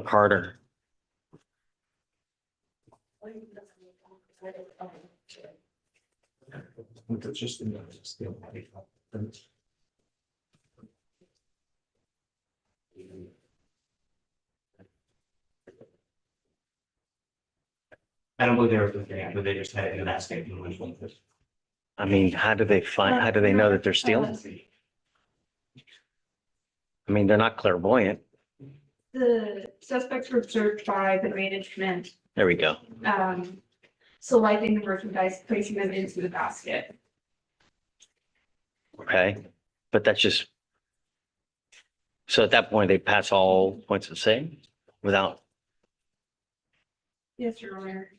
McCarter. It's just I don't believe they were looking, but they just had it in that statement. I mean, how do they know that they're stealing? I mean, they're not clairvoyant. The suspects were observed by the management, There we go. selecting the merchandise, placing them into the basket. Okay, but that's just. So at that point, they pass all points of same without, Yes, Your Honor.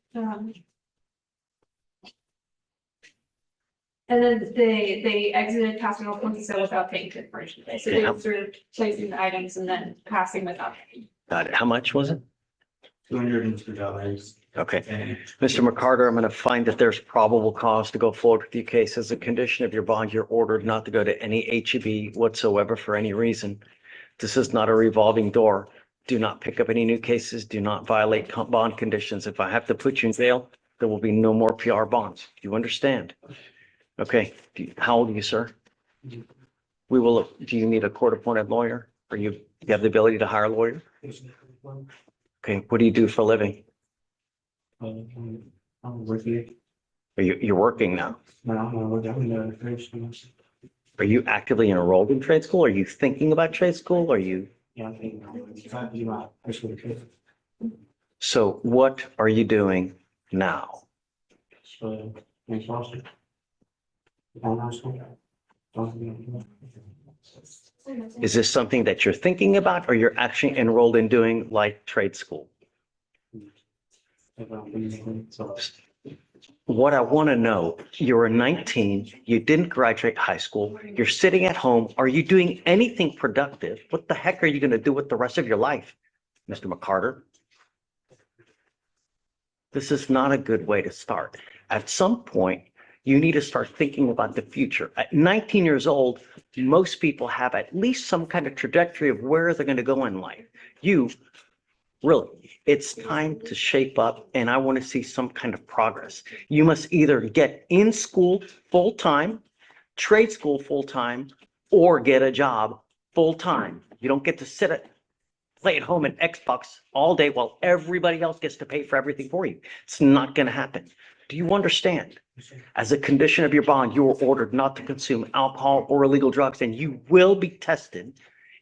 And then they exited passing all points of sale without paying for the merchandise. So they Yeah. observed placing the items and then passing without paying. got it. How much was it? $202. Okay. Mr. McCarter, I'm going to find that there's probable cause to go forward with your case. As a condition of your bond, you're ordered not to go to any HEB whatsoever for any reason. This is not a revolving door. Do not pick up any new cases. Do not violate bond conditions. If I have to put you in jail, there will be no more PR bonds. Do you understand? Okay. How old are you, sir? We will, do you need a court-appointed lawyer? Or you have the ability to hire a lawyer? Okay. What do you do for a living? I'm working. You're working now. Now I'm working in the first. Are you actively enrolled in trade school? Are you thinking about trade school? Are you? Yeah, I think I'm you my personal case. So what are you doing now? So next Boston. Is this something that you're thinking about or you're actually enrolled in doing like trade school? What I want to know, you're 19, you didn't graduate high school, you're sitting at home. Are you doing anything productive? What the heck are you going to do with the rest of your life, Mr. McCarter? This is not a good way to start. At some point, you need to start thinking about the future. At 19 years old, most people have at least some kind of trajectory of where they're going to go in life. Really, it's time to shape up and I want to see some kind of progress. You must either get in school full-time, trade school full-time, or get a job full-time. You don't get to play at home and Xbox all day while everybody else gets to pay for everything for you. It's not going to happen. Do you understand? As a condition of your bond, you are ordered not to consume alcohol or illegal drugs, and you will be tested.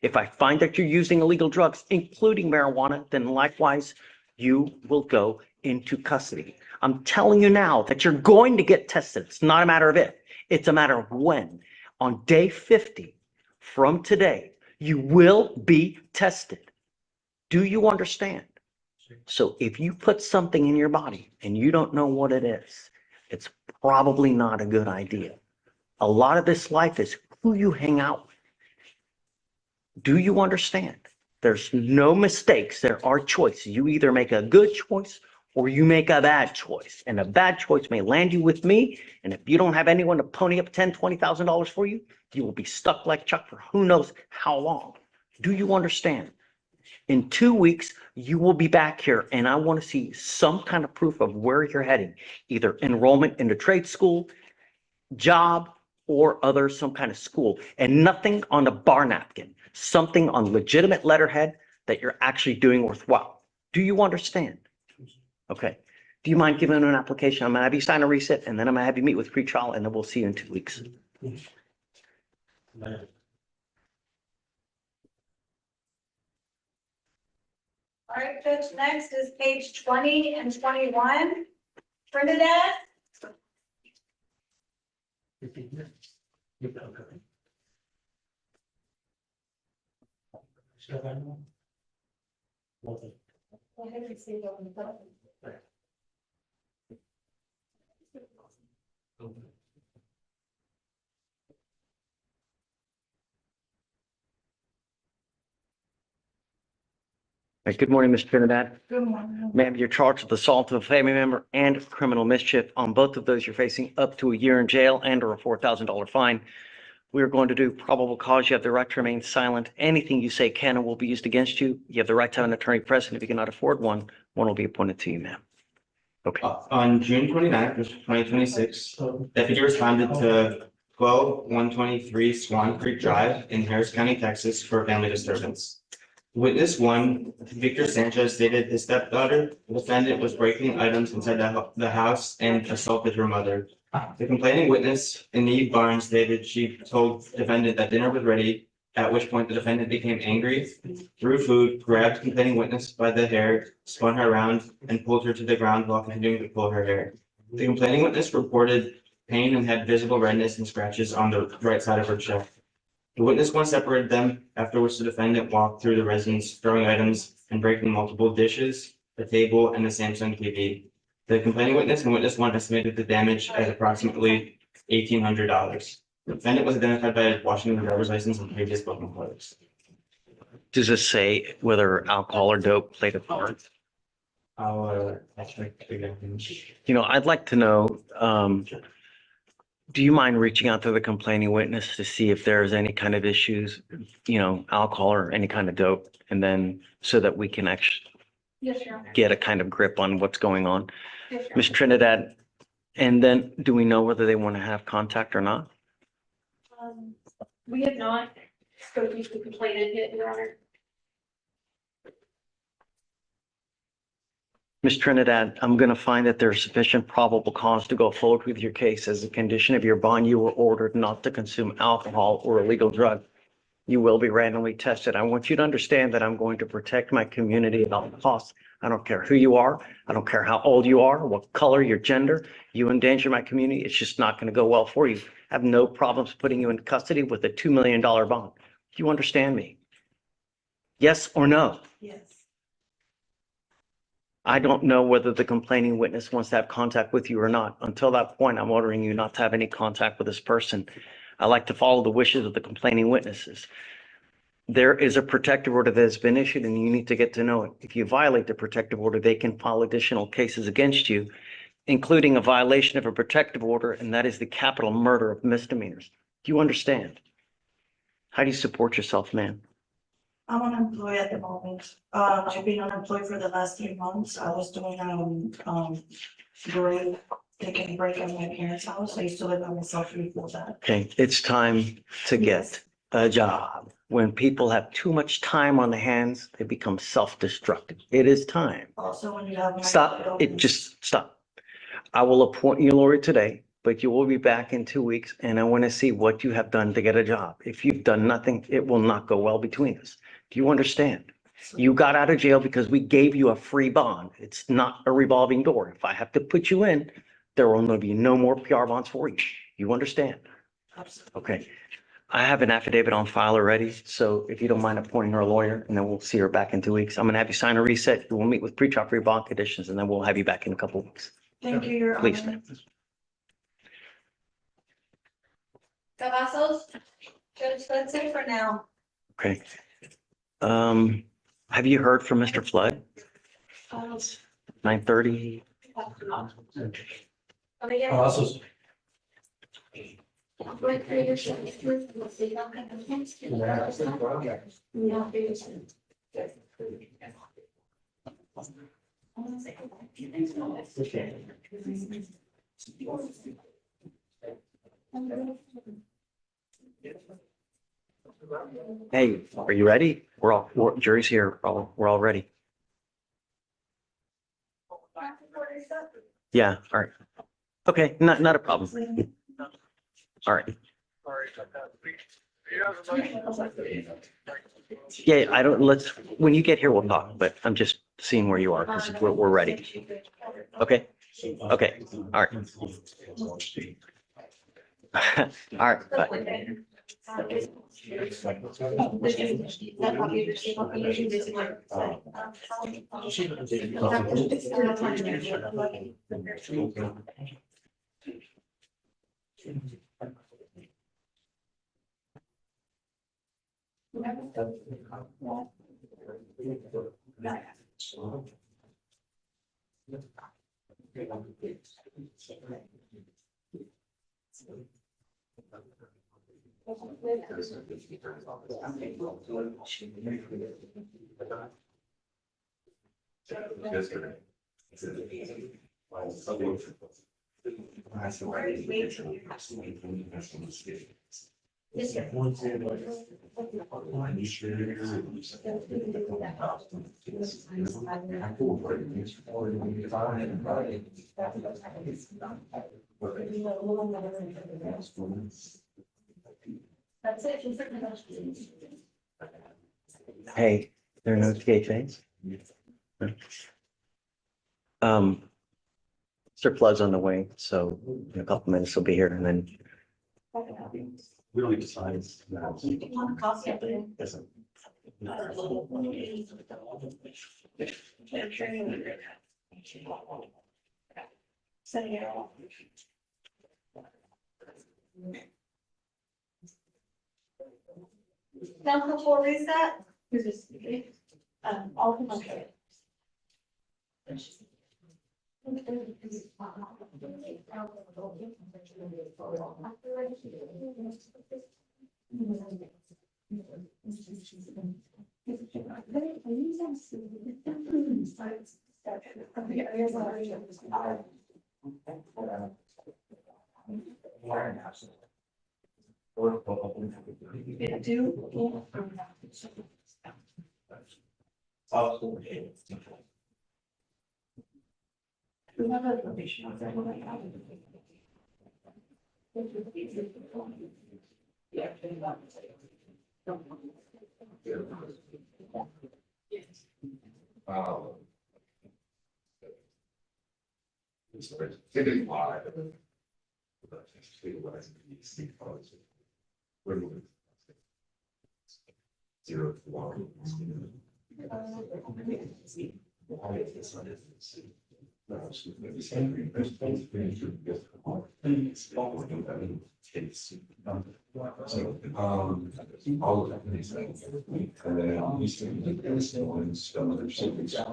If I find that you're using illegal drugs, including marijuana, then likewise, you will go into custody. I'm telling you now that you're going to get tested. It's not a matter of if, it's a matter of when. On day 50 from today, you will be tested. Do you understand? So if you put something in your body and you don't know what it is, it's probably not a good idea. A lot of this life is who you hang out with. Do you understand? There's no mistakes. There are choices. You either make a good choice or you make a bad choice. And a bad choice may land you with me. And if you don't have anyone to pony up $10,000, $20,000 for you, you will be stuck like Chuck for who knows how long. Do you understand? In 2 weeks, you will be back here and I want to see some kind of proof of where you're heading, either enrollment into trade school, job, or some kind of school, and nothing on the bar napkin, something on legitimate letterhead that you're actually doing worthwhile. Do you understand? Okay. Do you mind giving an application? I'm gonna have you sign a receipt and then I'm gonna have you meet with pretrial and then we'll see you in 2 weeks. All right, Judge, next is page 20 and 21. Trinidad? Go ahead and see it on the phone. Good morning, Mr. Trinidad. Good morning. Ma'am, you're charged with assault of a family member and criminal mischief. On both of those, you're facing up to a year in jail and or a $4,000 fine. we're going to do probable cause. You have the right to remain silent. Anything you say can and will be used against you. You have the right to have an attorney present. If you cannot afford one, one will be appointed to you, ma'am. Okay. On June 29th, of 2026, deputy responded to 12123 Swan Creek Drive in Harris County, Texas for a family disturbance. Witness one, Victor Sanchez, stated his stepdaughter, the defendant, was breaking items inside the house and assaulted her mother. The complaining witness, Aneve Barnes, stated she told the defendant that dinner was ready, at which point the defendant became angry, threw food, grabbed complaining witness by the hair, spun her around, and pulled her to the ground while continuing to pull her hair. The complaining witness reported pain and had visible redness and scratches on the right side of her chest. The witness one separated them, after which the defendant walked through the residence, throwing items and breaking multiple dishes, a table, and the Samsung TV. The complaining witness and witness one estimated the damage at approximately $1,800. The defendant was identified by his Washington driver's license and previous booking clerks. Does this say whether alcohol or dope played a part? I'll actually. I'd like to know, do you mind reaching out to the complaining witness to see if there's any kind of issues, alcohol or any kind of dope, and then so that we can actually Yes, Your Honor. get a kind of grip on what's going on? Yes, Your Ms. Trinidad, and then do we know whether they want to have contact or not? We have not spoken to the complainant yet, Your Honor. Ms. Trinidad, I'm going to find that there's sufficient probable cause to go forward with your case. As a condition of your bond, you were ordered not to consume alcohol or illegal drug. You will be randomly tested. I want you to understand that I'm going to protect my community at all costs. I don't care who you are. I don't care how old you are, what color, your gender. You endanger my community. It's just not going to go well for you. I have no problems putting you in custody with a $2 million bond. Do you understand me? Yes or no? Yes. I don't know whether the complaining witness wants to have contact with you or not. Until that point, I'm ordering you not to have any contact with this person. I like to follow the wishes of the complaining witnesses. There is a protective order that has been issued and you need to get to know it. If you violate the protective order, they can file additional cases against you, including a violation of a protective order, and that is the capital murder of misdemeanors. Do you understand? How do you support yourself, man? I'm unemployed at the moment. I've been unemployed for the last 3 months. I was doing, break, taking a break at my parents' house. I used to live by myself before that. Okay, it's time to get a job. When people have too much time on their hands, they become self-destructive. It is time. Also, when you have. Stop, just stop. I will appoint you a lawyer today, but you will be back in 2 weeks and I want to see what you have done to get a job. If you've done nothing, it will not go well between us. Do you understand? You got out of jail because we gave you a free bond. It's not a revolving door. If I have to put you in, there will be no more PR bonds for you. You understand? Absolutely. Okay. I have an affidavit on file already, so if you don't mind appointing her a lawyer, and then we'll see her back in 2 weeks. I'm gonna have you sign a reset. We'll meet with pre-trial free bond conditions, and then we'll have you back in a couple of weeks. Thank you, Your Please, Honor. ma'am. Cavazos, Judge, that's it for now. Okay. Have you heard from Mr. Flood? 9:30? Hey, are you ready? Jury's here. We're all ready. Yeah, all right. Okay, not a problem. All right. Yeah, when you get here, we'll talk, but I'm just seeing where you are because we're ready. Okay, okay, all right. All right, bye. That's it. Hey, there are no THAs? Mr. Flood's on the way, so in a couple minutes he'll be here and then. We don't need to sign. You want a copy of it? Now before reset, Okay.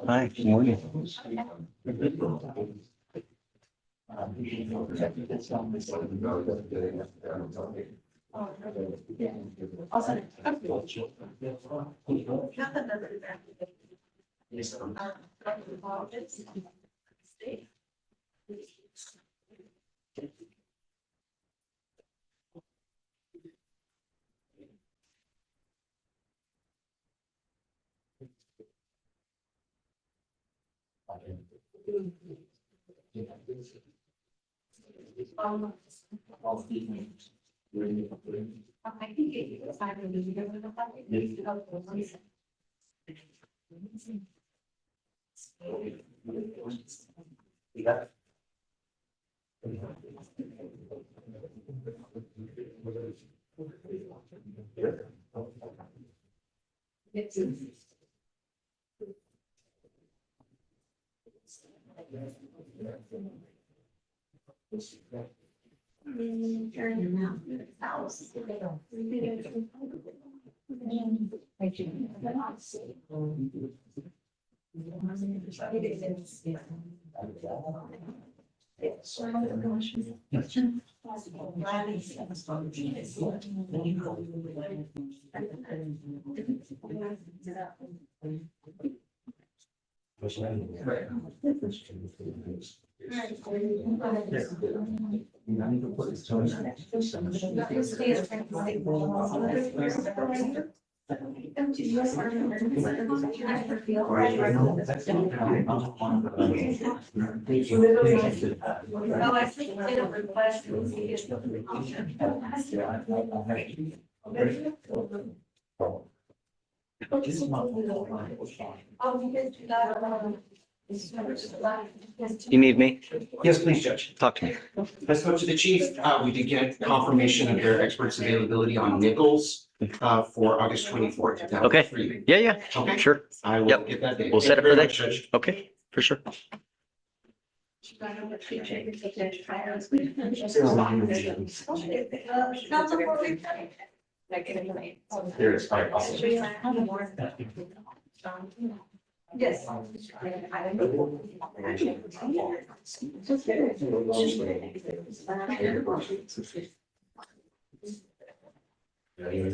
Hi, good morning. no, I think they don't request. You need me? Yes, please, Judge. Talk to me. I spoke to the chief. We did get confirmation of their experts' availability on Nichols for August 24th. Okay. Yeah, yeah. Okay. Sure. I will Yep. get that date. We'll set it Thank you for very that. much, Judge. Okay, for sure. Councilor reset. There is. All right, awesome. Yes. Okay,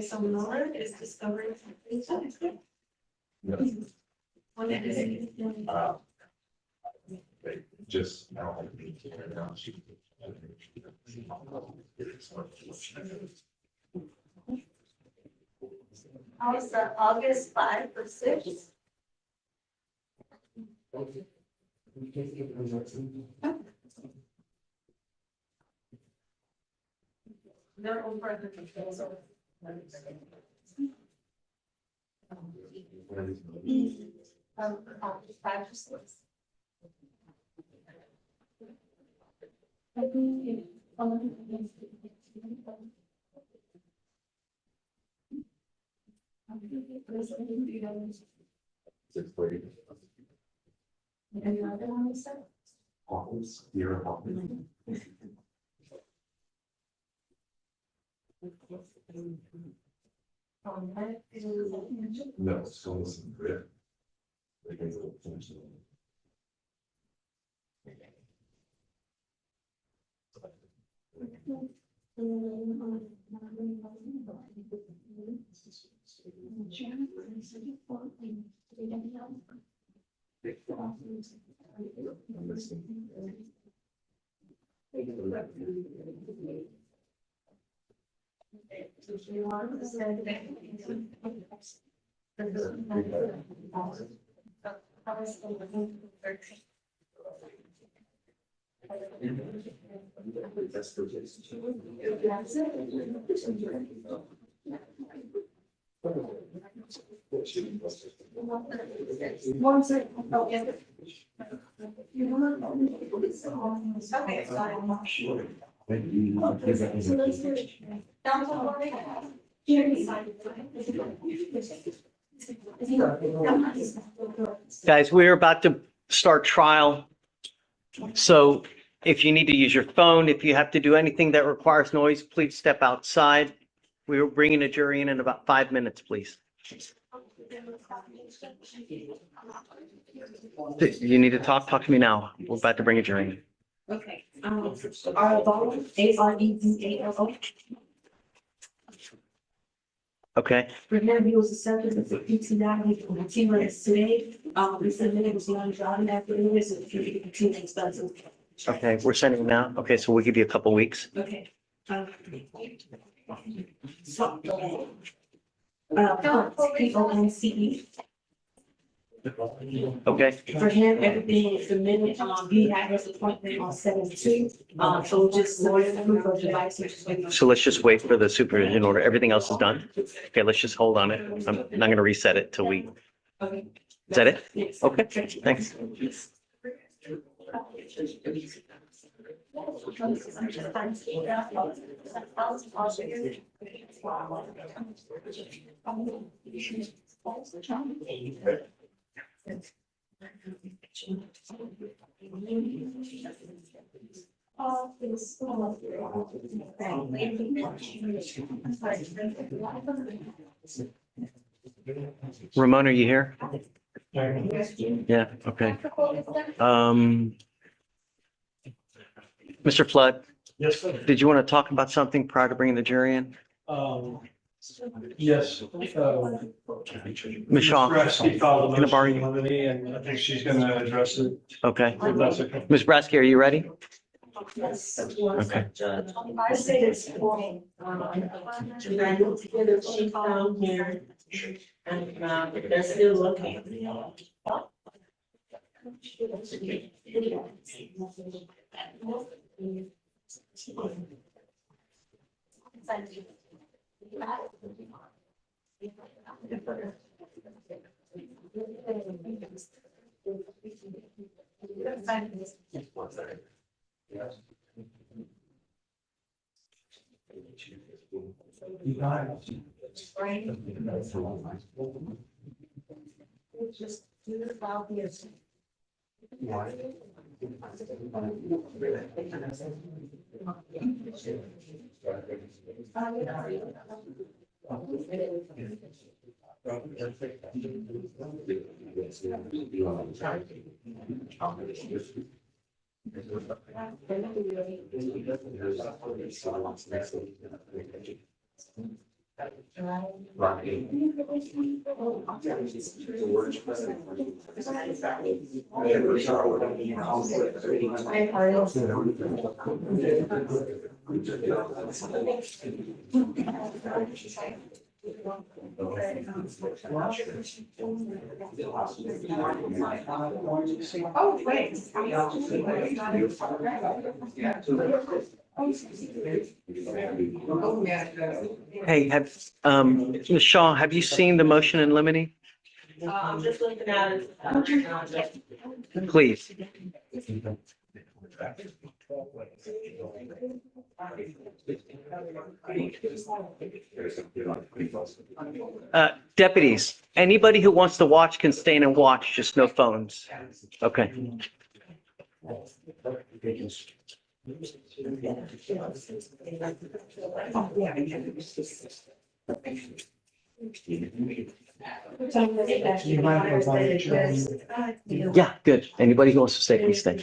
so Miller is discovering something. What is it? Just. How's the August 5 or 6? They're over the controls. 5 or 6. And the other one is that? Office, your office. No, it's still listening, correct? I'm listening. That's One second. Oh, yeah. Okay, so I'm not sure. Guys, we're about to start trial. So if you need to use your phone, if you have to do anything that requires noise, please step outside. We are bringing a jury in about 5 minutes, please. You need to talk to me now. We're about to bring a jury in. Okay, Arlo, AREVALO. Okay, Remember, he was accepted as a PT for 15 minutes today. We submitted his non-driving after this, if you could continue expensive. okay, we're sending him now. Okay, so we'll give you a couple weeks. Okay. So, PONCE. Okay, For him, everything is submitted, he had his appointment on 7/2, so just lawyer proof of device, which is waiting. so let's just wait for the supervision order. Everything else is done. Okay, let's just hold on it. I'm not going to reset it till we, Okay. is that it? Yes. Okay, thanks. Ramon, are you here? Yeah, okay. Mr. Flood, Yes, sir. did you want to talk about something prior to bringing the jury in? Yes. Ms. Shaw, Brasky filed a Can I borrow motion you? in limine, and I think she's gonna address it. Okay. If that's okay. Ms. Brasky, are you ready? Yes. Okay. I say this for him. She found here. And they're still looking. Just do the file here. Oh, great. Hey, Ms. Shaw, have you seen the motion in limine? I'm just looking at it. Please. Deputies, anybody who wants to watch can stay in and watch, just no phones. Okay. Yeah, good. Anybody who wants to stay, please stay.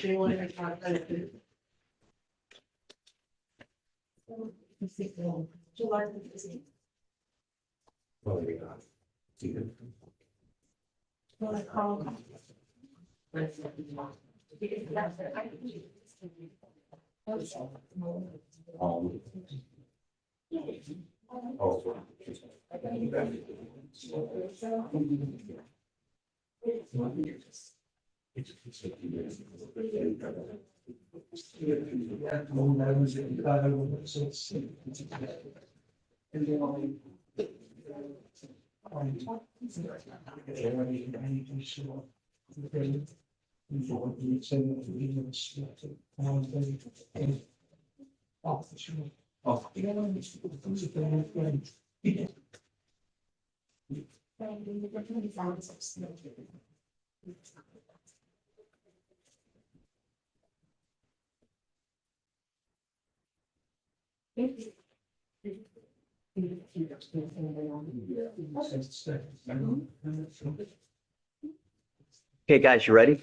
Okay, guys, you ready?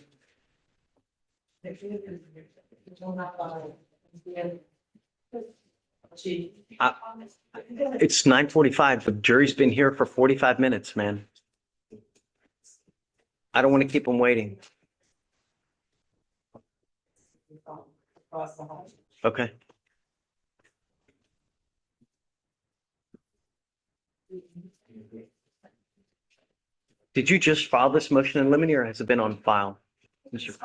It's 9:45. The jury's been here for 45 minutes, man. I don't want to keep them waiting. Okay. Did you just file this motion in limine or has it been on file? Mr.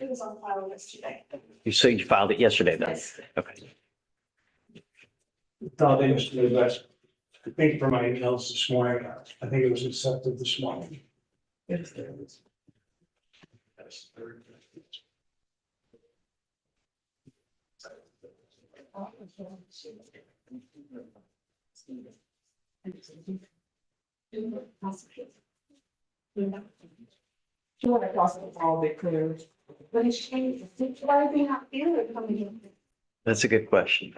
It was on file yesterday. You say you filed it yesterday then? Yes. Okay. Thought they used to do that. I think for my emails this morning, I think it was accepted this morning. Sure, across the all bit clear. But it's changed. Why are they not here coming in? That's a good question.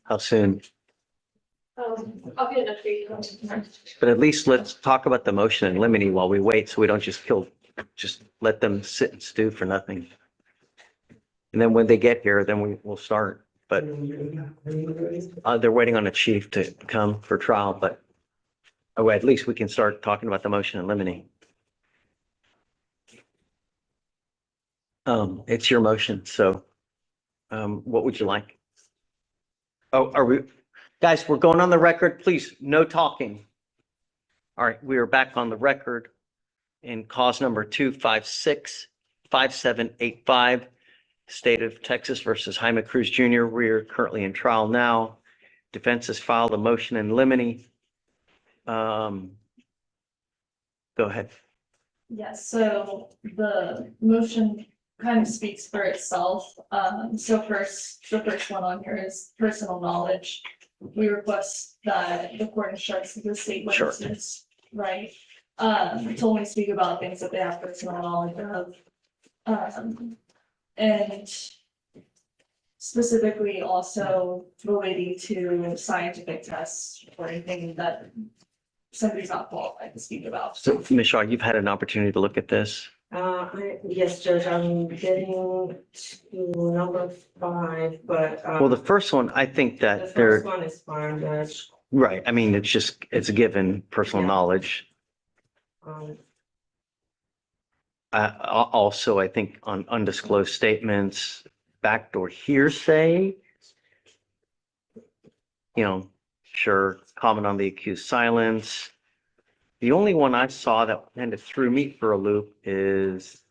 How soon? I'll get an update. But at least let's talk about the motion in limine while we wait, so we don't just let them sit and stew for nothing. And then when they get here, then we will start. But they're waiting on a chief to come for trial, but oh, at least we can start talking about the motion in limine. It's your motion, so what would you like? Oh, are we, guys, we're going on the record, please, no talking. All right, we are back on the record in cause number 2565785, State of Texas versus Jaime Cruz Jr. We are currently in trial now. Defense has filed a motion in limine. Go ahead. Yes, so the motion kind of speaks for itself. So first, the first one on here is personal knowledge. We request that the court instructs the state Sure. witnesses, right? To only speak about things that they have personal knowledge of. And specifically also relating to scientific tests or anything that somebody's not qualified to speak about. So, Ms. Shaw, you've had an opportunity to look at this. Yes, Judge, I'm getting to number 5, but. Well, the first one, I think The that first they're one is fine, Judge. right. I mean, it's a given personal Yeah. knowledge. Um, Also, I think on undisclosed statements, backdoor hearsay. Sure, comment on the accused silence. The only one I saw that kind of threw me for a loop is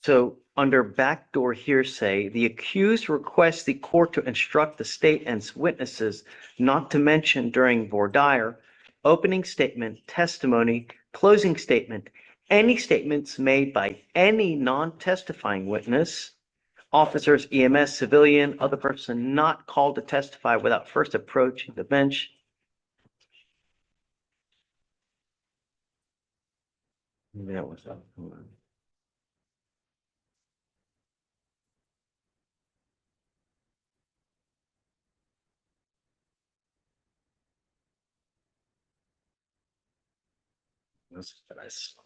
so under backdoor hearsay, the accused requests the court to instruct the state and its witnesses not to mention during voir dire, opening statement, testimony, closing statement, any statements made by any non-testifying witness, officers, EMS, civilian, other person not called to testify without first approaching the bench. Maybe that was up. Hold on. That's what I saw.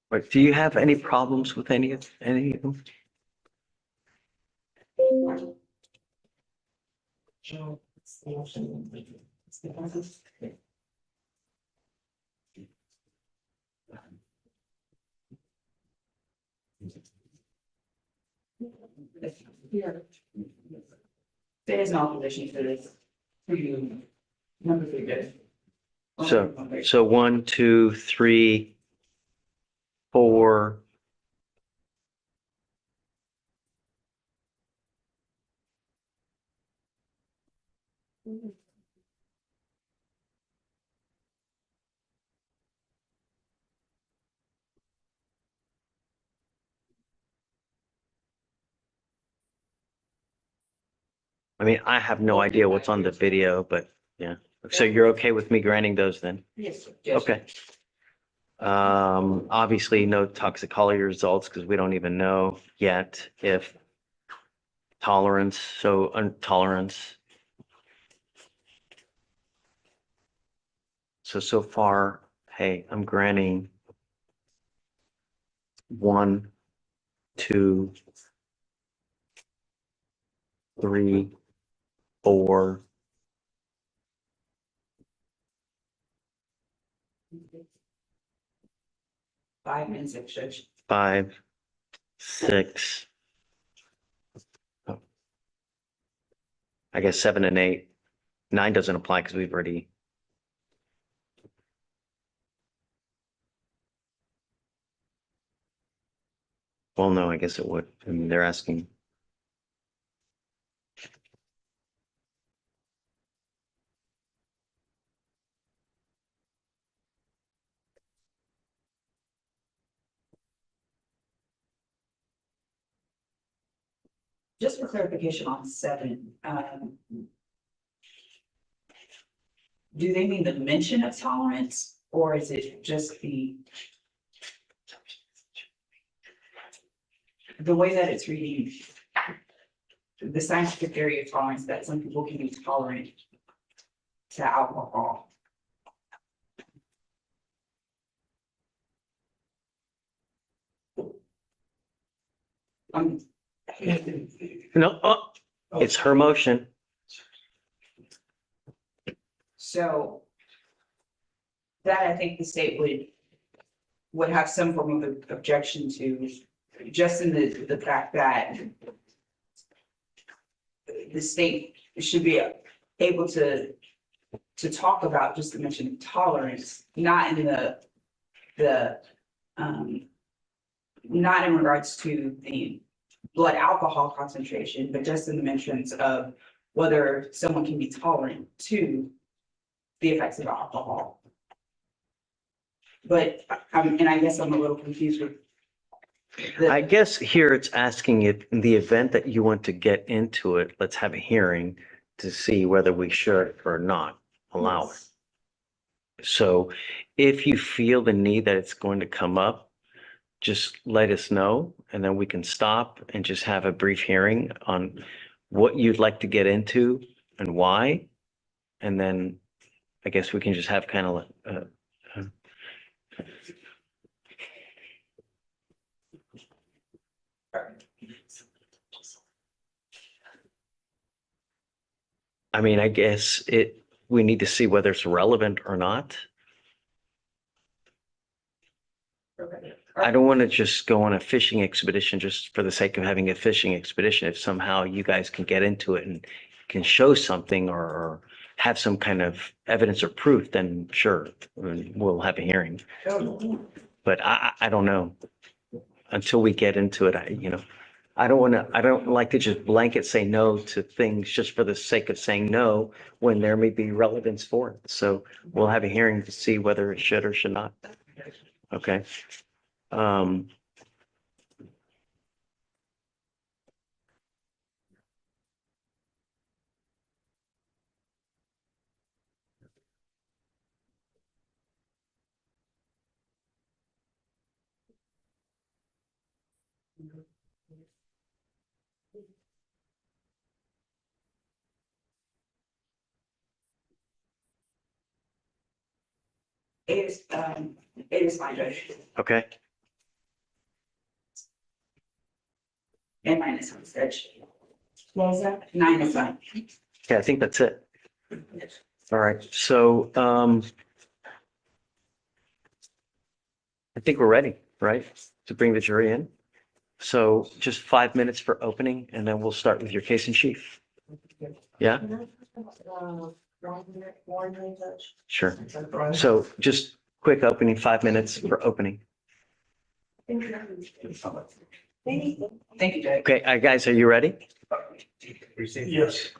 But do you have any problems with any of them? There is no opposition to this. Number 3, Judge. So 1, 2, 3, 4. I mean, I have no idea what's on the video, but yeah. So you're okay with me granting those then? Yes, sir. Okay. Obviously no toxicology results because we don't even know yet if tolerance, intolerance. So far, hey, I'm granting 1, 2, 3, 4. Five and 6, Judge. 5, 6. I guess 7 and 8. 9 doesn't apply because we've already. Well, no, I guess it would. I mean, they're asking. Just for clarification on 7, do they mean the mention of tolerance, or is it just the way that it's reading? The scientific theory of tolerance, that some people can be tolerant to alcohol. Um, No, it's her motion. so that I think the state would have some form of objection to, just in the fact that the state should be able to talk about just to mention tolerance, not in not in regards to the blood alcohol concentration, but just in the mentions of whether someone can be tolerant to the effects of alcohol. But and I guess I'm a little confused with I guess here it's asking if in the event that you want to get into it, let's have a hearing to see whether we should or not allow it. So if you feel the need that it's going to come up, just let us know and then we can stop and just have a brief hearing on what you'd like to get into and why. And then I guess we can just have kind of I mean, I guess we need to see whether it's relevant or not. I don't want to just go on a fishing expedition just for the sake of having a fishing expedition. If somehow you guys can get into it and can show something or have some kind of evidence or proof, then sure, we'll have a hearing. But I don't know. Until we get into it, I don't like to just blanket say no to things just for the sake of saying no when there may be relevance for it. So we'll have a hearing to see whether it should or should not. Okay. it is fine, Judge. Okay. And mine is fine, Judge. What was that? 9 is fine. Okay, I think that's it. All right. So I think we're ready, right? To bring the jury in. So just 5 minutes for opening and then we'll start with your case in chief. Yeah, sure. So just quick opening, 5 minutes for opening. Thank you, Judge. Okay, guys, are you ready? Yes.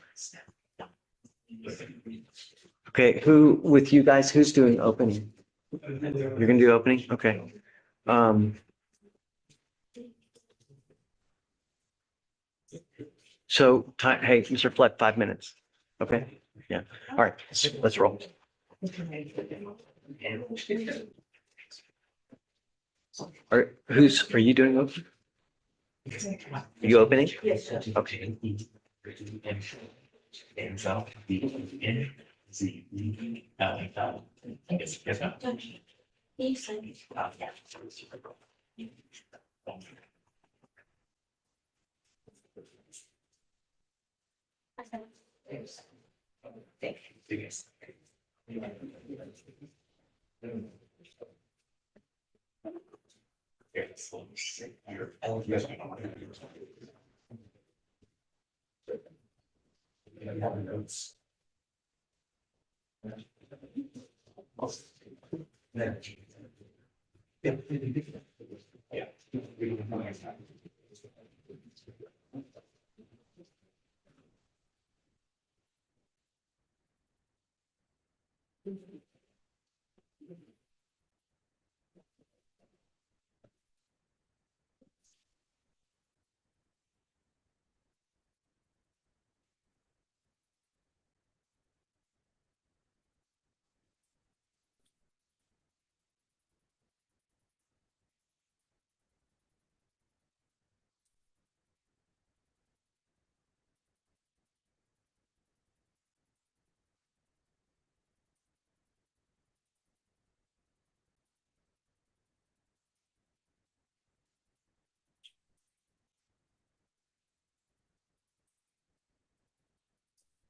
Okay, with you guys, who's doing opening? You're gonna do opening? Okay. So, hey, Mr. Fleck, 5 minutes. Okay, yeah. All right, let's roll. Are you doing opening? Are you opening? Yes. Okay.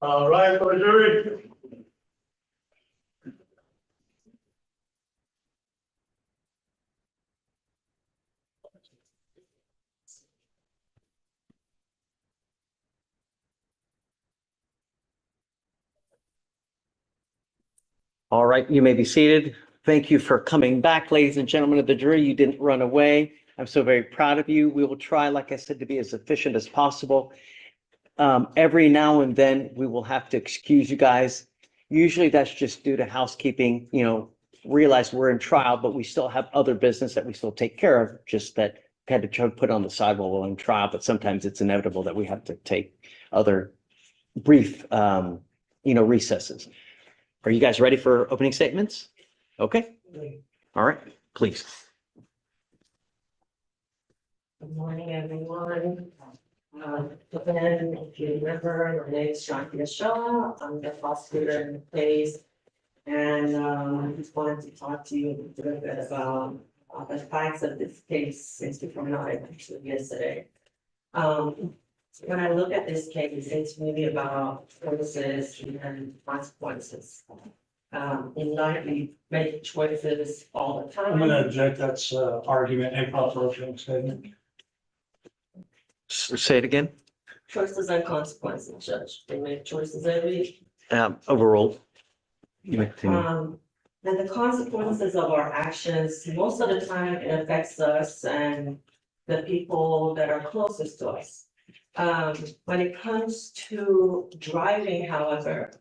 All right, for the jury. All right, you may be seated. Thank you for coming back, ladies and gentlemen of the jury. You didn't run away. I'm so very proud of you. We will try, like I said, to be as efficient as possible. Every now and then, we will have to excuse you guys. Usually that's just due to housekeeping, realize we're in trial, but we still have other business that we still take care of, just that had to try to put on the side while we're in trial, but sometimes it's inevitable that we have to take other brief, recesses. Are you guys ready for opening statements? Okay. All right, please. Good morning, everyone. Again, if you remember, my name is Judge Fleischer. I'm the prosecutor in the case. And I just wanted to talk to you a little bit about the facts of this case since we were not able to yesterday. When I look at this case, it's really about choices and consequences. In life, we make choices all the time. I'm gonna object, that's argument, improper opening statement. Say it again. Choices and consequences, Judge. We make choices every. Overall. You may continue. And the consequences of our actions, most of the time it affects us and the people that are closest to us. When it comes to driving, however,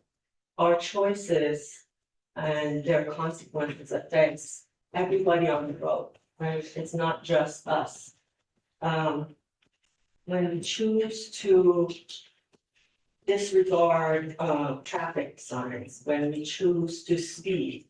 our choices and their consequences affects everybody on the road, right? It's not just us. When we choose to disregard traffic signs, when we choose to speed,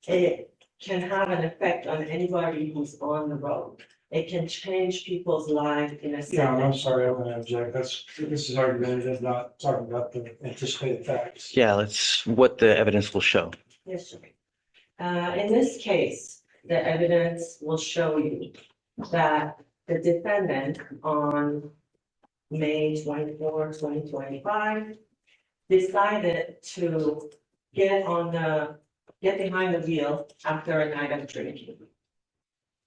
it can have an effect on anybody who's on the road. It can change people's lives in a Yeah, I'm second. sorry, I'm gonna object, this is argumentative, not talking about the anticipated facts. Yeah, that's what the evidence will show. Yes, sir. In this case, the evidence will show you that the defendant on May 24, 2025, decided to get behind the wheel after a night of drinking.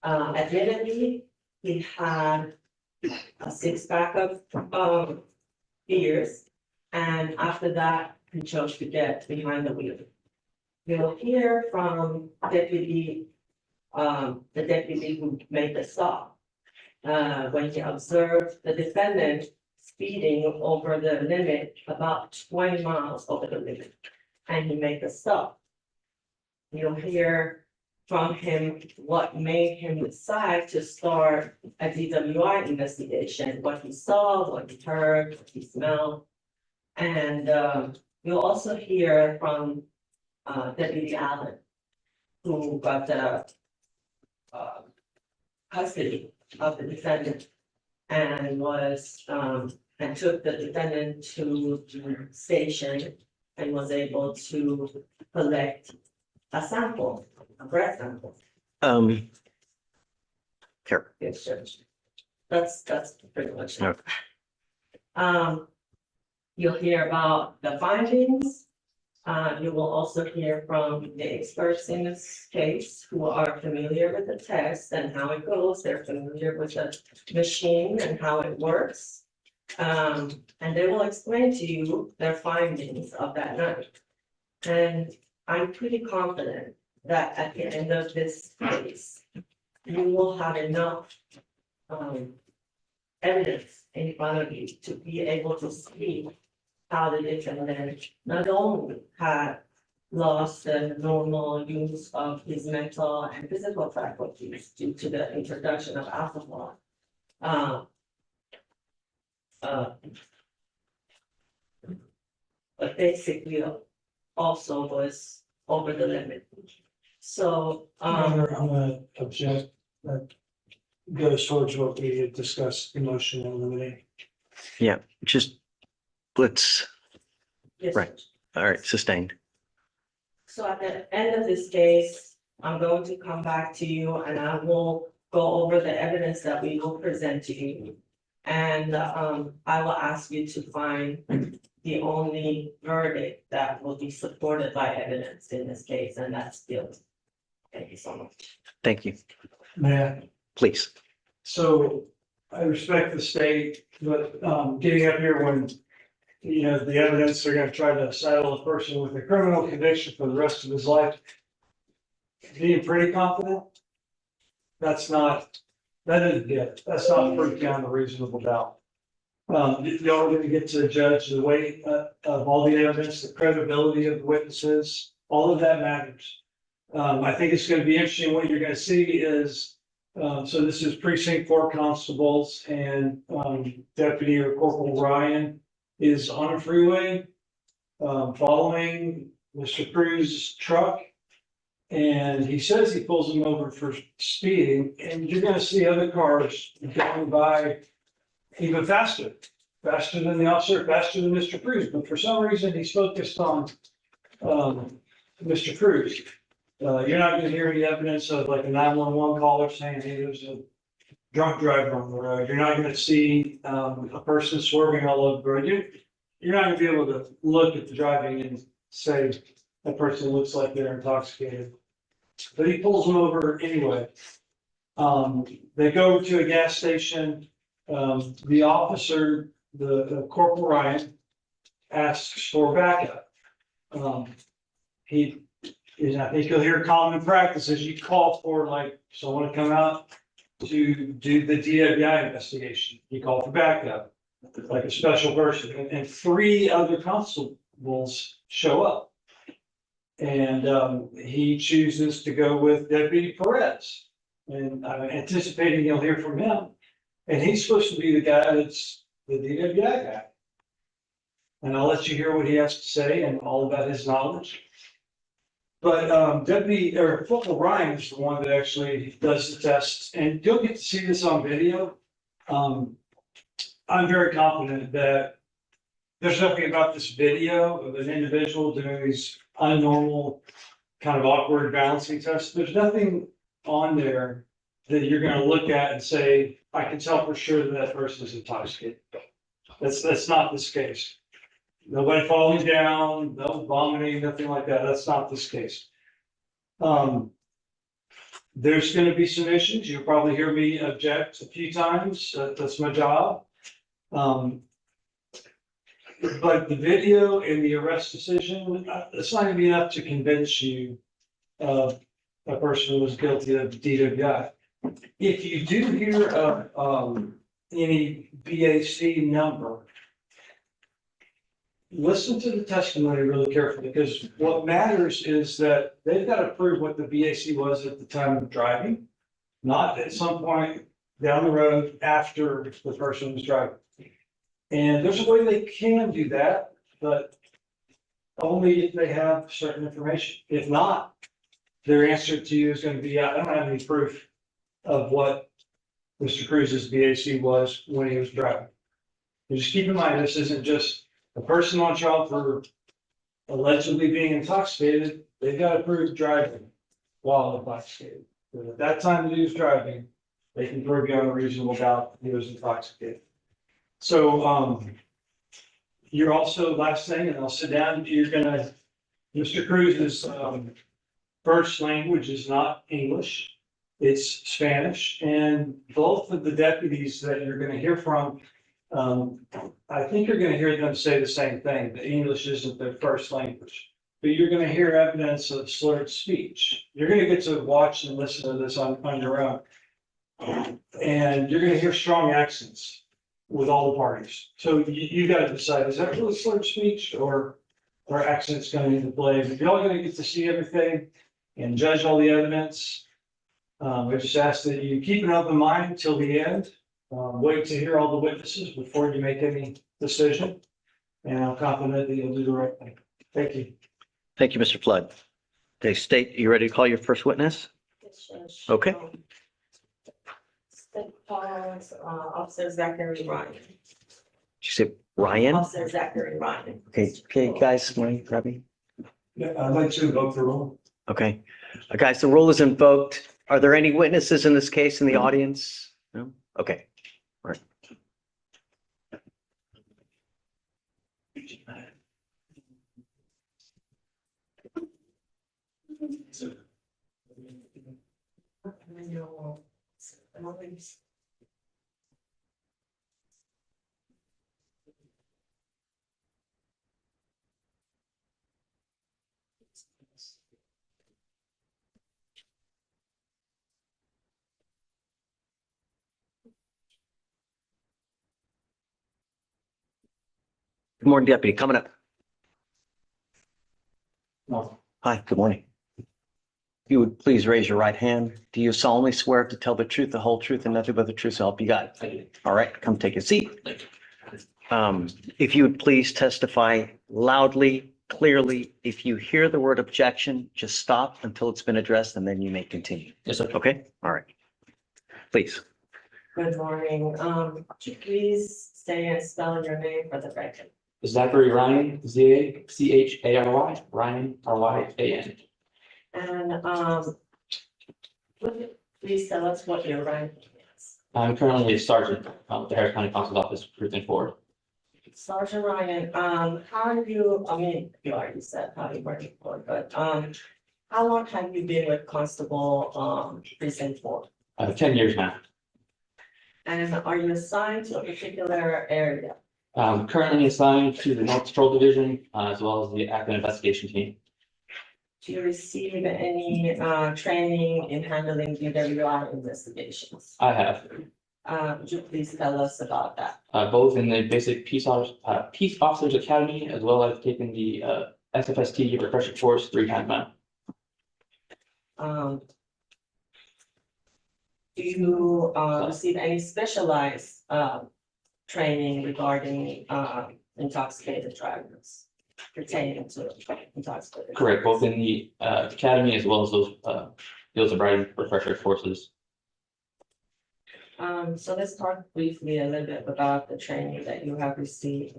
Admittedly, he had a six-pack of beers, and after that, he chose to get behind the wheel. You'll hear from the deputy who made the stop. When he observed the defendant speeding over the limit, about 20 miles over the limit, and he made the stop. You'll hear from him what made him decide to start a DWI investigation, what he saw, what he heard, what he smelled. And you'll also hear from Deputy Allen, who got the custody of the defendant and and took the defendant to the station and was able to collect a sample, a breath sample. Here. Yes, Judge. That's pretty much it. Okay. You'll hear about the findings. You will also hear from the experts in this case who are familiar with the test and how it goes. They're familiar with the machine and how it works. And they will explain to you their findings of that night. And I'm pretty confident that at the end of this case, you will have enough evidence in front of you to be able to see how the defendant not only had lost the normal use of his mental and physical faculties due to the introduction of alcohol. But basically also was over the limit. So, I'm gonna object, that goes towards what we had discussed, emotion and eliminate. Yeah, just let's, yes. Right. all right, sustained. So at the end of this case, I'm going to come back to you and I will go over the evidence that we will present to you. And I will ask you to find the only verdict that will be supported by evidence in this case, and that's guilt. Thank you so much. Thank you. Man, Please. so I respect the state, but getting up here when, you know, the evidence, they're gonna try to saddle a person with a criminal conviction for the rest of his life. Being pretty confident, that's not proof beyond a reasonable doubt. Y'all are gonna get to judge the weight of all the evidence, the credibility of the witnesses, all of that matters. I think it's gonna be interesting. What you're gonna see is, so this is precinct 4 constables and Deputy or Corporal Ryan is on a freeway following Mr. Cruz's truck. And he says he pulls him over for speeding, and you're gonna see other cars going by even faster than the officer, faster than Mr. Cruz. But for some reason, he's focused on Mr. Cruz. You're not gonna hear any evidence of like a 911 caller saying, hey, there's a drunk driver on the road. You're not gonna see a person swerving all over the road. You're not gonna be able to look at the driving and say that person looks like they're intoxicated. But he pulls them over anyway. They go to a gas station. The officer, the Corporal Ryan, asks for backup. I think you'll hear common practices. You call for like someone to come out to do the DWI investigation. You call for backup, like a special person, and 3 other constables show up. And he chooses to go with Deputy Perez. And I'm anticipating you'll hear from him. And he's supposed to be the guy that's the DWI guy. And I'll let you hear what he has to say and all about his knowledge. But Deputy or Corporal Ryan is the one that actually does the tests. And you'll get to see this on video. I'm very confident that there's nothing about this video of an individual doing these unnormal, kind of awkward balancing tests. There's nothing on there that you're going to look at and say, I can tell for sure that person is intoxicated. That's not this case. Nobody falling down, no vomiting, nothing like that. That's not this case. There's going to be some issues. You'll probably hear me object a few times. That's my job. But the video and the arrest decision, it's not going to be enough to convince you of a person who was guilty of DWI. If you do hear of any BAC number, listen to the testimony really carefully, because what matters is that they've got to prove what the BAC was at the time of driving, not at some point down the road after the person was driving. And there's a way they can do that, but only if they have certain information. If not, their answer to you is going to be, I don't have any proof of what Mr. Cruz's BAC was when he was driving. And just keep in mind, this isn't just a person on trial for allegedly being intoxicated. They've got to prove driving while intoxicated. But at that time that he was driving, they can prove beyond a reasonable doubt he was intoxicated. So you're also, last thing, and I'll sit down, Mr. Cruz's first language is not English, it's Spanish. And both of the deputies that you're gonna hear from, I think you're gonna hear them say the same thing, that English isn't their first language. But you're gonna hear evidence of slurred speech. You're gonna get to watch and listen to this on your own. And you're gonna hear strong accents with all the parties. So you got to decide, is that really slurred speech or accents coming into play? But you're all going to get to see everything and judge all the evidence. I just ask that you keep an open mind until the end. Wait to hear all the witnesses before you make any decision. And I'm confident that you'll do the right thing. Thank you. Thank you, Mr. Flood. Okay, State, you ready to call your first witness? Okay. State Falls, Officer Zachary Ryan. Did you say Ryan? Officer Zachary Ryan. Okay, guys, want to grab me? Yeah, I'd like to invoke the rule. Okay. Guys, the rule is invoked. Are there any witnesses in this case in the audience? No? Okay. All right. Good morning, Deputy. Coming up. Hi, good morning. If you would please raise your right hand. Do you solemnly swear to tell the truth, the whole truth, and nothing but the truth so help you God? All right, come take a seat. If you would please testify loudly, clearly. If you hear the word objection, just stop until it's been addressed and then you may continue. Yes, sir. Okay? All right. Please. Good morning. Could you please say and spell your name for the record? Zachary Ryan, Zachary, Ryan, Ryan. And, would you please tell us what your rank is? I'm currently a sergeant with the Harris County Counsel's Office, recruiting forward. Sergeant Ryan, how have you, I mean, you already said how you working for, but, how long have you been with Constable, Precinct 4? 10 years now. And are you assigned to a particular area? I'm currently assigned to the North Patrol Division, as well as the Active Investigation Team. Do you receive any, training in handling DWI investigations? I have, Would you please tell us about that? both in the basic Peace Officers Academy, as well as taken the SFST refresher course 3 times now. Do you receive any specialized training regarding intoxicated drivers pertaining to intoxicated? Correct, both in the academy as well as those field sobriety refresher courses. So let's talk briefly a little bit about the training that you have received.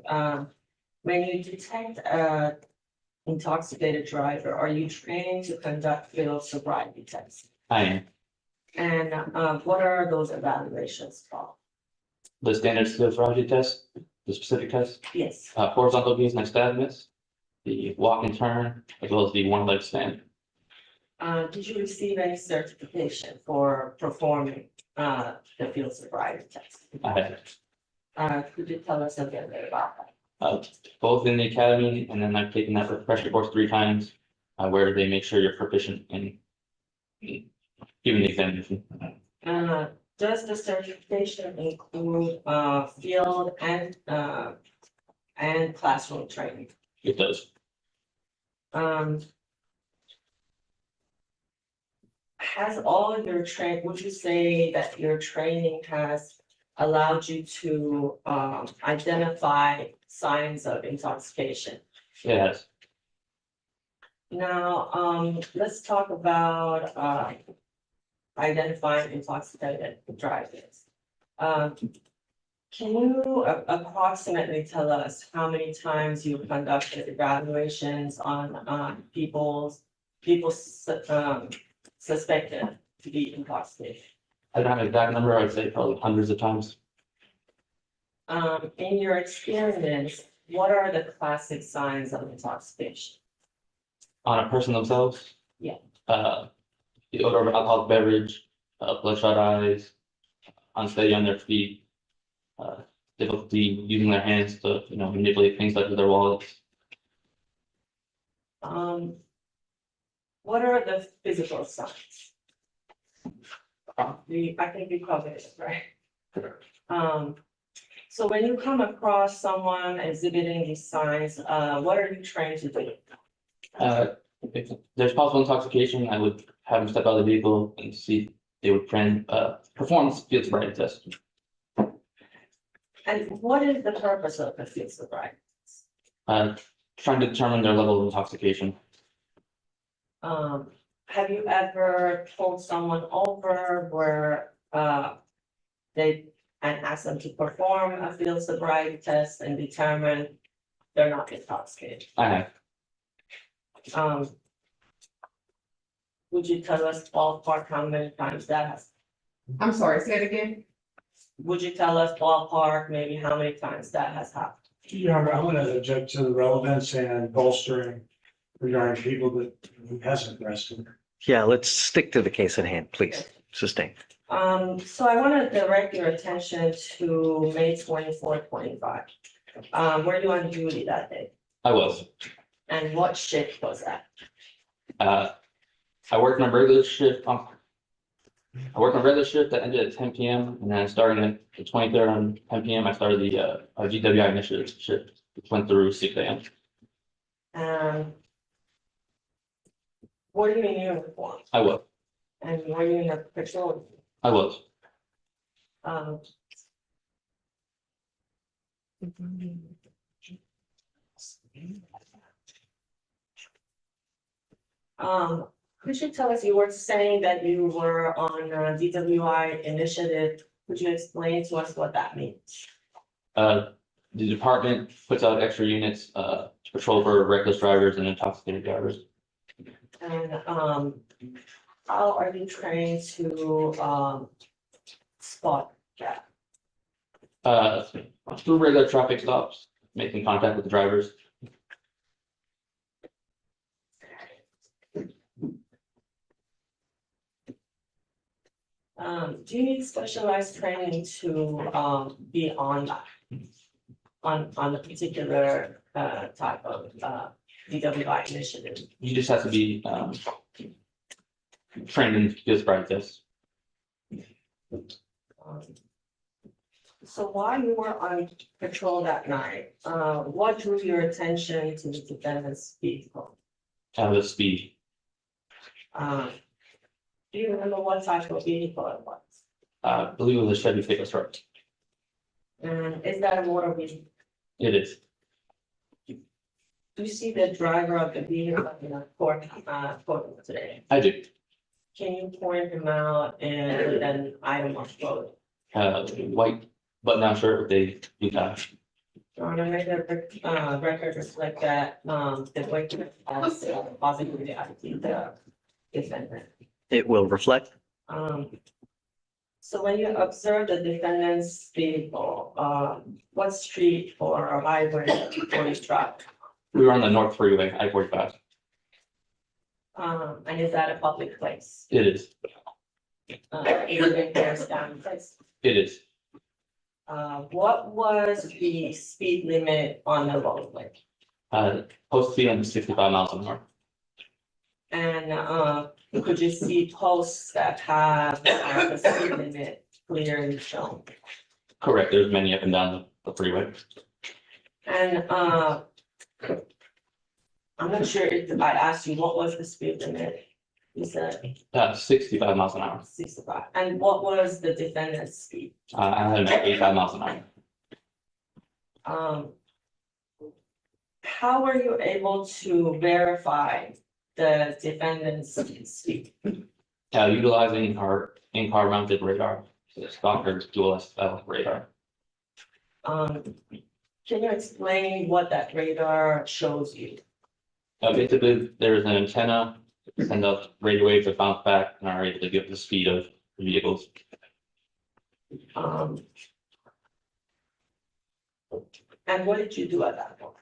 When you detect a intoxicated driver, are you trained to conduct field sobriety tests? I am. And what are those evaluations called? The standard field sobriety test, the specific test, Yes. horizontal gaze and steadiness, the walk and turn, as well as the one leg stand. Did you receive any certification for performing the field sobriety test? I have, Could you tell us a little bit about that? both in the academy, and then I've taken that refresher course 3 times, where they make sure you're proficient in giving the examination. Does the certification include field and classroom training? It does. Has all of your training, would you say that your training has allowed you to identify signs of intoxication? It has. Now, let's talk about identifying intoxicated drivers. Can you approximately tell us how many times you conducted evaluations on people suspected to be intoxicated? I don't have an exact number, I'd say probably hundreds of times. In your experience, what are the classic signs of intoxication? On a person themselves? Yeah. The odor of alcoholic beverage, bloodshot eyes, unsteady on their feet, difficulty using their hands to, manipulate things like with their wallets. What are the physical signs? I think we covered it, right? So when you come across someone exhibiting these signs, what are you trained to do? If there's possible intoxication, I would have them step out of the vehicle and see if they would perform field sobriety test. And what is the purpose of the field sobriety? Trying to determine their level of intoxication. Have you ever pulled someone over where they asked them to perform a field sobriety test and determine they're not intoxicated? I have. Would you tell us ballpark how many times that has? I'm sorry, say it again. Would you tell us ballpark maybe how many times that has happened? Your Honor, I'm gonna object to the relevance and bolstering regarding people that he hasn't arrested. Yeah, let's stick to the case at hand, please. Sustain. So I want to direct your attention to May 24, 25. Were you on duty that day? I was. And what shift was that? I worked on a regular shift. I worked on a regular shift that ended at 10 p.m. and then I started at the 23rd on 10 p.m. I started the GWI initiative shift, which went through 6 a.m. Were you in uniform? I was. And were you in a patrol? I was. Could you tell us, you were saying that you were on a DWI initiative. Could you explain to us what that means? The department puts out extra units to patrol for reckless drivers and intoxicated drivers. And how are you trained to spot that? Through regular traffic stops, making contact with the drivers. Do you need specialized training to be on that? On the particular type of DWI initiative? You just have to be trained in this practice. So while you were on patrol that night, what drew your attention to the defendant's vehicle? The speed. Do you remember what type of vehicle it was? I believe it was a Chevy pickup truck. And is that a motor vehicle? It is. Do you see the driver of the vehicle in a court today? I do. Can you point him out and an item of clothing? White button-down shirt with a blue tie. On a record reflect that the witness has positively identified the defendant. It will reflect. So when you observe the defendant's vehicle, what street or highway were you trapped? We were on the North Freeway, I-45. And is that a public place? It is. Even there's down place. It is. What was the speed limit on the roadway? Supposed to be under 65 miles an hour. And could you see posts that have the speed limit clearly shown? Correct. There's many up and down the freeway. And I'm not sure if I asked you what was the speed limit. You said 65 miles an hour. 65. And what was the defendant's speed? I had 85 miles an hour. How were you able to verify the defendant's speed? Utilizing our in-car mounted radar, so the Stalker dual SL radar. Can you explain what that radar shows you? Basically, there's an antenna, send out radio waves that bounce back and are able to give the speed of the vehicles. And what did you do at that point?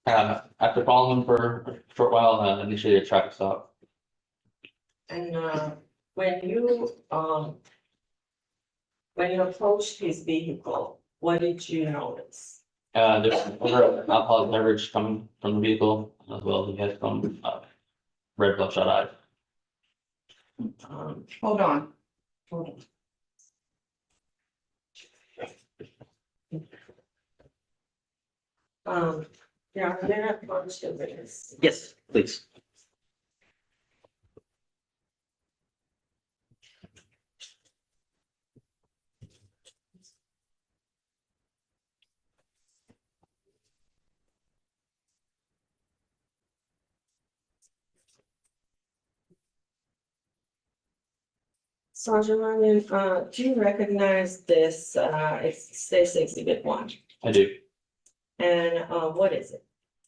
After following them for a short while, initiated a traffic stop. And when you approached his vehicle, what did you notice? There's other alcoholic beverage coming from the vehicle, as well as he had some red bloodshot eyes. Hold on. Hold on. Yeah, they're not punched in this. Yes, please. Sergeant Ryan, do you recognize this? It's states exhibit 1. I do. And what is it?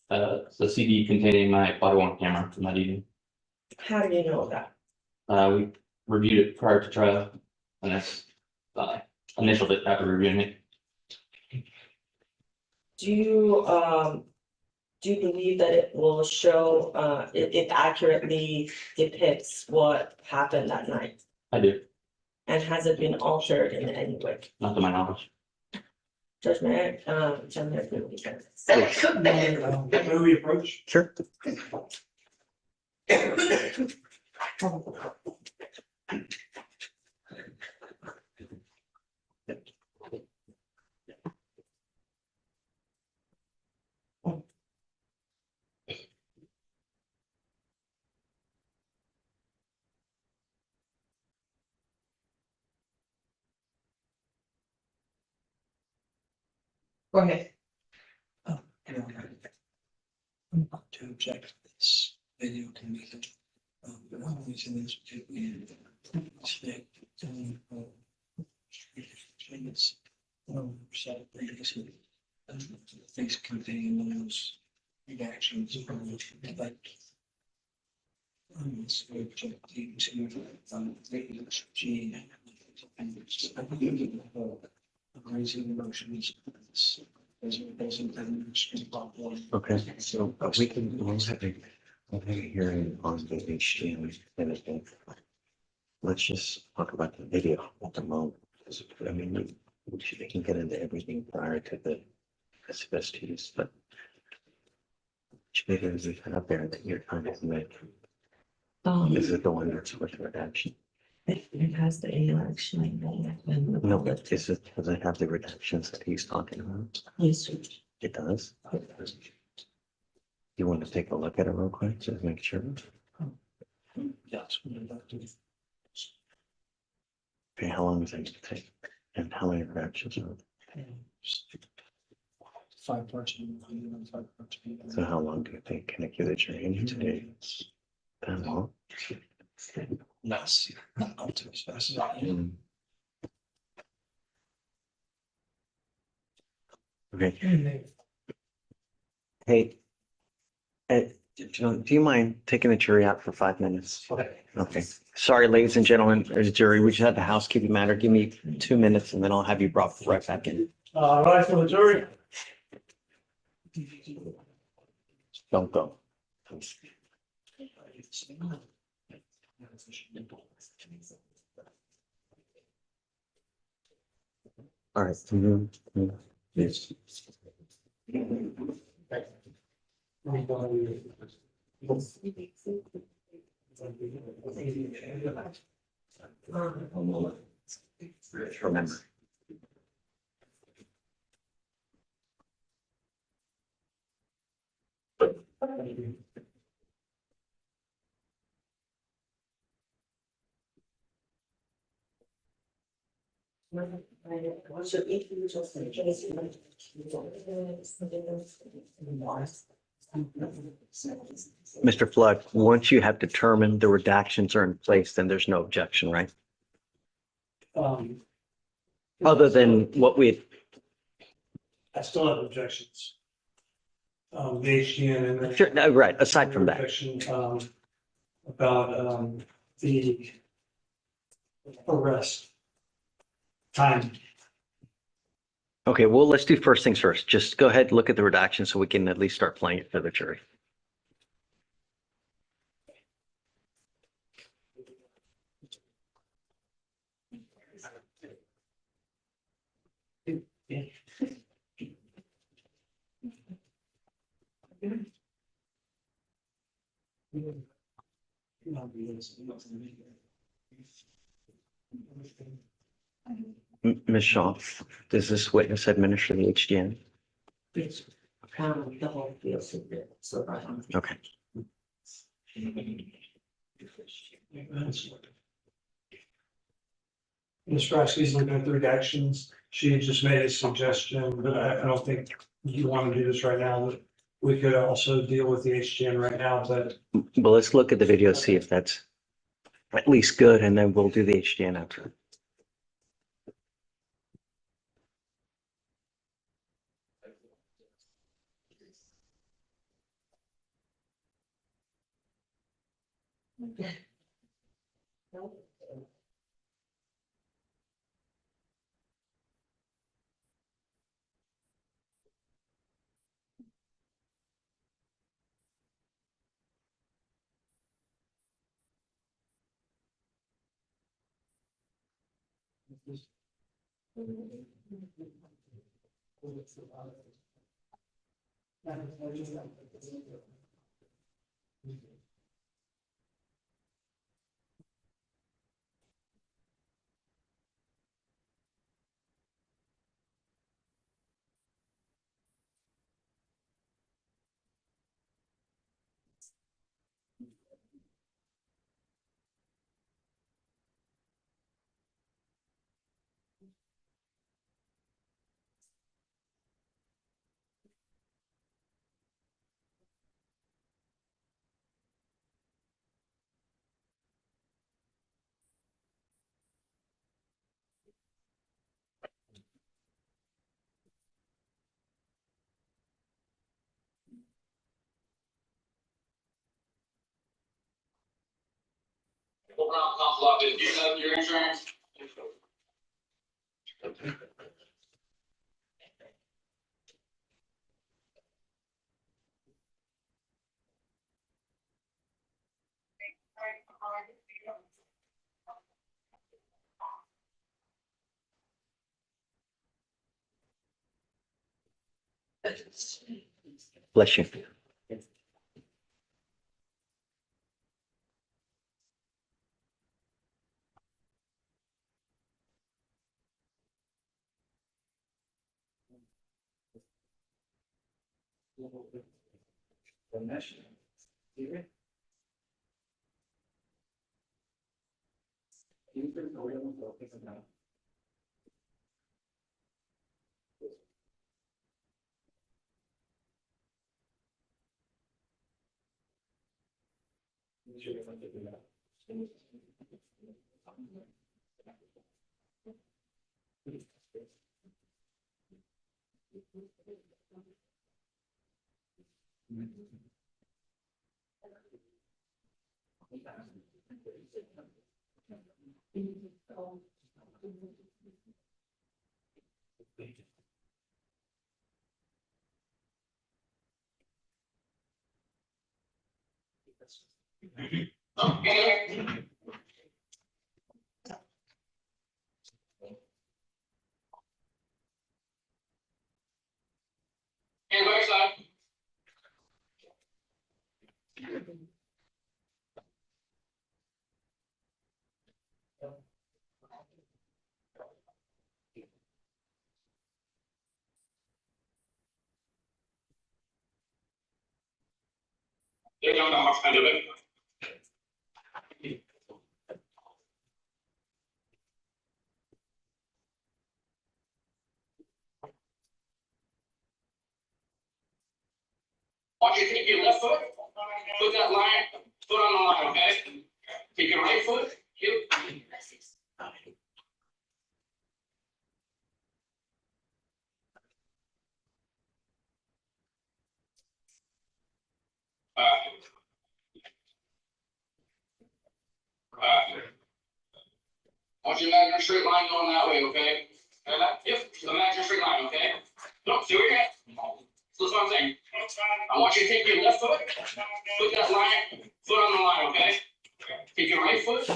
It's a CD containing my body worn camera from that evening. How do you know that? We reviewed it prior to trial, and that's initialed it after reviewing it. do you believe that it will show, it accurately depicts what happened that night? I do, And has it been altered in any way? not to my knowledge. Judge Mayor, Judge Mayor, please. May we approach? Sure. Go ahead. To object this video can be. But I'm using this particularly. Things contain those reactions from like. Subjecting to gene. Raising emotions. Okay, so we can, we'll have a hearing on the HDM and everything. Let's just talk about the video at the moment. 'Cause, I mean, we can get into everything prior to the SFSTs, but which videos we have there that you're trying to make? Is it the one that's with redaction? It has the election. No, but is it, does it have the redactions that he's talking about? Yes, It does? You want to take a look at it real quick, just make sure? Yes. Okay, how long does it take? And how many redactions are there? 5 parts. 5 parts. So how long do you think can it give the jury today? That long? Less, not up to as fast as I Mm. Okay. Hey, do you mind taking the jury out for 5 minutes? Okay. Sorry, ladies and gentlemen, there's a jury. We just had the housekeeping matter. Give me 2 minutes and then I'll have you brought right back in. All right, for the jury. Don't go. All right. Yes. Remember. Mr. Flood, once you have determined the redactions are in place, then there's no objection, right? Other than what we, I still have objections. The HDN and then. sure, no, right, aside from that. Objection, about, the arrest time. Okay, well, let's do first things first. Just go ahead, look at the redaction so we can at least start playing it for the jury. Ms. Shaw, does this witness administer the HDN? The whole field, so. Okay. Ms. Frasky's looking at the redactions. She just made a suggestion, but I don't think you want to do this right now. We could also deal with the HGN right now, but Well, let's look at the video, see if that's at least good, and then we'll do the HDN after. Overall, council office, do you have your insurance? Bless you. And right side. They're down the hot end of it. Want you to take your left foot, put that line, foot on the line, okay? Take your right foot, heel. Want you to imagine a straight line going that way, okay? Yep, imagine a straight line, okay? No, see where you're at. So that's what I'm saying. I want you to take your left foot, put that line, foot on the line, okay? Take your right foot.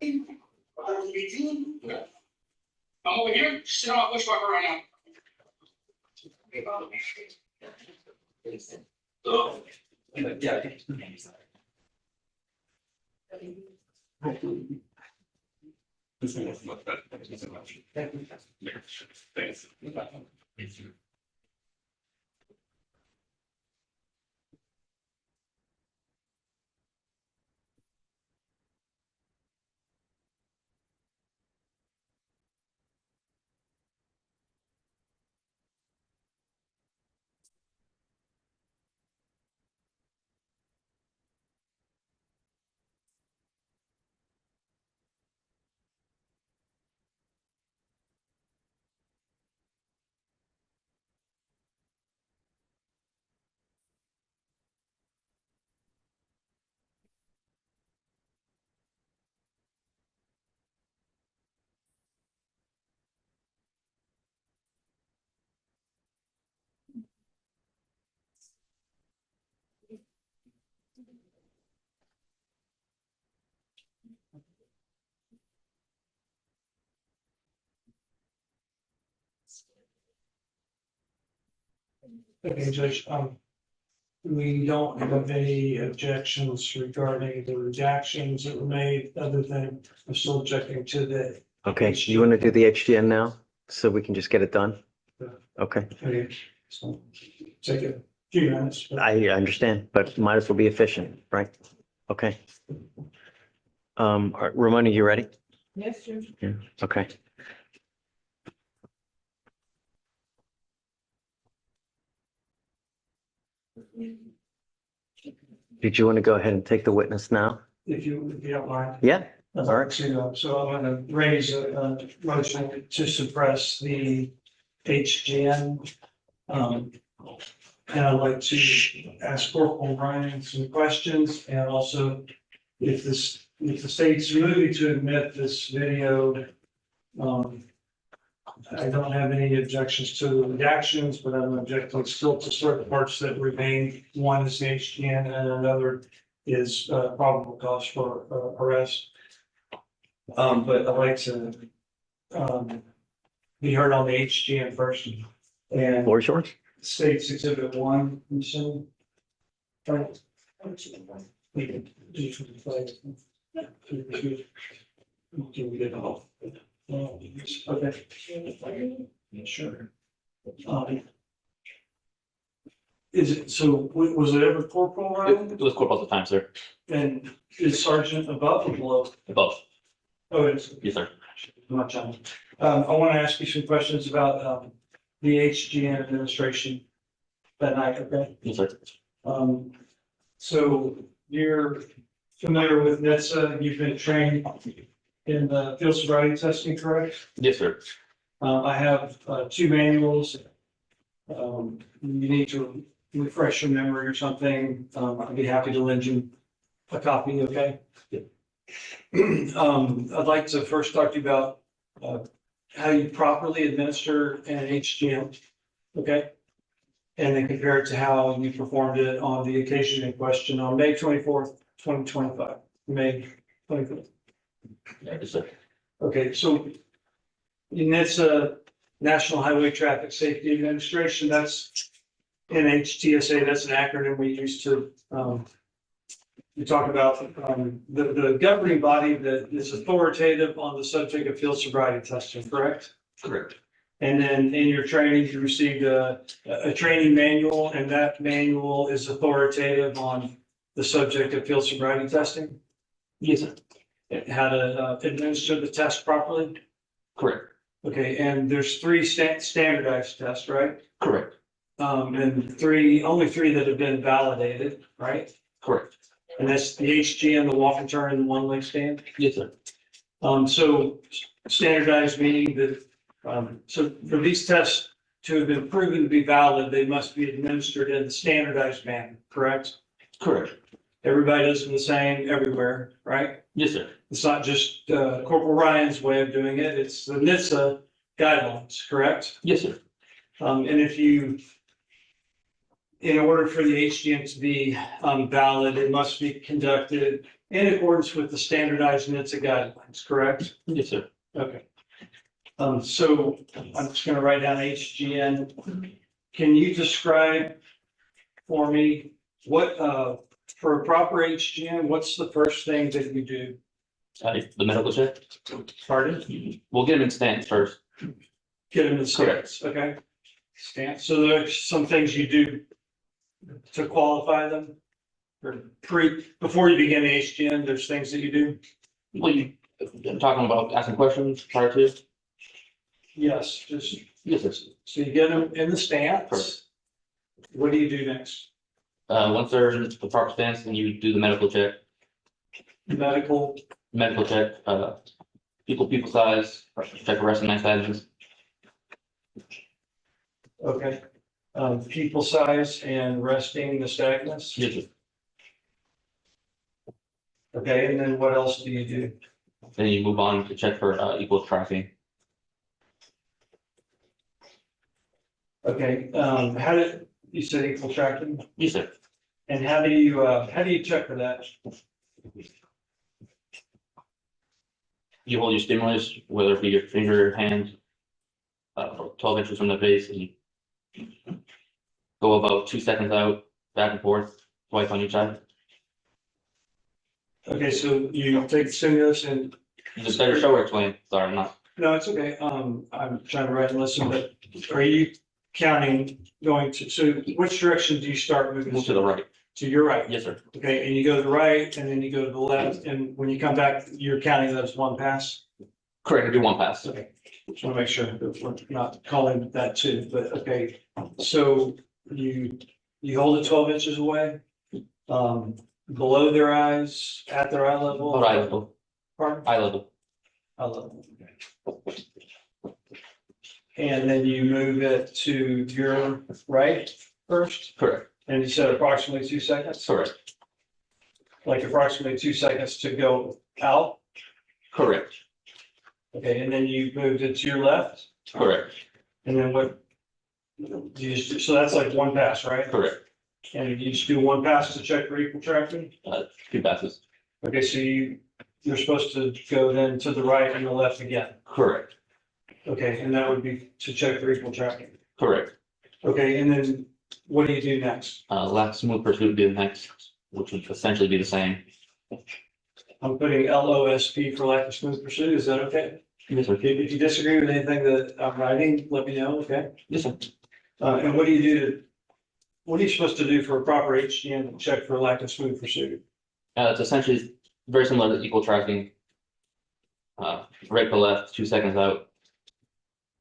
Come over here, sit on my push button right now. Okay, Judge, we don't have any objections regarding the redactions that were made, other than I'm still objecting to the. Okay, you want to do the HDN now, so we can just get it done? Yeah. Okay, Okay, so take a few minutes. but- I understand, but might as well be efficient, right? Okay. All right, Ramona, you ready? Yes, sir. Yeah, okay. Did you want to go ahead and take the witness now? If you don't mind. Yeah, I'd all like right. to, so I'm gonna raise a motion to suppress the HGN. And I'd like to ask Corporal Ryan some questions, and also if the state's moving to admit this video, I don't have any objections to the redactions, but I'm objecting still to certain parts that remain. One is the HGN and another is probable cause for arrest. But I'd like to be heard on the HGN first. And Floor is yours. State's Exhibit 1, I'm assuming. Right. We can do for the flag. Can we get off? Okay. Sure. Is it, so was it ever Corporal Ryan? It was corporal at the time, sir. And is Sergeant above or below? Above. Oh, it's Yes, sir. much on. I want to ask you some questions about the HGN administration that night, okay? Yes, sir. So you're familiar with NHTSA, you've been trained in the field sobriety testing, correct? Yes, sir. I have two manuals. You need to refresh your memory or something. I'd be happy to lend you a copy, okay? I'd like to first talk to you about how you properly administer an HGM, okay? And then compare it to how you performed it on the occasion in question on May 24th, 2025, May 24th. Yes, sir. Okay, so NHTSA, National Highway Traffic Safety Administration, that's NHTSA, that's an acronym we use to, we talk about the governing body that is authoritative on the subject of field sobriety testing, correct? Correct. And then in your training, you received a training manual, and that manual is authoritative on the subject of field sobriety testing? Yes, sir. How to administer the test properly? Correct. Okay, and there's three standardized tests, right? Correct. And only three that have been validated, right? Correct. And that's the HGM, the walk and turn, and the one leg stand. Yes, sir. So standardized meaning that, so for these tests to have been proven to be valid, they must be administered in the standardized manner, correct? Correct. Everybody does them the same everywhere, right? Yes, sir. It's not just Corporal Ryan's way of doing it, it's the NHTSA guidelines, correct? Yes, sir. And if you, in order for the HGM to be valid, it must be conducted in accordance with the standardized NHTSA guidelines, correct? Yes, sir. Okay. So I'm just gonna write down HGN. Can you describe for me what, for a proper HGN, what's the first thing that you do? The medical check. Pardon? We'll get him in stance first. Get them in stance, okay? Stance, so there's some things you do to qualify them? Or before you begin HGN, there's things that you do? Well, I'm talking about asking questions prior to. Yes, just, Yes, sir. so you get them in the stance. Perfect. What do you do next? Once they're in the proper stance, then you do the medical check. Medical, Medical check, people size, check arrest and nice items. okay. People size and resting the stagnus. Yes, sir. Okay, and then what else do you do? Then you move on to check for equal tracking. Okay, how did, you said equal tracking? Yes, sir. And how do you check for that? You hold your stimulus, whether it be your finger or hand, 12 inches from the base, and go about 2 seconds out, back and forth, twice on each side. Okay, so you take the stimulus and, Just better show or explain, sorry, I'm not, no, it's okay. I'm trying to write and listen, but are you counting going to, so which direction do you start moving? move to the right, To your right? yes, sir, Okay, and you go to the right and then you go to the left, and when you come back, you're counting that as one pass? correct, I do one pass, Okay, just want to make sure that we're not calling that two, but okay, so you hold it 12 inches away? Below their eyes, at their eye level? about eye level, Pardon? eye level, Eye level, okay. And then you move it to your right first, correct, and you said approximately 2 seconds? correct, Like approximately 2 seconds to go out? correct, Okay, and then you moved it to your left, correct, and then what? Do you just, so that's like one pass, right? correct, And you just do one pass to check for equal tracking? 2 passes, Okay, so you're supposed to go then to the right and the left again? correct, Okay, and that would be to check for equal tracking? correct. Okay, and then what do you do next? Last smooth pursuit would be the next, which would essentially be the same. I'm putting LOSP for lack of smooth pursuit, is that okay? Yes, sir. If you disagree with anything that I'm writing, let me know, okay? Yes, sir. And what do you do what are you supposed to do for a proper HDM check for lack of smooth pursuit? It's essentially very similar to equal tracking. Right to left, 2 seconds out,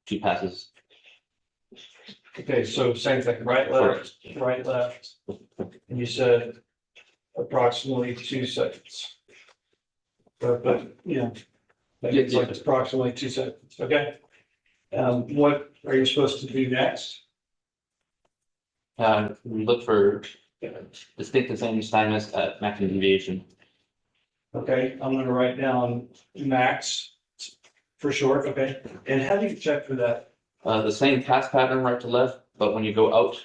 2 passes. Okay, so same thing, right, left, right, left. And you said approximately 2 seconds. But, yeah. It's like it's approximately 2 seconds, okay? What are you supposed to do next? We look for distinct and same assignments at maximum deviation. Okay, I'm gonna write down max for short, okay? And how do you check for that? The same pass pattern right to left, but when you go out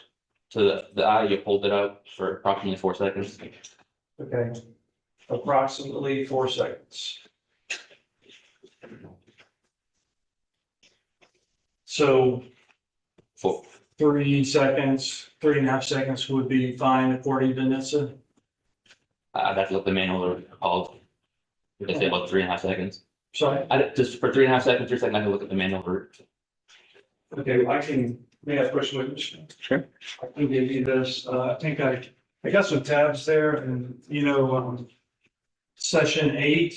to the eye, you hold it out for approximately 4 seconds. Okay, approximately 4 seconds. So 4. 3 seconds, 3.5 seconds would be fine according to NHTSA. I'd have to look the manual or called. They say about 3.5 seconds. Sorry, Just for 3.5 seconds, 3 seconds, I have to look at the manual route. okay, may I have a question, witness? Sure. I can give you this, I think I got some tabs there and, session 8.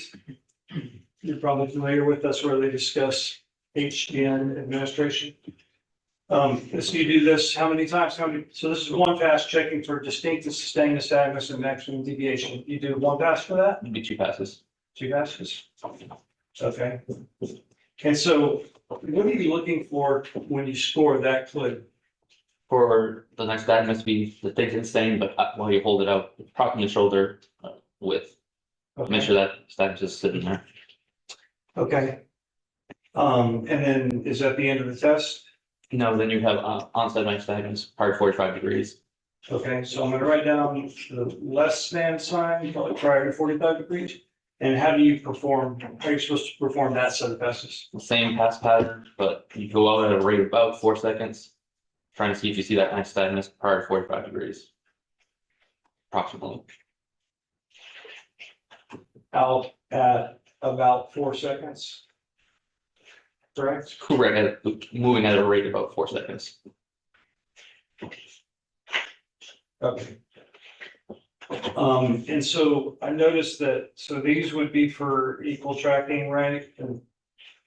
You're probably familiar with, that's where they discuss HDN administration. So you do this how many times? So this is one pass checking for distinct and sustained nystagmus and maximum deviation. You do one pass for that? It'd be 2 passes. 2 passes? Okay. And so what are you looking for when you score that clip? For the next dive must be the thick and same, but while you hold it out, approximately shoulder width. Make sure that status is sitting there. Okay. And then is that the end of the test? No, then you have onset nystagmus, prior 45 degrees. Okay, so I'm gonna write down the less than sign, probably prior to 45 degrees. And how are you supposed to perform that set of passes? The same pass pattern, but you go out at a rate of about 4 seconds, trying to see if you see that nystagmus prior to 45 degrees. Approximately. Out at about 4 seconds. Correct? Correct, moving at a rate of about 4 seconds. Okay. And so I noticed that, so these would be for equal tracking, right? And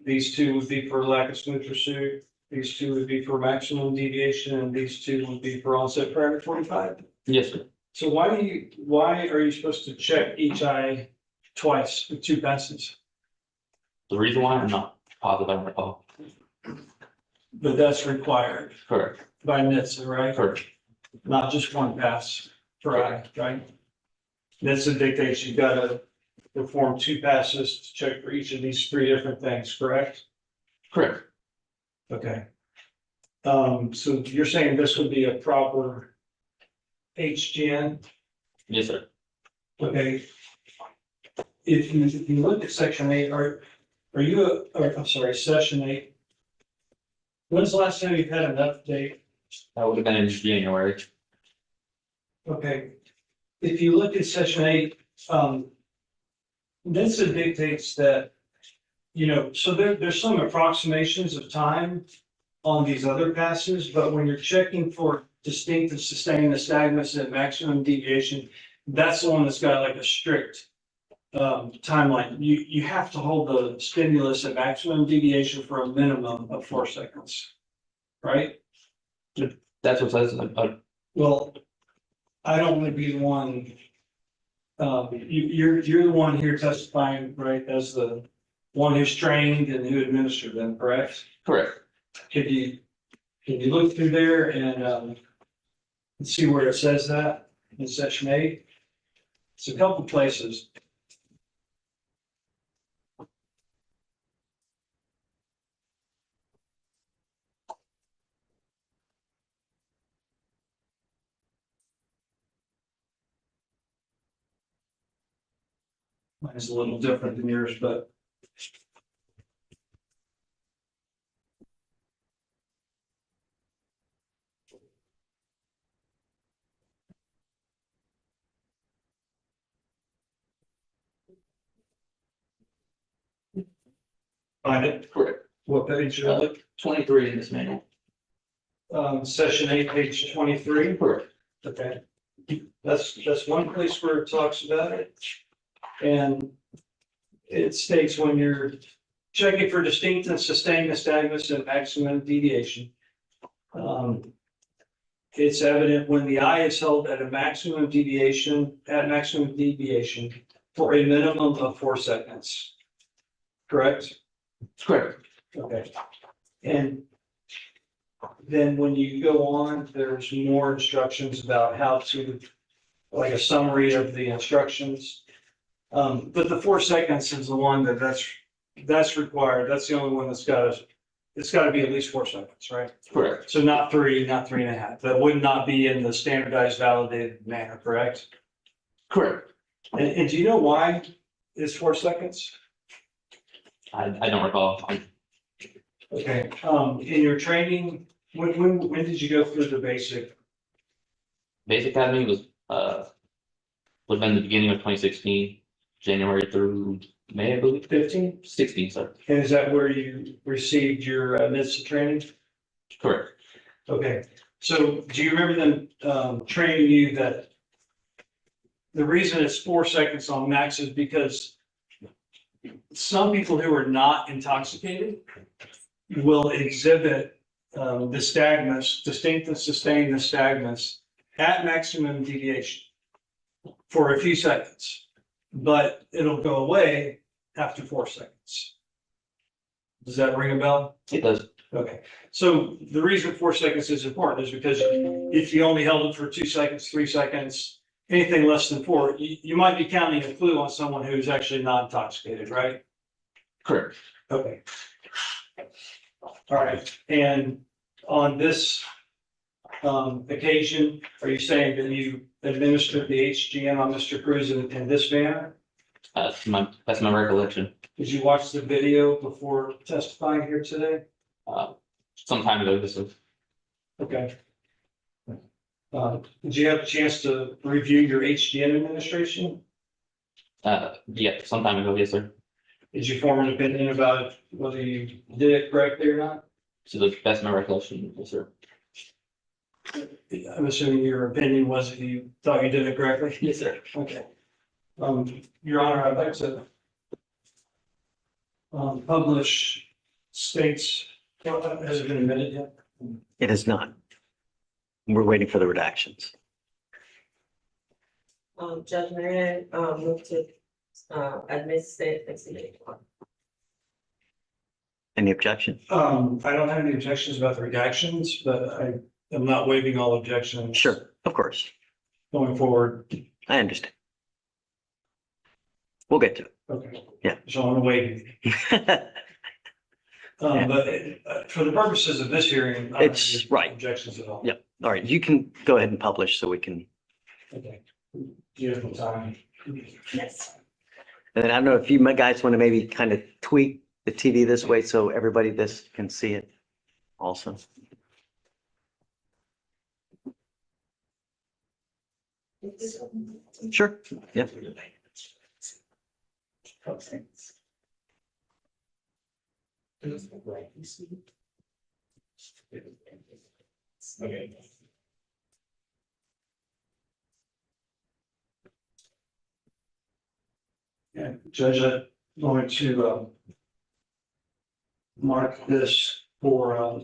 these 2 would be for lack of smooth pursuit. These 2 would be for maximum deviation, and these 2 would be for onset prior to 45. Yes, sir. So why are you supposed to check each eye twice with 2 passes? The reason why I'm not positive, I don't recall. But that's required Correct. by NHTSA, right? Correct. Not just 1 pass per eye, right? NHTSA dictates you've got to perform 2 passes to check for each of these 3 different things, correct? Correct. Okay. So you're saying this would be a proper HGN? Yes, sir. Okay. If you look at section 8, are you, I'm sorry, session 8? When's the last time you've had an update That would have been in January. Okay. If you look at section 8, this dictates that, so there's some approximations of time on these other passes, but when you're checking for distinct and sustained nystagmus and maximum deviation, that's the one that's got like a strict timeline. You have to hold the stimulus at maximum deviation for a minimum of 4 seconds, right? That's what says, Well, I don't want to be the one. You're the one here testifying, right, as the one who's trained and who administered them, correct? correct. Can you look through there and see where it says that in section 8? It's a couple places. Mine's a little different than yours, but. Find it? Correct. What page you look? 23 in this manual. Session 8, page 23. Correct. Okay. That's one place where it talks about it. And it states when you're checking for distinct and sustained nystagmus and maximum deviation. It's evident when the eye is held at maximum deviation for a minimum of 4 seconds. Correct? Correct. Okay. And then when you go on, there's more instructions about how to, like a summary of the instructions. But the 4 seconds is the one that's required. That's the only one it's got to be at least 4 seconds, right? Correct. So not 3, not 3.5. That would not be in the standardized validated manner, correct? Correct. And do you know why it's 4 seconds? I don't recall. Okay, in your training, when did you go through the basic? Basic Academy was, would have been the beginning of 2016, January through May, I believe. 15? 16, sorry. And is that where you received your NIST training? Correct. Okay, so do you remember them training you that the reason it's 4 seconds on max is because some people who are not intoxicated will exhibit nystagmus, distinct and sustained nystagmus at maximum deviation for a few seconds, but it'll go away after 4 seconds. Does that ring a bell? It does. Okay, so the reason 4 seconds is important is because if you only held it for 2 seconds, 3 seconds, anything less than 4, you might be counting a clue on someone who's actually not intoxicated, right? Correct. Okay. All right, and on this occasion, are you saying that you administered the HGM on Mr. Cruz in this manner? That's my recollection. Did you watch the video before testifying here today? Some time ago, this was. Okay. Did you have a chance to review your HGM administration? Yeah, some time ago, yes, sir. Did you form an opinion about whether you did it correctly or not? To the best of my recollection, yes, sir. I'm assuming your opinion was that you thought you did it correctly? Yes, sir. Okay. Your Honor, I'd like to publish states, has it been admitted yet? It is not. We're waiting for the redactions. Judge Marion, move to, admit state exhibit 1. Any objection? I don't have any objections about the redactions, but I am not waiving all objections. Sure, of course. Going forward. I understand. We'll get to Okay. Yeah. So I'm waiting. it. But for the purposes of this hearing. I don't have It's any right. Objections at all. Yep. All right, you can go ahead and publish so we can, Okay. Beautiful time. Yes. and then I don't know if you guys want to maybe kind of tweak the TV this way so everybody this can see it also. Sure, yeah. Okay. Yeah, Judge, I'm going to mark this for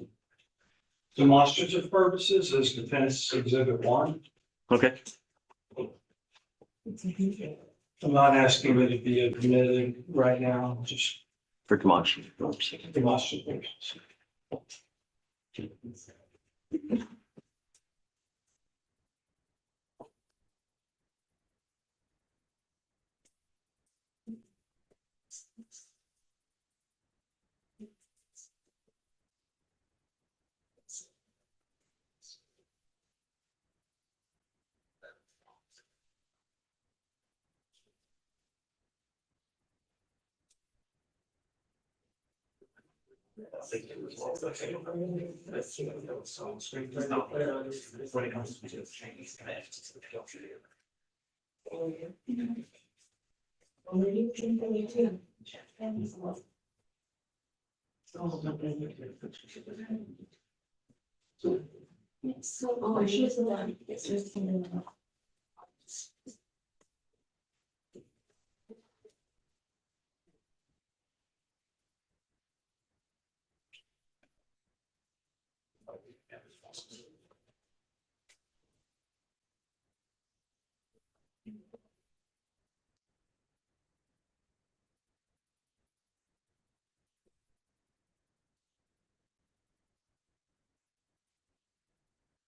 demonstrative purposes as defense exhibit 1. Okay. I'm not asking it to be admitted right now, just For demonstrative. demonstrative.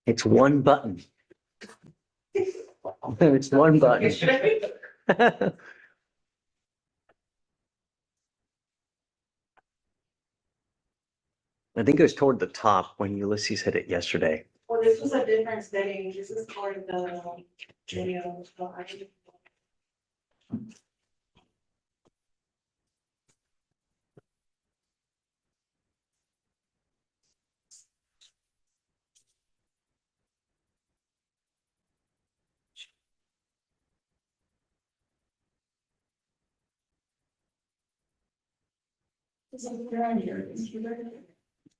It's one button. It's one button. I think it was toward the top when Ulysses hit it yesterday. Well, this was a different setting. This is part of the video.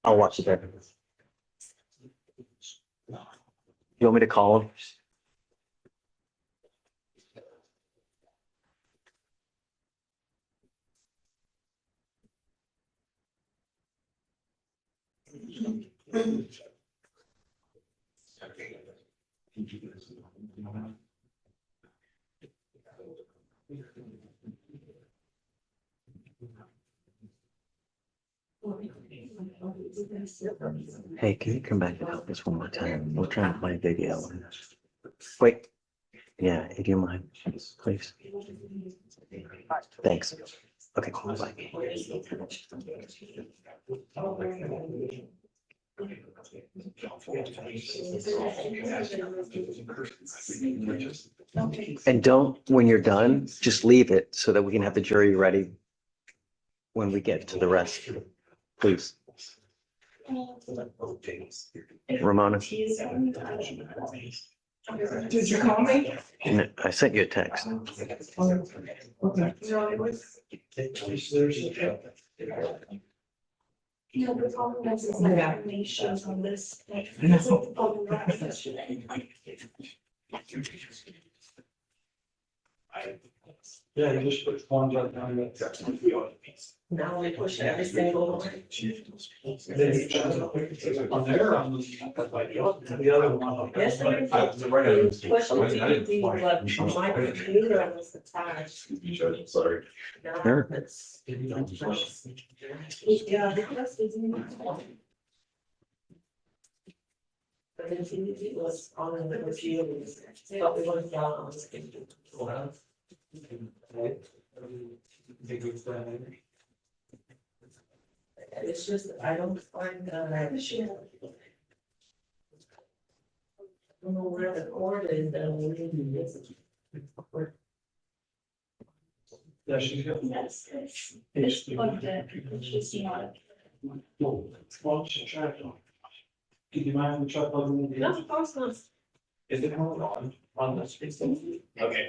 I'll watch it there. You want me to call him? Hey, can you come back and help us one more time? We're trying to play a video. Wait. Yeah, if you mind, please. Thanks. Okay, cool. Bye. And don't, when you're done, just leave it so that we can have the jury ready when we get to the rest, please. Ramona. Did you call me? No, I sent you a text. Okay. No, the problem is that information on this. Yeah, you just put one button on it. Now we push every single one. On there, on the other one. Yes, I did. Push the DVD, but on my computer, I was attached. Sorry. Now Sure. it's- Yeah. But the DVD was on the computer, but we went down on the computer. It's just, I don't find that. I don't know where the cord is that we need this. Yeah, she's got. Yes, it's plugged in, it's just not. Well, she tried to. Could you mind if we try plugging in? No, of course not. Is it on? On the space. Okay.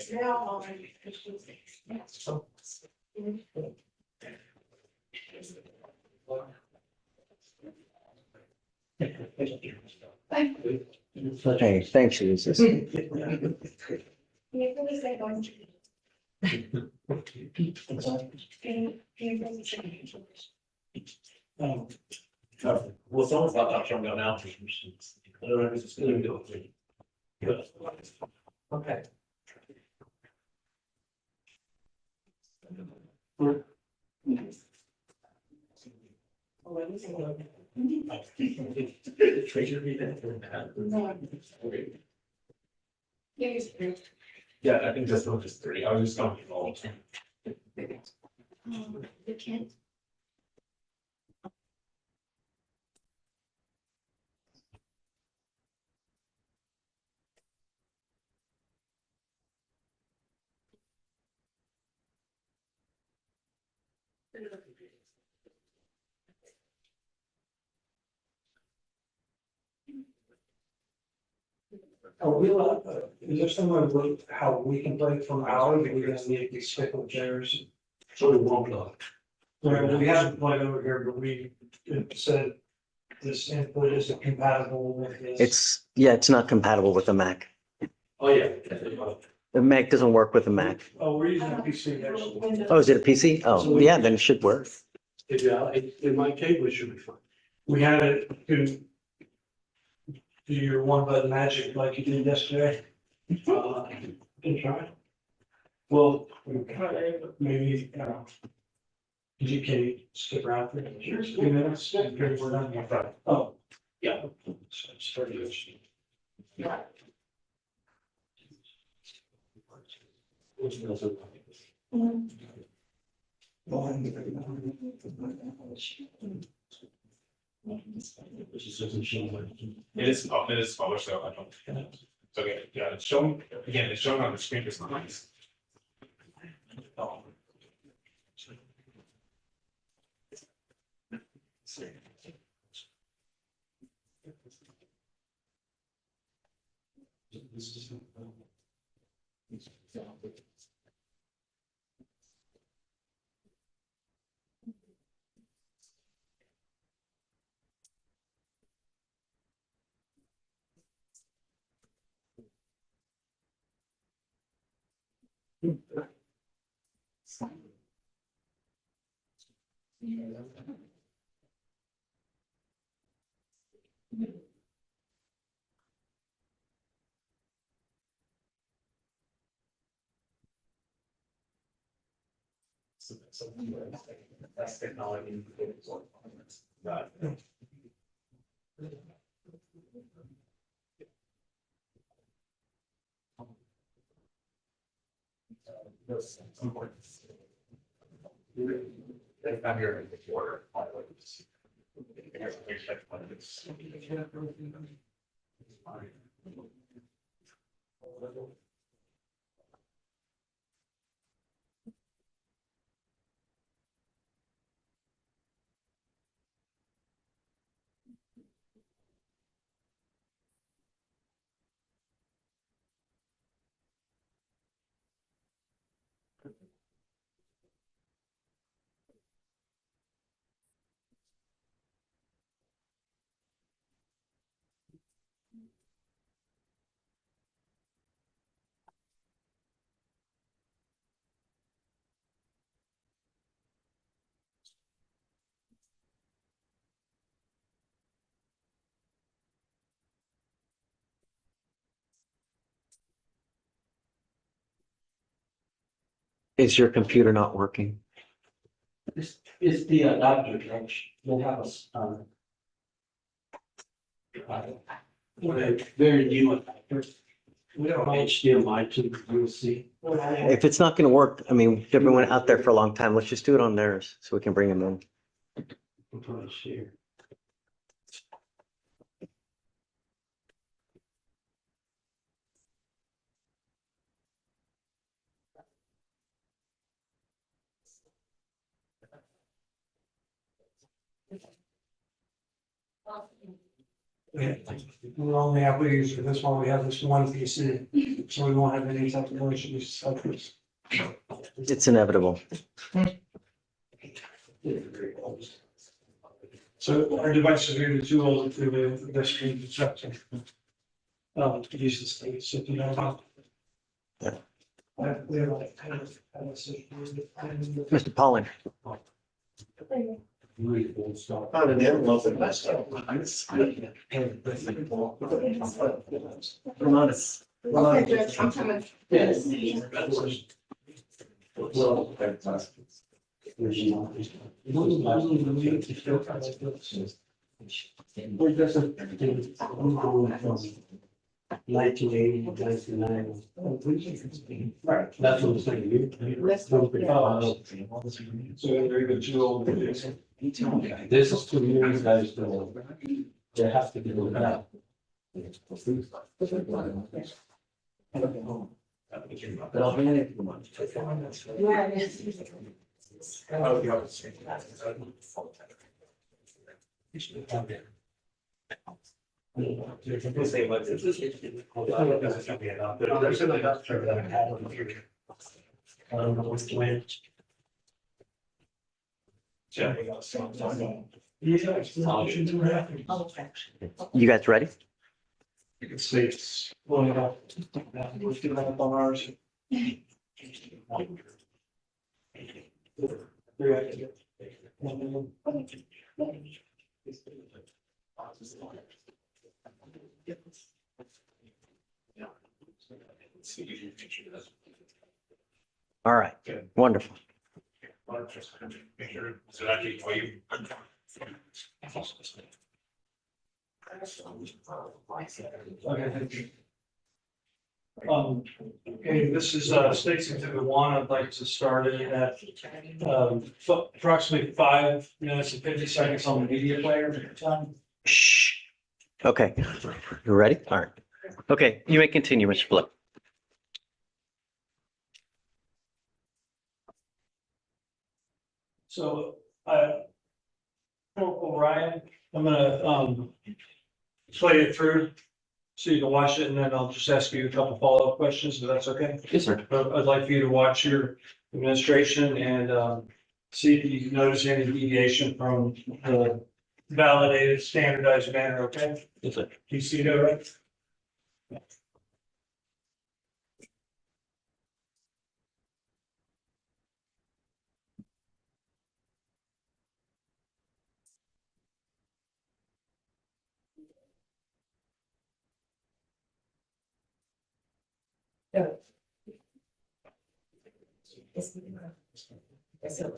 Hey, thanks, Jesus. Well, someone's not option go now. Okay. Yeah, I think this one is three. I was just going. You can't. Are we allowed, is there someone with how we can play from ours, or we just need to stick with theirs? So we won't play. Well, we haven't played over here, but we said this input isn't compatible with this. It's not compatible with the Mac. Oh, yeah. The Mac doesn't work with the Mac. Oh, we're using a PC actually. Oh, is it a PC? Oh, yeah, then it should work. Yeah, in my cable, it should be fine. We had it do your one button magic like you did yesterday. Can try. Well, maybe, you can skip around for a few minutes. We're done. Oh, yeah. So it's 30 minutes. It is smaller, so I don't. It's okay, yeah, it's showing, again, it's showing on the screen, it's not nice. That's technology. I'm here in the order. Is your computer not working? It's the adapter, George. We'll have us, very new adapter. We don't have HDMI to USB. If it's not gonna work, I mean, they've been out there for a long time. Let's just do it on theirs so we can bring them in. We'll put it here. We only have these for this one, we have this one PC, so we won't have any technical issues. It's inevitable. So our devices are the too old to the screen section. To use the state, so you know. Yeah. We have like Mr. Pollen. Okay, Judge, I'm coming. Yes. Nineteen eighty, 1990. Right, that's what I'm saying. So they're the two old. This is 2 years, guys, they have to be looked at. You guys ready? You can see it's blowing up. We're doing up on ours. All right, wonderful. Okay, this is States Exhibit 1. I'd like to start it at approximately 5 minutes and 50 seconds on the media player time. Shh. Okay, you ready? All right. Okay, you may continue, Mr. Flip. So, Corporal Ryan, I'm gonna play it through so you can watch it, and then I'll just ask you a couple follow-up questions, if that's okay. Yes, sir. I'd like for you to watch your administration and see if you notice any deviation from the validated, standardized manner, okay? Yes, sir. Do you see that right?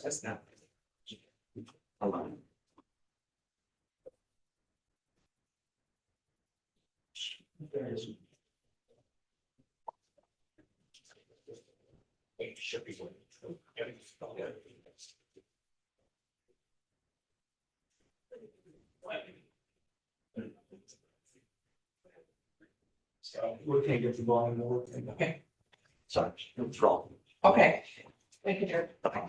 Just now. We can't get the volume to work. Okay. Sorry, what's wrong? Okay. Thank you, Jared. All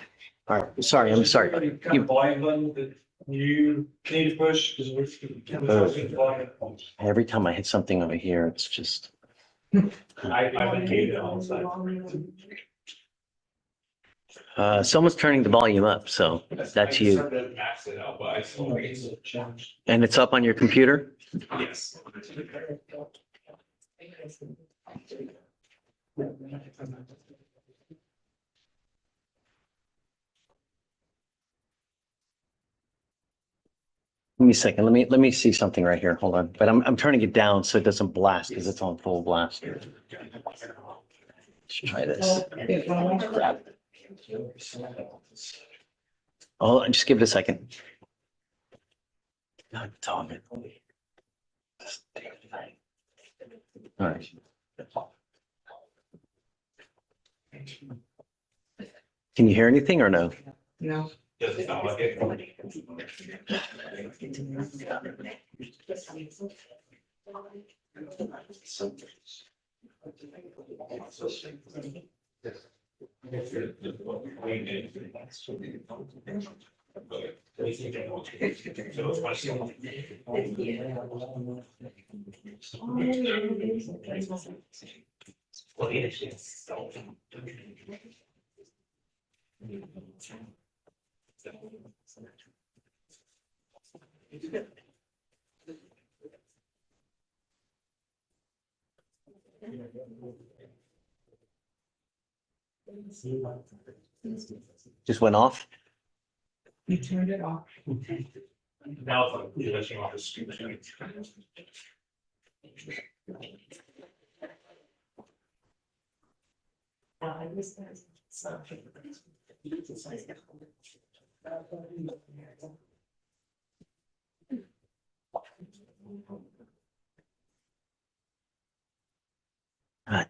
right, sorry, I'm sorry. Kind of volume button that you need to push, because we're. Every time I hit something over here, it's just. I've it on Someone's turning the volume up, so that's you. And it's up on your computer? Yes. Give me a second. Let me see something right here. Hold on. But I'm turning it down so it doesn't blast because it's on full blast. Let's try this. Oh, just give it a second. God, dog it. This damn thing. All right. Can you hear anything or no? No. Doesn't sound like it. Just went off. You turned it off. Now it's like, you're listening off this stupid. Right.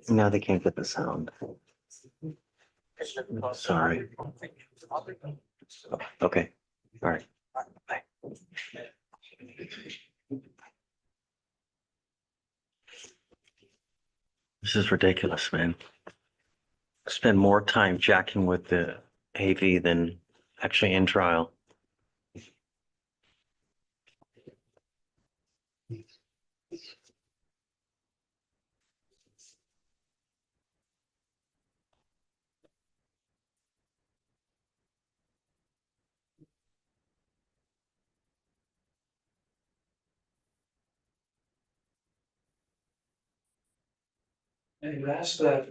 Now they can't get the sound. Sorry. Okay, all right. Bye. This is ridiculous, man. Spend more time jacking with the AV than actually in trial. And you asked that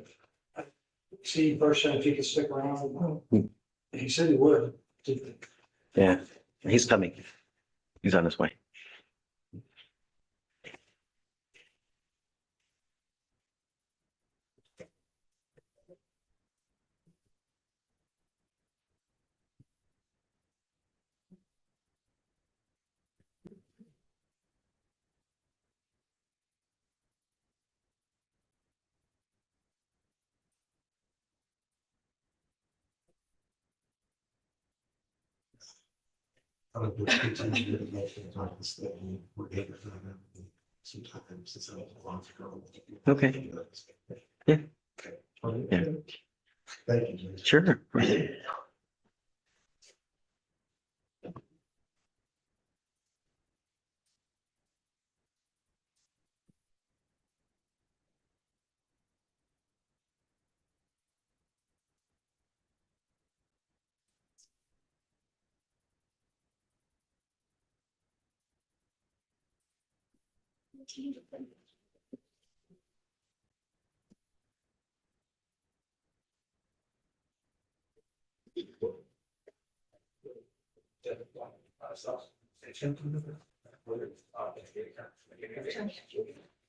C person if he could stick around. He said he would. Yeah, he's coming. He's on his way. Sometimes it's a long ago. Okay. Yeah. Yeah. Thank you. Sure.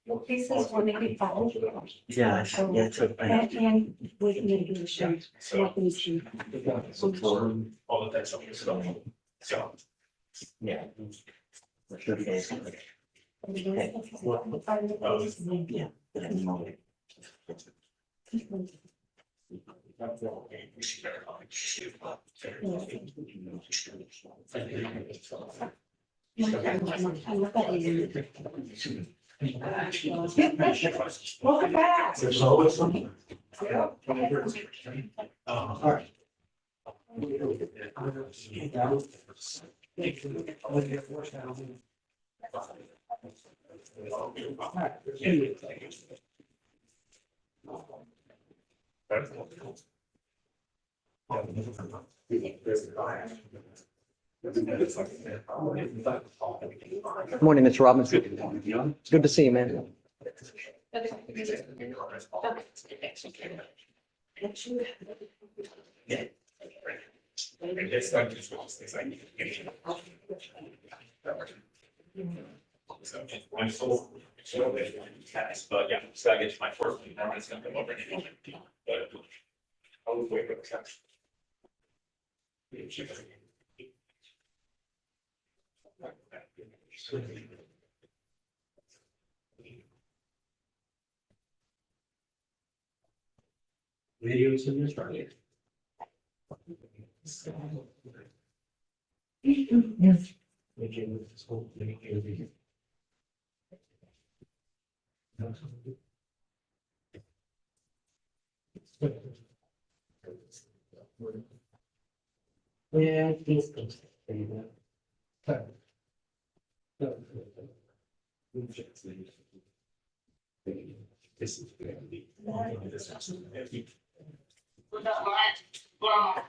Well, this is 185. Yeah, it's a. And with mitigation, what needs you. All of that stuff. So. Yeah. Welcome back. There's always something. All right. Morning, Mr. Robbins. Good to see you, man. I'm so, but yeah, just gotta get to my first one, now it's gonna come over. But I'll wait for the text. Videos in this, right? Yeah. Put that line, put on.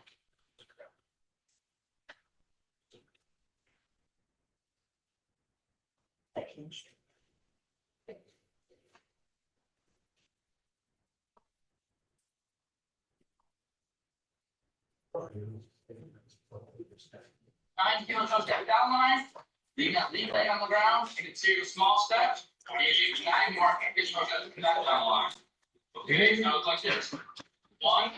Nine kilos of step down line, leave that lead leg on the ground, you can see the small steps, and you do 9 more additional steps to that down line. Okay, now it's like this. 1.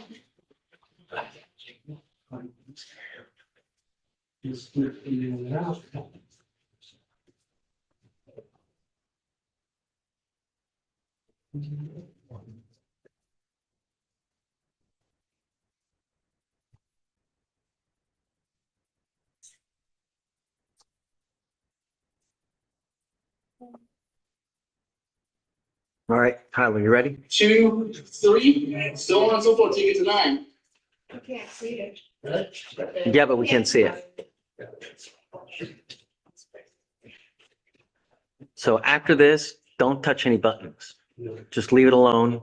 All right, Tyler, you ready? 2, 3, so on and so forth, till you get to 9. I can't see it. Yeah, but we can't see it. So after this, don't touch any buttons. Just leave it alone.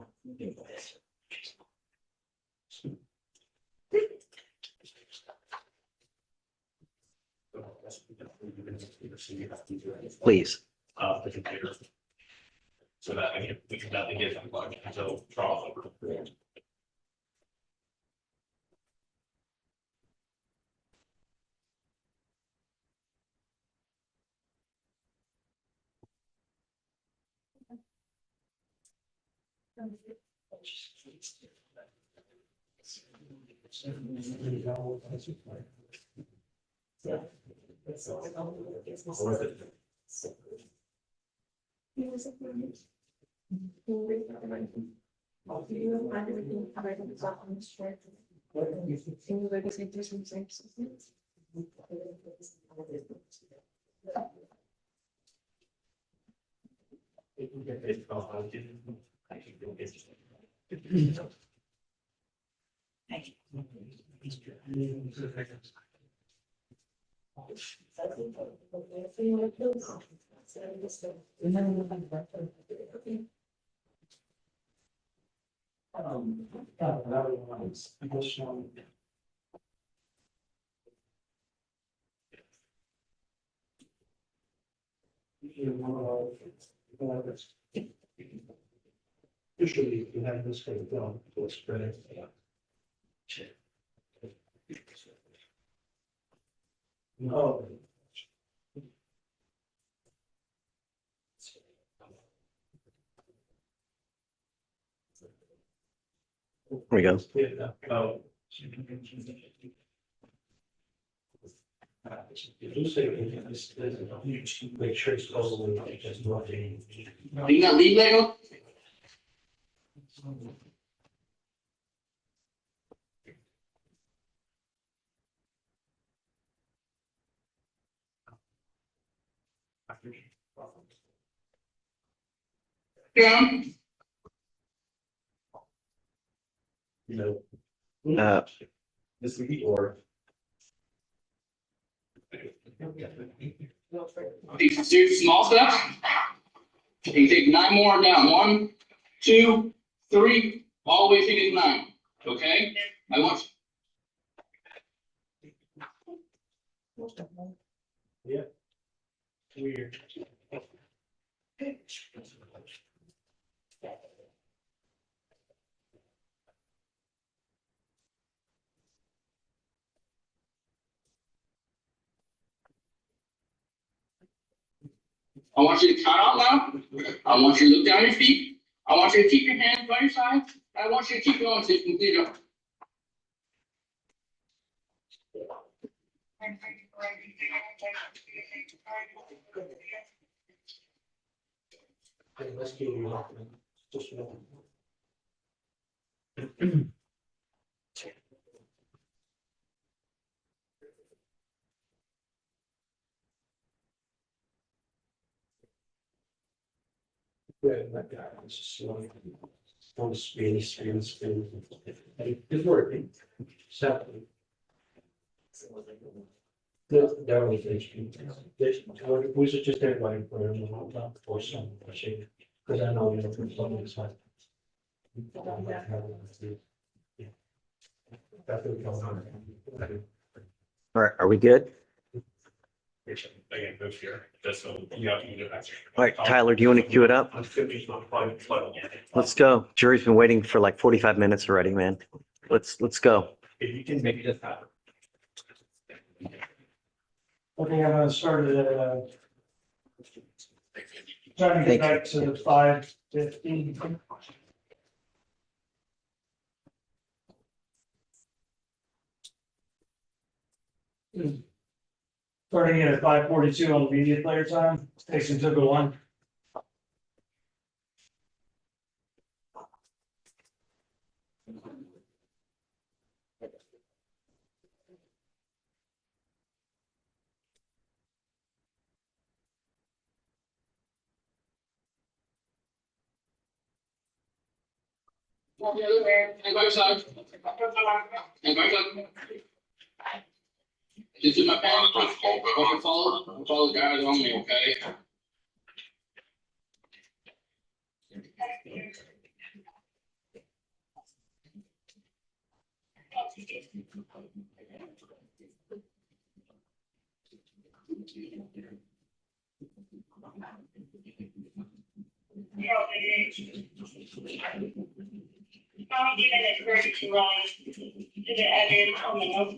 Please. The computer. So that we can definitely get that plug until trial over. Usually you have this kind of film to spread it. No. Here we go. Oh. Make sure it's totally just nothing. You got lead leg on? Down. No. This week or. These 2 small steps. You can take 9 more down. 1, 2, 3, all the way to get 9. Okay? I want Yeah. Weird. I want you to count out loud. I want you to look down your feet. I want you to keep your hands by your side. I want you to keep going until you complete it. Okay, let's give you just one. Yeah, that guy was just like, on speed. It's working. Exactly. That was it. We should just everybody for a long time for some, because I know you know, from some of this side. That's what going on. All right, are we good? Again, move here, just so you have to do that. All right, Tyler, do you want to cue it up? Let's go. Jury's been waiting for like 45 minutes already, man. Let's go. If you can make it happen. Okay, I'm gonna start at, trying to Thank get you. back to the 5:15. Starting at 5:42 on the media player time, takes into the one. Hang by your side. Hang by your side. Just do my phone. Follow the guys on me, okay? I'll give it a courtesy run to the edit on the note.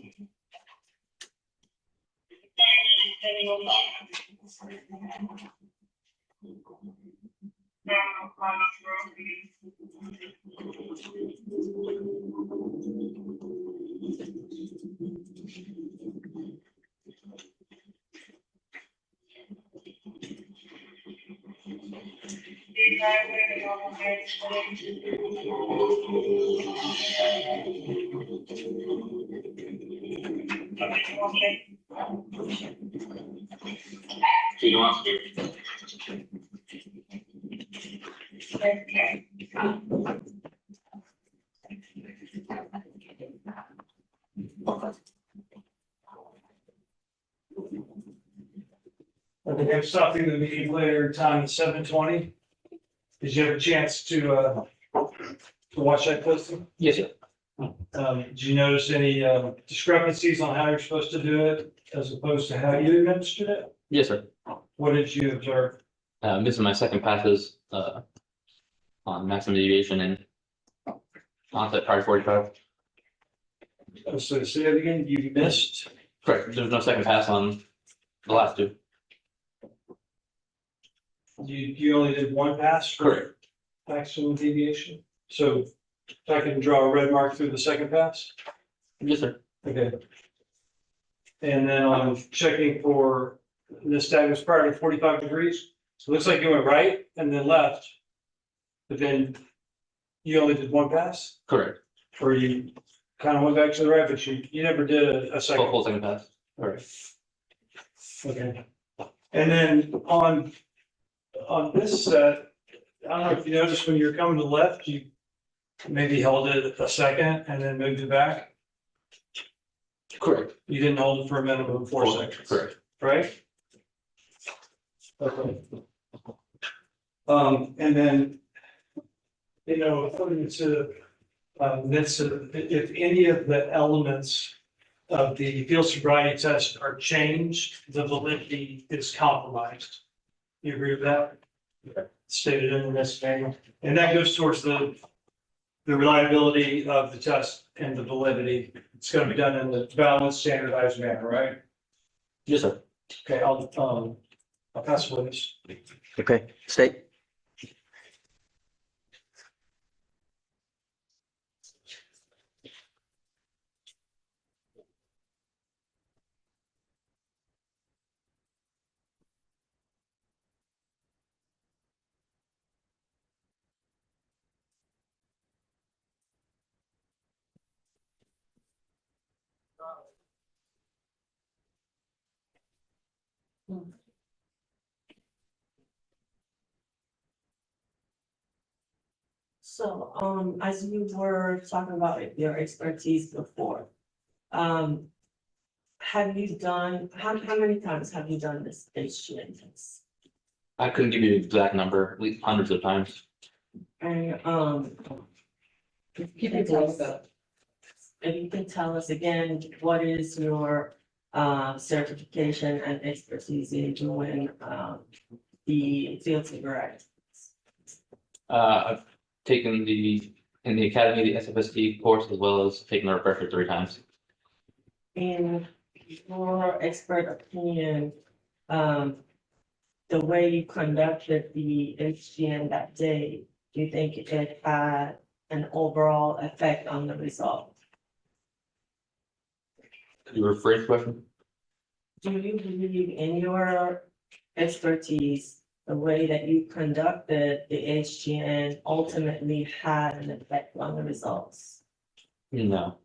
So you don't have to do. Okay. I think I'm stopping the meeting later time at 7:20. Did you have a chance to watch that posting? Yes, sir. Did you notice any discrepancies on how you're supposed to do it as opposed to how you administered it? Yes, sir. What did you observe? Missing my second passes, on maximum deviation and onset prior 45. So say it again, you missed? Correct. There's no second pass on the last two. You only did one pass for Correct. maximum deviation? So I can draw a red mark through the second pass? Yes, sir. Okay. And then I'm checking for, this tag was prior to 45 degrees. So it looks like you went right and then left. But then you only did one pass? Correct. Or you kind of went back to the right, but you never did a second? Full second pass. Correct. Okay. And then on this set, I don't know if you noticed when you're coming to the left, you maybe held it a second and then moved it back. Correct. You didn't hold it for a minimum of 4 seconds. Correct. Right? Okay. And then, you know, according to, this, if any of the elements of the field sobriety test are changed, the validity is compromised. You agree with that? Stated in this manual, and that goes towards the reliability of the test and the validity. It's gonna be done in the balanced, standardized manner, right? Yes, sir. Okay, I'll pass with this. Okay, state. So, as you were talking about your expertise before, have you done, how many times have you done this HGN test? I couldn't give you an exact number, at least hundreds of times. And, if you can tell us again, what is your, certification and expertise in doing, the field cigarette? I've taken in the academy, the SFSD course, as well as taken a refresher 3 times. In your expert opinion, the way you conducted the HGN that day, do you think it had an overall effect on the result? Could you rephrase the question? Do you believe in your expertise, the way that you conducted the HGN ultimately had an effect on the results? No.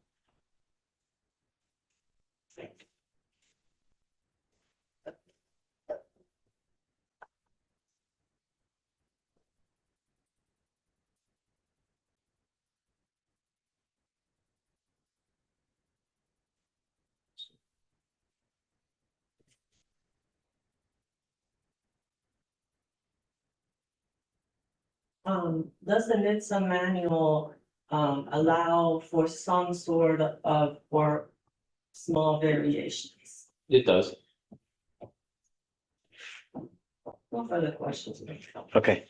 Does the NHTSA manual, allow for some sort of, for small variations? It does. No further questions. Okay,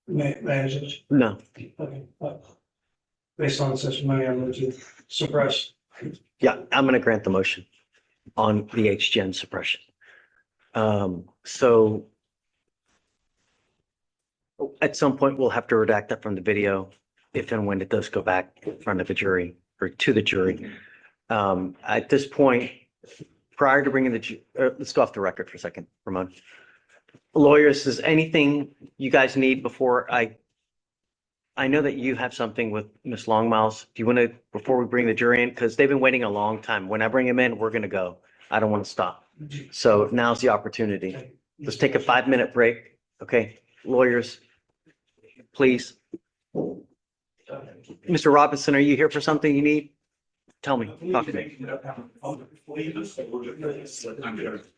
May I just, no, okay, based on the testimony, I'm going to suppress. yeah, I'm gonna grant the motion on the HGN suppression. So at some point, we'll have to redact that from the video if and when it does go back in front of the jury or to the jury. At this point, prior to bringing let's go off the record for a second, Ramon. Lawyers, is anything you guys need before I know that you have something with Ms. Longmiles. Do you want to, before we bring the jury in, because they've been waiting a long time. When I bring him in, we're going to go. I don't want to stop. So now's the opportunity. Let's take a 5-minute break. Okay, lawyers, please. Mr. Robinson, are you here for something you need? Tell me, talk to me.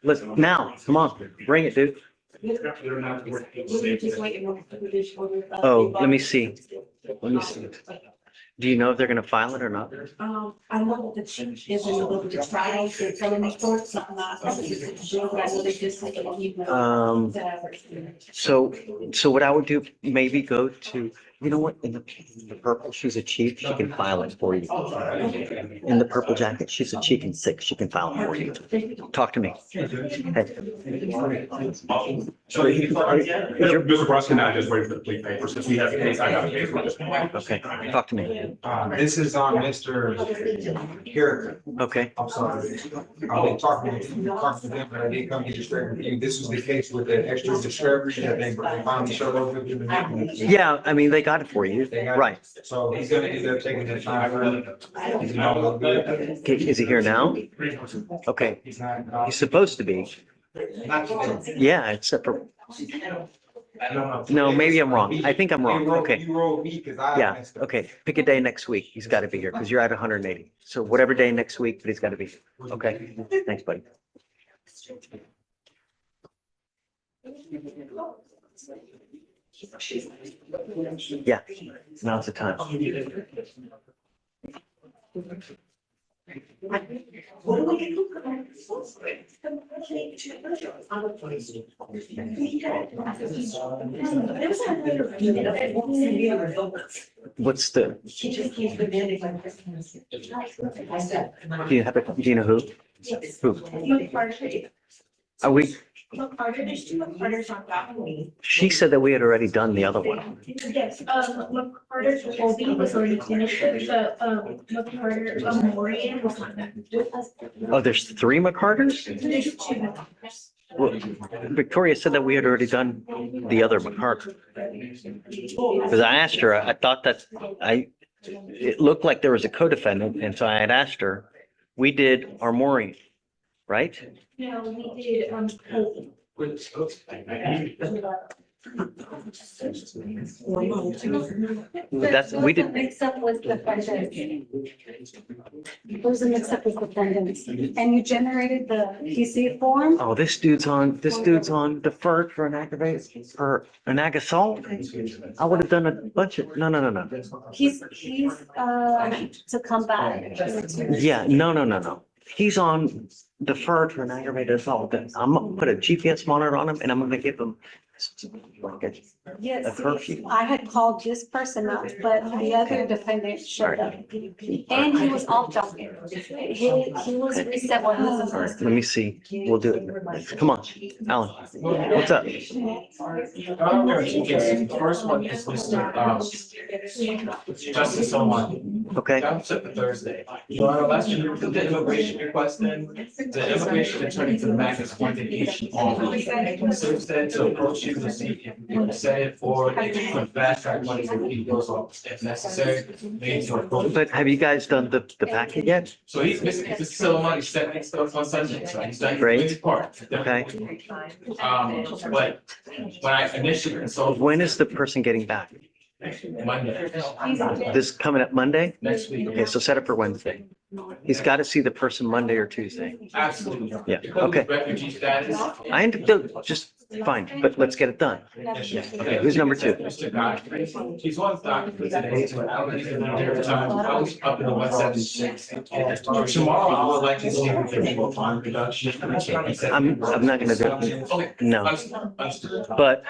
Listen, now, come on, bring it, dude. Oh, let me see. Let me see. Do you know if they're gonna file it or not? I know that the chief is in the middle of the trial, they're telling me for it, so I'm not. Sure, but I know they just like. So what I would do, maybe go to, you know what, in the purple, she's a chief, she can file it for you. In the purple jacket, she's a chief in 6, she can file it for you. Talk to me. Hey. Mr. Bruskin, I just waited for the plea papers, since we have a case, I got a case with this point. Okay, talk to me. This is on Mr. Here. Okay, I'm sorry. I've been talking to them, but I didn't come get you straight with you. This was the case with the extra discovery that they finally showed over. yeah, I mean, they got it for you, They got it. right. So he's gonna end up taking the time. He's not look good. Okay, is he here now? Okay, He's not. he's supposed to be. Not today. Yeah, except for, I don't know. no, maybe I'm wrong. I think I'm wrong. Okay. You rolled me because I Yeah, messed up. okay. Pick a day next week. He's got to be here because you're at 180. So whatever day next week, but he's got to be here. Okay, thanks, buddy. Yeah, now's the time. What do we do? What's the, She just keeps demanding my Christmas. do you have it? Do you know who? Who? Are we, McCarter, there's 2 McCarters on balcony. she said that we had already done the other one. Yes, McCarter's Oldie was already finished, the, McCarter, Memorial was not done. Oh, there's 3 McCarters? There's 2 McCarters. Well, Victoria said that we had already done the other McCarter. Because I asked her, I thought that it looked like there was a co-defendant, and so I had asked her, we did our Maureen, right? No, we did, Colton. That's, we did, Mix up with defendants. There's a mix up with defendants. And you generated the PC form? oh, this dude's on deferred for an aggravated, for an ag assault. I would have done a bunch of, no. He's to come back. Yeah, no. He's on deferred for an aggravated assault. I'm gonna put a GPS monitor on him and I'm gonna give him like a Yes, curfew. I had called this person up, but the other defendant showed up. And he was off talking. He was reset when he was. All right, let me see. We'll do it. Come on, Alan. What's up? Yes, the first one is listed, Justice Oman. Okay. That was set for Thursday. So on our last, you put the immigration request in, the immigration attorney for the MAC is one vacation all week. So instead to approach you to see if you can set it for, if you fast track money for people, if necessary, maybe to approach. But have you guys done the packet yet? So he's missing, Mr. Solomon, he's setting stuff on Sunday, so he's done Great. his part. Okay. But when I initially consulted When is the person getting back? Monday, This coming up Monday? next week. Okay, so set it for Wednesday. He's got to see the person Monday or Tuesday. Absolutely. Yeah, Because of okay. refugee status. I end up just fine, but let's get it done. Okay, who's number two? Mr. Godfrey, he's on doctor today, so I was up in the 176. Tomorrow, I would like to see if we can do a bond reduction. I'm not gonna do it. Okay. No, Understood. but,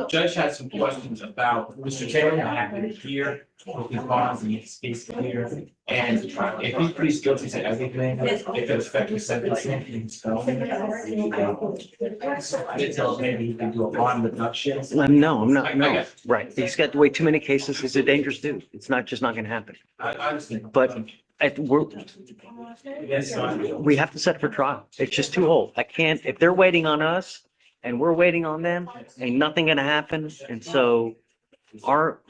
Judge had some questions about Mr. Taylor, I have it here, with his bonds and his space here. And if he pleads guilty to everything, if it affects his sentencing, he's felony. I didn't tell him maybe he can do a bond reduction. no, I'm not, no, right. He's got way too many cases. He's a dangerous dude. It's not, just not gonna happen. I understand. But Yes, sir. we have to set for trial. It's just too old. I can't, if they're waiting on us and we're waiting on them, ain't nothing gonna happen. And so our,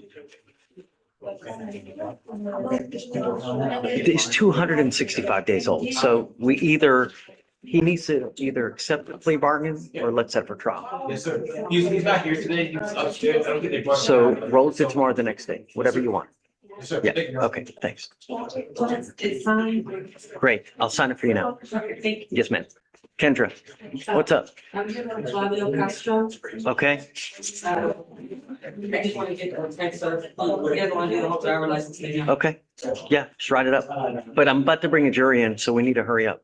it's 265 days old. So he needs to either accept the plea bargain or let's set for trial. Yes, sir. He's not here today. He was upstairs. I don't think they brought him. So roll it to tomorrow, the next day, whatever you want. Yes, sir. Yeah, Thank you. okay, thanks. It's fine. Great. I'll sign it for you now. Thank you. Yes, ma'am. Kendra, what's up? I'm here with Flavio Castro. Okay, I just want to get the next sort of, we're going to do the whole driver license thing. okay. Yeah, just write it up. But I'm about to bring a jury in, so we need to hurry up.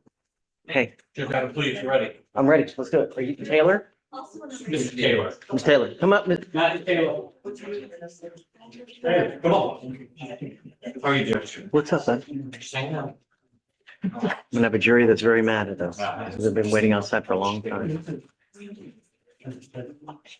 Hey, Judge, Adam, please, you ready? I'm ready. Let's do it. Are you Taylor? Mr. Taylor. Ms. Taylor, come up. Ms. Matt Taylor. Hey, come on. How are you, Judge? What's up, bud? Just hanging out. I'm gonna have a jury that's very mad at us. Because they've been waiting outside for a long time.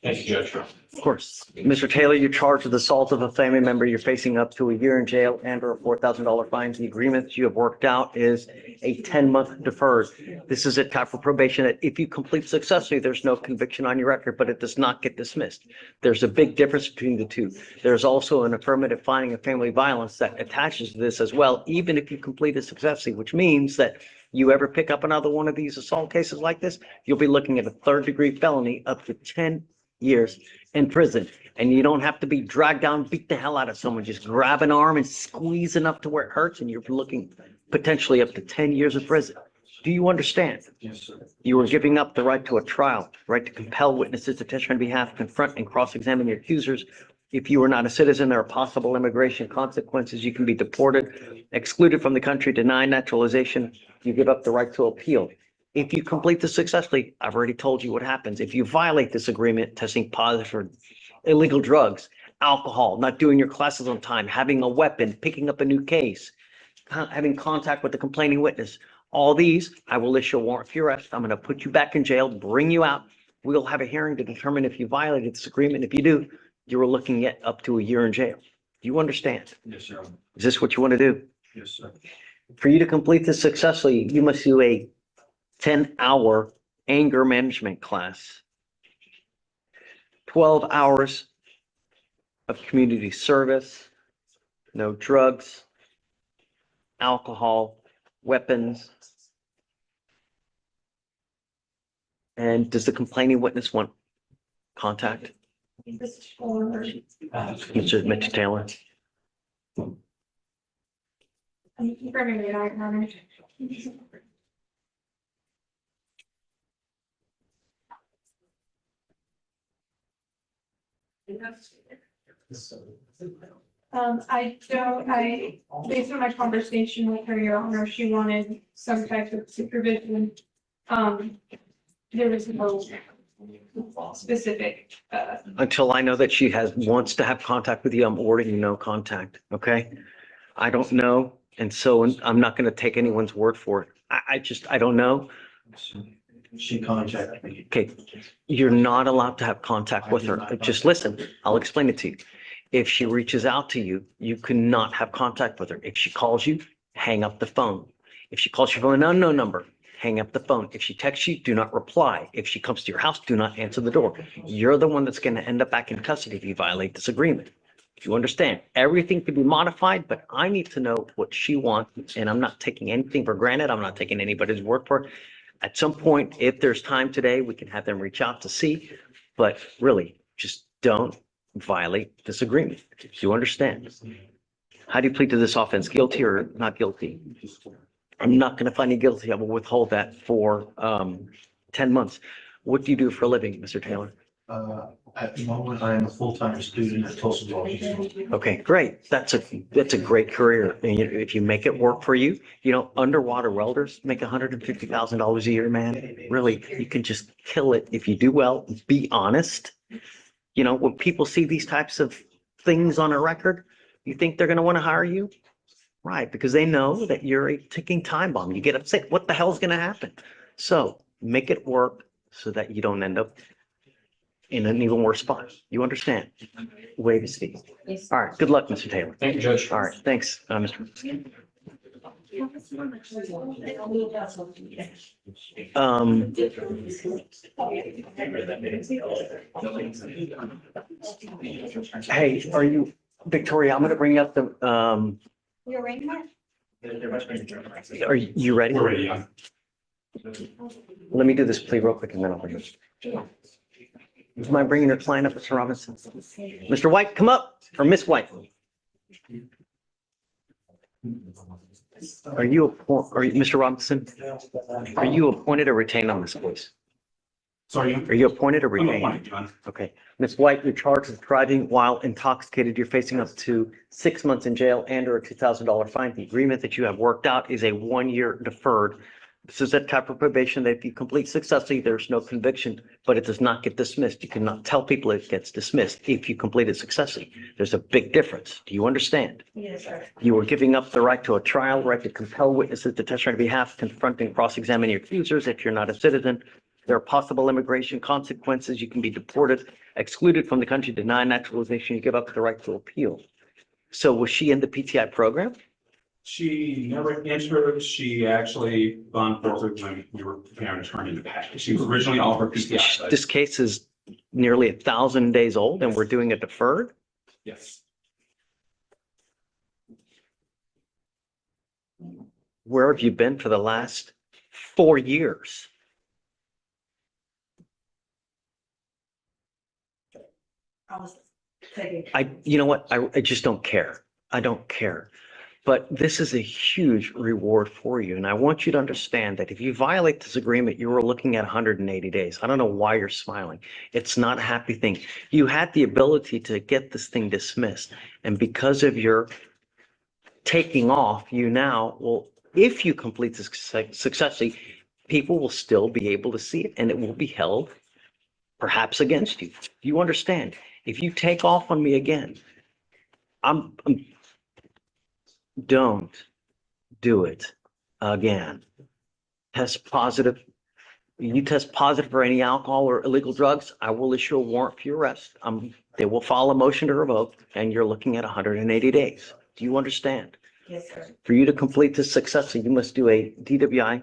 Thank you, Judge. Of course. Mr. Taylor, you're charged with assault of a family member. You're facing up to a year in jail and or a $4,000 fine. The agreement that you have worked out is a 10-month deferred. This is a type for probation that if you complete successfully, there's no conviction on your record, but it does not get dismissed. There's a big difference between the two. There's also an affirmative finding of family violence that attaches to this as well, even if you complete it successfully, which means that you ever pick up another one of these assault cases like this, you'll be looking at a third-degree felony up to 10 years in prison. And you don't have to be dragged down, beat the hell out of someone. Just grab an arm and squeeze enough to where it hurts, and you're looking potentially up to 10 years of prison. Do you understand? Yes, sir. You are giving up the right to a trial, right to compel witnesses to testify on behalf, confront and cross-examine your accusers. If you are not a citizen, there are possible immigration consequences. You can be deported, excluded from the country, denied naturalization. You give up the right to appeal. If you complete this successfully, I've already told you what happens. If you violate this agreement, testing positive for illegal drugs, alcohol, not doing your classes on time, having a weapon, picking up a new case, having contact with the complaining witness, all these, I will issue a warrant for your arrest. I'm going to put you back in jail, bring you out. We'll have a hearing to determine if you violated this agreement. If you do, you're looking at up to a year in jail. Do you understand? Yes, sir. Is this what you want to do? Yes, sir. For you to complete this successfully, you must do a 10-hour anger management class, 12 hours of community service, no drugs, alcohol, weapons, And does the complaining witness want contact? This is for, Mr. Taylor? I'm confirming the Your Honor. Based on my conversation with her, Your Honor, she wanted some type of supervision. There was no specific, Until I know that she wants to have contact with you, I'm ordering no contact, okay? I don't know, and so I'm not gonna take anyone's word for it. I don't know. She contacted me. Okay, you're not allowed to have contact with her. Just listen, I'll explain it to you. If she reaches out to you, you cannot have contact with her. If she calls you, hang up the phone. If she calls you from an unknown number, hang up the phone. If she texts you, do not reply. If she comes to your house, do not answer the door. You're the one that's going to end up back in custody if you violate this agreement. If you understand, everything can be modified, but I need to know what she wants, and I'm not taking anything for granted. I'm not taking anybody's word for it. At some point, if there's time today, we can have them reach out to see, but really, just don't violate this agreement. Do you understand? How do you plead to this offense? Guilty or not guilty? I'm not going to find you guilty. I will withhold that for 10 months. What do you do for a living, Mr. Taylor? At the moment, I am a full-time student at Tulsa Law. Okay, great. That's a great career. And if you make it work for you, underwater welders make $150,000 a year, man. Really, you can just kill it if you do well. Be honest. When people see these types of things on a record, you think they're going to want to hire you? Right, because they know that you're a ticking time bomb. You get upset. What the hell's going to happen? So make it work so that you don't end up in an even worse spot. You understand? Waive his fee. All right. Good luck, Mr. Taylor. Thank you, Judge. All right. Thanks, Mr. Hey, are you, Victoria, I'm going to bring up the, Your ring mark? are you ready? We're ready, yeah. Let me do this plea real quick and then I'll bring it. Would you mind bringing your client up, Mr. Robinson? Mr. White, come up, or Miss White. Are you, Mr. Robinson? Are you appointed or retained on this case? Sorry. Are you appointed or I'm retained? appointed, John. Okay. Ms. White, you're charged with driving while intoxicated. You're facing up to 6 months in jail and or a $2,000 fine. The agreement that you have worked out is a 1-year deferred. This is a type of probation that if you complete successfully, there's no conviction, but it does not get dismissed. You cannot tell people it gets dismissed if you complete it successfully. There's a big difference. Do you understand? Yes, sir. You are giving up the right to a trial, right to compel witnesses to testify on behalf, confronting, cross-examining your accusers. If you're not a citizen, there are possible immigration consequences. You can be deported, excluded from the country, denied naturalization. You give up the right to appeal. So was she in the PTI program? She never entered. She actually gone forward when we were preparing to turn into package. She was originally offered PTI. This case is nearly 1,000 days old and we're doing a deferred? Yes. Where have you been for the last 4 years? I was taking. You know what? I just don't care. I don't care. But this is a huge reward for you. And I want you to understand that if you violate this agreement, you are looking at 180 days. I don't know why you're smiling. It's not a happy thing. You had the ability to get this thing dismissed. And because of your taking off, you now will, if you complete this successfully, people will still be able to see it and it will be held perhaps against you. You understand? If you take off on me again, don't do it again. Test positive. You test positive for any alcohol or illegal drugs, I will issue a warrant for your arrest. They will file a motion to revoke and you're looking at 180 days. Do you understand? Yes, sir. For you to complete this successfully, you must do a DWI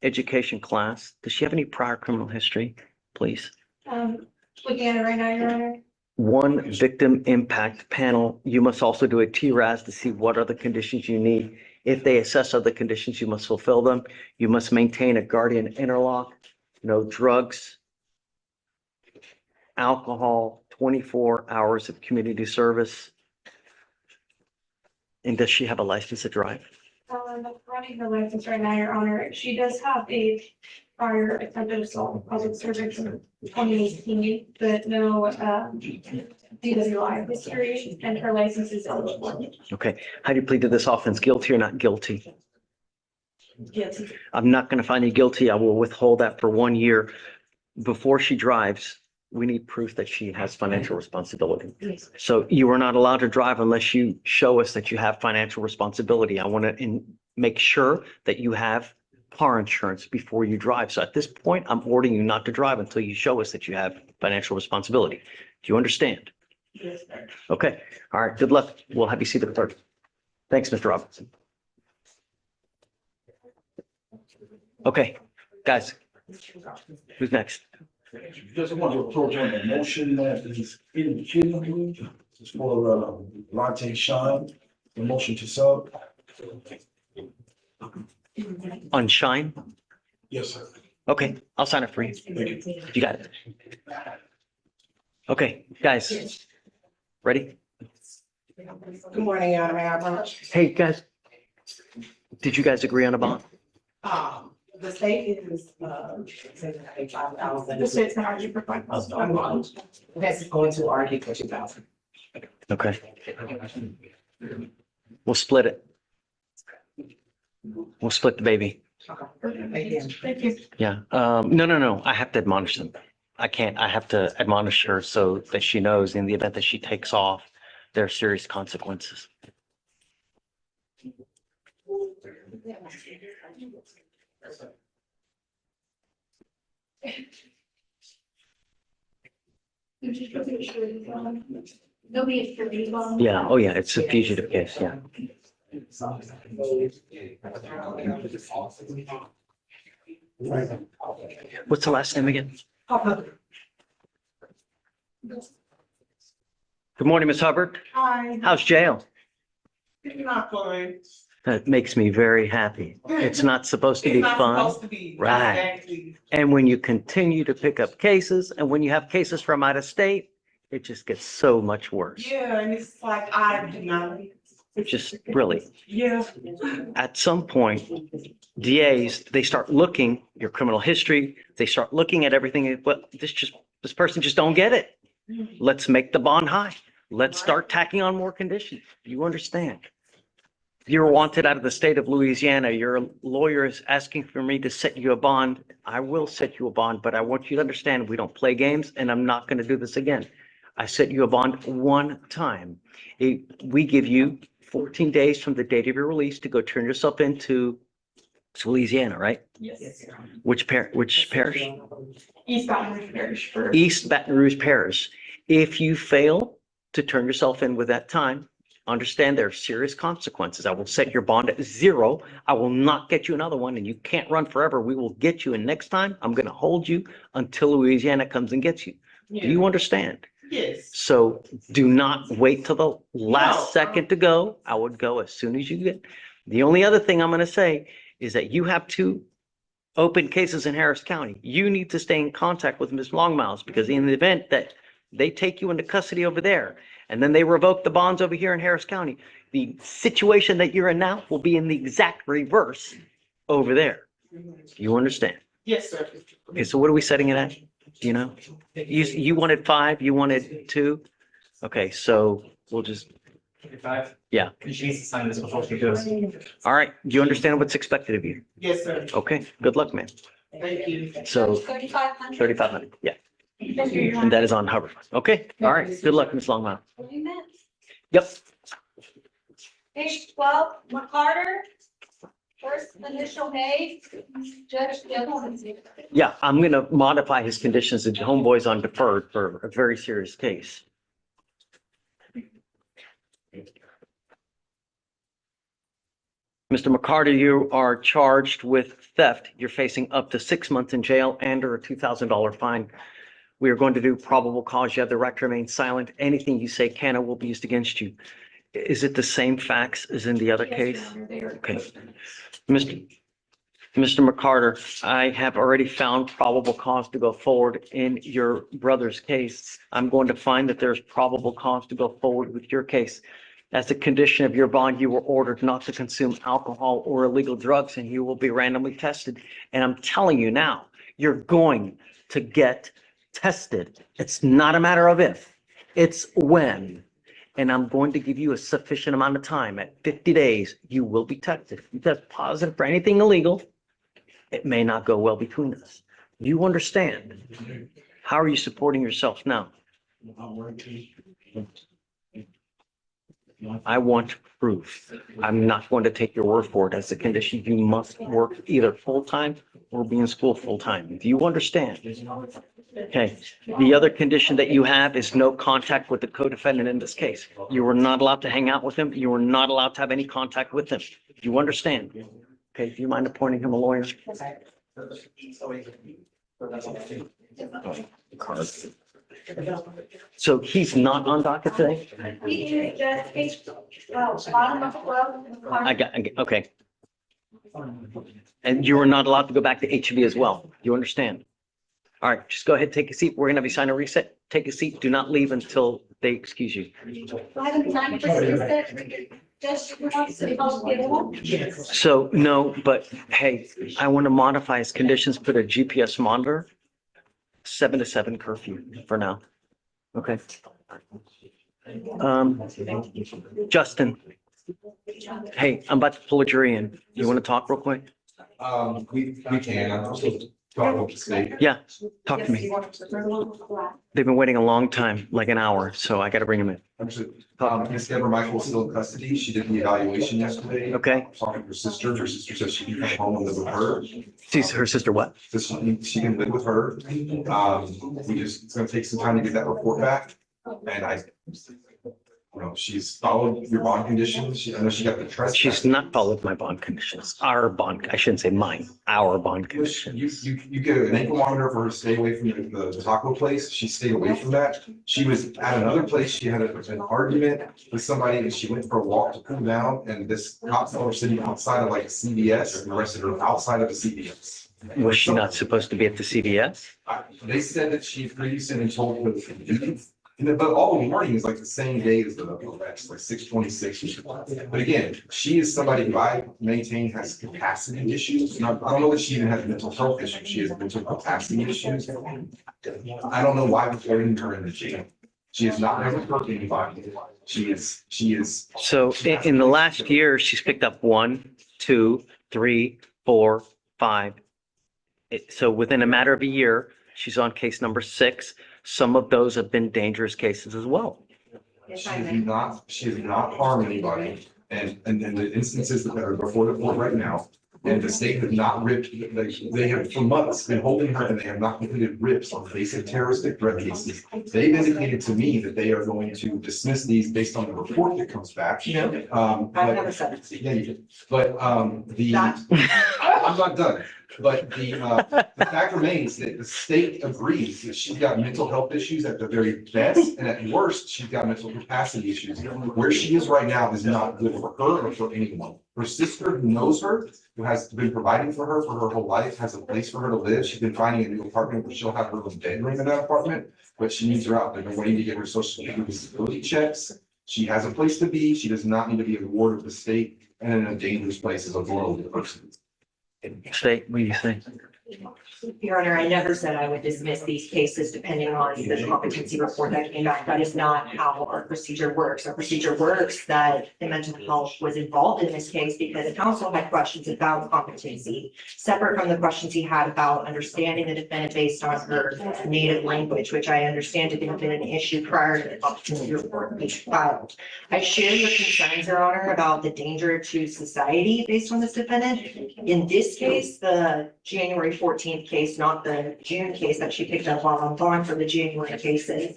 education class. Does she have any prior criminal history, please? Looking at it right now, Your Honor. 1 victim impact panel. You must also do a TRAS to see what are the conditions you need. If they assess other conditions, you must fulfill them. You must maintain a guardian interlock. no drugs, alcohol, 24 hours of community service. And does she have a license to drive? Running her license right now, Your Honor, she does have a prior attempted assault in public service in 2018, but no DWI history, and her license is eligible. Okay. How do you plead to this offense? Guilty or not guilty? Guilty. I'm not going to find you guilty. I will withhold that for 1 year. Before she drives, we need proof that she has financial responsibility. So you are not allowed to drive unless you show us that you have financial responsibility. I want to make sure that you have car insurance before you drive. So at this point, I'm ordering you not to drive until you show us that you have financial responsibility. Do you understand? Yes, sir. Okay. All right. Good luck. We'll have you see the clerk. Thanks, Mr. Robinson. Okay, guys, who's next? Just want to approach on the motion that is in the queue. It's for Latte Shine, the motion to sub. On Shine? Yes, sir. Okay, I'll sign it for you. Thank you. You got it. Okay, guys, ready? Good morning, Your Honor. May I approach? Hey, guys, did you guys agree on a bond? The state is, saying $5,000. The state's gonna argue for $5,000. That's going to argue for 2,000. Okay. We'll split it. We'll split the baby. Thank you. Thank you. Yeah, no, I have to admonish them. I can't, I have to admonish her so that she knows in the event that she takes off, there are serious consequences. Nobody is for these bonds. Yeah, oh yeah, it's a fugitive case, yeah. What's the last name again? Good morning, Ms. Hubbard. Hi. How's jail? Not going. That makes me very happy. It's not supposed to be It's not fun. supposed to be. Right. Exactly. And when you continue to pick up cases and when you have cases from out of state, it just gets so much worse. Yeah, and it's like, I do not. Just really, Yeah. at some point, DAs, they start looking your criminal history. They start looking at everything. Well, this person just don't get it. Let's make the bond high. Let's start tacking on more conditions. You understand? You're wanted out of the state of Louisiana. Your lawyer is asking for me to set you a bond. I will set you a bond, but I want you to understand we don't play games and I'm not going to do this again. I set you a bond one time. We give you 14 days from the date of your release to go turn yourself into Louisiana, right? Yes. Which parish? East Baton Rouge Parish for. East Baton Rouge Parish. If you fail to turn yourself in with that time, understand there are serious consequences. I will set your bond at 0. I will not get you another one and you can't run forever. We will get you. And next time I'm going to hold you until Louisiana comes and gets you. Do you understand? Yes. So do not wait till the last second to go. I would go as soon as you get. The only other thing I'm going to say is that you have 2 open cases in Harris County. You need to stay in contact with Ms. Longmiles because in the event that they take you into custody over there and then they revoke the bonds over here in Harris County, the situation that you're in now will be in the exact reverse over there. You understand? Yes, sir. Okay, so what are we setting it at? Do you know? You wanted 5, you wanted 2? Okay, so we'll just, 55? Yeah. Because she needs to sign this before she goes. all right. Do you understand what's expected of you? Yes, sir. Okay, good luck, man. Thank you. So 3,500. 3,500, yeah. Thank you, Your And that is on Hubbard. Okay, all right. Good luck, Ms. Longmire. Yep. Page 12, McCarter. First initial A, Judge Fleischer. Yeah, I'm going to modify his conditions that homeboy's on deferred for a very serious case. Mr. McCarter, you are charged with theft. You're facing up to 6 months in jail and or a $2,000 fine. We are going to do probable cause. You have the right to remain silent. Anything you say can or will be used against you. Is it the same facts as in the other Yes, case? Your Honor, they are- Okay. Mr. Mr. McCarter, I have already found probable cause to go forward in your brother's case. I'm going to find that there's probable cause to go forward with your case. As a condition of your bond, you were ordered not to consume alcohol or illegal drugs, and you will be randomly tested. And I'm telling you now, you're going to get tested. It's not a matter of if, it's when. And I'm going to give you a sufficient amount of time. At 50 days, you will be tested. If you test positive for anything illegal, it may not go well between us. You understand? How are you supporting yourself now? I want proof. I'm not going to take your word for it as a condition. You must work either full-time or be in school full-time. Do you understand? Okay. The other condition that you have is no contact with the co-defendant in this case. You are not allowed to hang out with him. You are not allowed to have any contact with him. Do you understand? Okay, do you mind appointing him a lawyer? So he's not on docket today? Okay. And you are not allowed to go back to HB as well. You understand? All right, just go ahead, take a seat. We're gonna have you sign a reset. Take a seat. Do not leave until they excuse you. So, no, but hey, I want to modify his conditions, put a GPS monitor, 7 to 7 curfew for now. Okay. Justin. Hey, I'm about to pull a jury in. You want to talk real quick? We can, I'm supposed to talk with the state. Yeah, talk to me. They've been waiting a long time, like an hour, so I got to bring him in. Miss Deborah Michael is still in custody. She did the evaluation yesterday. Okay. Talking to her sister. Her sister said she can come home and live with her. She's her sister what? So she can live with her. It's gonna take some time to get that report back. And she's followed your bond conditions. I know she got the trust. She's not followed my bond conditions. Our bond, I shouldn't say mine, our bond conditions. You get an ankle monitor for her to stay away from the taco place. She stayed away from that. She was at another place. She had an argument with somebody and she went for a walk to cool down. And this cop saw her sitting outside of like a CVS and arrested her outside of a CVS. Was she not supposed to be at the CVS? They said that she previously been told to leave. But all the warning is like the same day as the arrest, like 6/26. But again, she is somebody who I maintain has capacity issues. And I don't know that she even has mental health issues. She has mental capacity issues. I don't know why we're putting her in the jail. She has not ever hurt anybody. She is. So in the last year, she's picked up 1, 2, 3, 4, 5. So within a matter of a year, she's on case number 6. Some of those have been dangerous cases as well. She has not harmed anybody. And the instances that are before the court right now, and the state has not ripped, they have for months been holding her and they have not completed rips on basic terroristic threat cases. They've indicated to me that they are going to dismiss these based on the report that comes back. I've never said it. Yeah, you did. But I'm not done. But the fact remains that the state agrees that she's got mental health issues at the very best, and at worst, she's got mental capacity issues. Where she is right now is not good for her or for anyone. Her sister, who knows her, who has been providing for her whole life, has a place for her to live. She's been finding a new apartment where she'll have her own bedroom in that apartment, but she needs her out. They've been waiting to get her social security disability checks. She has a place to be. She does not need to be a ward of the state and in a dangerous place as a vulnerable person. State, what do you think? Your Honor, I never said I would dismiss these cases depending on the competency report that came back. That is not how our procedure works. Our procedure works that the mental health was involved in this case because the counsel had questions about competency, separate from the questions he had about understanding the defendant based on her native language, which I understand to have been an issue prior to the competency report being filed. I share your concerns, Your Honor, about the danger to society based on this defendant. In this case, the January 14th case, not the June case that she picked up while on bond for the January cases.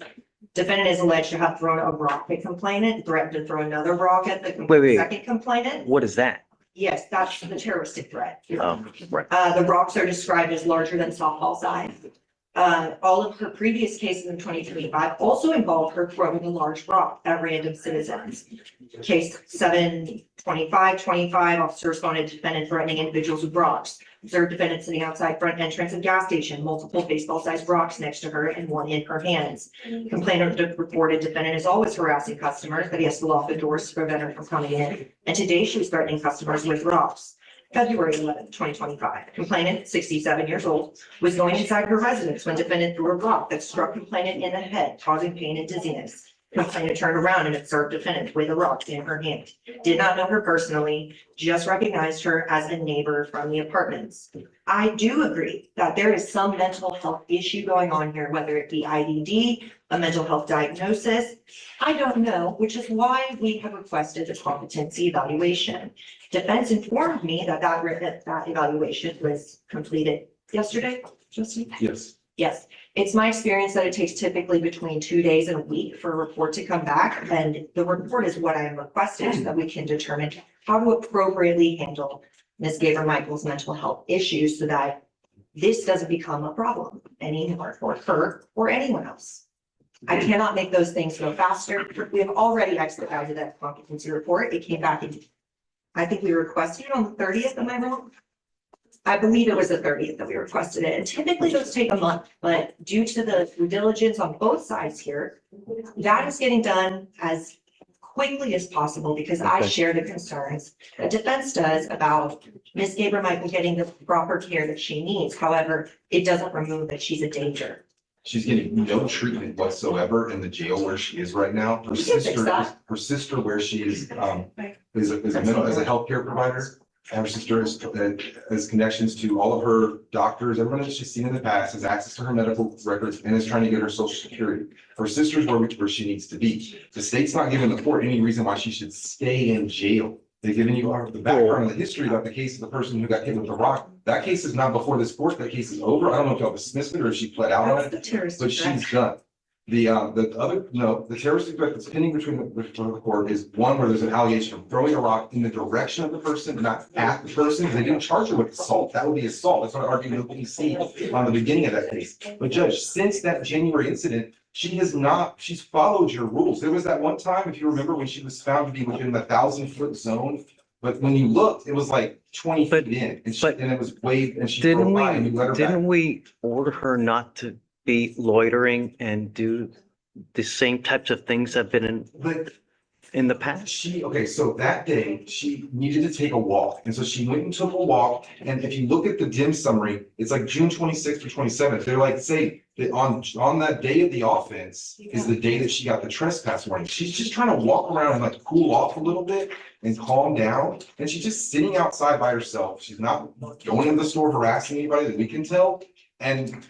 Defendant is alleged to have thrown a rock at complainant, threatened to throw another rock at the second complainant. What is that? Yes, that's the terroristic threat. Oh, right. The rocks are described as larger than softball size. All of her previous cases in 2025 also involved her throwing a large rock at random citizens. Case 7/25/25, officer responded to defendant threatening individuals with rocks. Observed defendant sitting outside front entrance of gas station, multiple baseball-sized rocks next to her and one in her hands. Complainant reported defendant is always harassing customers, that he has to lock the doors to prevent her from coming in. And today she was threatening customers with rocks. February 11th, 2025. Complainant, 67 years old, was going inside her residence when defendant threw a rock that struck complainant in the head, causing pain and dizziness. Complainant turned around and observed defendant with a rock in her hand. Did not know her personally, just recognized her as a neighbor from the apartments. I do agree that there is some mental health issue going on here, whether it be IDD, a mental health diagnosis. I don't know, which is why we have requested the competency evaluation. Defense informed me that that evaluation was completed yesterday, Justin? Yes. Yes, it's my experience that it takes typically between 2 days and a week for a report to come back, and the report is what I am requesting so that we can determine how to appropriately handle Ms. Gaber Michael's mental health issues so that this doesn't become a problem anymore for her or anyone else. I cannot make those things go faster. We have already expedited that competency report. It came back in, I think we requested it on the 30th, am I wrong? I believe it was the 30th that we requested it, and typically those take a month, but due to the due diligence on both sides here, that is getting done as quickly as possible because I share the concerns that defense does about Ms. Gaber Michael getting the proper care that she needs. However, it doesn't remove that she's a danger. She's getting no treatment whatsoever in the jail where she is right now. Her You can fix sister, that. her sister where she is a healthcare provider. And her sister has connections to all of her doctors, everyone that she's seen in the past, has access to her medical records and is trying to get her social security. Her sister's where she needs to be. The state's not giving the court any reason why she should stay in jail. They've given you the background and the history about the case of the person who got hit with the rock. That case is not before this court. That case is over. I don't know if y'all dismissed it or if she pled out on it, but she's done. The terrorist threat that's pending before the court is one where there's an allegation of throwing a rock in the direction of the person, not at the person. They didn't charge her with assault. That would be assault. That's what I argued in the PC on the beginning of that case. But Judge, since that January incident, she's followed your rules. There was that one time, if you remember, when she was found to be within the 1,000-foot zone. But when you looked, it was like 20 feet in, and it was waved, and she drove by and you let her back. Didn't we order her not to be loitering and do the same types of things that have been in the past? Okay, so that day, she needed to take a walk, and so she went and took a walk, and if you look at the dim summary, it's like June 26th or 27th, they're like, say, that on that day of the offense is the day that she got the trespass warning. She's just trying to walk around and like cool off a little bit and calm down, and she's just sitting outside by herself. She's not going in the store harassing anybody that we can tell, and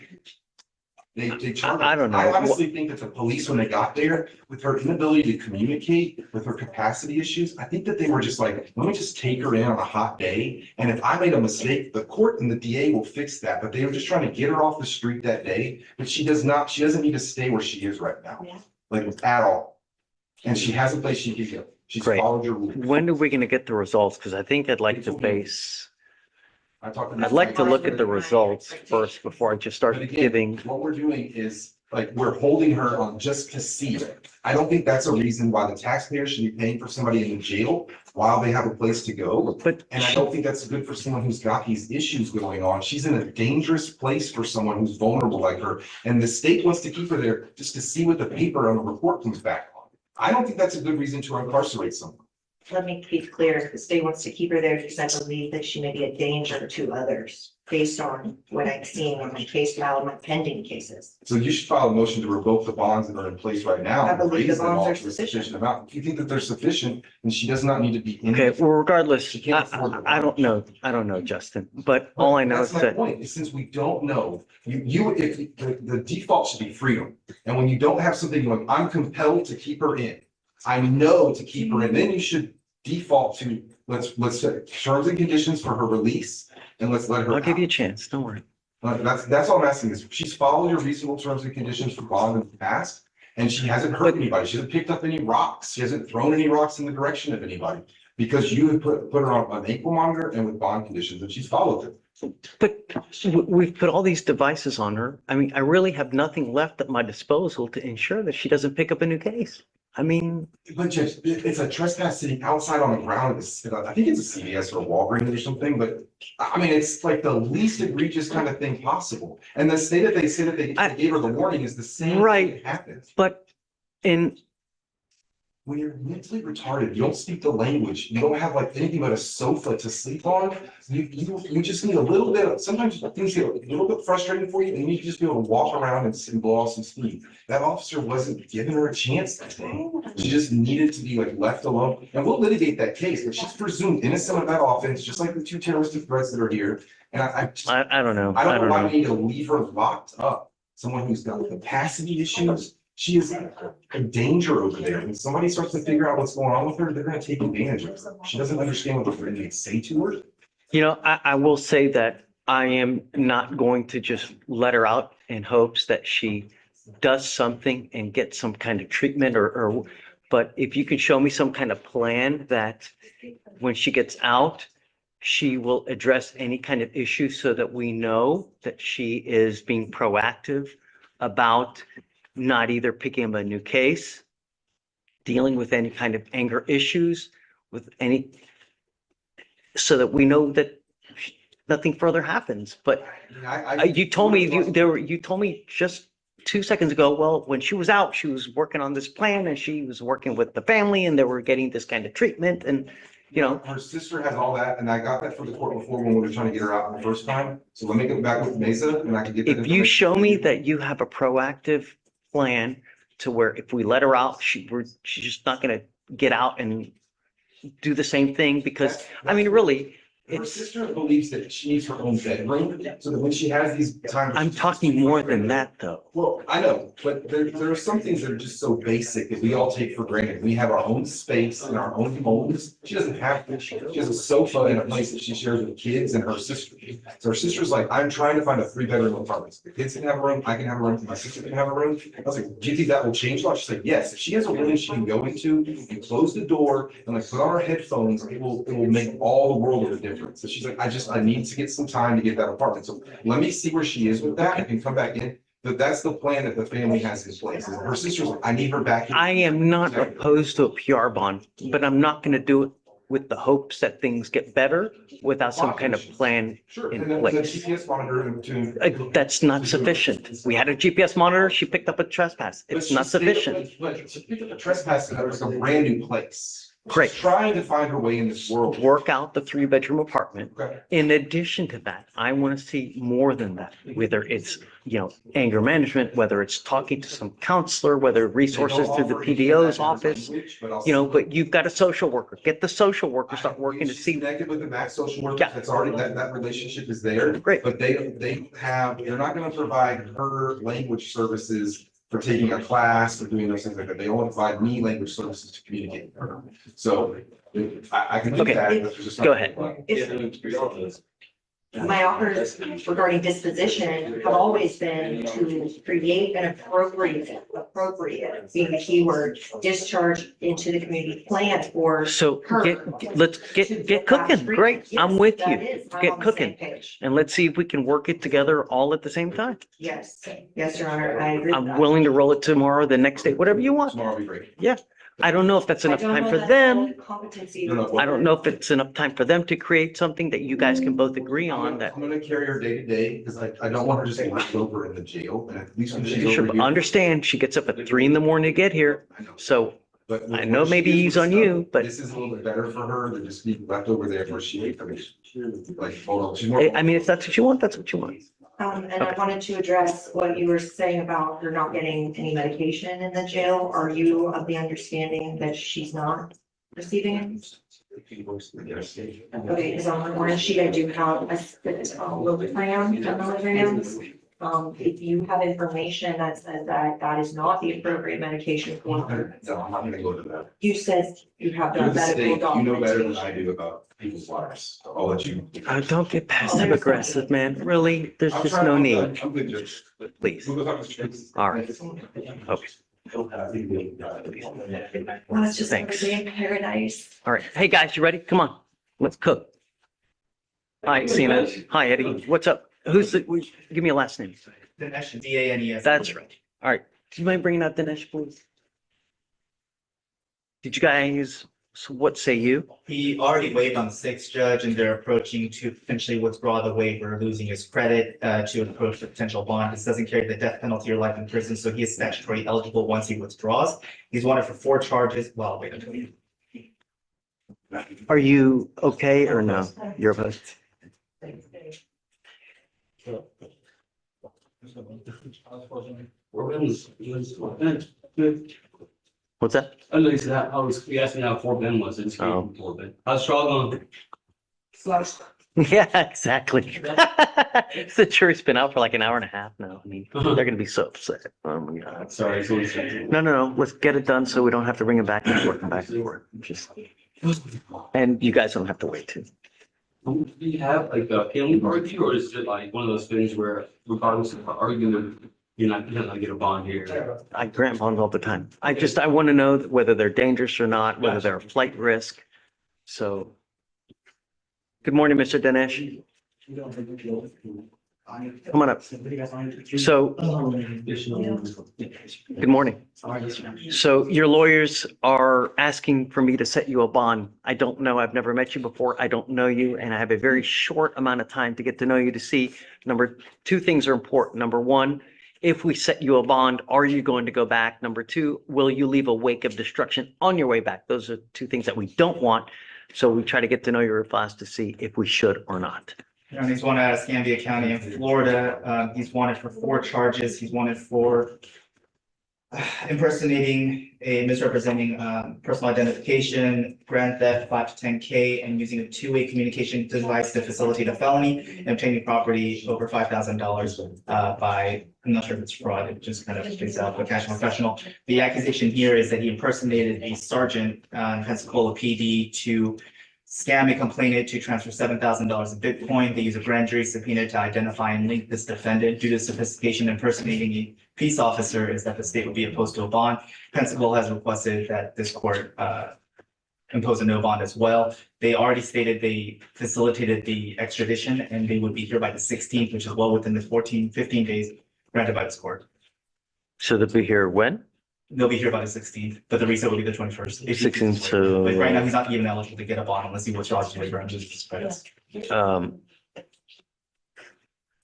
they charged her. I don't know. I honestly think that the police, when they got there, with her inability to communicate, with her capacity issues, I think that they were just like, let me just take her in on a hot day. And if I made a mistake, the court and the DA will fix that. But they were just trying to get her off the street that day. But she doesn't need to stay where she is right now, like at all. And she has a place she can go. She's followed your rules. When are we going to get the results? Because I think I'd like to base. I'd like to look at the results first before I just start giving. What we're doing is like, we're holding her on just to see it. I don't think that's a reason why the taxpayer should be paying for somebody in jail while they have a place to go. And I don't think that's good for someone who's got these issues going on. She's in a dangerous place for someone who's vulnerable like her. And the state wants to keep her there just to see what the paper on the report comes back on. I don't think that's a good reason to incarcerate someone. Let me be clear, the state wants to keep her there because I believe that she may be a danger to others based on what I'm seeing in my case now and my pending cases. So you should file a motion to revoke the bonds that are in place right now. I believe the raise them bonds all are to a sufficient. amount. If you think that they're sufficient, then she does not need to be in. Okay, well, regardless, can't afford the I don't know, Justin, but all I know is That's my that. point, is since we don't know, if the default should be freedom. And when you don't have something like, I'm compelled to keep her in, I know to keep her in, then you should default to, let's set terms and conditions for her release, and let's let her. I'll give you a chance, don't worry. That's all I'm asking is, she's followed your reasonable terms and conditions for bond in the past, and she hasn't hurt anybody. She hasn't picked up any rocks. She hasn't thrown any rocks in the direction of anybody. Because you have put her on an ankle monitor and with bond conditions, and she's followed them. But we've put all these devices on her. I mean, I really have nothing left at my disposal to ensure that she doesn't pick up a new case. I mean, But Judge, it's a trespass sitting outside on the ground. I think it's a CVS or Walgreens or something, but I mean, it's like the least egregious kind of thing possible. And the state that they say that they gave her the warning is the same Right. thing happened. but in, When you're mentally retarded, you don't speak the language, you don't have like anything but a sofa to sleep on, you just need a little bit of, sometimes things get a little bit frustrating for you, and you need to just be able to walk around and blow off some steam. That officer wasn't giving her a chance that day. She just needed to be like left alone, and we'll litigate that case, but she's presumed innocent of that offense, just like the two terroristic threats that are here. And I don't know. I don't know why we need to leave her locked up, someone who's got capacity issues. She is a danger over there. When somebody starts to figure out what's going on with her, they're gonna take advantage of her. She doesn't understand what the inmates say to her. You know, I will say that I am not going to just let her out in hopes that she does something and gets some kind of treatment but if you can show me some kind of plan that when she gets out, she will address any kind of issue so that we know that she is being proactive about not either picking up a new case, dealing with any kind of anger issues, so that we know that nothing further happens. But you told me just 2 seconds ago, well, when she was out, she was working on this plan and she was working with the family and they were getting this kind of treatment and, you know. Her sister has all that, and I got that from the court before when we were trying to get her out the first time. So let me go back with Mesa and I can get that. If you show me that you have a proactive plan to where if we let her out, she's just not gonna get out and do the same thing because, I mean, really, her sister believes that she needs her own bedroom, so that when she has these times. I'm talking more than that, though. Well, I know, but there are some things that are just so basic that we all take for granted. We have our own space in our own homes. She doesn't have, she has a sofa in a place that she shares with kids and her sister. So her sister's like, I'm trying to find a 3-bedroom apartment. The kids can have a room, I can have a room, my sister can have a room. I was like, do you think that will change a lot? She's like, yes, if she has a room she can go into, you close the door and like put on her headphones, it will make all the world of a difference. So she's like, I need to get some time to get that apartment. So let me see where she is with that and come back in. But that's the plan that the family has in place. Her sister's like, I need her back here. I am not opposed to a PR bond, but I'm not going to do it with the hopes that things get better without some kind of plan Sure, in and then the place. GPS monitor to. That's not sufficient. We had a GPS monitor, she picked up a trespass. It's not sufficient. But she picked up a trespass and there was a brand new place. Great. She's trying to find her way in this world. Work out the 3-bedroom apartment. Okay. In addition to that, I want to see more than that, whether it's, anger management, whether it's talking to some counselor, whether resources through the PDO's office, but you've got a social worker. Get the social worker, start working to see. Connected with the max social worker, Yeah. that's already, that relationship is there. Great. But they're not gonna provide her language services for taking a class or doing those things like that. They only provide me language services to communicate with her. So I can do Okay. that. but there's just not- Go ahead. My offers regarding disposition have always been to create an appropriate being the key word, discharge into the community plan for. So her. let's get cooking. Great. I'm with you. That is, I'm on Get the cooking. same page. And let's see if we can work it together all at the same time. Yes, Your Honor, I agree with I'm that. willing to roll it tomorrow, the next day, whatever you want. Tomorrow will be great. Yeah. I don't know if that's I enough don't time know for that them. Competency. I don't know if it's enough time for them to create something that you guys can both agree on that. I'm gonna carry her day to day because I don't want her just to left over in the jail. And at least when she's Sure, over but here. understand, she gets up at 3 a.m. to get here. I know. So But I when know she maybe is he's with on stuff, you, but this is a little bit better for her than just being left over there where she, hold on, she's more. I mean, if that's what you want, that's what you want. And I wanted to address what you were saying about her not getting any medication in the jail. Are you of the understanding that she's not receiving it? Okay, because on the warrant sheet, I do have a milligram, a milligrams. If you have information that says that is not the appropriate medication for her, No, I'm not gonna go to that. you said you have You're done the medical state, you know better than documentation. I do about people's lives. I'll let you. Don't get passive aggressive, man. Really, there's I'm just trying- no I'm need. good. I'm good, Judge. Please. We'll go talk to the streets. All right. Okay. Well, it's just Thanks. every day in paradise. All right. Hey, guys, you ready? Come on. Let's cook. Hi, Sina. Hi, Eddie. What's up? Give me a last name. Dinesh, DANES. That's right. All right. Do you mind bringing out Dinesh, please? Did you guys, so what say you? He already waived on the sixth judge and they're approaching to potentially withdraw the waiver, losing his credit to approach the potential bond. This doesn't carry the death penalty or life in prison, so he is statutory eligible once he withdraws. He's wanted for 4 charges. Well, wait until you. Are you okay or no? You're opposed? What's that? I know you said that, you asked me how Fort Bend was, it's Fort Bend. How's Strong on? Yeah, exactly. The jury's been out for like an hour and a half now. I mean, they're gonna be so upset. Oh my God. Sorry. No. Let's get it done so we don't have to bring it back and forth and back and forth. Just, and you guys don't have to wait too. Do you have like a appealing argue, or is it like one of those things where regardless of the argument, you're not gonna get a bond here? I grant bonds all the time. I want to know whether they're dangerous or not, whether they're a flight risk. So. Good morning, Mr. Dinesh. Come on up. So, good morning. So your lawyers are asking for me to set you a bond. I don't know. I've never met you before. I don't know you, and I have a very short amount of time to get to know you to see. Two things are important. Number one, if we set you a bond, are you going to go back? Number two, will you leave a wake of destruction on your way back? Those are two things that we don't want. So we try to get to know your files to see if we should or not. And he's wanted out of Escambia County in Florida. He's wanted for 4 charges. He's wanted for impersonating misrepresenting personal identification, grand theft, 5 to 10K, and using a 2-way communication device to facilitate a felony, and obtaining property over $5,000 by, I'm not sure if it's fraud, it just kind of states out, but cash professional. The accusation here is that he impersonated a sergeant in Pensacola PD to scam a complainant to transfer $7,000 in Bitcoin. They use a grand jury subpoena to identify and link this defendant. Due to sophistication impersonating a peace officer is that the state would be opposed to a bond. Pensacola has requested that this court impose a no bond as well. They already stated they facilitated the extradition and they would be here by the 16th, which is well within the 15 days granted by this court. So they'll be here when? They'll be here by the 16th, but the reset will be the 21st. 16th, so. But right now, he's not even eligible to get a bond unless he withdraws his waiver and loses his credits.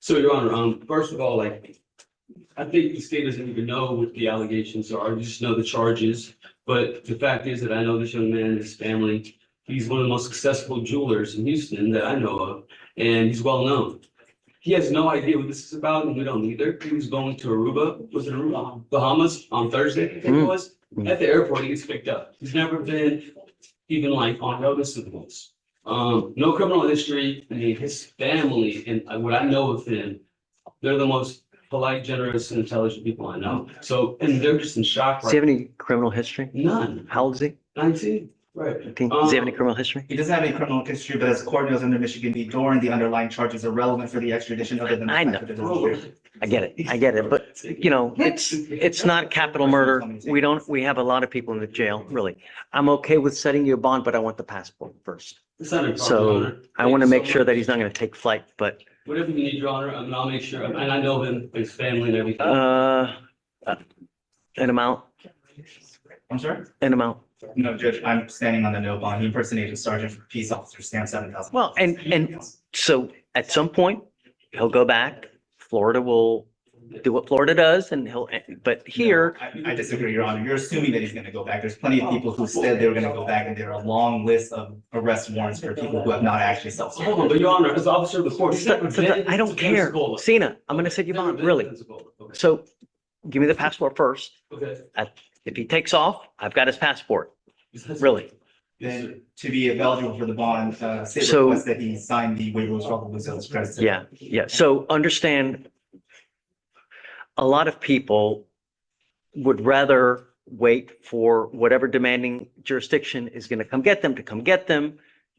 So, Your Honor, first of all, like, I think the state doesn't even know what the allegations are, you just know the charges. But the fact is that I know this young man and his family, he's one of the most successful jewelers in Houston that I know of, and he's well known. He has no idea what this is about, and we don't either. He was going to Aruba, was it Aruba? Bahamas on Thursday, I think it was. At the airport, he gets picked up. He's never been even like on notice of this. No criminal history. I mean, his family and what I know of him, they're the most polite, generous, and intelligent people I know. So, and they're just in shock. Does he have any criminal history? None. How old is he? 19. Right. Does he have any criminal history? He doesn't have any criminal history, but as the court knows under Michigan v. Dorn, the underlying charges are relevant for the extradition other than. I know. I get it, but you know, it's not capital murder. We have a lot of people in the jail, really. I'm okay with setting you a bond, but I want the passport first. So I want to make sure that he's not going to take flight, but. Whatever you need, Your Honor, I mean, I'll make sure, and I know him, his family and everything. An amount? I'm sorry? An amount? No, Judge, I'm standing on the no bond. He impersonated a sergeant for peace officer, stand $7,000. Well, and so at some point, he'll go back. Florida will do what Florida does and but here. I disagree, Your Honor. You're assuming that he's gonna go back. There's plenty of people who said they were gonna go back and there are a long list of arrest warrants for people who have not actually self-served. Hold on, but Your Honor, as officer of the court, he's never been I don't care. Cena, I'm gonna set you bond, really. So give me the passport first. Okay. If he takes off, I've got his passport, really. Then to be eligible for the bond, state So- requests that he sign the waiver of struggle with his credits. Yeah. So understand, a lot of people would rather wait for whatever demanding jurisdiction is going to come get them,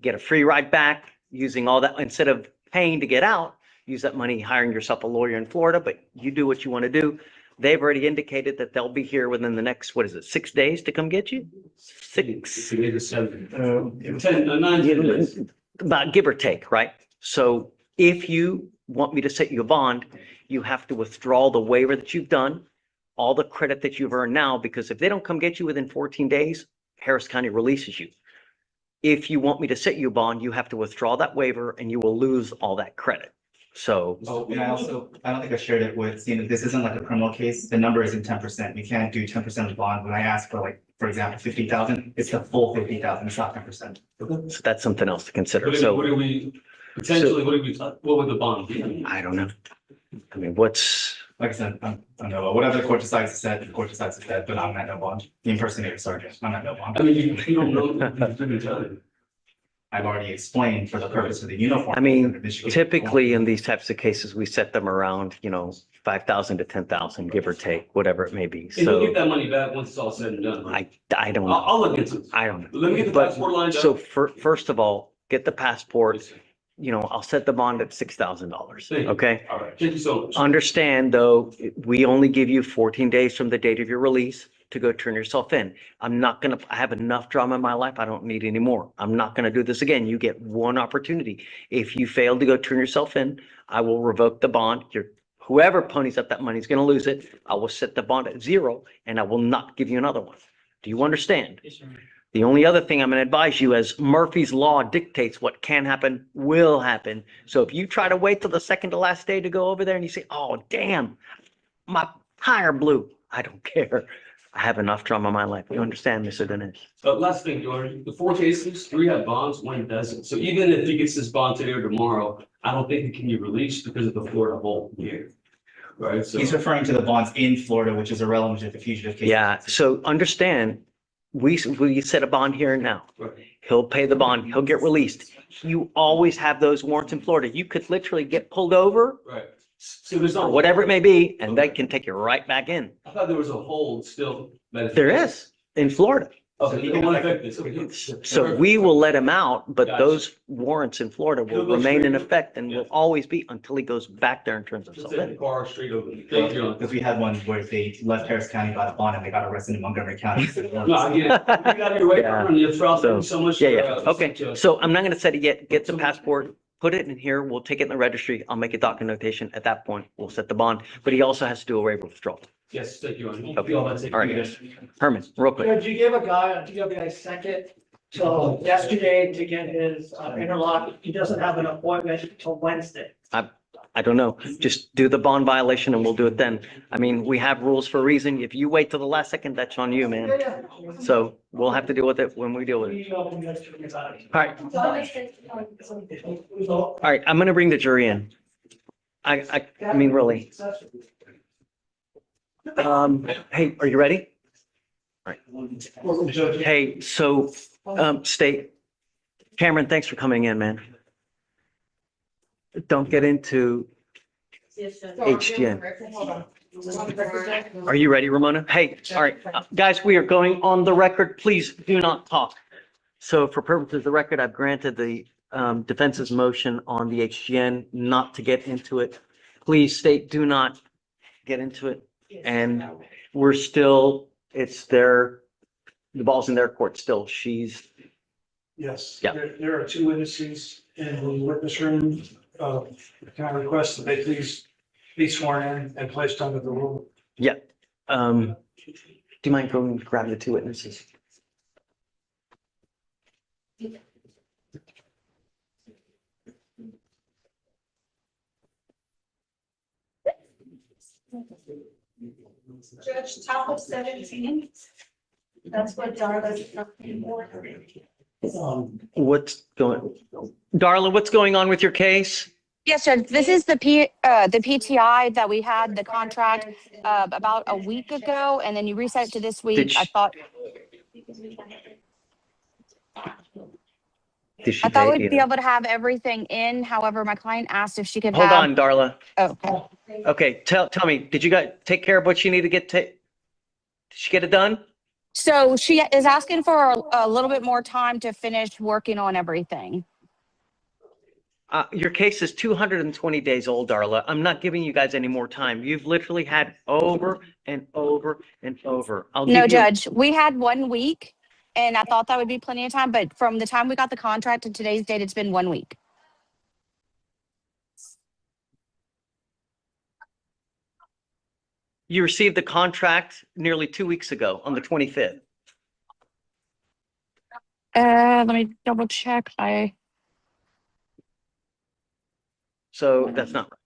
get a free ride back, using all that, instead of paying to get out, use that money hiring yourself a lawyer in Florida, but you do what you want to do. They've already indicated that they'll be here within the next, 6 days to come get you? 6? 9 days. About give or take, right? So if you want me to set you a bond, you have to withdraw the waiver that you've done, all the credit that you've earned now, because if they don't come get you within 14 days, Harris County releases you. If you want me to set you a bond, you have to withdraw that waiver and you will lose all that credit. So. Oh, and I don't think I shared it with, seeing that this isn't like a criminal case, the number isn't 10%. We can't do 10% of bond. When I ask for like, for example, 50,000, it's the full 50,000, it's not 10%. So that's something else to consider. What do So we, potentially, what would the bond be? I don't know. I mean, Like I said, I know, whatever the court decides to set, the court decides to set, but I'm at no bond. The impersonator sergeant, I'm at no bond. I mean, you don't know. I've already explained for the purpose of the uniform. I mean, typically in these types of cases, we set them around, 5,000 to 10,000, give or take, whatever it may be. And you'll So get that money back once it's all said and done, right? I don't I'll know. look into it. I don't know. Let me get the But passport lined so up. first of all, get the passport, I'll set the bond at $6,000. Thank you. Okay? All right, thank you so much. Understand though, we only give you 14 days from the date of your release to go turn yourself in. I have enough drama in my life. I don't need any more. I'm not gonna do this again. You get one opportunity. If you fail to go turn yourself in, I will revoke the bond. Whoever ponies up that money is gonna lose it. I will set the bond at 0 and I will not give you another one. Do you understand? The only other thing I'm gonna advise you, as Murphy's Law dictates, what can happen will happen. So if you try to wait till the second to last day to go over there and you say, oh, damn, my tire blew. I don't care. I have enough drama in my life. You understand, Mr. Dinesh? Last thing, George, the 4 cases, 3 have bonds, 1 doesn't. So even if he gets his bond today or tomorrow, I don't think it can be released because of the Florida hold here. Right, so. He's referring to the bonds in Florida, which is irrelevant if the fugitive case. Yeah, so understand, we set a bond here and now. Right. He'll pay the bond, he'll get released. You always have those warrants in Florida. You could literally get pulled over, Right. So there's or not. whatever it may be, and they can take you right back in. I thought there was a hold still. There is in Florida. Okay, it won't affect this. Okay. So we will let him out, but Gotcha. those warrants in Florida will He'll go remain in straight- effect and Yeah. will always be until he goes back there and turns Just himself take the in. car straight over. Thank you. Because we had one where they left Harris County, got a bond, and they got arrested in Montgomery County. No, I get it. You got your way Yeah. from the trial. Thank you so much. Yeah, for, yeah, okay. So I'm not gonna set it yet. Get the passport, put it in here. We'll take it in the registry. I'll make a docket notation. At that point, we'll set the bond, but he also has to do a waiver withdrawal. Yes, thank you. Okay. All right. Herman, real quick. Judge, you gave a guy second till yesterday to get his interlock. He doesn't have an appointment until Wednesday. I don't know. Just do the bond violation and we'll do it then. I mean, we have rules for a reason. If you wait till the last second, that's on you, man. So we'll have to deal with it when we deal with it. All right. All right, I'm gonna bring the jury in. I mean, really. Hey, are you ready? All right. Hey, so, State, Cameron, thanks for coming in, man. Don't get into HGN. Are you ready, Ramona? Hey, all right, guys, we are going on the record. Please do not talk. So for purposes of the record, I've granted the defense's motion on the HGN not to get into it. Please, State, do not get into it. And we're still, the ball's in their court still. Yes. Yeah. There are 2 witnesses in the witness room. Can I request that they please be sworn in and placed under the rule? Yeah. Do you mind going and grab the 2 witnesses? Judge, top of 17. That's what Darla's looking for. Darla, what's going on with your case? Yes, Judge, this is the PTI that we had the contract about a week ago, and then you reset it to this week. I thought we'd be able to have everything in. However, my client asked if she could Hold on, Darla. Oh, Okay, tell me, did you guys take care of what you need to get did she get it done? so she is asking for a little bit more time to finish working on everything. Your case is 220 days old, Darla. I'm not giving you guys any more time. You've literally had over and over and over. No, Judge, we had 1 week, and I thought that would be plenty of time, but from the time we got the contract to today's date, it's been 1 week. You received the contract nearly 2 weeks ago on the 25th. Let me double check. So that's not right.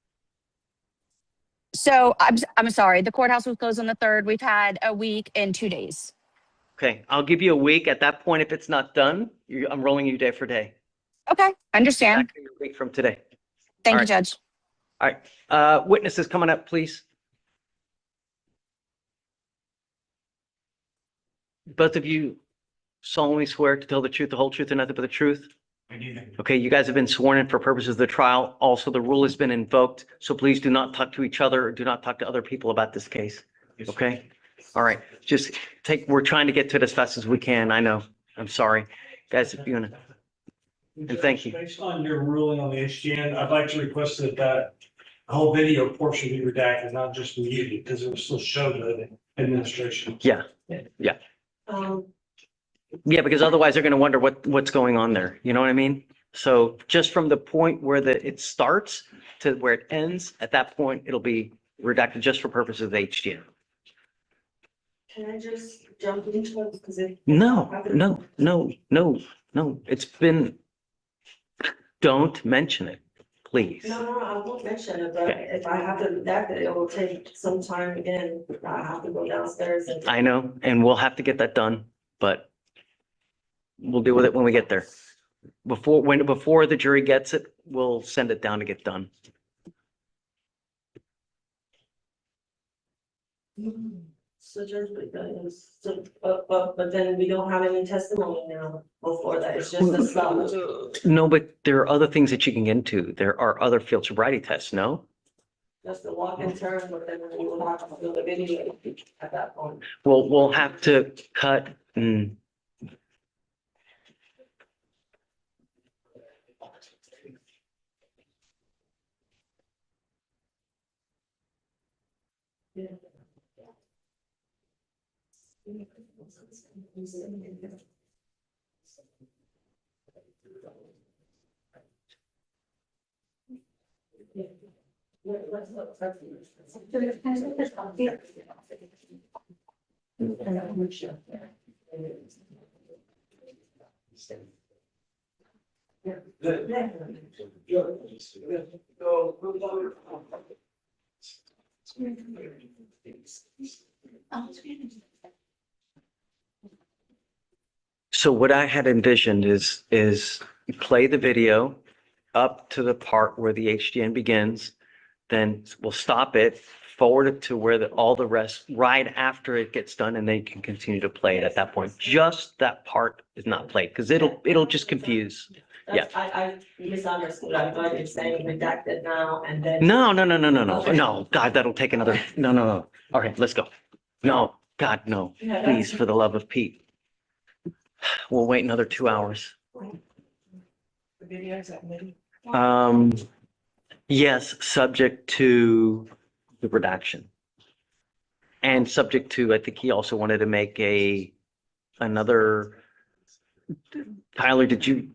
So I'm sorry. The courthouse was closed on the 3rd. We've had a week and 2 days. Okay, I'll give you a week. At that point, if it's not done, I'm rolling you day for day. Okay, understand. Exactly a week from today. Thank All you, right. Judge. All right, witnesses coming up, please. Both of you solemnly swear to tell the truth, the whole truth, and nothing but the truth? I do. Okay, you guys have been sworn in for purposes of the trial. Also, the rule has been invoked, so please do not talk to each other or do not talk to other people about this case. Okay? All right, just we're trying to get to it as fast as we can. I know. I'm sorry. Guys, if you wanna, and thank you. Based on your ruling on the HGN, I'd like to request that whole video portion be redacted, not just muted, because it will still show the administration. Yeah, yeah. Yeah, because otherwise they're gonna wonder what's going on there. You know what I mean? So just from the point where it starts to where it ends, at that point, it'll be redacted just for purposes of the HGN. Can I just jump into it? Because it. No. It's been, don't mention it, please. No, I won't mention it, but Okay. if I have to redact it, it will take some time again. I have to go downstairs and. I know, and we'll have to get that done, but we'll deal with it when we get there. Before the jury gets it, we'll send it down to get done. So Judge, but then we don't have any testimony now before that. It's just a stop. No, but there are other things that you can get into. There are other field sobriety tests, no? Just a walk and turn, but then we will have to do the video at that point. Well, we'll have to cut and. Yeah. So what I had envisioned is you play the video up to the part where the HDN begins, then we'll stop it, forward it to where all the rest, right after it gets done, and then you can continue to play it at that point. Just that part is not played, because it'll just confuse. Yeah. I misunderstood. I thought you were saying redacted now and then. No, God, that'll take another, no. All right, let's go. No, God, no, please, for the love of Pete. We'll wait another 2 hours. The video is at mid. Yes, subject to the redaction. And subject to, I think he also wanted to make another, Tyler,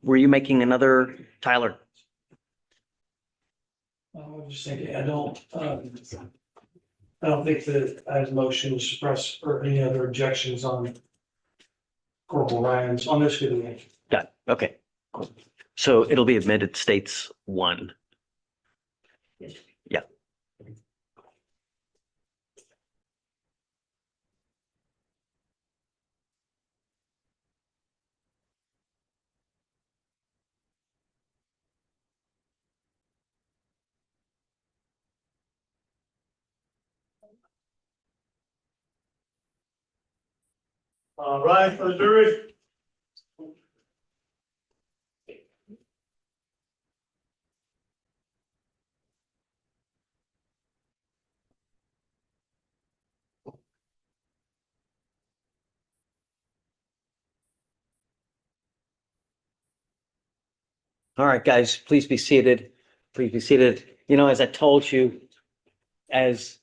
were you making another, Tyler? I was just thinking, I don't think that I have a motion to suppress or any other objections on Corporal Ryan's on this video. Got it. Okay, cool. So it'll be admitted states 1. Yeah. All right, for the jury. All right, guys, please be seated. Please be seated. You know, as I told you, as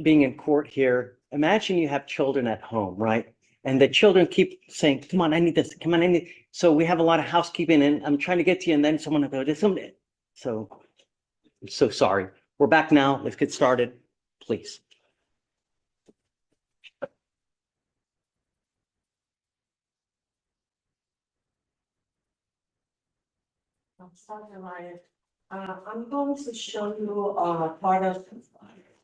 being in court here, imagine you have children at home, right? And the children keep saying, come on, I need this. Come on, I need. So we have a lot of housekeeping and I'm trying to get to you. And then someone will go, this something. So I'm so sorry. We're back now. Let's get started, please. Sorry, Ryan. I'm going to show you, part of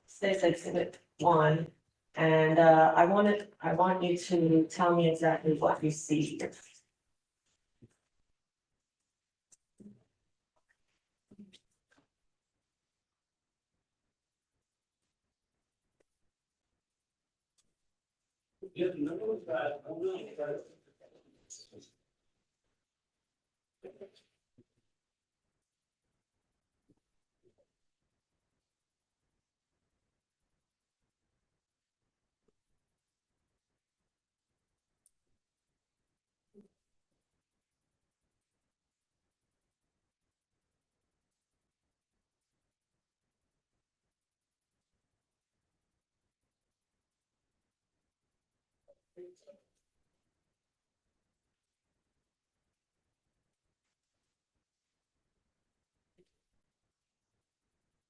State's Exhibit 1. And, I want you to tell me exactly what you see.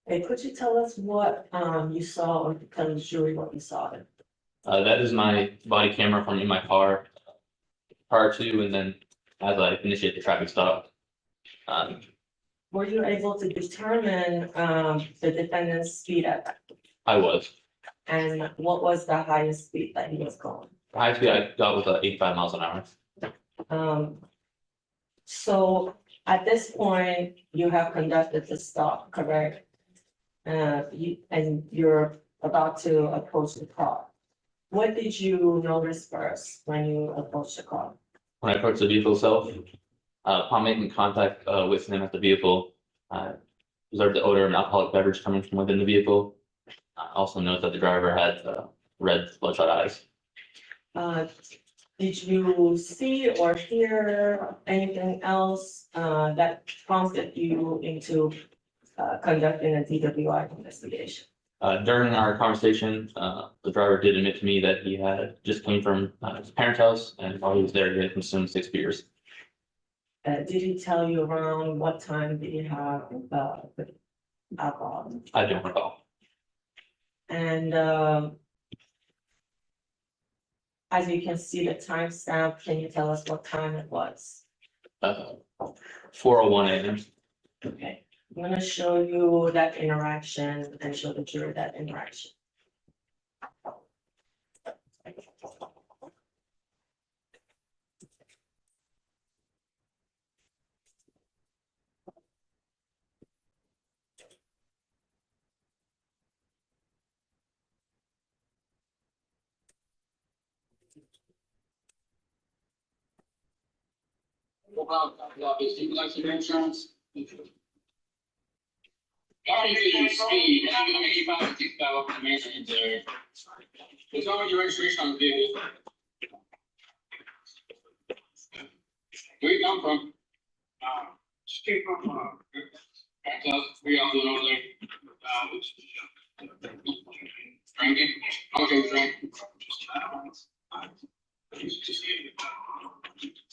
Hey, could you tell us what, you saw, or tell the jury what you saw? That is my body camera from in my car prior to, and then as I initiate the traffic stop. Were you able to determine, the defendant's speed at that? I was. And what was the highest speed that he was going? The highest speed I got was 85 miles an hour. So at this point, you have conducted the stop, correct? And you're about to approach the car. What did you notice first when you approached the car? When I approached the vehicle itself, upon making contact with him at the vehicle, I observed the odor of an alcoholic beverage coming from within the vehicle. I also noticed that the driver had red bloodshot eyes. Did you see or hear anything else that prompted you into conducting a DWI investigation? During our conversation, the driver did admit to me that he had just came from his parents' house, and while he was there, he had consumed 6 beers. Did he tell you around what time did he have alcohol? I don't recall. And as you can see the timestamp, can you tell us what time it was? 4:01 a.m. Okay, I'm gonna show you that interaction and show the jury that interaction. Insurance. Guaranteed speed, and I'm gonna make you find $6,000 measurement there. It's already your registration on the vehicle. Where you come from? Straight from, where y'all doing over there? Drinking? How much are you drinking?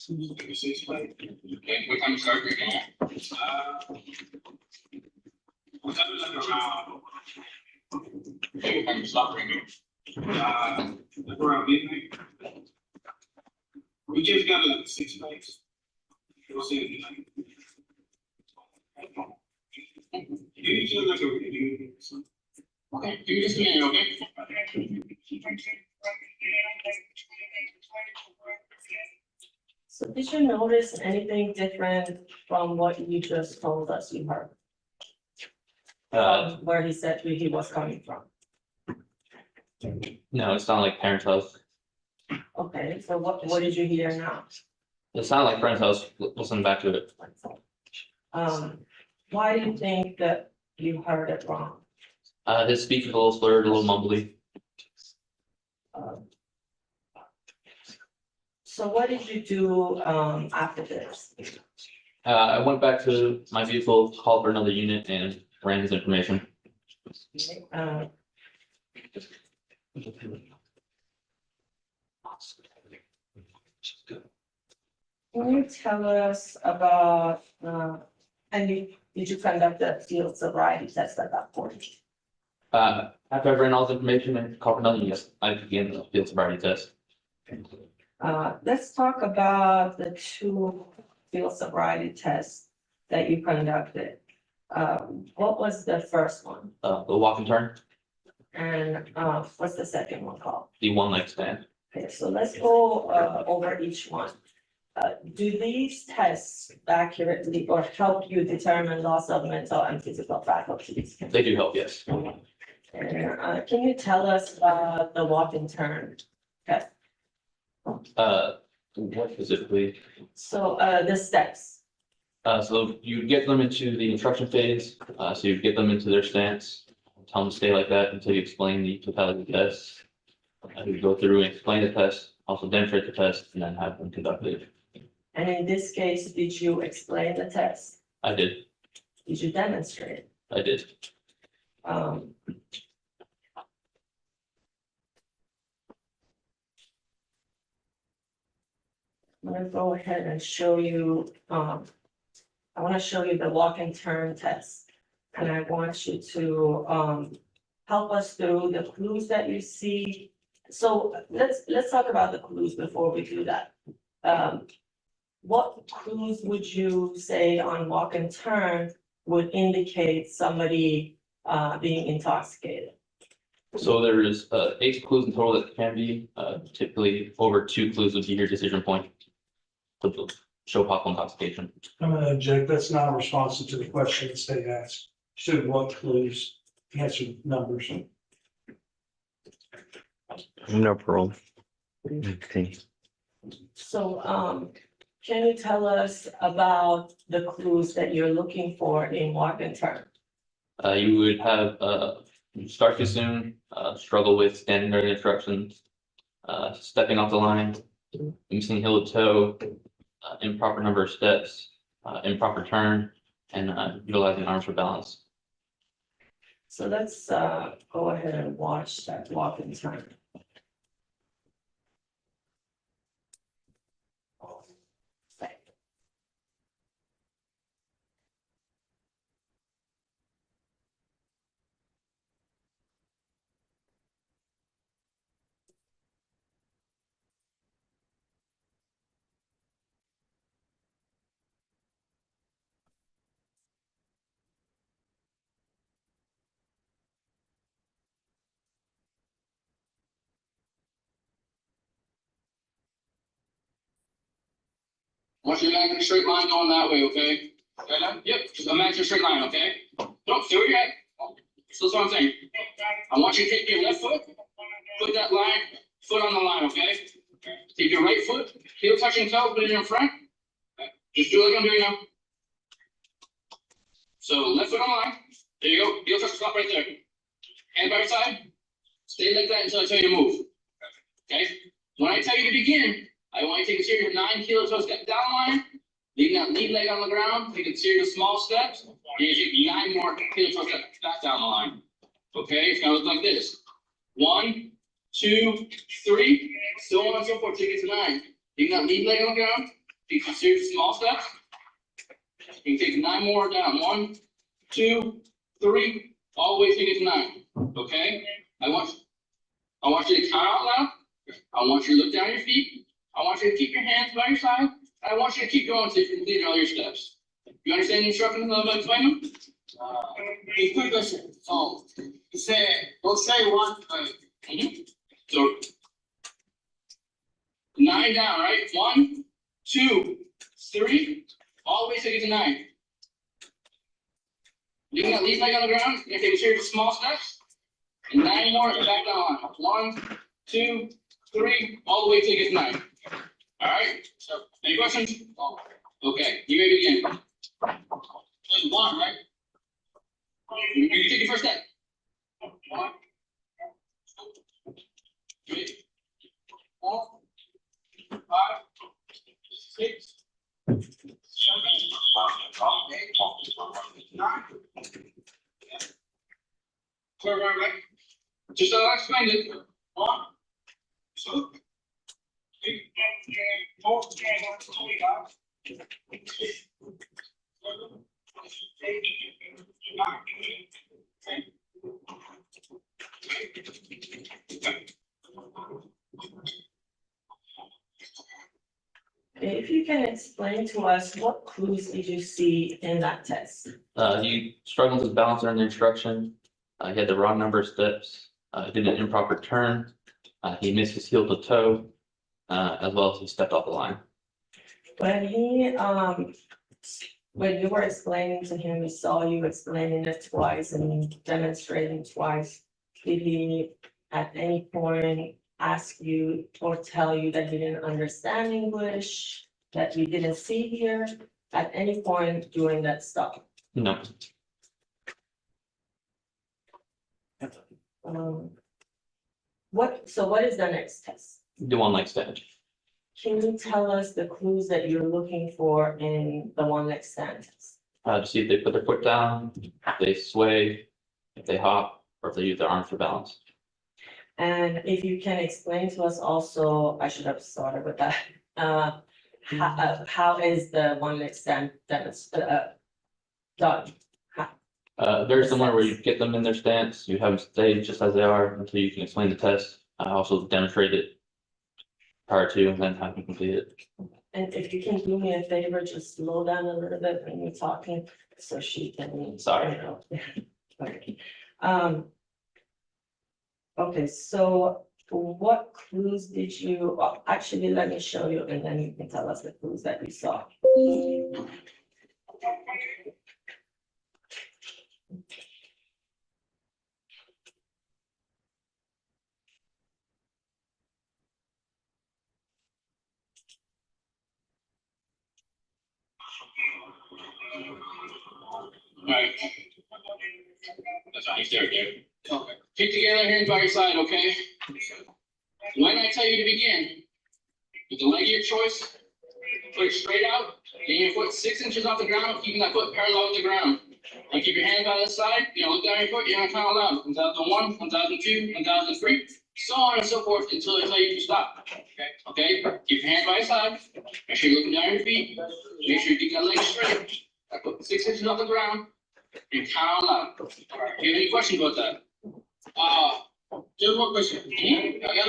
Okay, what time you start drinking at? Okay, what time you stop drinking? Around midnight. We just got a 6 packs. We'll see it tonight. You just like a review. Okay, give me just a minute, okay? So did you notice anything different from what you just told us you heard? Where he said he was coming from? No, it sounded like parents' house. Okay, so what did you hear now? It sounded like friend's house. Listen back to it. Why do you think that you heard it wrong? His speech was a little slurred, a little mumbly. So what did you do after this? I went back to my vehicle, called for another unit, and ran his information. Can you tell us about, did you conduct a field sobriety test at that point? After I ran all this information and called for another unit, I began the field sobriety test. Let's talk about the 2 field sobriety tests. that you conducted. What was the first one? The walk and turn, And, what's the second one called? the one leg stand. Okay, so let's go, over each one. Do these tests accurately or help you determine loss of mental and physical faculties? They do help, yes. And, can you tell us, the walk and turn test? What specifically? So, the steps. So you get them into the instruction phase, so you get them into their stance, tell them to stay like that until you explain the totality of the test. You go through and explain the test, also demonstrate the test, and then have them conducted. And in this case, did you explain the test? I did, Did you demonstrate? I did. Um. I'm gonna go ahead and show you, I wanna show you the walk and turn test. And I want you to, help us through the clues that you see. So let's talk about the clues before we do that. What clues would you say on walk and turn would indicate somebody, being intoxicated? So there is 8 clues in total that can be, typically over 2 clues would be your decision point to show possible intoxication. I'm gonna object, that's not responsive to the question the state asked. Should what clues, answer numbers. No problem. Okay. So, can you tell us about the clues that you're looking for in walk and turn? You would have, start too soon, struggle with standing during the instructions, stepping off the line, missing heel to toe, improper number of steps, improper turn, and utilizing arms for balance. So let's, go ahead and watch that walk and turn. Want you to imagine a straight line going that way, okay? Okay, now? Yep, just imagine a straight line, okay? Don't stay where you're at. So that's what I'm saying. I want you to take your left foot, put that line, foot on the line, okay? Take your right foot, heel touching toe, put it in front. Just do like I'm doing now. So left foot on the line. There you go. Heel touch the top right there. Hand by your side. Stay like that until I tell you to move. Okay? When I tell you to begin, I want you to take a series of 9 heel toe step down line. Leaving that lead leg on the ground. Take a series of small steps. And you take 9 more heel toe steps back down the line. Okay? It's gonna look like this. 1, 2, 3. So on and so forth. Take it to 9. Leaving that lead leg on the ground. Take a series of small steps. You can take 9 more down. 1, 2, 3. All the way take it to 9. Okay? I want you to count out loud. I want you to look down your feet. I want you to keep your hands by your side. I want you to keep going until you complete all your steps. You understand the instructions I'm going to explain them? A quick question. So, you say, don't say 1. So, 9 down, right? 1, 2, 3. All the way till you get to 9. Leaving that lead leg on the ground. You're going to take a series of small steps. And 9 more back down. 1, 2, 3. All the way till you get to 9. All right. So, any questions? Okay. You may begin. There's 1, right? You can take your first step. 1, 2, 3, 4, 5, 6, 7, 8, 9. Clear, right? Just as I explained it. 1, 2, 3, 4, 5, 6, 7, 8, 9, 10. if you can explain to us, what clues did you see in that test? He struggled with balance during the instruction. He had the wrong number of steps, did an improper turn. He missed his heel to toe, as well as he stepped off the line. When he, when you were explaining to him, we saw you explaining it twice and demonstrating twice. Did he at any point ask you or tell you that he didn't understand English, that he didn't see here at any point during that stop? No. What is the next test? The one leg stand. Can you tell us the clues that you're looking for in the one leg stand test? To see if they put their foot down, if they sway, if they hop, or if they use their arms for balance. And if you can explain to us also, I should have started with that. How is the one leg stand done? Very similar where you get them in their stance, you have them stay just as they are until you can explain the test. I also demonstrate it prior to and then have them complete it. And if you can do me a favor, just slow down a little bit when you're talking, so she can. Sorry. Okay. Okay, so what clues did you, well, actually, let me show you and then you can tell us the clues that you saw. Alright. That's fine, he's there, dude. Okay. Keep together, hands by your side, okay? When I tell you to begin, with the leg of your choice, put it straight out, getting your foot 6 inches off the ground, keeping that foot parallel with the ground. And keep your hands by the side, look down your foot, you're gonna count aloud. 1001, 1002, 1003, so on and so forth until they tell you to stop. Okay? Keep your hands by your side, make sure you're looking down your feet, make sure you keep that leg straight. I put 6 inches off the ground, and count out loud. Alright, do you have any questions about that? Just one question. I got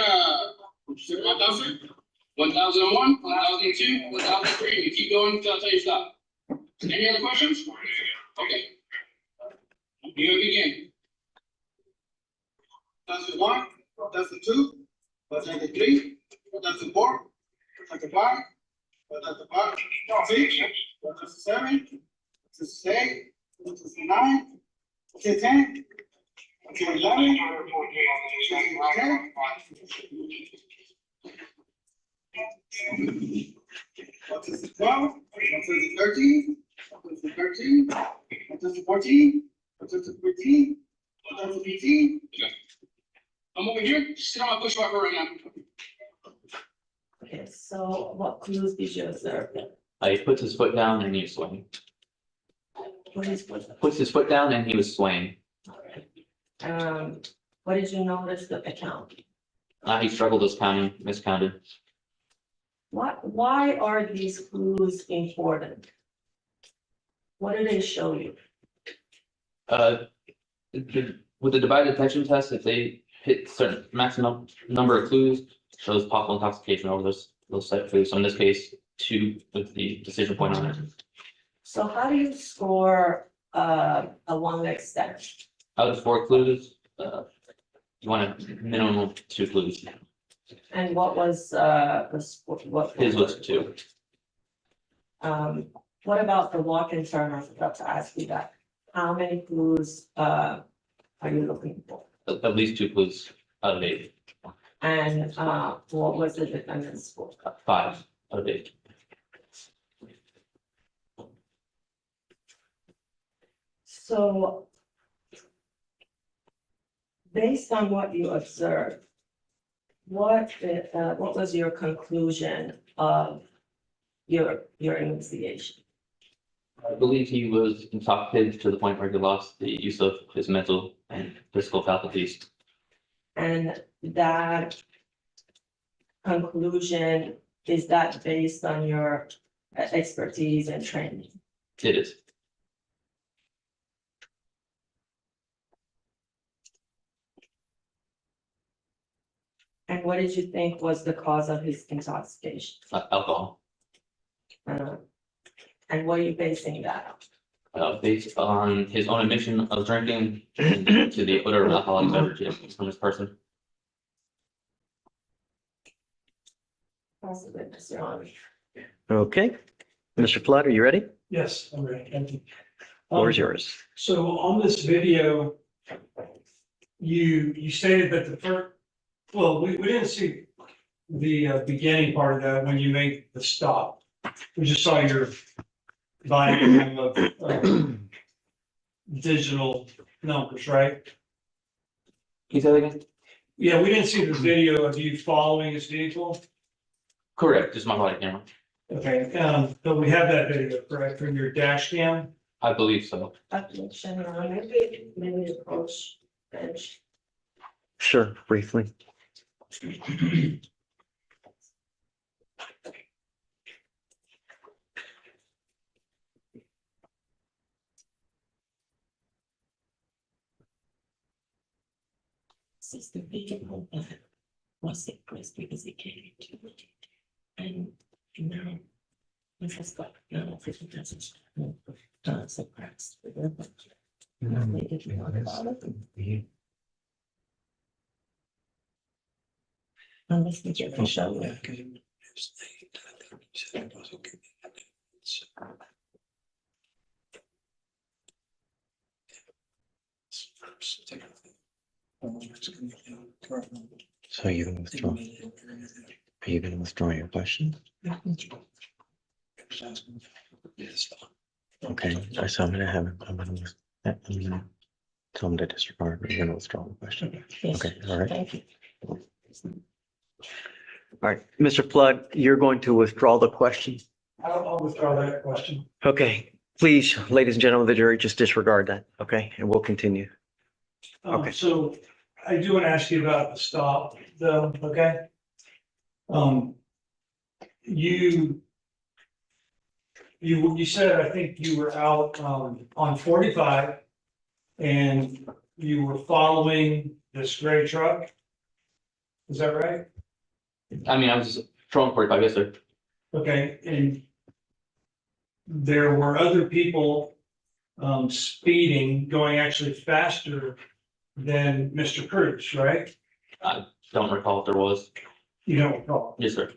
1,000, 1001, 1002, 1003. You keep going until I tell you stop. Any other questions? Okay. You're gonna begin. 1001, 1002, 1003, 1004, 1005, 1006, 1007, 1008, 1009, 1010. Okay, 11, 10, 12, 13, 13, 14, 15, 15. I'm over here, sit on my push rocker right now. Okay, so what clues did you observe? He puts his foot down and he was swaying. Puts his foot down and he was swaying. What did you notice the account? He struggled with counting, miscounted. Why are these clues important? What do they show you? With the divided attention test, if they hit certain maximum number of clues, shows possible intoxication over those set of clues. So in this case, 2 with the decision point on it. So how do you score a one leg stand? Out of 4 clues, you want a minimum of 2 clues. And what was what? His was 2. What about the walk and turn? I forgot to ask you that. How many clues are you looking for? At least 2 clues out of 8. And what was the defendant's score? 5 out of 8. So based on what you observed, what was your conclusion of your investigation? I believe he was intoxicated to the point where he lost the use of his mental and physical faculties. And that conclusion, is that based on your expertise and training? It is. And what did you think was the cause of his intoxication? Alcohol. And what are you basing that Based on his own admission of drinking and to the odor of alcoholic beverages from this person. on? Possibly, Mr. Honor. Okay. Mr. Flood, are you ready? Yes, I'm ready. Thank you. Floor is yours. So on this video, you stated that the first, well, we didn't see the beginning part of that when you made the stop. We just saw your volume of digital numbers, right? Can you say that again? Yeah, we didn't see the video of you following his vehicle. Correct, just my body camera. Okay, but we have that video, correct, from your dash cam? I believe so. Objection, Your Honor. Maybe approach bench. Sure, briefly. Since the vehicle was impressed because it came into it. And now, this has got now 50,000 suppressed. They didn't know about it. Unless we get the show. So you're gonna withdraw? Are you gonna withdraw your question? Okay, so I'm gonna tell him to disregard, but you're gonna withdraw the question. Okay, all right. Thank you. All right, Mr. Flood, you're going to withdraw the question. I'll withdraw that question. Okay, please, ladies and gentlemen of the jury, just disregard that, okay? And we'll continue. Okay. So I do want to ask you about the stop though, okay? You said, I think you were out, on 45 and you were following this gray truck. Is that right? I mean, I was patrolling 45, yes, sir. Okay, and there were other people speeding, going actually faster than Mr. Cruz, right? I don't recall if there was. You don't recall? Yes, sir.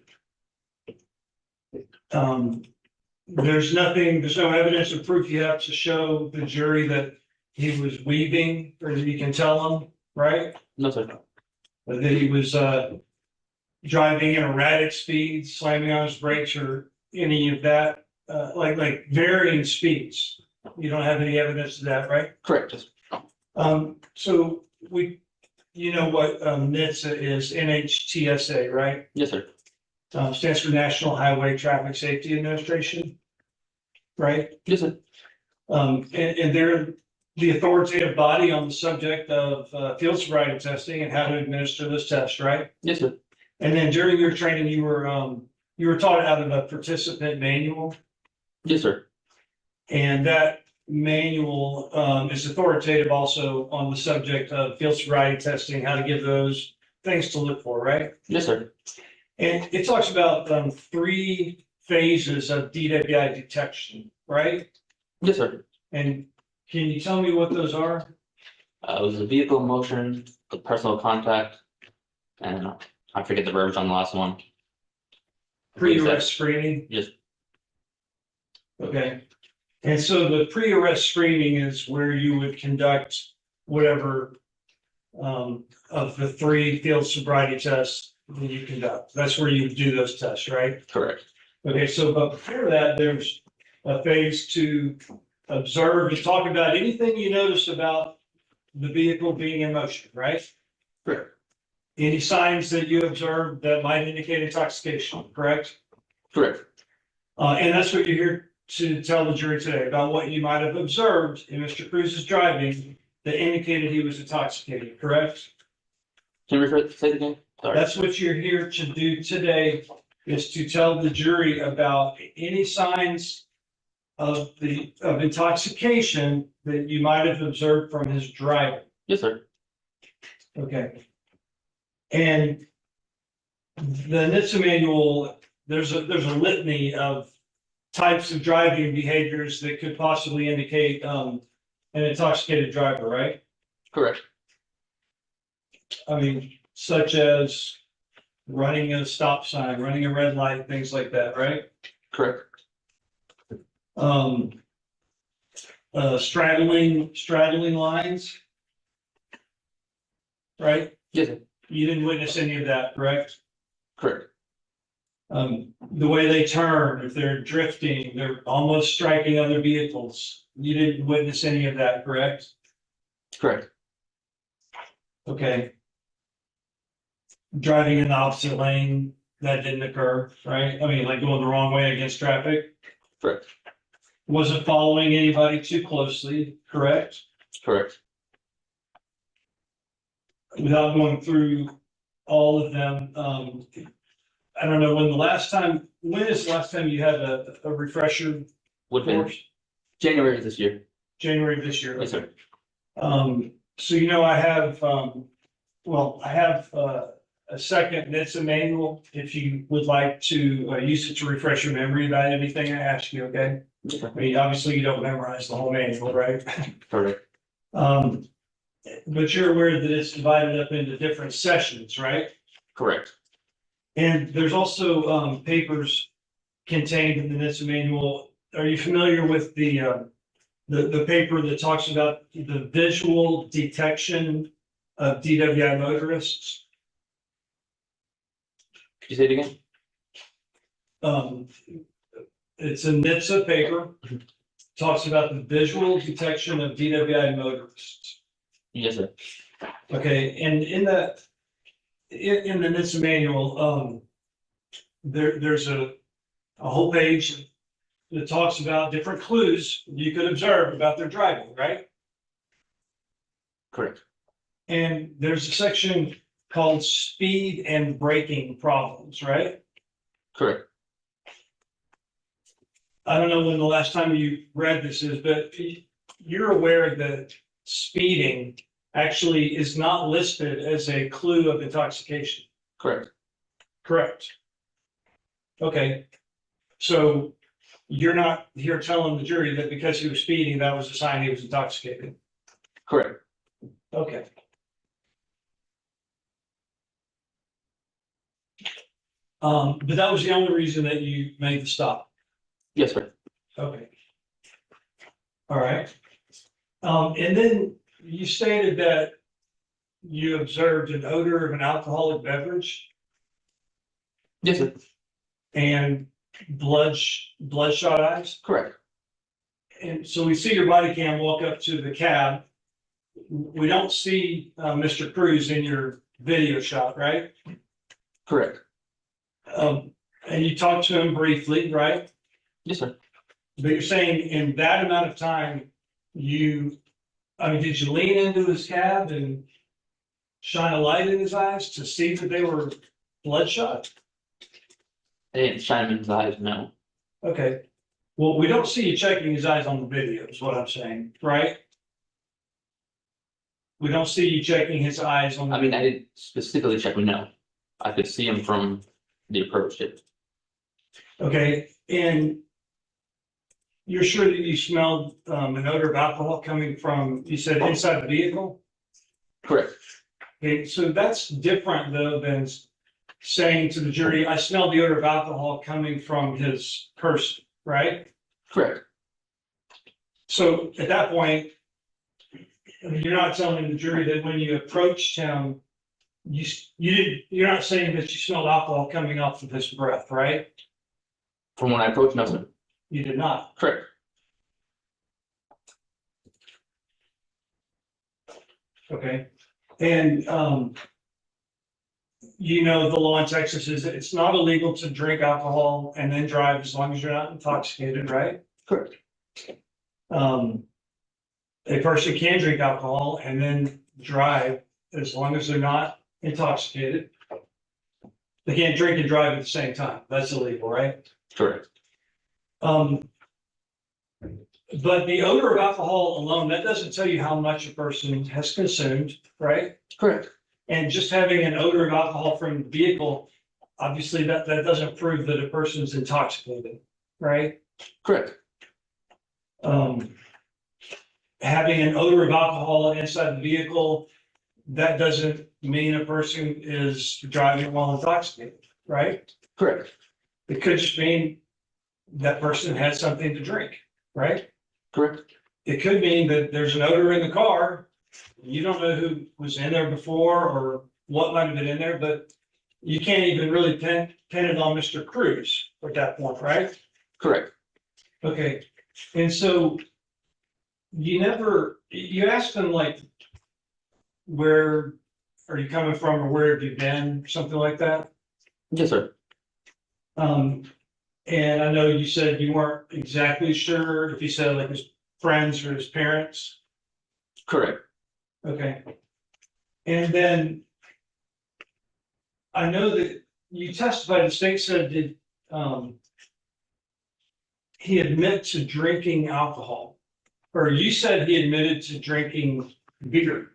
There's no evidence or proof you have to show the jury that he was weaving, or that you can tell them, right? No, sir. That he was driving at erratic speeds, slamming on his brakes, or any of that, like varying speeds. You don't have any evidence of that, right? Correct. So you know what NHTSA is, NHTSA, right? Yes, sir. Stands for National Highway Traffic Safety Administration, right? Yes, sir. And they're the authoritative body on the subject of field sobriety testing and how to administer this test, right? Yes, sir. And then during your training, you were taught out of a participant manual. Yes, sir. And that manual is authoritative also on the subject of field sobriety testing, how to give those things to look for, right? Yes, sir. And it talks about 3 phases of DWI detection, right? Yes, sir. And can you tell me what those are? It was the vehicle motion, the personal contact, and I forget the verbiage on the last one. Pre-arrest screening? Yes. Okay. And so the pre-arrest screening is where you would conduct whatever of the 3 field sobriety tests that you conduct. That's where you do those tests, right? Correct. Okay, so but before that, there's a phase to observe and talk about anything you notice about the vehicle being in motion, right? Correct. Any signs that you observe that might indicate intoxication, correct? Correct. And that's what you're here to tell the jury today, about what you might have observed in Mr. Cruz's driving that indicated he was intoxicated, correct? Can you say it again? Sorry. That's what you're here to do today, is to tell the jury about any signs of intoxication that you might have observed from his driving. Yes, sir. Okay. And the NHTSA manual, there's a litany of types of driving behaviors that could possibly indicate, an intoxicated driver, right? Correct. I mean, such as running a stop sign, running a red light, things like that, right? Correct. Straddling lines. Right? Yes, sir. You didn't witness any of that, correct? Correct. The way they turn, if they're drifting, they're almost striking other vehicles. You didn't witness any of that, correct? Correct. Okay. Driving in the opposite lane, that didn't occur, right? I mean, like going the wrong way against traffic. Correct. Wasn't following anybody too closely, correct? Correct. Without going through all of them, I don't know when is the last time you had a refresher Would be course? January of this year. January of this year. Yes, okay. sir. So you know, I have a second, and it's a manual, if you would like to use it to refresh your memory about anything I ask you, okay? I mean, obviously you don't memorize the whole manual, right? Correct. But you're aware that it's divided up into different sessions, right? Correct. And there's also papers contained in the NHTSA manual. Are you familiar with the paper that talks about the visual detection of DWI motorists? Could you say it again? It's a NHTSA paper, talks about the visual detection of DWI motorists. Yes, sir. Okay, and in the NHTSA manual, there's a whole page that talks about different clues you could observe about their driving, right? Correct. And there's a section called speed and braking problems, right? Correct. I don't know when the last time you read this is, but you're aware that speeding actually is not listed as a clue of intoxication. Correct. Correct. Okay. So you're not here telling the jury that because he was speeding, that was a sign he was intoxicated. Correct. Okay. But that was the only reason that you made the stop. Yes, sir. Okay. All right. And then you stated that you observed an odor of an alcoholic beverage Yes, sir. and bloodshot eyes. Correct. And so we see your body cam walk up to the cab. We don't see Mr. Cruz in your video shot, right? Correct. And you talked to him briefly, right? Yes, sir. But you're saying in that amount of time, did you lean into his cab and shine a light in his eyes to see that they were bloodshot? I didn't shine him in his eyes, no. Okay. Well, we don't see you checking his eyes on the video, is what I'm saying, right? We don't see you checking his eyes on. I mean, I didn't specifically check him, no. I could see him from the approach. Okay, and you're sure that you smelled an odor of alcohol coming from, you said inside the vehicle? Correct. Okay, so that's different though than saying to the jury, I smelled the odor of alcohol coming from his person, right? Correct. So at that point, you're not telling the jury that when you approached him, you're not saying that you smelled alcohol coming off of his breath, right? From when I approached, no, sir. You did not. Correct. Okay, and you know, the law in Texas is that it's not illegal to drink alcohol and then drive as long as you're not intoxicated, right? Correct. A person can drink alcohol and then drive as long as they're not intoxicated. They can't drink and drive at the same time. That's illegal, right? Correct. But the odor of alcohol alone, that doesn't tell you how much a person has consumed, right? Correct. And just having an odor of alcohol from the vehicle, obviously that doesn't prove that a person's intoxicated, right? Correct. Having an odor of alcohol inside the vehicle, that doesn't mean a person is driving while intoxicated, right? Correct. It could just mean that person had something to drink, right? Correct. It could mean that there's an odor in the car. You don't know who was in there before or what might have been in there, but you can't even really pin it on Mr. Cruz at that point, right? Correct. Okay, and so you asked them like, where are you coming from or where have you been, something like that? Yes, sir. And I know you said you weren't exactly sure if he said like his friends or his parents. Correct. Okay. And then I know that you testified, the state said that he admitted to drinking alcohol, or you said he admitted to drinking beer.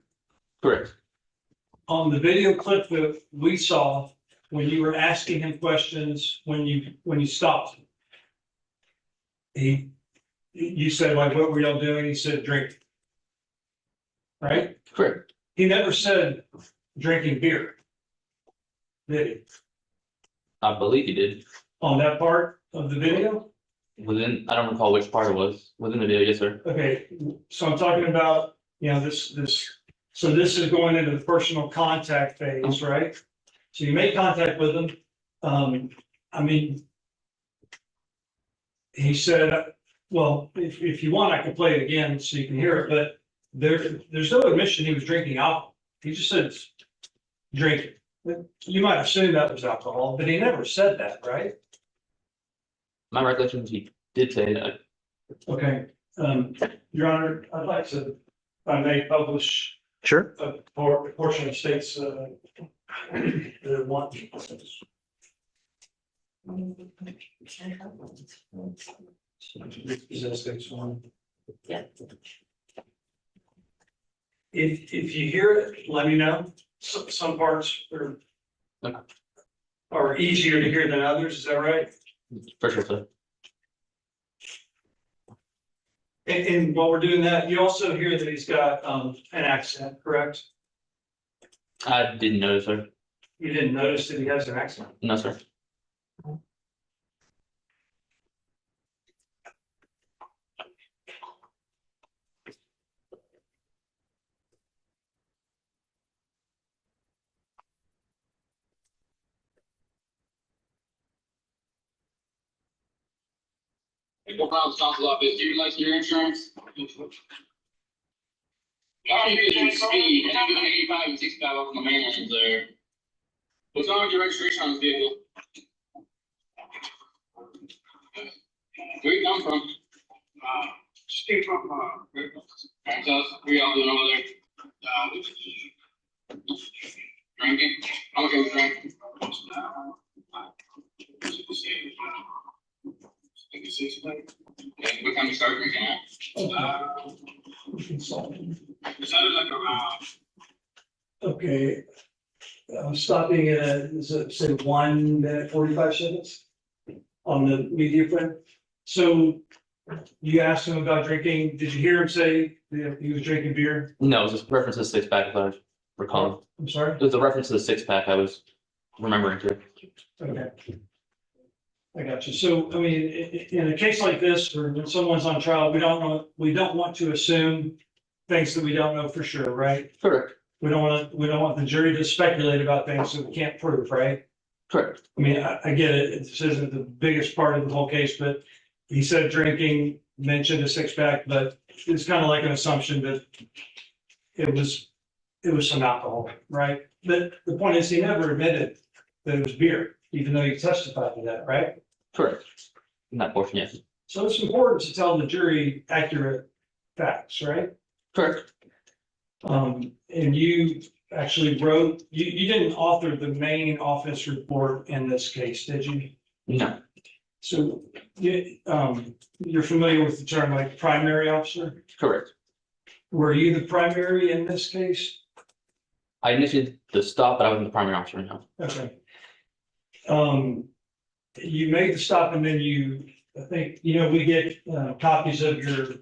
Correct. On the video clip that we saw, when you were asking him questions, when you stopped, you said like, what were y'all doing? He said drinking. Right? Correct. He never said drinking beer. Did he? I believe he did. On that part of the video? I don't recall which part it was. Within the video, yes, sir. Okay, so I'm talking about, so this is going into the personal contact phase, right? So you make contact with him. I mean, he said, well, if you want, I can play it again so you can hear it, but there's no admission he was drinking alcohol. He just said drinking. You might assume that was alcohol, but he never said that, right? My recollection is he did say that. Okay, Your Honor, I'd like to, if I may, publish Sure. a portion of state's, one. Is that state's one? Yeah. If you hear it, let me know. Some parts are easier to hear than others, is that right? For sure, sir. And while we're doing that, you also hear that he's got an accent, correct? I didn't notice, sir. You didn't notice that he has an accent? No, sir. Go Brown's council office, do you like your insurance? How many people speed, and I'm doing 85 and 65 off the main lines there. What's wrong with your registration on this vehicle? Where you come from? Just came from, alright, tell us, where y'all doing over there? Drinking? How much are you drinking? Okay, what time you start drinking at? It sounded like around. Okay. I'm stopping at, is it say 1 minute 45 seconds on the media print? So you asked him about drinking. Did you hear him say that he was drinking beer? No, it was a reference to the six pack, if I recall. I'm sorry? It was a reference to the six pack I was remembering to. Okay. I got you. So, I mean, in a case like this, or when someone's on trial, we don't want to assume things that we don't know for sure, right? Correct. We don't want the jury to speculate about things that we can't prove, right? Correct. I mean, I get it. This isn't the biggest part of the whole case, but he said drinking, mentioned a six pack, but it's kind of like an assumption that it was some alcohol, right? But the point is, he never admitted that it was beer, even though he testified to that, right? Correct. In that portion, yes. So it's important to tell the jury accurate facts, right? Correct. And you actually wrote, you didn't author the main office report in this case, did you? No. So you're familiar with the term like primary officer? Correct. Were you the primary in this case? I initiated the stop, but I wasn't the primary officer now. Okay. You made the stop and then you I think, we get copies of your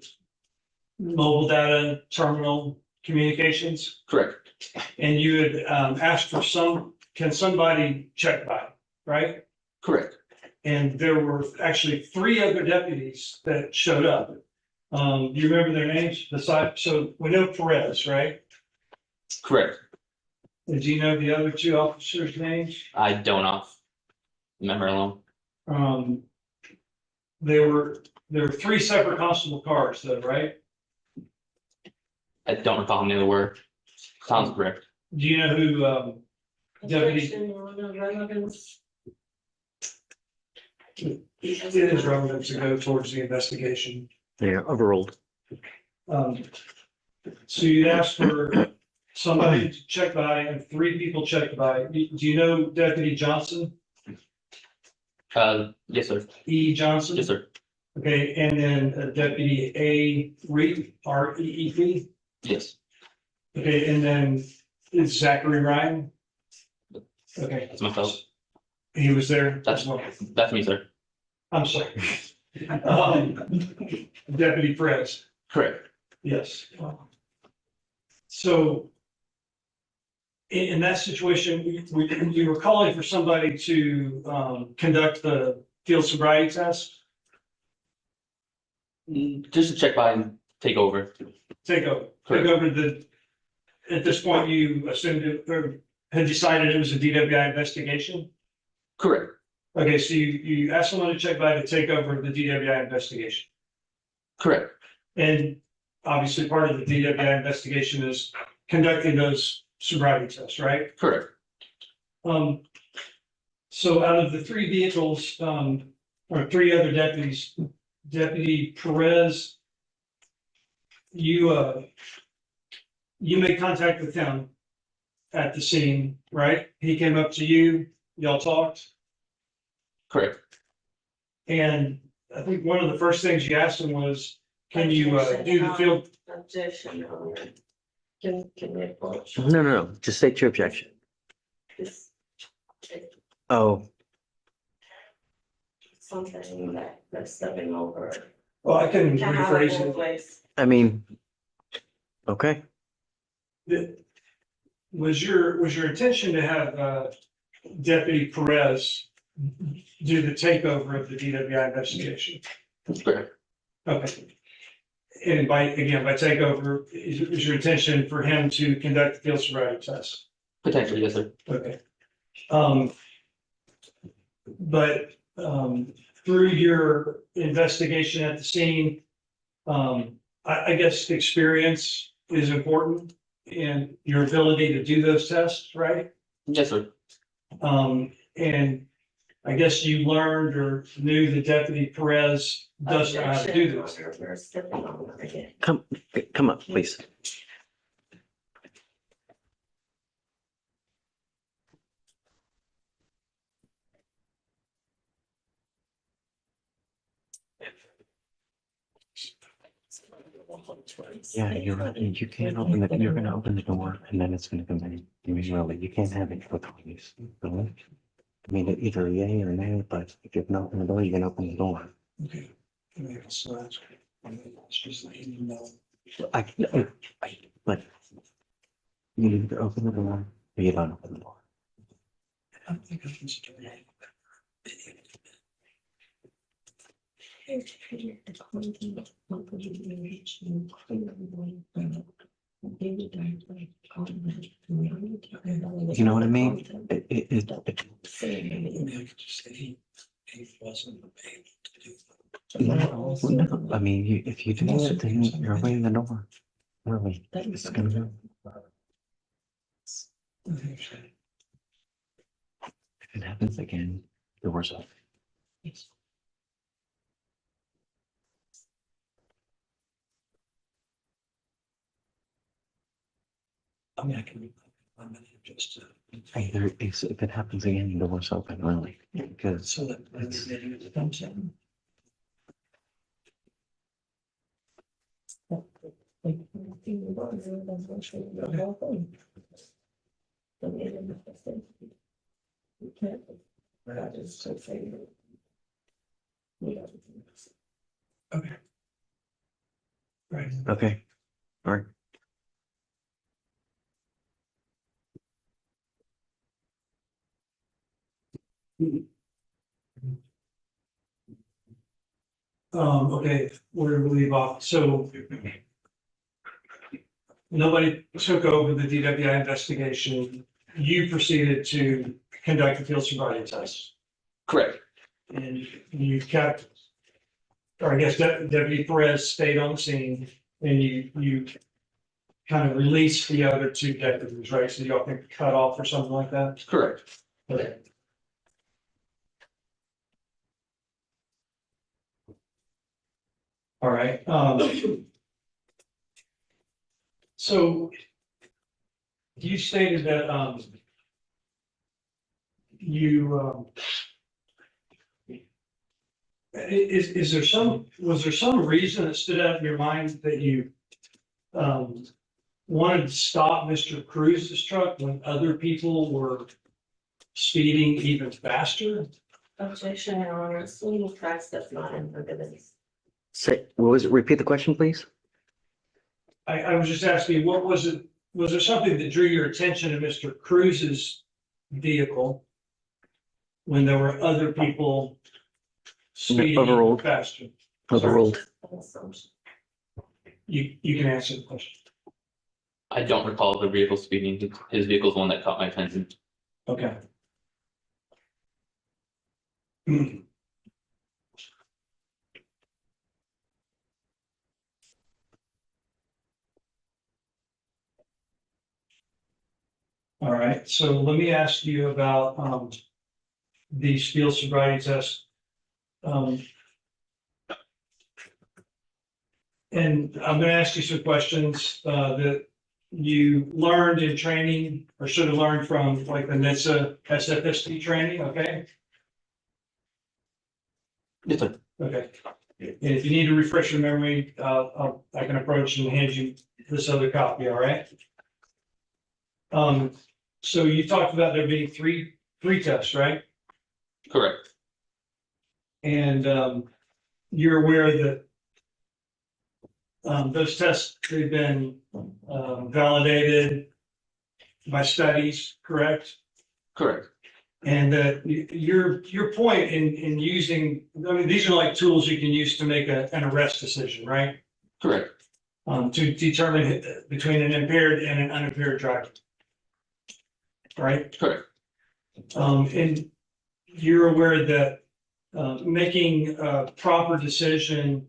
mobile data terminal communications, Correct. and you had asked for can somebody check by, right? Correct. And there were actually 3 other deputies that showed up. Do you remember their names? So we know Perez, right? Correct. And do you know the other 2 officers' names? I don't off memory alone. There were 3 separate constable cars though, right? I don't recall how many there were. Sounds correct. Do you know who deputy? It is relevant to go towards the investigation. Yeah, overruled. So you asked for somebody to check by and 3 people checked by. Do you know Deputy Johnson? Yes, sir. E. Johnson? Yes, sir. Okay, and then Deputy A. Reed, R-E-E-P? Yes. Okay, and then is Zachary Ryan? Okay. That's myself. He was there? That's me, sir. I'm sorry. Deputy Perez. Correct. Yes. So in that situation, you were calling for somebody to conduct the field sobriety test? Just to check by and take over. Take over. Correct. Take over at this point, you assumed it, or had decided it was a DWI investigation? Correct. Okay, so you asked someone to check by to take over the DWI investigation. Correct. And obviously, part of the DWI investigation is conducting those sobriety tests, right? Correct. So out of the 3 vehicles, or 3 other deputies, Deputy Perez, you made contact with him at the scene, right? He came up to you, y'all talked? Correct. And I think one of the first things you asked him was, can you do the field? Objection, can we approach No. Just state your objection. this? Oh, Something that's stepping over. Well, I can Can't have it rephrase both it. ways. I mean, okay. Was your intention to have Deputy Perez do the takeover of the DWI investigation? Correct. Okay. And by takeover, is your intention for him to conduct the field sobriety test? Potentially, yes, sir. Okay. But through your investigation at the scene, I guess experience is important in your ability to do those tests, right? Yes, sir. And I guess you learned or knew that Deputy Perez doesn't know how to do this. We're stepping on it again. Come up, please. Yeah, you're right. You can't open it. You're gonna open the door and then it's gonna come in. I mean, really, you can't have it with all these. Really? I mean, either yay or nay, but if you can open the door, you can open the door. Okay. So that's just letting you know. But you need to open the door or you don't open the door. I think I can start. You know what I mean? No, I mean, if you do it, then you're opening the door. Really, it's gonna go. If it happens again, the worst off. I mean, I can. Just. Either if it happens again, the door's open, really, because So that. it's. Okay. Right. Okay, all right. Okay, where do we leave off? So nobody took over the DWI investigation. You proceeded to conduct a field sobriety test. Correct. And you kept, or I guess Deputy Perez stayed on the scene and you kind of released the other two deputies, right? So y'all can cut off or something like that? Correct. Okay. All right, so you stated that, is there was there some reason that stood out in your mind that you, wanted to stop Mr. Cruz's truck when other people were speeding even faster? Objection, Your Honor, legal practice does not prohibit. Say, what was it? Repeat the question, please. I was just asking, what was it, was there something that drew your attention to Mr. Cruz's vehicle when there were other people speeding Overruled. faster? Overruled. You can answer the question. I don't recall the vehicle speeding. His vehicle is the one that caught my attention. Okay. All right, so let me ask you about the field sobriety test. And I'm gonna ask you some questions that you learned in training or should have learned from like the NHTSA SFST training, okay? Yes, sir. Okay. And if you need to refresh your memory, I can approach and hand you this other copy, all right? So you talked about there being three tests, right? Correct. And you're aware that those tests, they've been validated by studies, correct? Correct. And that your point in using, I mean, these are like tools you can use to make an arrest decision, right? Correct. To determine between an impaired and an unimpaired driver. Right? Correct. And you're aware that making a proper decision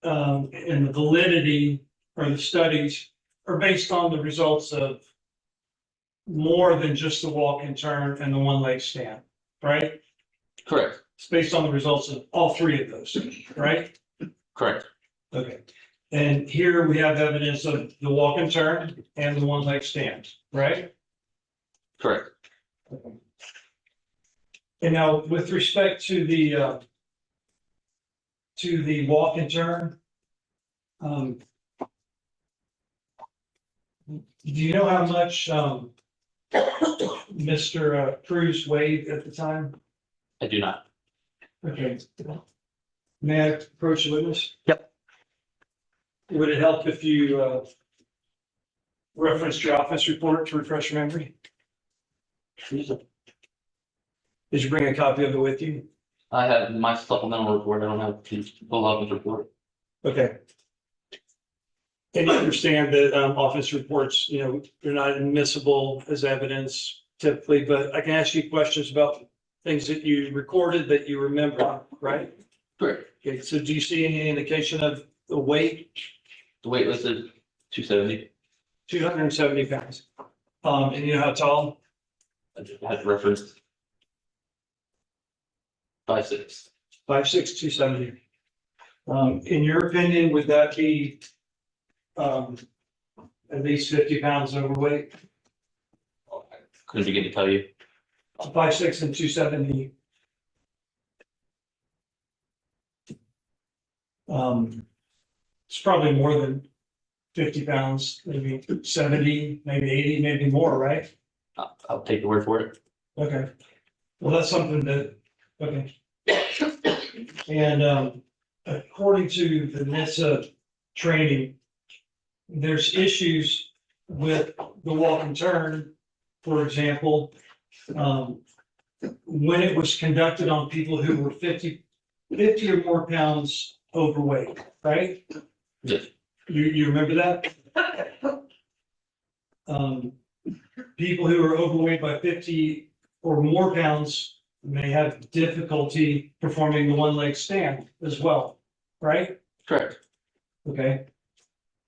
and the validity or the studies are based on the results of more than just the walk and turn and the one leg stand, right? Correct. It's based on the results of all three of those, right? Correct. Okay. And here we have evidence of the walk and turn and the one leg stand, right? Correct. And now with respect to the walk and turn, do you know how much Mr. Cruz weighed at the time? I do not. Okay. May I approach the witness? Yep. Would it help if you referenced your office report to refresh your memory? Did you bring a copy of it with you? I have my supplemental report. I don't have the full office report. Okay. And you understand that office reports, you know, they're not admissible as evidence typically, but I can ask you questions about things that you recorded that you remember, right? Correct. Okay, so do you see any indication of the weight? The weight listed 270. 270 pounds. And you know how tall? I had referenced 5'6". 5'6", 270. In your opinion, would that be at least 50 pounds overweight? Couldn't begin to tell you. 5'6" and 270. It's probably more than 50 pounds, maybe 70, maybe 80, maybe more, right? I'll take your word for it. Okay. Well, that's something that, okay. And according to the NHTSA training, there's issues with the walk and turn, for example, when it was conducted on people who were 50 or more pounds overweight, right? Yes. You remember that? People who are overweight by 50 or more pounds may have difficulty performing the one leg stand as well, right? Correct. Okay.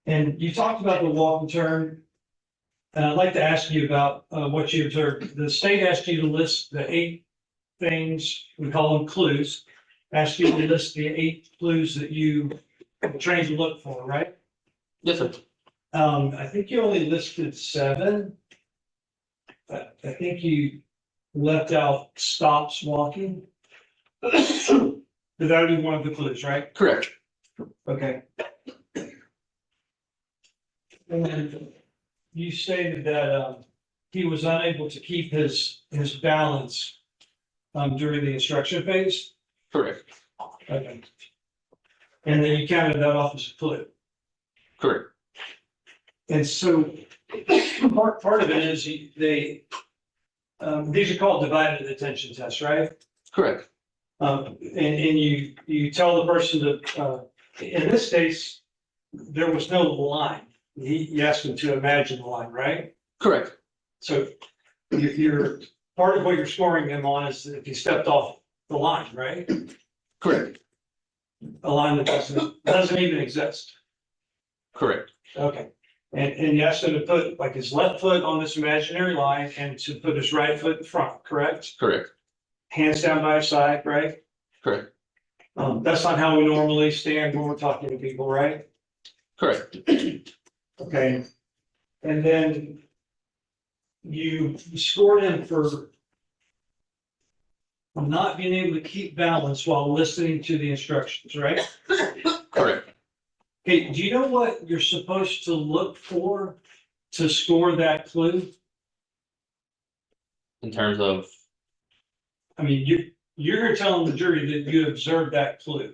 And you talked about the walk and turn. And I'd like to ask you about what you observed. The state asked you to list the 8 things, we call them clues. Asked you to list the 8 clues that you were trained to look for, right? Yes, sir. I think you only listed 7. I think you left out stops walking. That would be one of the clues, right? Correct. Okay. And you stated that he was unable to keep his balance during the instruction phase. Correct. Okay. And then you counted that off as a clue. Correct. And so part of it is these are called divided attention tests, right? Correct. And you tell the person to, in this case, there was no line. You asked him to imagine the line, right? Correct. So you're part of what you're scoring him on is if he stepped off the line, right? Correct. A line that doesn't even exist. Correct. Okay. And you asked him to put like his left foot on this imaginary line and to put his right foot in front, correct? Correct. Hands down by his side, right? Correct. That's not how we normally stand when we're talking to people, right? Correct. Okay. And then you scored him for not being able to keep balance while listening to the instructions, right? Correct. Okay, do you know what you're supposed to look for to score that clue? In terms of, I mean, you're telling the jury that you observed that clue.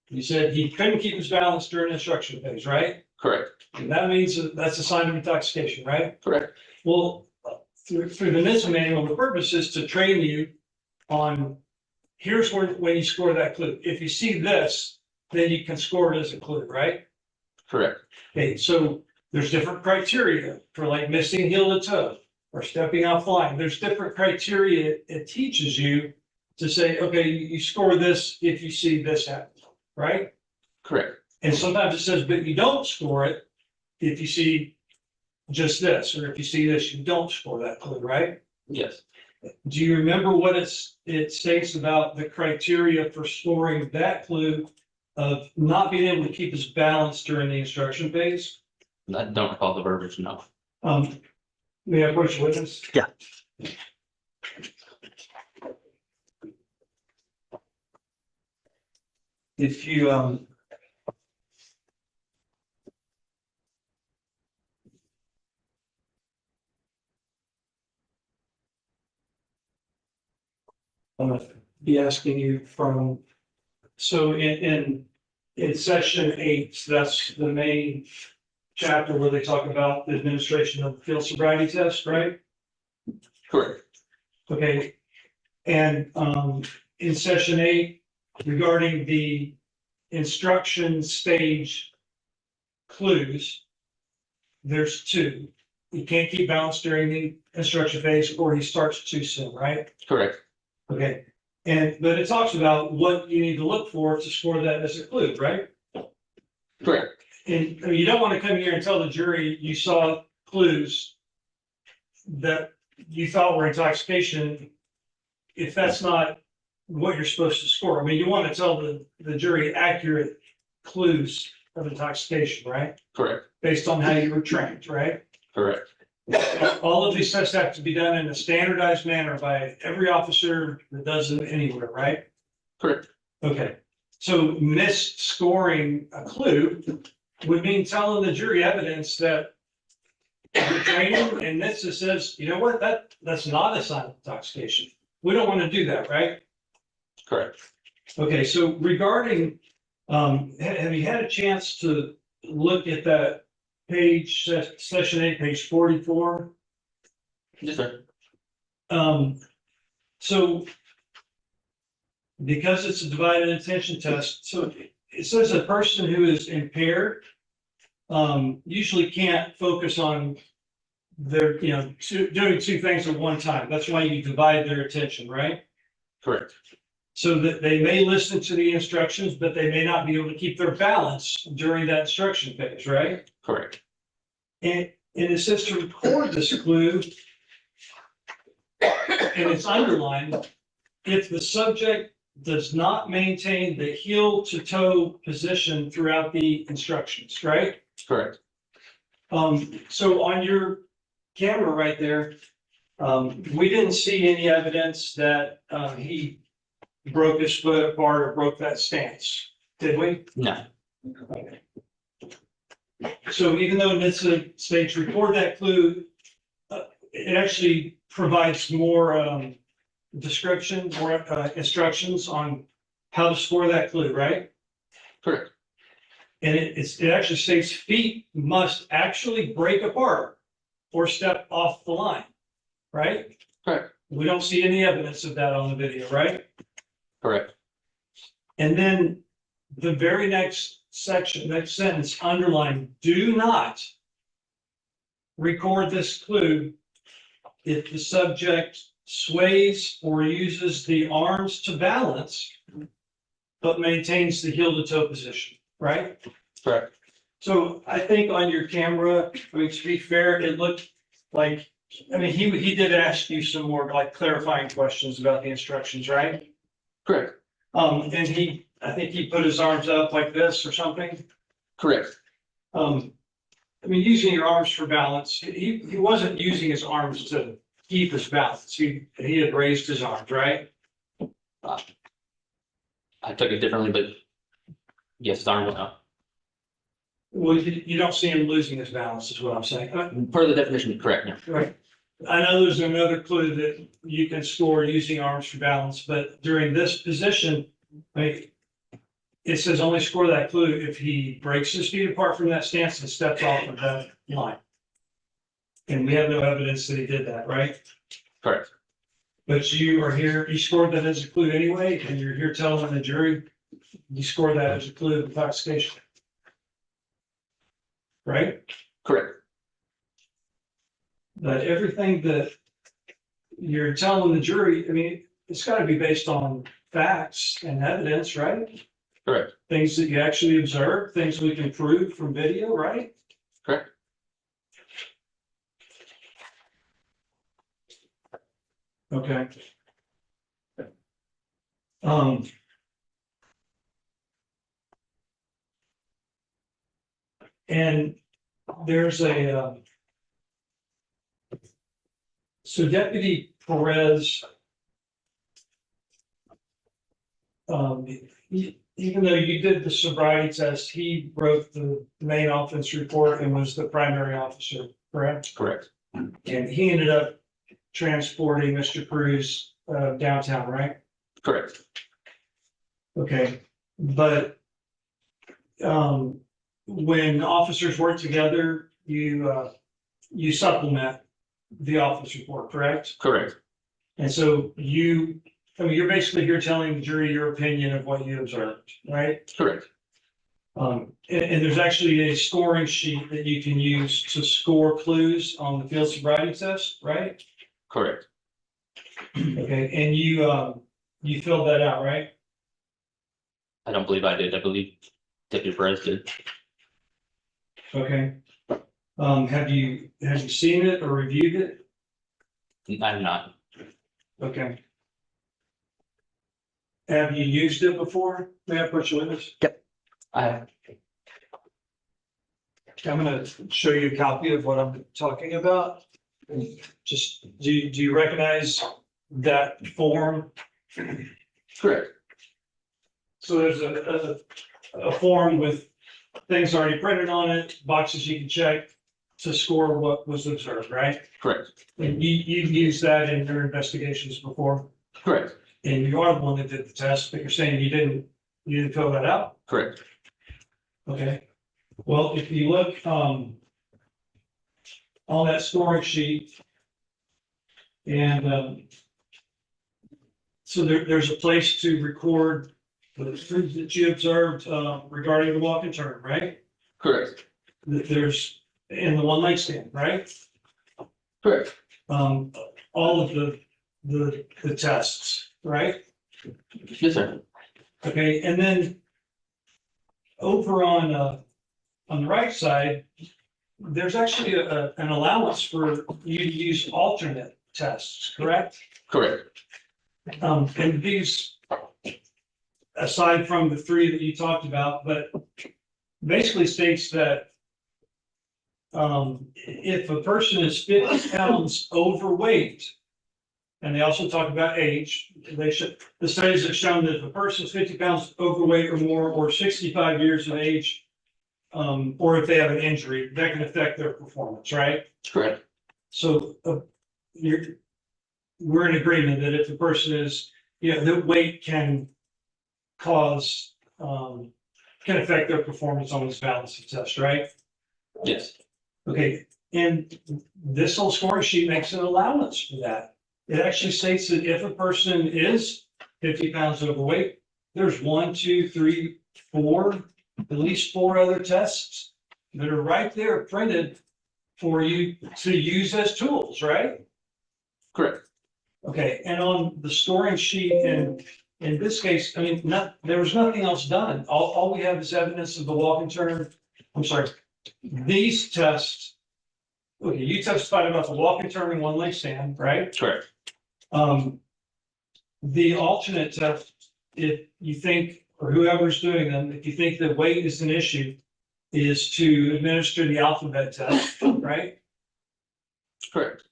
You said he couldn't keep his balance during the instruction phase, right? correct. And that means that's a sign of intoxication, right? Correct. Well, through the NHTSA manual, the purpose is to train you on, here's when you score that clue. If you see this, then you can score it as a clue, right? Correct. Okay, so there's different criteria for like missing heel to toe or stepping out flying. There's different criteria it teaches you to say, okay, you score this if you see this happen, right? Correct. And sometimes it says, but you don't score it if you see just this, or if you see this, you don't score that clue, right? Yes. Do you remember what it states about the criteria for scoring that clue of not being able to keep his balance during the instruction phase? I don't recall the verbiage, no. We have question witness? Yeah. If you, I'm gonna be asking you from, so in section 8, so that's the main chapter where they talk about the administration of the field sobriety test, right? Correct. Okay, and in session 8, regarding the instruction stage clues, there's 2. He can't keep balance during the instruction phase, or he starts too soon, right? Correct. Okay, but it talks about what you need to look for to score that as a clue, right? Correct. And you don't want to come here and tell the jury you saw clues that you thought were intoxication if that's not what you're supposed to score. I mean, you want to tell the jury accurate clues of intoxication, right? Correct. Based on how you were trained, right? Correct. All of these tests have to be done in a standardized manner by every officer that does it anywhere, right? Correct. Okay, so misscoring a clue would mean telling the jury evidence that you're training and this says, you know what, that's not a sign of intoxication. We don't want to do that, right? Correct. Okay, so regarding, have you had a chance to look at that page, session 8, page 44? Yes, sir. So because it's a divided attention test, so it says a person who is impaired usually can't focus on their, doing two things at one time. That's why you divide their attention, right? Correct. So that they may listen to the instructions, but they may not be able to keep their balance during that instruction phase, right? Correct. And it says to record this clue, and it's underlined, if the subject does not maintain the heel to toe position throughout the instructions, right? Correct. So on your camera right there, we didn't see any evidence that he broke his foot apart or broke that stance, did we? No. Okay. So even though NHTSA states record that clue, it actually provides more description, more instructions on how to score that clue, right? Correct. And it actually states feet must actually break apart or step off the line, right? Correct. We don't see any evidence of that on the video, right? Correct. And then the very next section, next sentence, underlined, do not record this clue if the subject sways or uses the arms to balance, but maintains the heel to toe position, right? Correct. So I think on your camera, I mean, to be fair, it looked like, I mean, he did ask you some more like clarifying questions about the instructions, right? Correct. And I think he put his arms up like this or something. Correct. I mean, using your arms for balance, he wasn't using his arms to keep his balance. He had raised his arms, right? I took it differently, but yes, his arm went up. Well, you don't see him losing his balance, is what I'm saying. Per the definition, correct, no. Right. I know there's another clue that you can score using arms for balance, but during this position, like, it says only score that clue if he breaks his feet apart from that stance and steps off of that line. And we have no evidence that he did that, right? Correct. But you are here, you scored that as a clue anyway, and you're here telling the jury you scored that as a clue of intoxication. Right? Correct. But everything that you're telling the jury, I mean, it's got to be based on facts and evidence, right? Correct. Things that you actually observed, things we can prove from video, right? Correct. Okay. And there's a, so Deputy Perez, even though you did the sobriety test, he wrote the main offense report and was the primary officer, correct? Correct. And he ended up transporting Mr. Cruz downtown, right? Correct. Okay, but when officers work together, you supplement the office report, correct? Correct. And so you're basically here telling the jury your opinion of what you observed, right? Correct. And there's actually a scoring sheet that you can use to score clues on the field sobriety test, right? Correct. Okay, and you filled that out, right? I don't believe I did. I believe Deputy Perez did. Okay. Have you seen it or reviewed it? I have not. Okay. Have you used it before? May I put you in this? Yep. I have. I'm gonna show you a copy of what I'm talking about. Just, do you recognize that form? Correct. So there's a form with things already printed on it, boxes you can check to score what was observed, right? Correct. And you've used that in your investigations before? Correct. And you are the one that did the test, but you're saying you didn't fill that out? Correct. Okay. Well, if you look, on that scoring sheet, and, so there's a place to record the things that you observed, regarding the walk and turn, right? Correct. There's, in the one leg stand, right? Correct. All of the tests, right? Yes, sir. Okay, and then over on the right side, there's actually an allowance for you to use alternate tests, correct? Correct. And these, aside from the three that you talked about, but basically states that if a person is 50 pounds overweight, and they also talk about age, the studies have shown that if a person is 50 pounds overweight or more, or 65 years of age, or if they have an injury, that can affect their performance, right? Correct. So we're in agreement that if a person is, the weight can cause, can affect their performance on this balancing test, right? Yes. Okay, and this whole scoring sheet makes an allowance for that. It actually states that if a person is 50 pounds overweight, there's 1, 2, 3, 4, at least 4 other tests that are right there printed for you to use as tools, right? Correct. Okay, and on the scoring sheet, and in this case, I mean, there was nothing else done. All we have is evidence of the walk and turn. I'm sorry, these tests. Okay, you testified about the walk and turn and one leg stand, right? Correct. The alternate test, if you think, or whoever's doing them, if you think the weight is an issue, is to administer the alphabet test, right? Correct.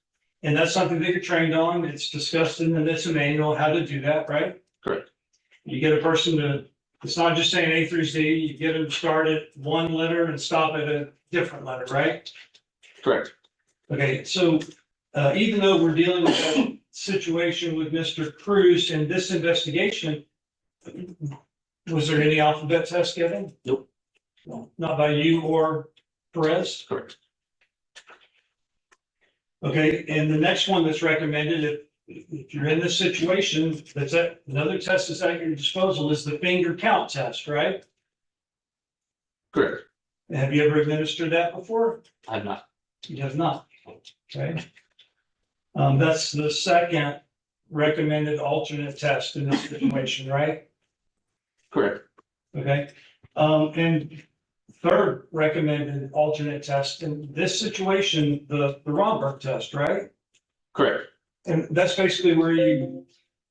And that's something that you're trained on. It's discussed in the NHTSA manual, how to do that, right? Correct. You get a person to, it's not just saying A through Z, you get them to start at one letter and stop at a different letter, right? Correct. Okay, so even though we're dealing with that situation with Mr. Cruz in this investigation, was there any alphabet test given? Nope. No, not by you or Perez? Correct. Okay, and the next one that's recommended, if you're in this situation, another test is at your disposal, is the finger count test, right? Correct. Have you ever administered that before? I have not. You have not, okay? That's the second recommended alternate test in this situation, right? Correct. Okay, and third recommended alternate test in this situation, the Romberg test, right? Correct. And that's basically where you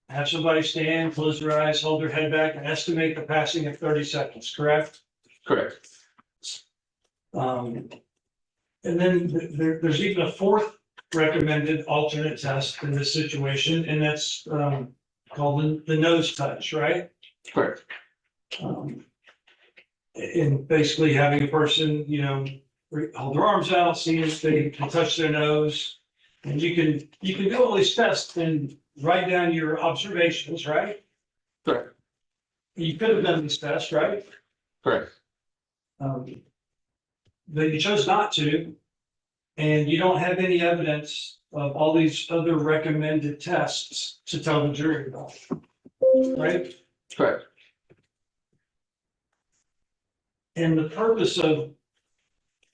have somebody stand, close their eyes, hold their head back, and estimate the passing of 30 seconds, correct? Correct. And then there's even a fourth recommended alternate test in this situation, and that's called the nose touch, right? Correct. And basically having a person, hold their arms out, see if they can touch their nose. And you can do all these tests and write down your observations, right? Correct. You could have done these tests, right? Correct. But you chose not to, and you don't have any evidence of all these other recommended tests to tell the jury about, right? Correct. And the purpose of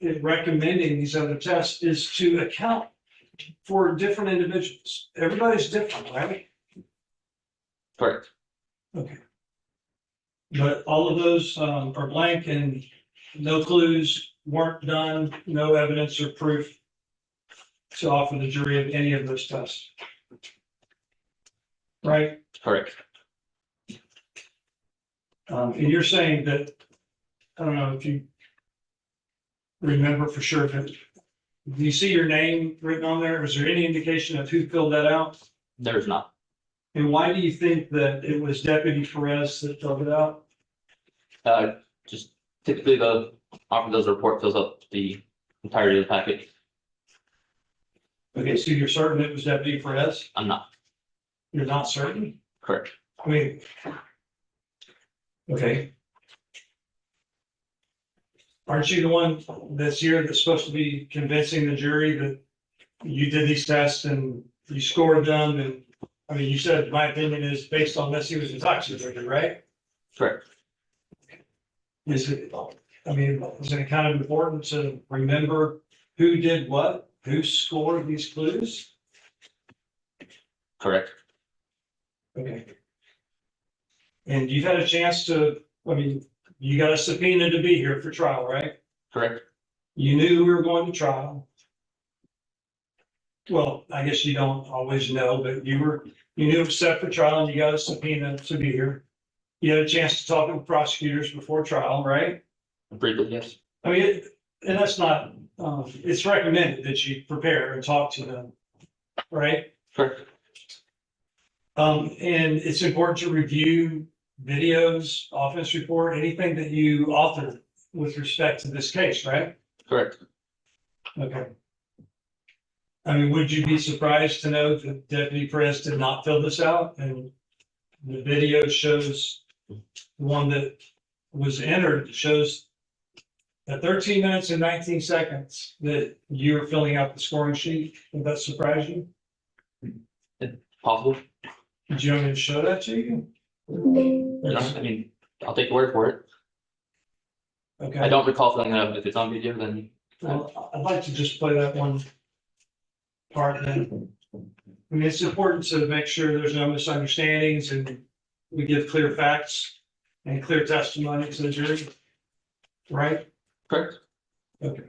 it recommending these other tests is to account for different individuals. Everybody's different, right? Correct. Okay. But all of those are blank and no clues, weren't done, no evidence or proof to offer the jury of any of those tests. Right? Correct. And you're saying that, I don't know if you remember for sure, but do you see your name written on there? Is there any indication of who filled that out? There's not. And why do you think that it was Deputy Perez that filled it out? Just typically the offer those report fills up the entirety of the packet. Okay, so you're certain it was Deputy Perez? I'm not. You're not certain? Correct. I mean. Okay. Aren't you the one that's here that's supposed to be convincing the jury that you did these tests and you scored them? And I mean, you said, my opinion is based on this, he was intoxicated, right? Correct. Is it, I mean, is it kind of important to remember who did what, who scored these clues? Correct. Okay. And you've had a chance to, I mean, you got a subpoena to be here for trial, right? Correct. You knew we were going to trial. Well, I guess you don't always know, but you knew it was set for trial and you got a subpoena to be here. You had a chance to talk with prosecutors before trial, right? Briefly, yes. I mean, and that's not, it's recommended that you prepare and talk to them, right? Correct. And it's important to review videos, offense report, anything that you authored with respect to this case, right? Correct. Okay. I mean, would you be surprised to know that Deputy Perez did not fill this out and the video shows the one that was entered shows at 13 minutes and 19 seconds that you're filling out the scoring sheet? Would that surprise you? Possible. Did you want me to show that to you? No, I mean, I'll take your word for it. Okay. I don't recall filling it out. If it's on video, then. Well, I'd like to just play that one part then. I mean, it's important to make sure there's no misunderstandings and we give clear facts and clear testimony to the jury, right? Correct. Okay.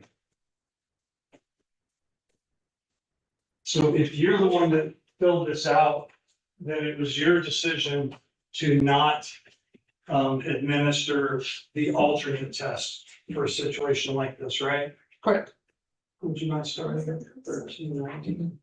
So if you're the one that filled this out, then it was your decision to not administer the alternate test for a situation like this, right? Correct. Would you mind starting at 13:19?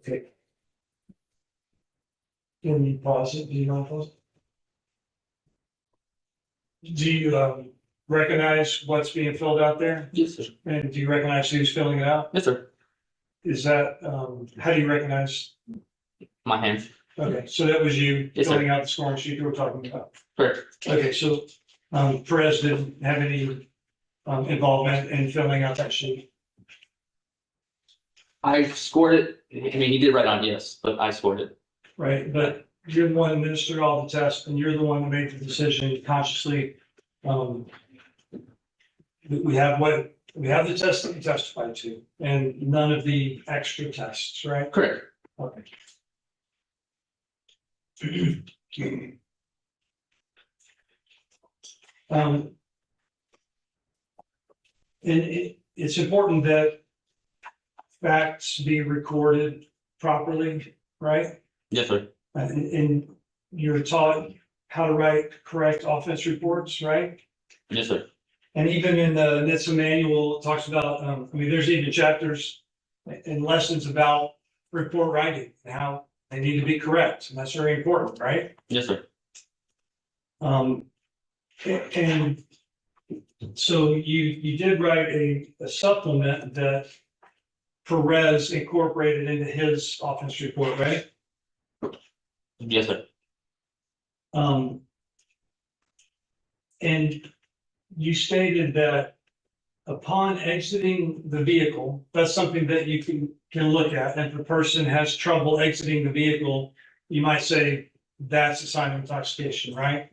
Okay. Can you pause it? Do you mind pause? Do you recognize what's being filled out there? Yes, sir. And do you recognize who's filling it out? Yes, sir. Is that, how do you recognize? My hand. Okay, so that was you Yes, sir. filling out the scoring sheet you were talking about. Correct. Okay, so Perez didn't have any involvement in filling out that sheet. I scored it. I mean, he did write on yes, but I scored it. Right, but you're the one that administered all the tests and you're the one that made the decision consciously. We have the tests that you testified to and none of the extra tests, right? Correct. Okay. And it's important that facts be recorded properly, right? Yes, sir. And you're taught how to write correct offense reports, right? Yes, sir. And even in the NHTSA manual, it talks about, I mean, there's even chapters and lessons about report writing and how they need to be correct. And that's very important, right? Yes, sir. And so you did write a supplement that Perez incorporated into his offense report, right? Yes, sir. And you stated that upon exiting the vehicle, that's something that you can look at. And if a person has trouble exiting the vehicle, you might say that's a sign of intoxication, right?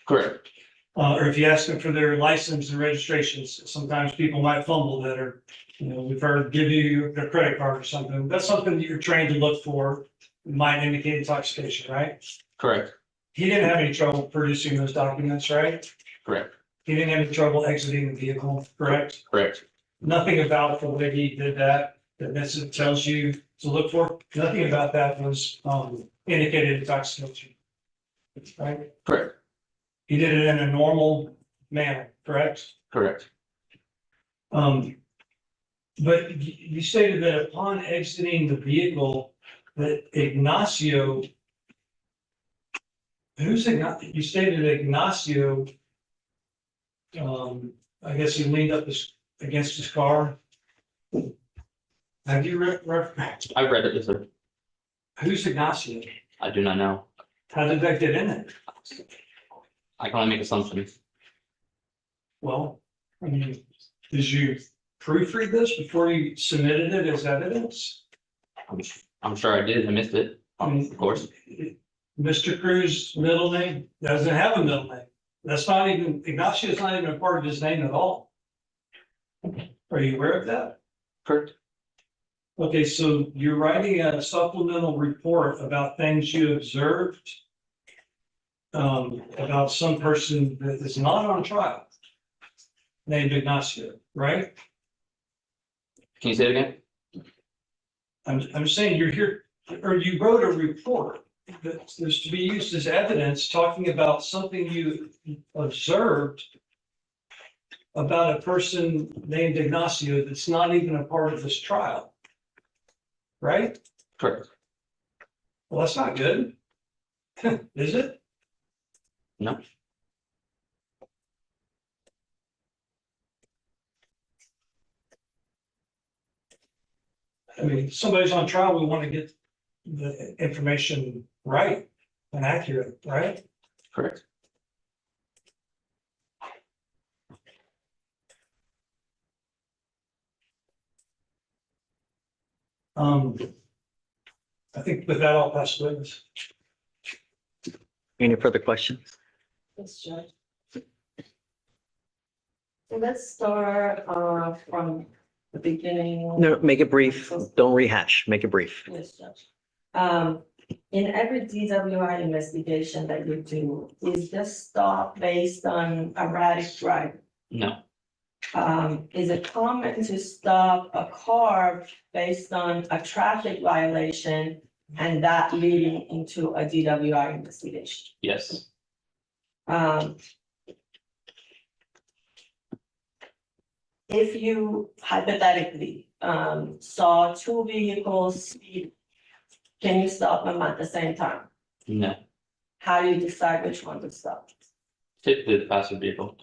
Correct. Or if you ask them for their license and registrations, sometimes people might fumble that, or, we've heard give you their credit card or something. That's something that you're trained to look for. It might indicate intoxication, right? Correct. He didn't have any trouble producing those documents, right? Correct. He didn't have any trouble exiting the vehicle, correct? Correct. nothing about the way he did that, that this tells you to look for. Nothing about that was, indicated intoxication. Right? Correct. He did it in a normal manner, correct? Correct. But you stated that upon exiting the vehicle, that Ignacio. Who's Ignacio? You stated Ignacio. I guess he leaned up against his car. Have you I've read it, yes, sir. Who's Ignacio? I do not know. How did that get in it? I can only make assumptions. Well, I mean, did you proofread this before you submitted it as evidence? I'm sure I did. I missed it. Of course. Mr. Cruz's middle name doesn't have a middle name. That's not even, Ignacio is not even a part of his name at all. Are you aware of that? Correct. Okay, so you're writing a supplemental report about things you observed about some person that is not on trial named Ignacio, right? Can you say it again? I'm saying you're here, or you wrote a report that is to be used as evidence talking about something you observed about a person named Ignacio that's not even a part of this trial. Right? Correct. Well, that's not good. Is it? No. I mean, somebody's on trial, we want to get the information right and accurate, right? Correct. I think with that, I'll pass the witness. Any further questions? Yes, Judge. So let's start from the beginning. No, make it brief. Don't rehash. Make it brief. Yes, Judge. In every DWI investigation that you do, is this stop based on erratic driving? No. Is it common to stop a car based on a traffic violation and that leading into a DWI investigation? Yes. If you hypothetically saw two vehicles speed, can you stop them at the same time? No. How do you decide which one to stop? Typically the passenger vehicle.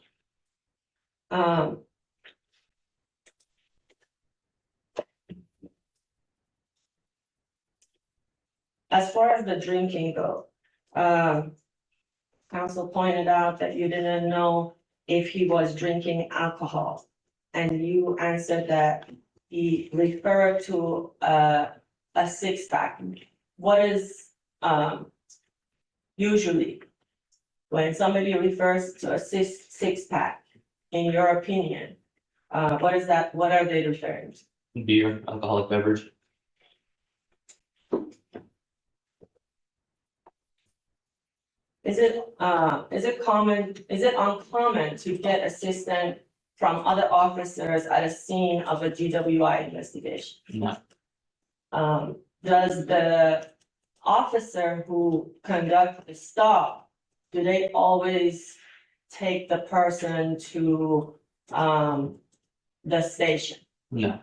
As far as the drinking go, counsel pointed out that you didn't know if he was drinking alcohol. And you answered that he referred to a six-pack. What is usually when somebody refers to a six-pack, in your opinion, what is that? What are they referring to? Beer, alcoholic beverage. Is it uncommon to get assistance from other officers at a scene of a DWI investigation? No. Does the officer who conduct the stop, do they always take the person to the station? No.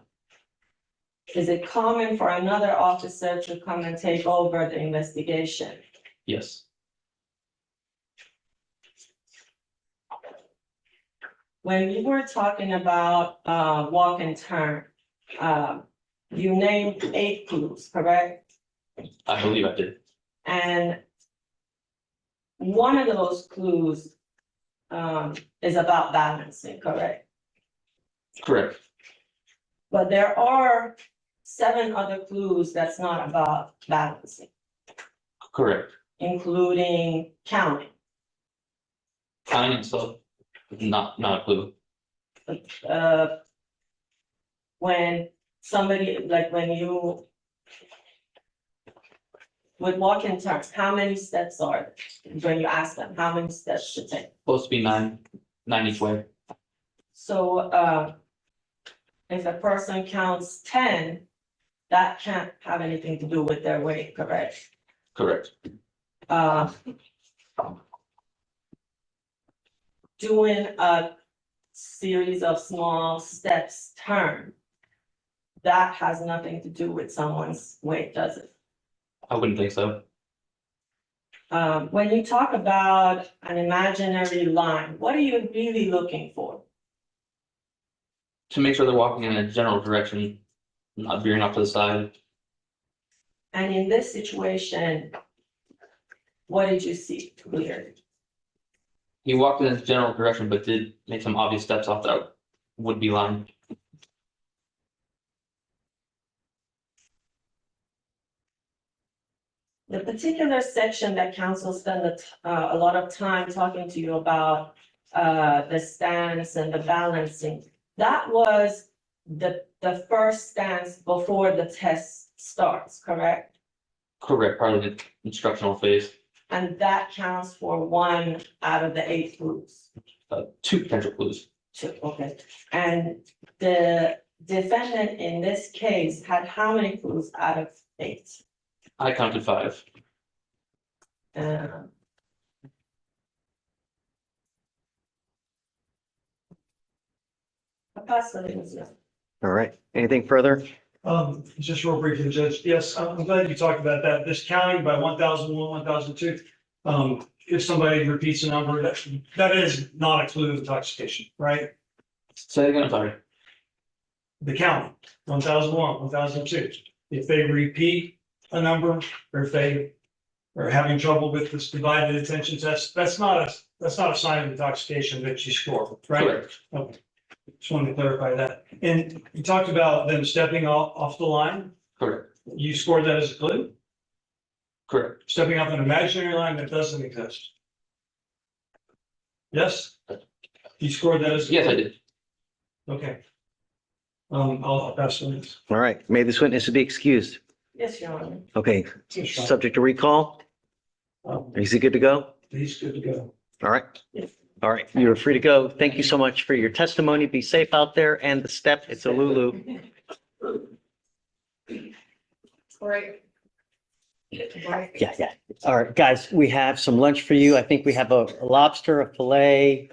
Is it common for another officer to come and take over the investigation? Yes. When you were talking about walk and turn, you named 8 clues, correct? I believe I did. And one of those clues is about balancing, correct? Correct. But there are 7 other clues that's not about balancing, Correct. including counting. Counting itself, not a clue. When somebody, like when you would walk and turn, how many steps are there? When you ask them, how many steps should take? Supposed to be 9 each way. So, if a person counts 10, that can't have anything to do with their weight, correct? Correct. Uh, Doing a series of small steps turn, that has nothing to do with someone's weight, does it? I wouldn't think so. When you talk about an imaginary line, what are you really looking for? To make sure they're walking in a general direction, not veering off to the side. And in this situation, what did you see clearly? He walked in a general direction, but did make some obvious steps off that would-be line. The particular section that council spent a lot of time talking to you about, the stance and the balancing, that was the first stance before the test starts, correct? Correct, part of the instructional phase. And that counts for 1 out of the 8 clues. 2 potential clues. 2, okay. And the defendant in this case had how many clues out of 8? I counted 5. All right, anything further? Just real briefly, Judge, yes, I'm glad you talked about that, this counting by 1001, 1002. If somebody repeats a number, that is not a clue of intoxication, right? Say it again, I'm sorry. The counting, 1001, 1002. If they repeat a number, or if they are having trouble with this divided attention test, that's not a sign of intoxication that you score, right? Correct. Okay. Just wanted to clarify that. And you talked about them stepping off the line. Correct. You scored that as a clue? Correct. Stepping off an imaginary line that doesn't exist. Yes? You scored that as? Yes, I did. Okay. I'll pass on this. All right, may this witness be excused? Yes, Your Honor. Okay, subject to recall? Is he good to go? He's good to go. All right. All right, you're free to go. Thank you so much for your testimony. Be safe out there and the step, it's a Lulu. Right. Yeah. All right, guys, we have some lunch for you. I think we have a lobster, a fillet,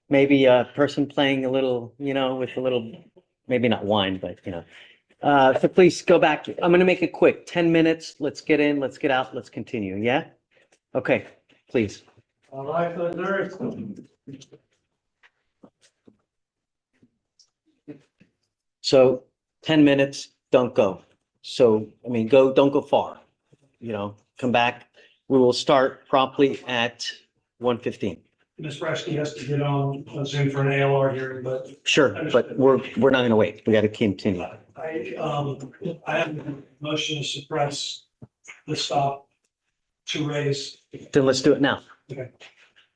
maybe a person playing a little, with a little, maybe not wine, but so please go back. I'm going to make it quick, 10 minutes. Let's get in, let's get out, let's continue. Yeah? Okay, please. All right, for the nurse. So 10 minutes, don't go. So, don't go far, come back. We will start promptly at 1:15. Ms. Reschke has to get on Zoom for an ALR hearing, but Sure, but we're not going to wait. We got to continue. I have a motion to suppress the stop to raise. Then let's do it now. Okay.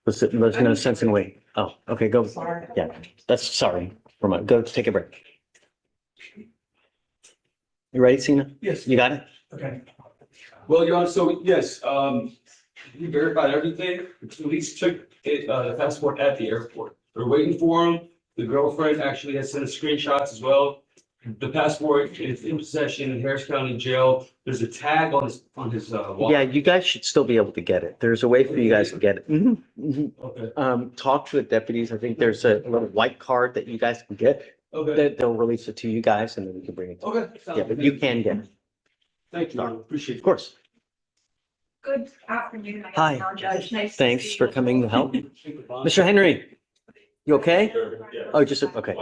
There's no sense in waiting. Oh, okay, go. Yeah, sorry. Go take a break. You ready, Sina? Yes. You got it? Okay. Well, Your Honor, so yes, we verified everything. The police took the passport at the airport. They're waiting for him. The girlfriend actually has sent us screenshots as well. The passport is in possession in Harris County Jail. There's a tag on his wallet. Yeah, you guys should still be able to get it. There's a way for you guys to get it. Okay. Talk to the deputies. I think there's a little white card that you guys can get. Okay. They'll release it to you guys and then we can bring it. To you. Okay. Yeah, but you can get it. Thank you. Appreciate it. Of course. Good afternoon. Hi. Judge. Nice to Thanks see for you. coming to help. Mr. Henry, you okay? Oh, just, okay.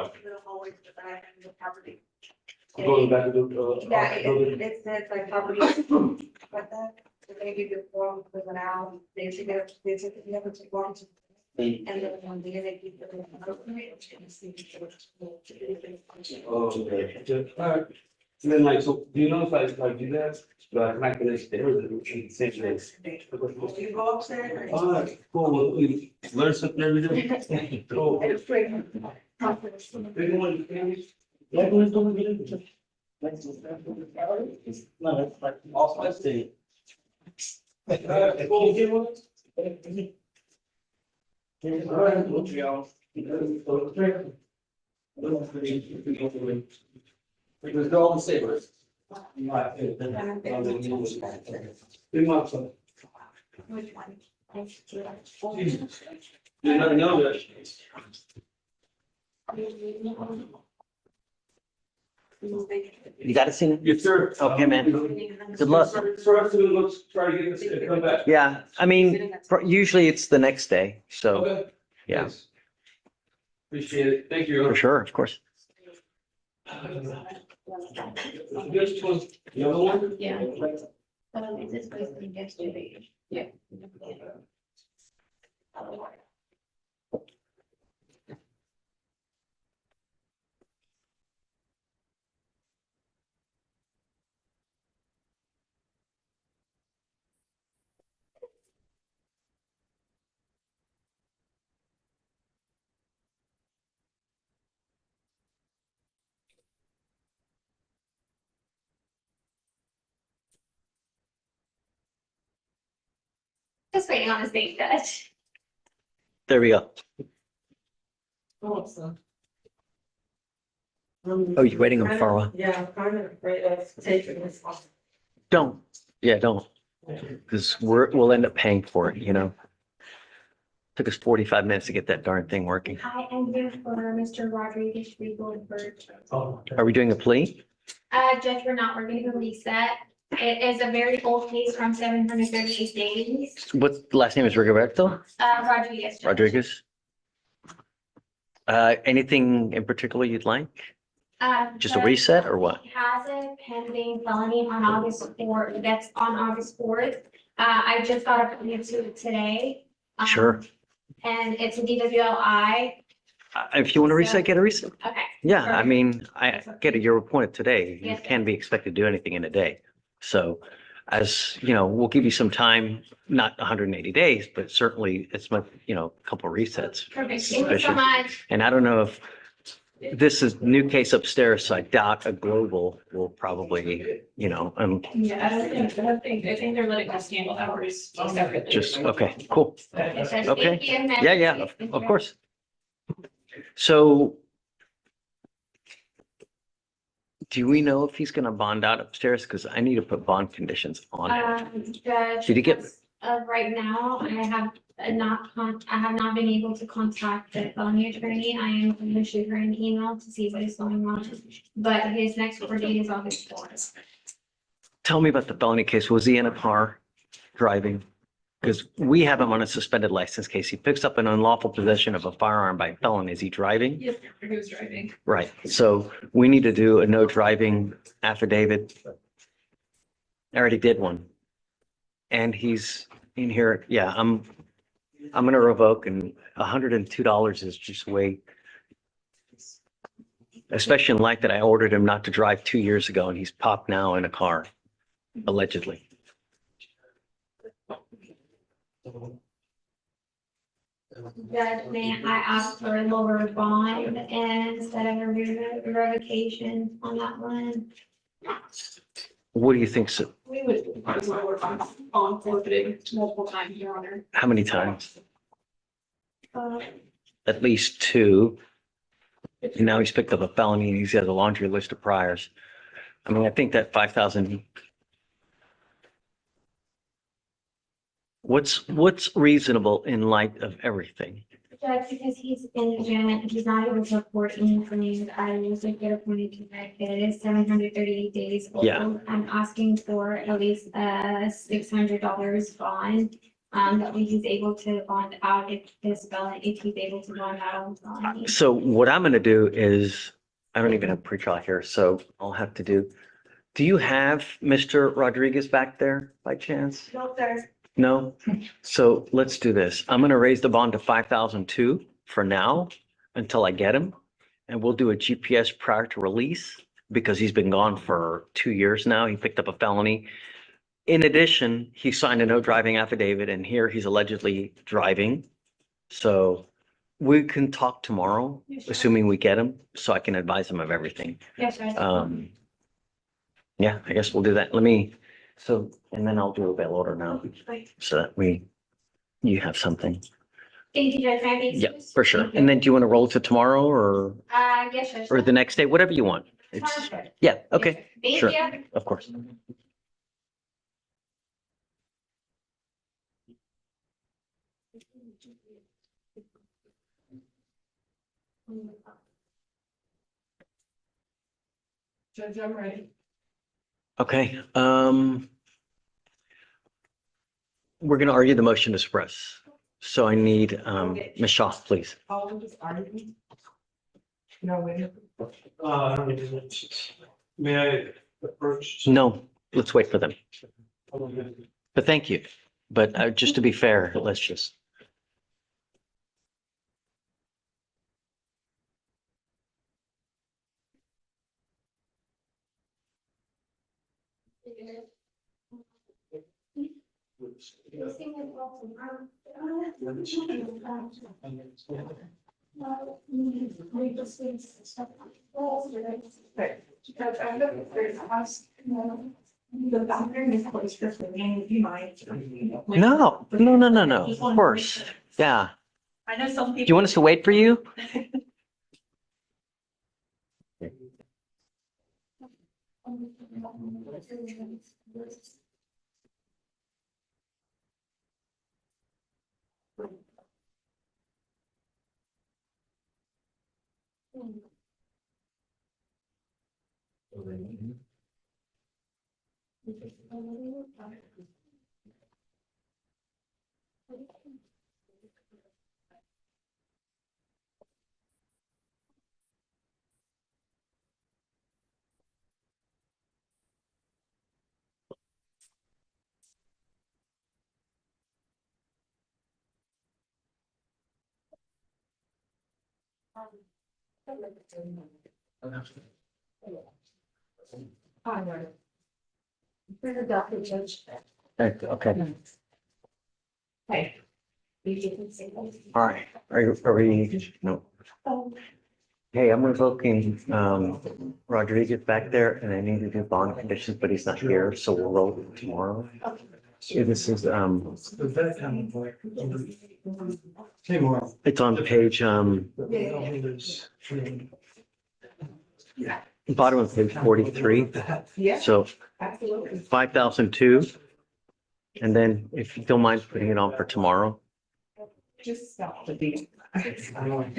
Going back to the. Yeah, it says like property, but that, they give you a form, fill it out, they take it, never to walk to. And then one day they give you. Oh, okay. All right. And then like, so do you know if I do that, I'm not gonna stay or the same place? You go upstairs. All right, cool. Well, we learn something every day. Cool. Big one, please. Yeah, who's doing it? No, that's like, also, let's see. Cool. All right, we'll see y'all. Because they're all the same, right? Three months. Which one? You never know that. You got it, Cena? Yes, sir. Okay, man. Good luck. So afternoon, let's try to get this, come back. Yeah, I mean, usually it's the next day, so, Okay. yeah, Thanks. Appreciate it. Thank you. for sure, of course. This one, the other one? Yeah. Is this supposed to be yesterday? Yeah. Just waiting on his date, Judge. There we go. Awesome. Oh, you're waiting on far away? Yeah, I'm kind of afraid of taking this off. Don't, yeah, don't. Because we'll end up paying for it, you know? Took us 45 minutes to get that darn thing working. Hi, I'm here for Mr. Rodriguez, Regal, Birch. Are we doing a plea? Judge, we're not, we're gonna release that. It is a very old case from 738 days. What last name is Rigoberto Rodriguez. Judge. Rodriguez? Anything in particular you'd like? Just a Judge, reset or what? he has a pending felony on August 4th, that's on August 4th. I just got a plea to it today. Sure. And it's a DWLI. If you want to reset, get a reset. Okay. Yeah, I mean, I get it. You're appointed today. You Yes. can be expected to do anything in a day. So as, you know, we'll give you some time, not 180 days, but certainly it's much, you know, a couple of resets. Perfect. Thank you so Sufficient. much. And I don't know if this is new case upstairs, so I doubt a global will probably, you know, Yeah, I think they're letting us handle ours separately. just, okay, cool. Yes, Judge. Okay. Thank you, ma'am. Yeah, of course. So do we know if he's gonna bond out upstairs? Because I need to put bond conditions on him. Judge. Did he get- as of right now, I have not been able to contact the felony attorney. I am going to shoot her an email to see what is going on. But his next court date is August 4th. Tell me about the felony case. Was he in a car driving? Because we have him on a suspended license case. He picks up an unlawful possession of a firearm by a felon. Is he driving? Yes, he was driving. Right. So we need to do a no driving affidavit. I already did one. And he's in here. Yeah, I'm gonna revoke, and $102 is just way. Especially in light that I ordered him not to drive 2 years ago and he's popped now in a car, allegedly. Judge, may I ask for a lower bond instead of a revocation on that one? What do you think? So, We would lower on forfeiting multiple times, Your Honor. how many times? Uh, At least two. And now he's picked up a felony and he's got a laundry list of priors. I mean, I think that 5,000. What's reasonable in light of everything? Judge, because he's in jail and he's not able to report anything, I usually get appointed to that. It is 738 days old. Yeah. I'm asking for at least $600 bond. That he's able to bond out if he's able to bond out on felony. So what I'm gonna do is, I don't even have pretrial here, so I'll have to do you have Mr. Rodriguez back there by chance? No, sir. No? So let's do this. I'm gonna raise the bond to 5,002 for now until I get him. And we'll do a GPS prior to release because he's been gone for 2 years now. He picked up a felony. In addition, he signed a no driving affidavit and here he's allegedly driving. So we can talk tomorrow, assuming we get him, so I can advise him of everything. Yes, sir. Yeah, I guess we'll do that. And then I'll do a bail order now so that you have something. Thank you, Judge. May I be Yeah, excused? for sure. And then do you want to roll to tomorrow Yes, Judge. or the next day, whatever you want? It's, Tomorrow's good. yeah, okay, Thank sure, you. of course. Judge, I'm ready. Okay, we're going to argue the motion to suppress. So I need, Ms. Shaw, please. No, wait. May I approach? No, let's wait for them. But thank you. But just to be fair, let's just. Judge, I look at there's a house, the bathroom is closed for swimming, do you mind? No, no, no, no, no, of course. Yeah. I know some Do you people. want us to wait for you? Okay. Hey. All right. Are we, no. Hey, I'm revoking, Rodriguez back there and I need to do bond conditions, but he's not here, so we'll roll it tomorrow. This is, it's on page, bottom of page 43. Yeah. So Absolutely. 5,002. And then if you don't mind putting it on for tomorrow. Just stop the beat. That's on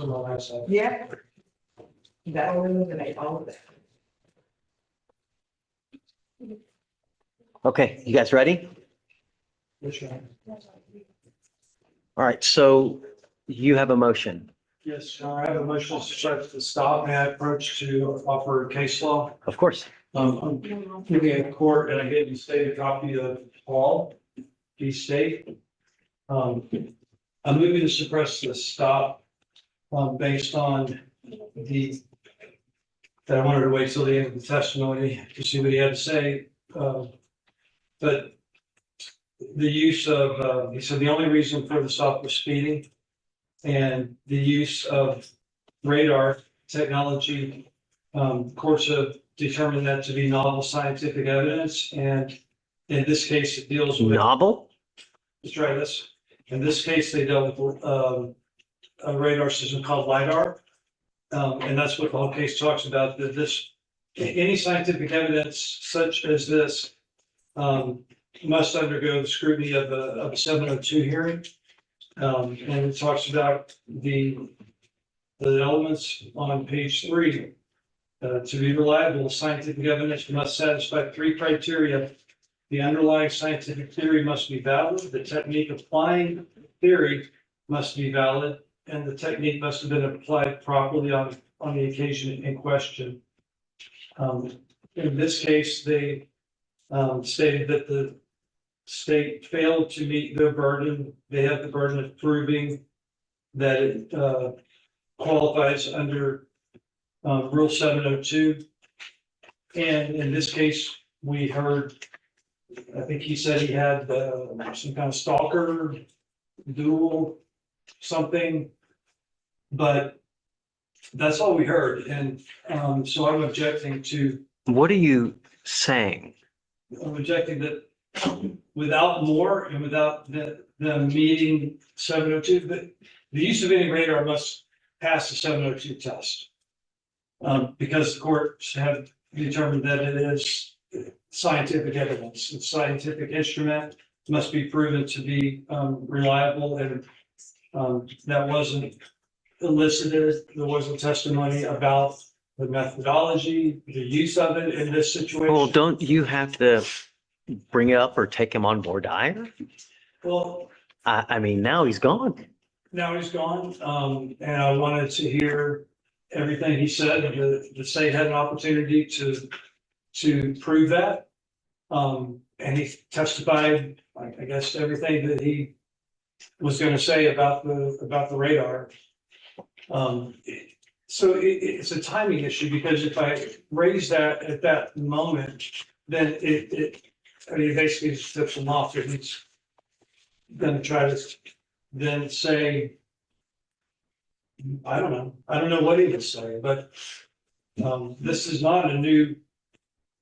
the last side. Yeah. That will eliminate all of that. Okay, you guys ready? Yes, sir. All right, so you have a motion. Yes, I have a motion to stop. May I approach to offer case law? Of course. I'm giving a court and I gave you state a copy of Paul, the state. I'm moving to suppress the stop based on that I wanted to wait till the end of the testimony to see what he had to say. But the use of, he said the only reason for the stop was speeding and the use of radar technology. Courts have determined that to be novel scientific evidence. And in this case, it deals with. Novel? Let's try this. In this case, they dealt with a radar system called LiDAR. And that's what the whole case talks about, that this, any scientific evidence such as this must undergo the scrutiny of a 702 hearing. And it talks about the elements on page 3. To be reliable, scientific evidence must satisfy 3 criteria. The underlying scientific theory must be valid, the technique applying theory must be valid, and the technique must have been applied properly on the occasion in question. In this case, they stated that the state failed to meet their burden. They have the burden of proving that it qualifies under Rule 702. And in this case, we heard, I think he said he had some kind of stalker, dual something, but that's all we heard. And so I'm objecting to. What are you saying? I'm objecting that without more and without the meeting 702, the use of any radar must pass the 702 test. Because the courts have determined that it is scientific evidence, it's scientific instrument, must be proven to be reliable, and that wasn't elicited. There wasn't testimony about the methodology, the use of it in this situation. Well, don't you have to bring it up or take him on board higher? Well, I mean, now he's gone. now he's gone, and I wanted to hear everything he said, and the state had an opportunity to prove that. And he testified, I guess, everything that he was gonna say about the radar. So it's a timing issue, because if I raise that at that moment, then I mean, basically just flips him off, and he's gonna try to then say, I don't know what he would say, but this is not a new,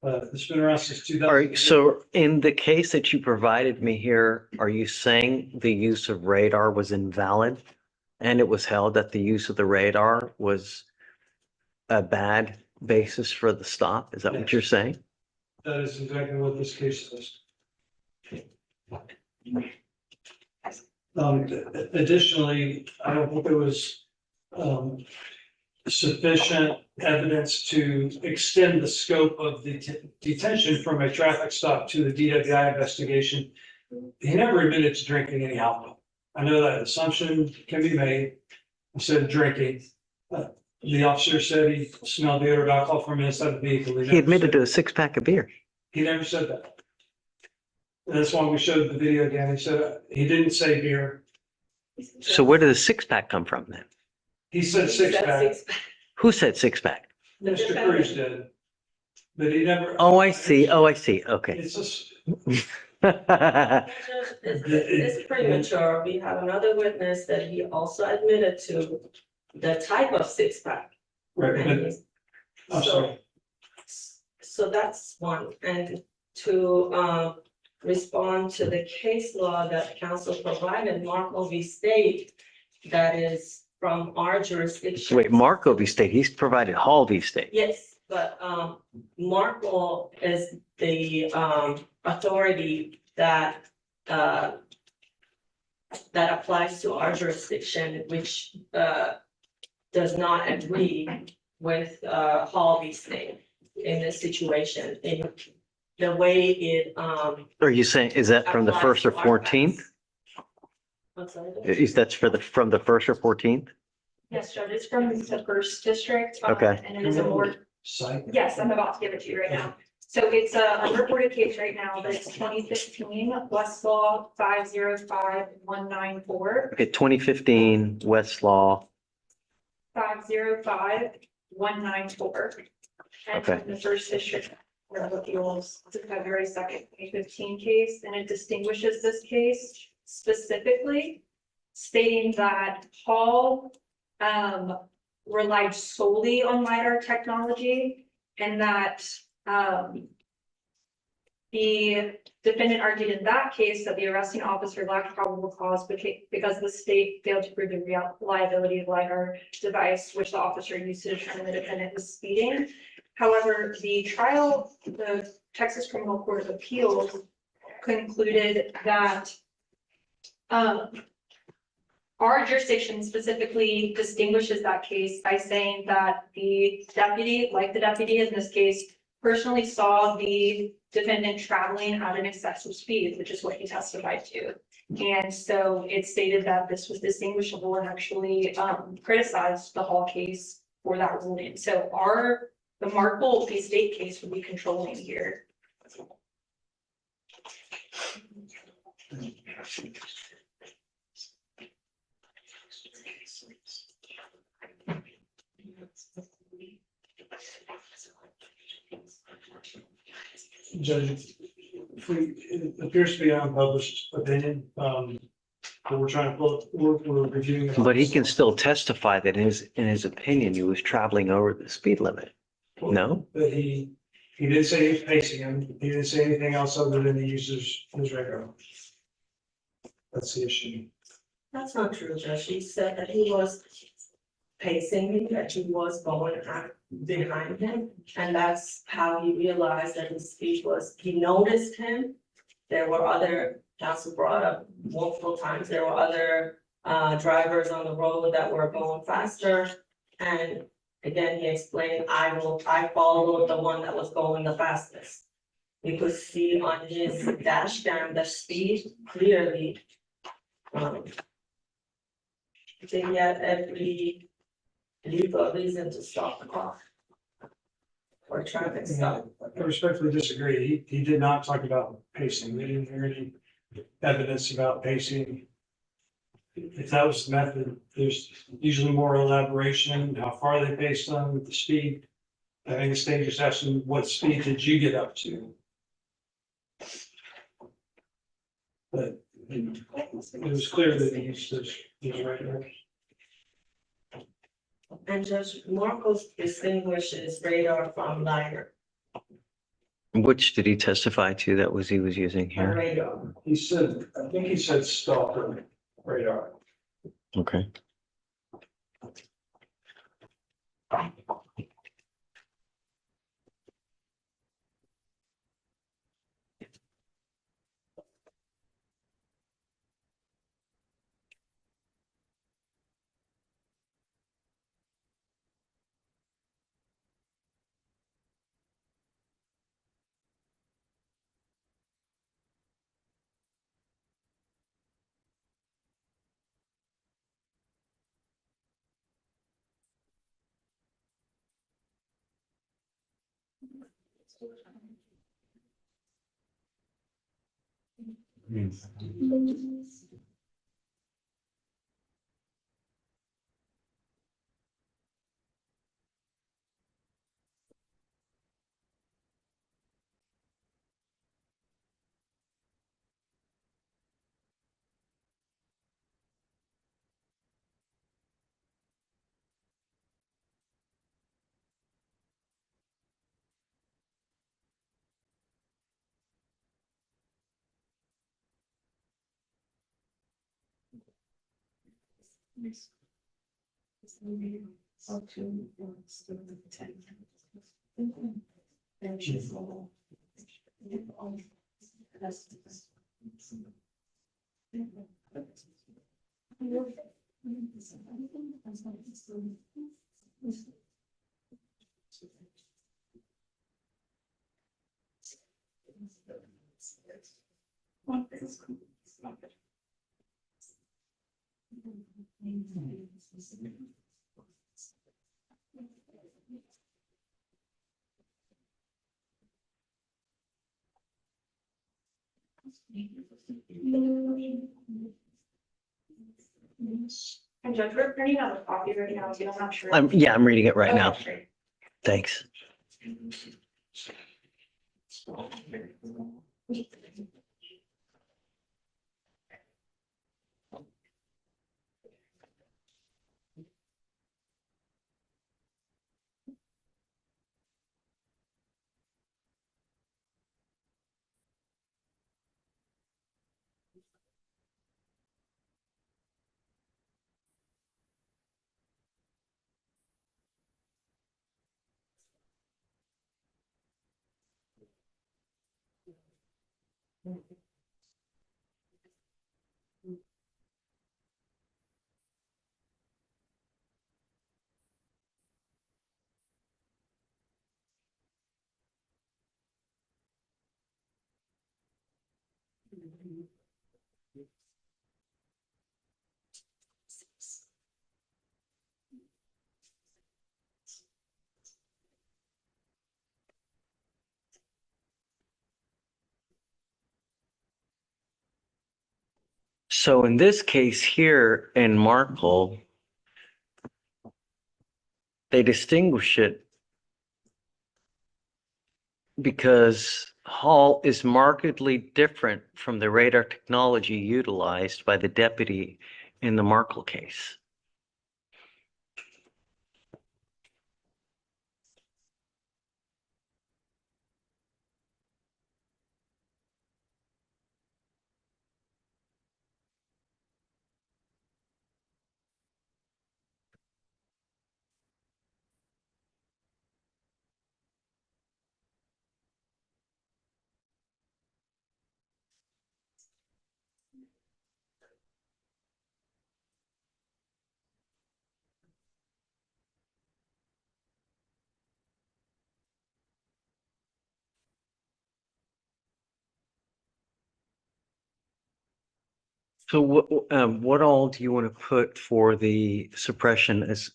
it's been around since 2000. All right, so in the case that you provided me here, are you saying the use of radar was invalid? And it was held that the use of the radar was a bad basis for the stop? Is that what you're saying? That is exactly what this case is. Additionally, I don't think there was sufficient evidence to extend the scope of the detention from a traffic stop to the DWI investigation. He never admitted to drinking any alcohol. I know that assumption can be made. I said drinking. The officer said he smelled the odor of alcohol from inside the vehicle. He admitted to a 6-pack of beer. He never said that. And that's why we showed the video again. He said, he didn't say beer. So where did the 6-pack come from then? He said 6-pack. Who said 6-pack? Mr. Cruz did. But he never. Oh, I see. Oh, I see. Okay. It's just. It's premature. We have another witness that he also admitted to the type of 6-pack. Right. I'm sorry. So that's one. And to respond to the case law that council provided, Marco v. State, that is from our jurisdiction. Wait, Marco v. State, he's provided Hall v. State. Yes, but Marco is the authority that applies to our jurisdiction, which does not agree with Hall v. State in this situation. In the way it Are you saying, is that from the 1st or 14th? I'm sorry. Is that's from the 1st or 14th? Yes, Judge, it's from the first district. Okay. And it is a more, yes, I'm about to give it to you right now. So it's a unreported case right now, but it's 2015 Westlaw 505194. Okay, 2015 Westlaw. 505194. Okay. And the first district of appeals, it's a February 2nd, 2015 case, and it distinguishes this case specifically, stating that Hall relied solely on LiDAR technology, and that the defendant argued in that case that the arresting officer lacked probable cause because the state failed to prove the reliability of LiDAR device, which the officer used to determine the defendant was speeding. However, the Texas Criminal Court of Appeals concluded that our jurisdiction specifically distinguishes that case by saying that the deputy, like the deputy in this case, personally saw the defendant traveling at an excessive speed, which is what he testified to. And so it stated that this was distinguishable and actually criticized the Hall case for that ruling. So the Markle v. State case would be controlling here. Judge, it appears to be an unpublished opinion, but we're trying to we're reviewing. But he can still testify that in his opinion, he was traveling over the speed limit. No? But he He didn't say he's pacing him. He didn't say anything else other than he uses his radar. That's the issue. That's not true, Judge. She said that he was pacing him, that he was going behind him. And that's how he realized that his speed was, he noticed him. There were other, counsel brought up multiple times, there were other drivers on the road that were going faster. And again, he explained, I followed the one that was going the fastest. You could see on his dash cam the speed clearly. They had every legal reason to stop the car. Or traffic stop. I respectfully disagree. He did not talk about pacing. We didn't hear any evidence about pacing. If that was the method, there's usually more elaboration, how far they paced them, the speed. I think the state just asking, what speed did you get up to? But, you know, it was clear that he used his radar. And Judge Marcos distinguishes radar from LiDAR. Which did he testify to that was he was using here? Radar. He said, I think he said stalker radar. Okay. And Judge, we're printing out a copy right now, so I'm not sure. I'm reading it right now. Okay, great. Thanks. So in this case here in Markle, they distinguish it because Hall is markedly different from the radar technology utilized by the deputy in the Markle case. So what all do you want to put for the suppression as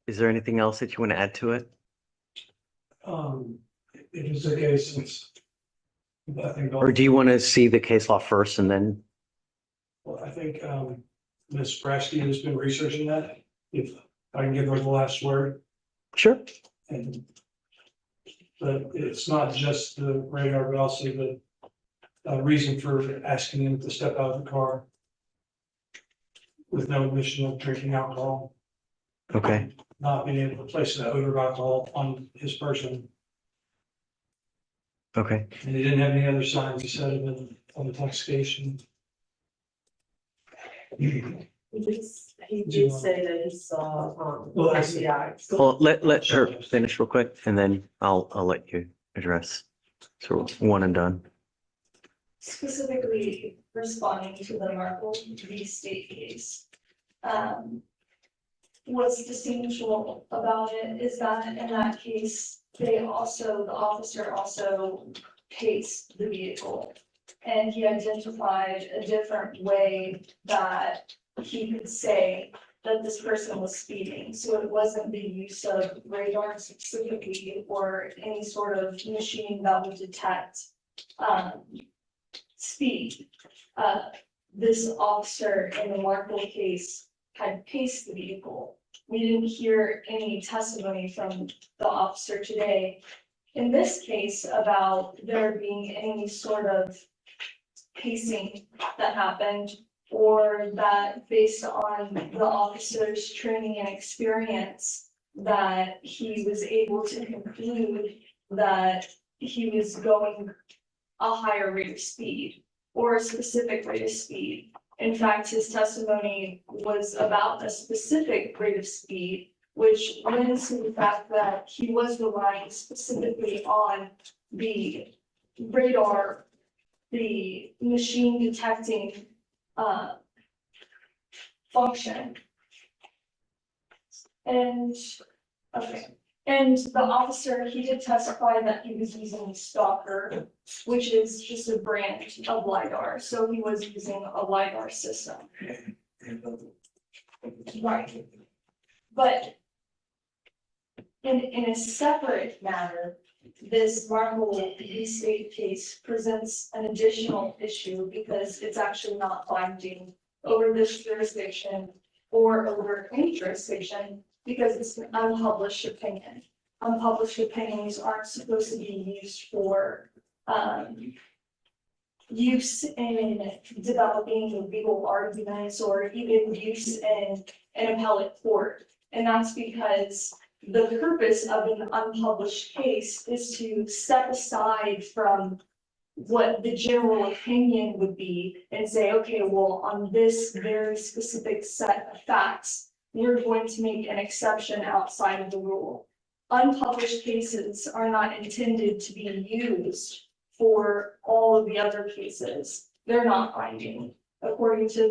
is there anything else that you want to add to it? It is a case, I think. Or do you want to see the case law first and then? Well, I think, Ms. Brasky has been researching that, if I can give her the last word. Sure. But it's not just the radar, but also the reason for asking him to step out of the car with no admission of drinking alcohol, Okay. not being able to place the odor of alcohol on his person. Okay. And he didn't have any other signs, he said, of intoxication. He did say that he saw, Well, I see. PCI. Well, let her finish real quick and then I'll let you address. So one and done. Specifically responding to the Marple v. State case. What's distinguishable about it is that in that case, the officer also paced the vehicle. And he identified a different way that he could say that this person was speeding. So it wasn't the use of radar specifically or any sort of machine that would detect speed. This officer in the Marple case had paced the vehicle. We didn't hear any testimony from the officer today in this case about there being any sort of pacing that happened, or that based on the officer's training and experience, that he was able to conclude that he was going a higher rate of speed or a specific rate of speed. In fact, his testimony was about a specific rate of speed, which lends to the fact that he was relying specifically on the radar, the machine detecting function. And, okay, and the officer, he did testify that he was using Stalker, which is just a brand of LiDAR, so he was using a LiDAR system. Right. But in a separate matter, this Marple v. State case presents an additional issue because it's actually not binding over this jurisdiction or over any jurisdiction because it's an unpublished opinion. Unpublished opinions aren't supposed to be used for use in developing legal arguments or even use in an appellate court. And that's because the purpose of an unpublished case is to step aside from what the general opinion would be and say, okay, well, on this very specific set of facts, we're going to make an exception outside of the rule. Unpublished cases are not intended to be used for all of the other cases. They're not binding. According to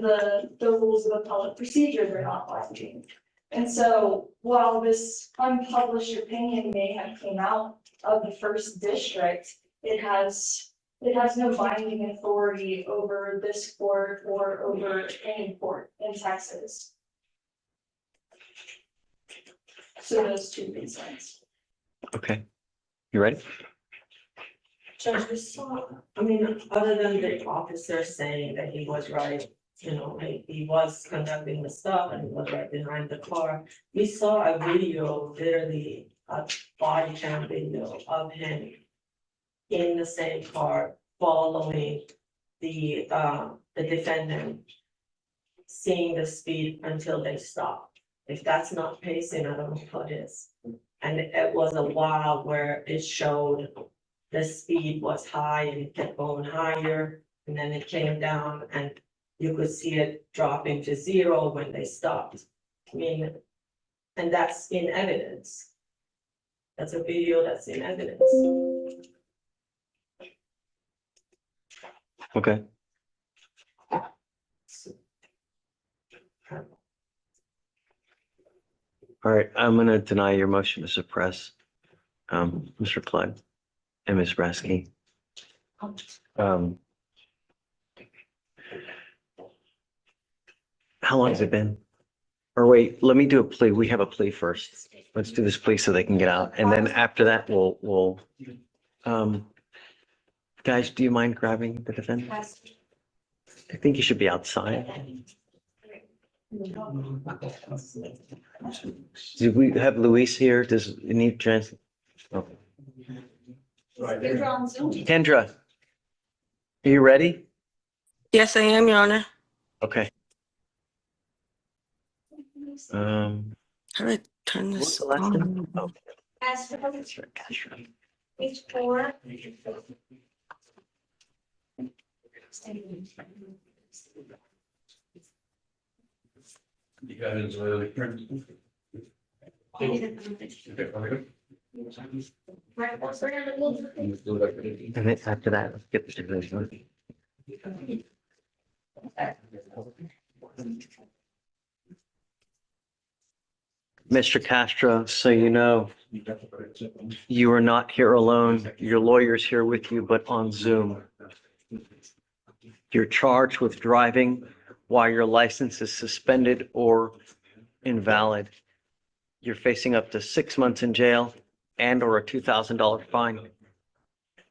the rules of appellate procedure, they're not binding. And so while this unpublished opinion may have came out of the first district, it has no binding authority over this court or over any court in Texas. So those two reasons. Okay. You ready? Judge, we saw, I mean, other than the officer saying that he was right, you know, he was conducting the stop and he was right behind the car. We saw a video, literally a body cam video of him in the same car following the defendant, seeing the speed until they stopped. If that's not pacing, I don't know what is. And it was a while where it showed the speed was high and it kept going higher, and then it came down and you could see it dropping to 0 when they stopped. I mean, and that's in evidence. That's a video that's in evidence. Okay. All right, I'm gonna deny your motion to suppress, Mr. Clyde and Ms. Brasky. How long has it been? Or wait, let me do a plea. We have a plea first. Let's do this plea so they can get out. And then after that, we'll, guys, do you mind grabbing the defendant? I think you should be outside. Do we have Luis here? Does it need trans? Oh. Kendra, are you ready? Yes, I am, Your Honor. Okay. How do I turn this on? Oh. Page 4. You guys, And then after that, let's get the division. Mr. Castro, so you know, you are not here alone. Your lawyer's here with you, but on Zoom. You're charged with driving while your license is suspended or invalid. You're facing up to 6 months in jail and or a $2,000 fine.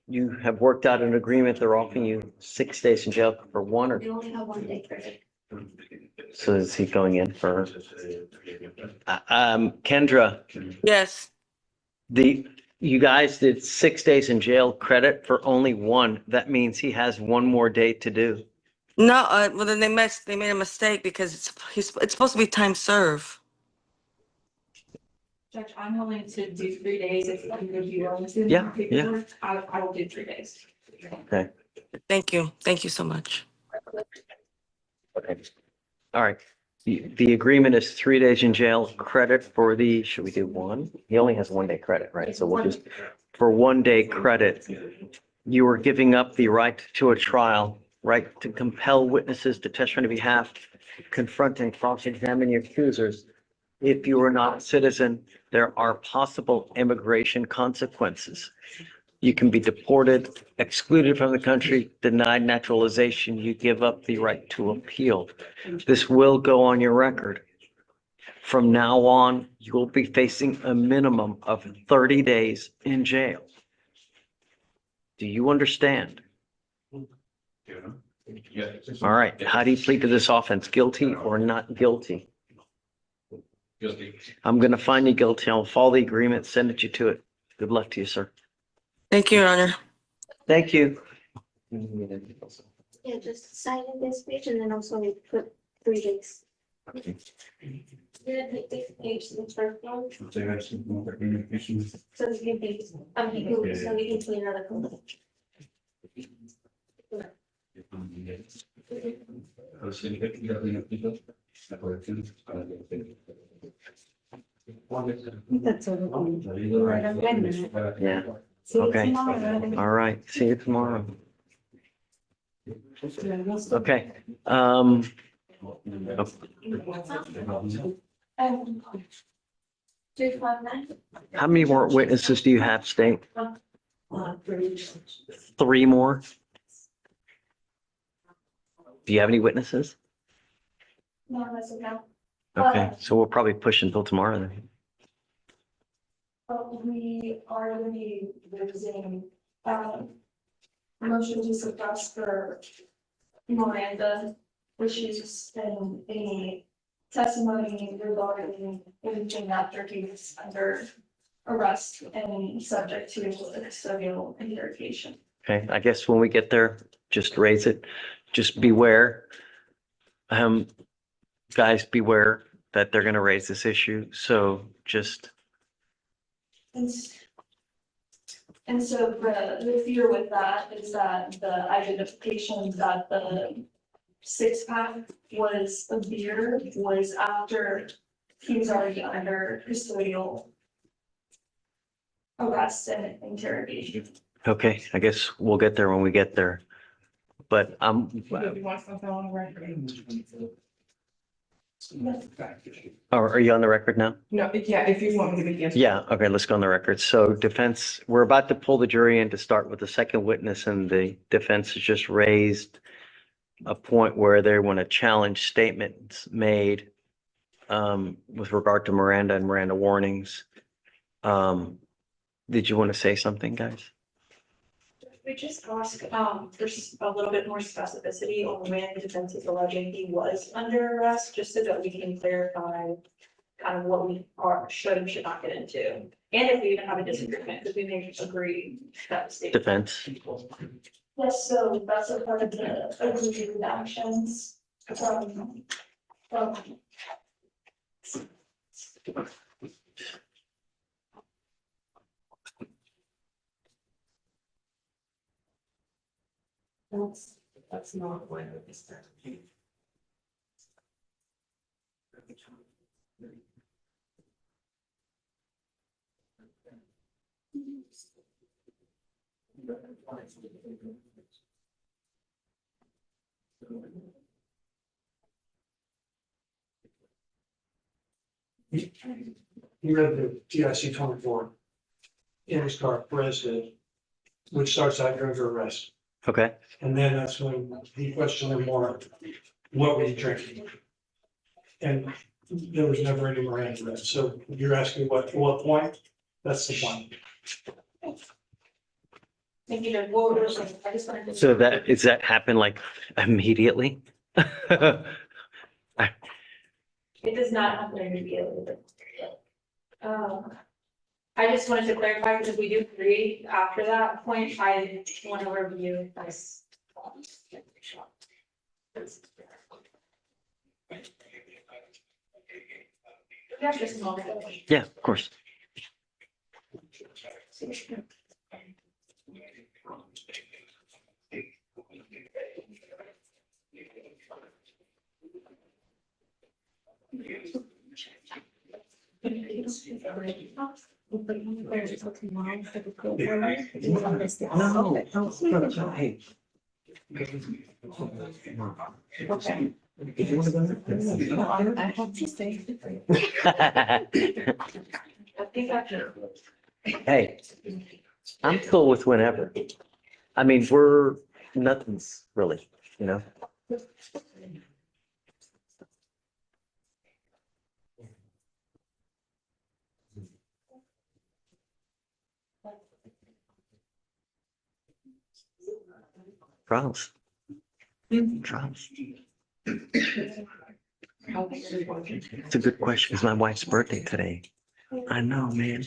You have worked out an agreement. They're offering you 6 days in jail for one or. We only have 1 day credit. So is he going in for? Kendra. Yes. You guys did 6 days in jail credit for only one. That means he has one more day to do. No, well then they made a mistake because it's supposed to be time served. Judge, I'm willing to do 3 days if I'm going to be willing to. Yeah, yeah. I will do 3 days. Okay. Thank you. Thank you so much. Okay. All right. The agreement is 3 days in jail credit for the, should we do one? He only has 1 day credit, right? So we'll just, for 1 day credit, you are giving up the right to a trial, right to compel witnesses to testify on your behalf, confront and cross-examine your accusers. If you are not a citizen, there are possible immigration consequences. You can be deported, excluded from the country, denied naturalization. You give up the right to appeal. This will go on your record. From now on, you will be facing a minimum of 30 days in jail. Do you understand? All right. How do you plead to this offense? Guilty or not guilty? Guilty. I'm going to find you guilty. I'll follow the agreement, send it you to it. Good luck to you, sir. Thank you, Your Honor. Thank you. Yeah, just sign in this page and then also we put 3 days. Yeah, take this page, the first one. So you can, so we can clean another code. That's Yeah. See you Okay. tomorrow. All right. See you tomorrow. Okay. How many more witnesses do you have, State? 3 more? Do you have any witnesses? No, that's okay. Okay, so we'll probably push until tomorrow then. We are going to be using, motion to suppress for Miranda, which is any testimony regarding anything after he was under arrest and subject to custodial interrogation. Okay, I guess when we get there, just raise it. Just beware. Guys, beware that they're going to raise this issue. So just. And so the fear with that is that the identification that the 6-pack was a beer was after he was already under custodial arrest and interrogation. Okay, I guess we'll get there when we get there. But Are you on the record now? No, yeah, if you want me to begin. Yeah, okay, let's go on the record. So defense, we're about to pull the jury in to start with the second witness, and the defense has just raised a point where they want to challenge statements made with regard to Miranda and Miranda warnings. Did you want to say something, guys? We just ask, for a little bit more specificity on when the defense is alleging he was under arrest, just so that we can clarify kind of what we should and should not get into. And if we even have a disagreement, because we may agree that the state. Defense? Yes, so that's a part of the agreed redactions. That's not what it is. He read the TIC 24 in his car, arrested, which starts out during your arrest. Okay. And then that's when he questioned him more, what were you drinking? And there was never any Miranda there. So you're asking what point? That's the point. Thank you, Judge. Well, I just wanted to. So does that happen like immediately? It does not happen immediately. I just wanted to clarify, because we do agree after that point, I want to review this. Yeah, just a moment. Yeah, of course. Hey. I hope you stay. Hey, I'm cool with whenever. I mean, nothing's really, you know? Trials. Trials. It's a good question. It's my wife's birthday today. I know, man.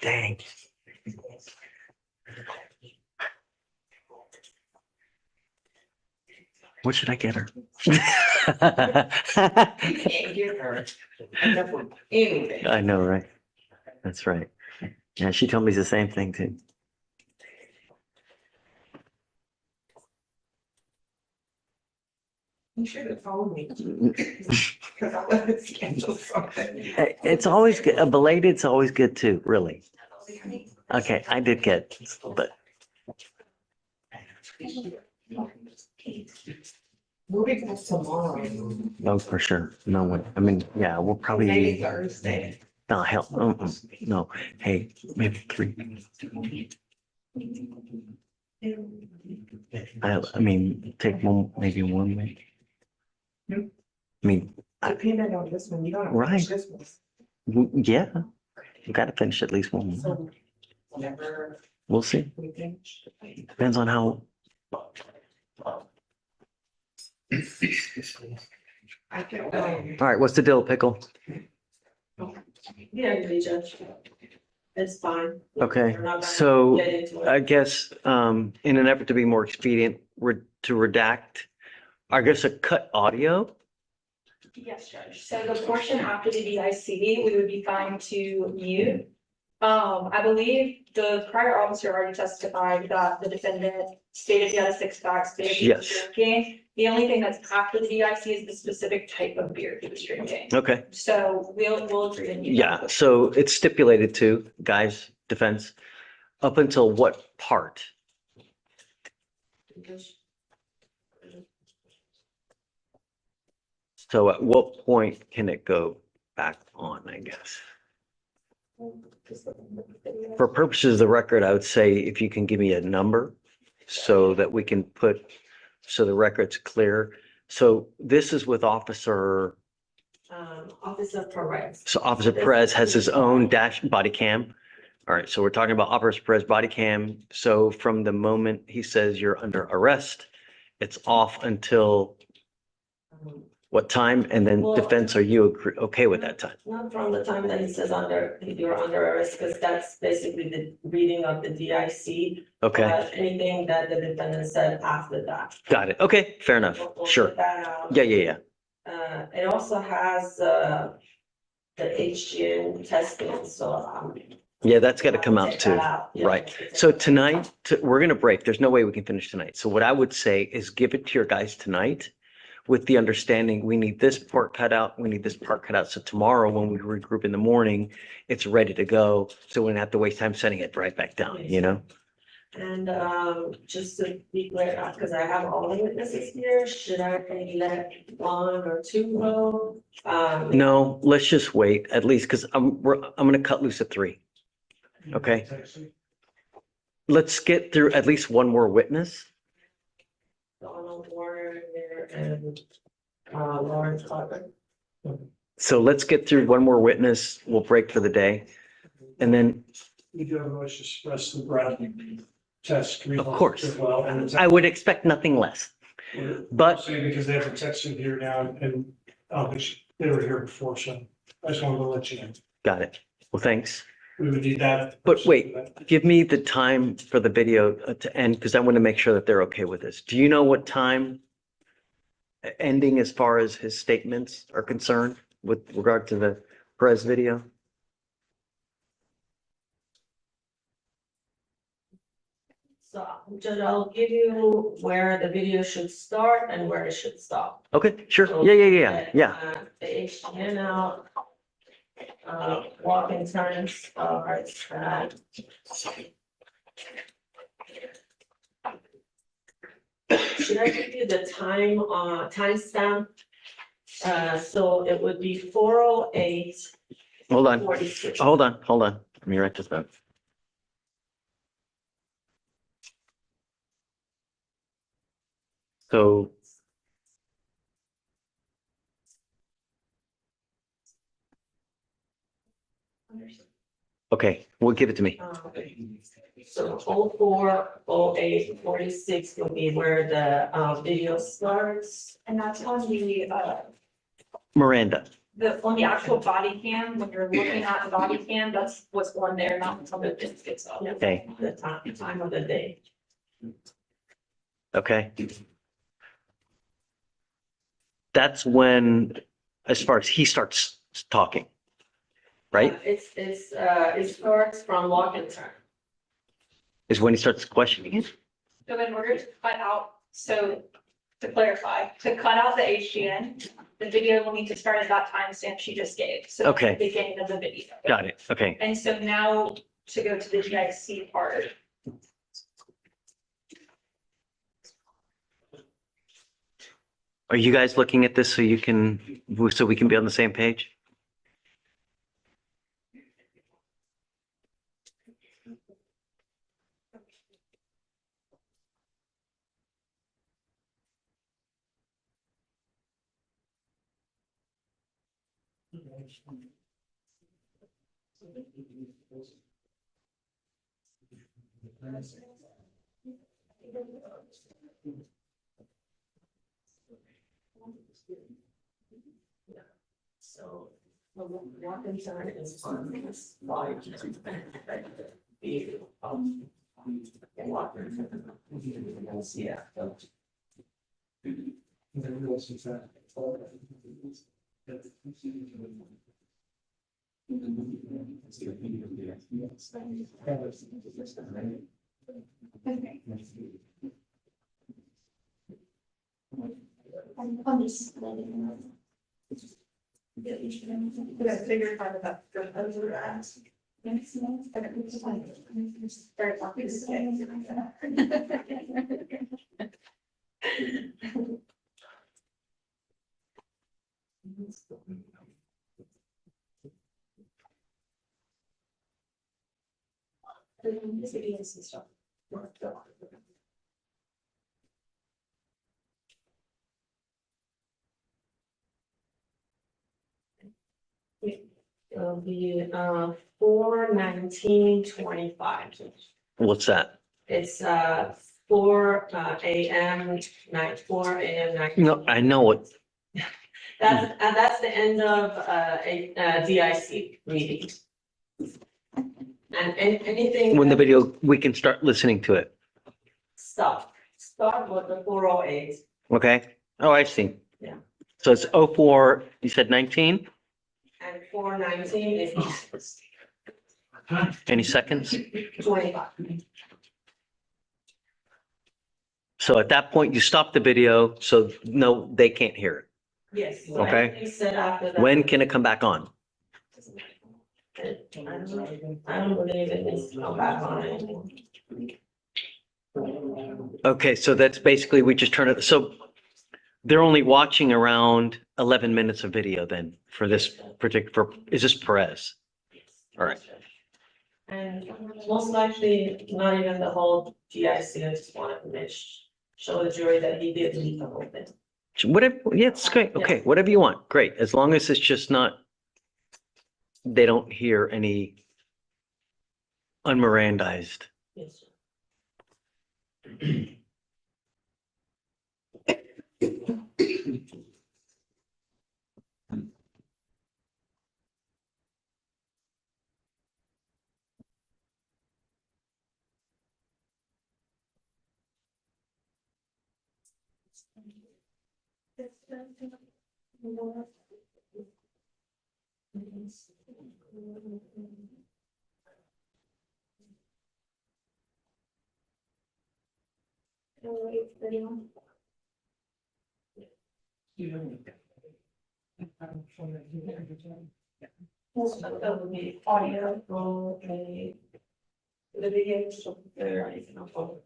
Dang. What should I get her? I know, right? That's right. Yeah, she told me the same thing too. You should have told me. Because I wasn't scheduled something. It's always good. A belated's always good too, really. Okay, I did get, but We'll be back tomorrow. no, for sure. No one. I mean, yeah, we'll probably. Maybe Thursday. No, hell, no. Hey, maybe 3. I mean, take one, maybe 1 week. I mean, Depending on this one, you don't. Right. This one. yeah, you gotta finish at least 1 more. So whenever We'll see. we finish. Depends on how. I can, All right, what's the deal, Pickle? yeah, you judge. It's fine. Okay, We're not gonna so get into it. I guess in an effort to be more expedient, to redact, I guess a cut audio. Yes, Judge. So the portion after the DIC, we would be fine to mute. I believe the prior officer already testified that the defendant stated he had a 6-pack, stated he was Yes. drinking. The only thing that's after the DIC is the specific type of beer he was drinking. Okay, So we'll agree to mute. yeah, so it's stipulated to, guys, defense, up until what part? So at what point can it go back on, I guess? For purposes of the record, I would say if you can give me a number so that we can put, so the record's clear. So this is with Officer, Officer Perez. so Officer Perez has his own dash body cam. All right, so we're talking about Officer Perez body cam. So from the moment he says you're under arrest, it's off until what time? And then defense, are you okay with that time? Not from the time that he says you're under arrest, because that's basically the reading of the DIC. Okay, Anything that the defendant said after that. got it. Okay, fair enough. We'll Sure. put that out. Yeah. It also has, the HGN testing, so, Yeah, that's got to come out check too. that out. Yeah. Right. So tonight, we're going to break. There's no way we can finish tonight. So what I would say is give it to your guys tonight with the understanding we need this part cut out, we need this part cut out. So tomorrow when we regroup in the morning, it's ready to go. So we don't have to waste time setting it right back down, you know? And, just to be clear, because I have all the witnesses here, should I let one or two go? No, let's just wait at least because I'm going to cut loose at 3. Okay. Let's get through at least one more witness. Donald Warner there and, Lawrence Carter. So let's get through one more witness. We'll break for the day. And then, We do have a motion to suppress the breath test. of course, as well. And it's- I would expect nothing less. But Saying because they have a text in here now and, they were here before, so I just wanted to let you know. got it. Well, thanks. We would need that. But wait, give me the time for the video to end because I want to make sure that they're okay with this. Do you know what time ending as far as his statements are concerned with regard to the Perez video? So, Judge, I'll give you where the video should start and where it should stop. Okay, sure. Yeah. The HTN out. Walk-in turns starts at. Should I give you the time, timestamp? So it would be 4:08. Hold on. 46. Hold on. Let me write this down. So. Okay, well, give it to me. So 04:08:46 will be where the video starts. And that's on Miranda. on the actual body cam, when you're looking at the body cam, that's what's on there, not what's on the disc itself. Okay. The time of the day. Okay. That's when, as far as he starts talking, right? It starts from walk-in turn. Is when he starts questioning it? So in order to cut out, so to clarify, to cut out the HGN, the video will need to start at that timestamp she just gave. So Okay. the beginning of the video. Got it. Okay. And so now to go to the GIC part. Are you guys looking at this so we can be on the same page? So the walk-in turn is on this line. View of the walk-in turn. Yeah. It'll be, 4/19/25. What's that? It's, 4 AM, 4 AM, 9. No, I know it. That's the end of, a DIC meeting. And anything. When the video, we can start listening to it. Start with the 4:08. Okay? Oh, I see. Yeah. So it's 04, you said 19? And 4/19 is Any seconds? 25. So at that point, you stop the video, so no, they can't hear it. Yes. Okay. Anything said after that. When can it come back on? I don't believe it needs to come back on anymore. Okay, so that's basically, we just turn it, so they're only watching around 11 minutes of video then for this particular, is this Perez? All right. And most likely, not even the whole DIC, I just wanted to show the jury that he did leave the whole thing. Whatever, yeah, it's great. Okay, whatever you want. Great. As long as it's just not, they don't hear any unmirandized. Yes. Most of that would be audio, okay. The video, so there, you can upload.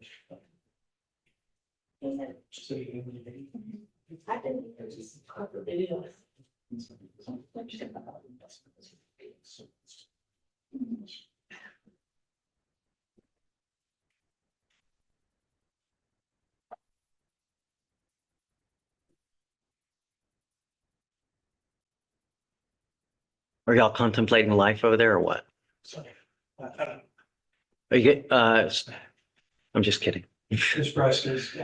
I didn't just cut the video. Are y'all contemplating life over there or what? Are you, I'm just kidding. This price is,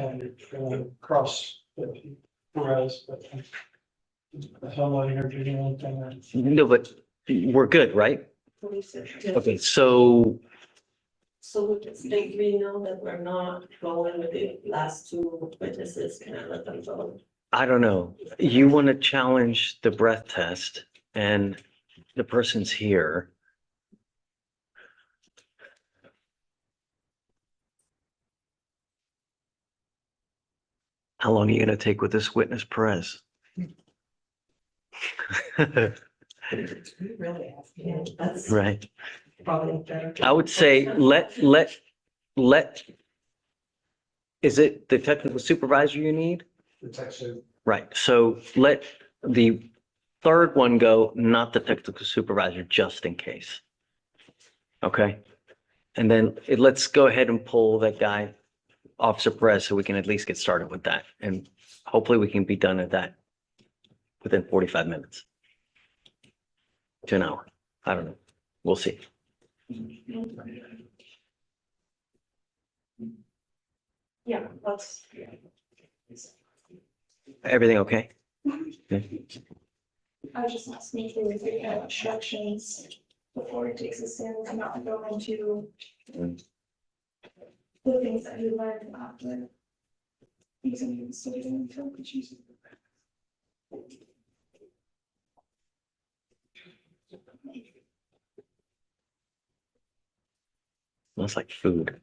cross Perez, but I'm not here to do anything. No, but we're good, right? Okay, so So we just think we know that we're not going with the last two witnesses, can I let them go? I don't know. You want to challenge the breath test and the person's here. How long are you going to take with this witness, Perez? Really asking, that's Right. probably better. I would say let, is it the technical supervisor you need? The text. Right, so let the third one go, not the technical supervisor, just in case. Okay? And then let's go ahead and pull that guy, Officer Perez, so we can at least get started with that. And hopefully we can be done at that within 45 minutes to an hour. I don't know. We'll see. Yeah, let's. Everything okay? I was just asking if there was any instructions before he takes us in, to not go into the things that he learned after using the student interpretation. Smells like food.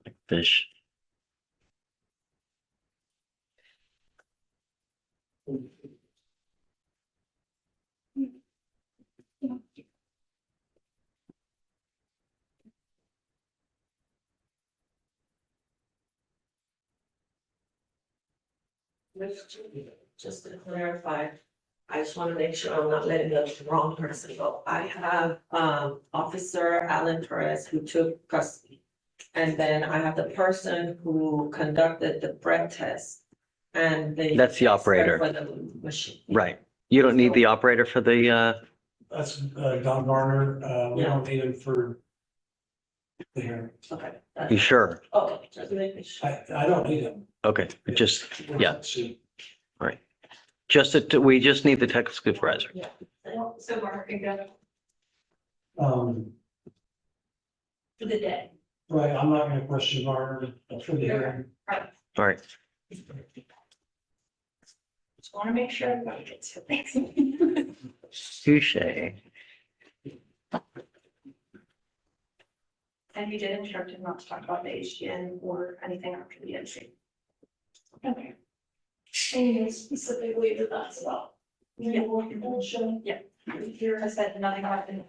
Like fish. just to clarify, I just want to make sure I'm not letting the wrong person go. I have, Officer Alan Perez who took custody. And then I have the person who conducted the breath test and the. That's the operator. For the machine. Right. You don't need the operator for the, That's Don Garner. We don't need him for the hearing. Okay. you sure? Okay, just making sure. I don't need him. Okay, just, yeah. All right. We just need the technical supervisor. Yeah. So Mark can go Um, for the day. right, I'm not gonna question our, for the hearing. All right. Just want to make sure everybody gets it. Touche. And you did instruct him not to talk about the HDN or anything after the NC. Okay. And specifically that that's about. Yeah. Yeah. Here I said nothing happened.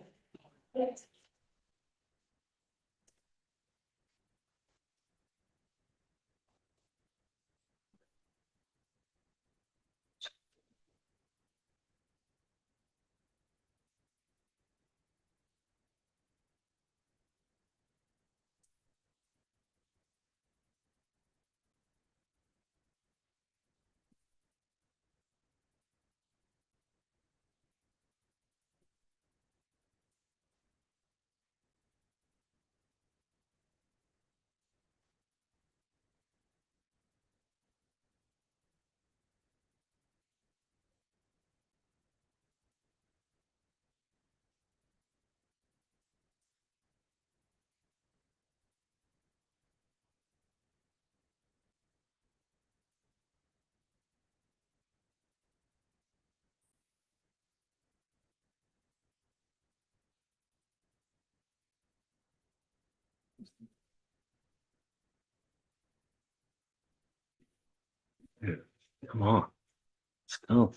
Come on. Let's go.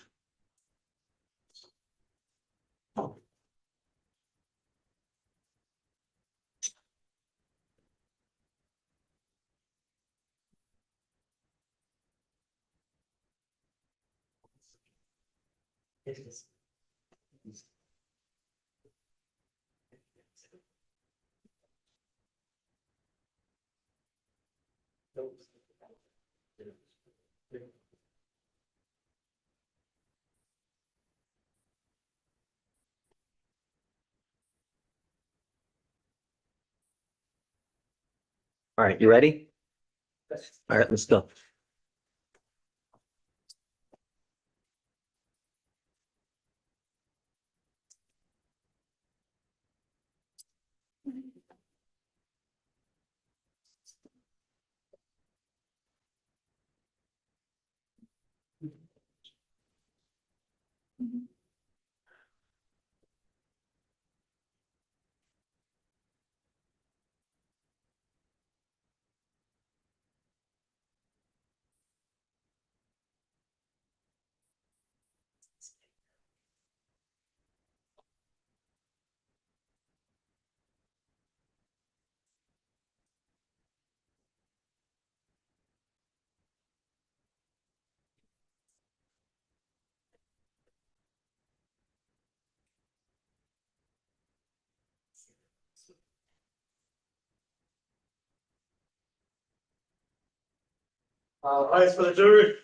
All right, you ready? All right, let's go. Eyes for the jury.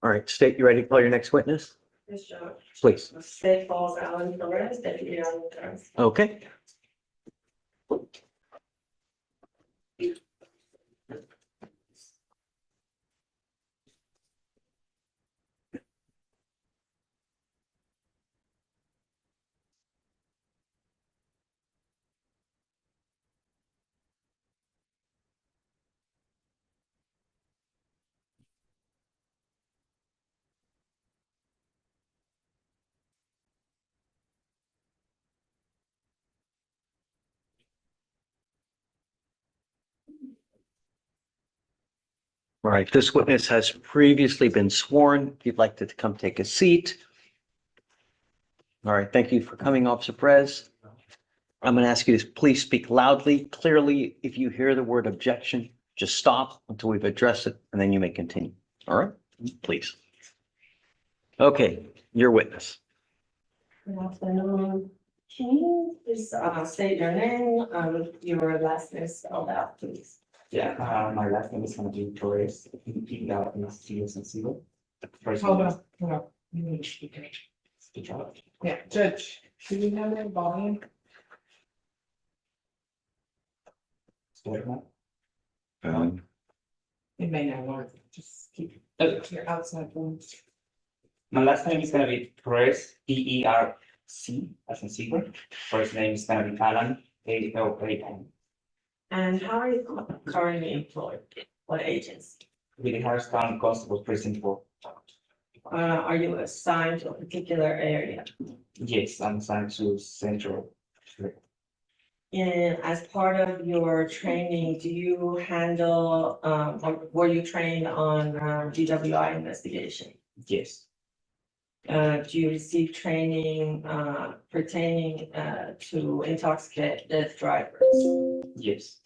All right, state, you ready to call your next witness? Yes, Judge. Please. State Falls Alan Perez, Deputy Alan Perez. Okay. All right, this witness has previously been sworn. If you'd like to come take a seat. All right, thank you for coming, Officer Perez. I'm going to ask you to please speak loudly, clearly. If you hear the word objection, just stop until we've addressed it, and then you may continue. All right, please. Okay, your witness. Good afternoon. Can you please state your name, your last name spelled out, please? Yeah, my last name is gonna be Torres, without any C's and C's. Hold on. You need to speak. Speak out. Yeah, Judge, do you have any volume? It may not work, just keep your outside voice. My last name is gonna be Perez, Perc, as in secret. First name is gonna be Alan, Alan. And how are you currently employed? What agency? With the Harris County Constable Precinct 4. Are you assigned to a particular area? Yes, I'm assigned to Central. And as part of your training, do you handle, or were you trained on DWI investigation? Yes, Do you receive training pertaining to intoxicated drivers? yes.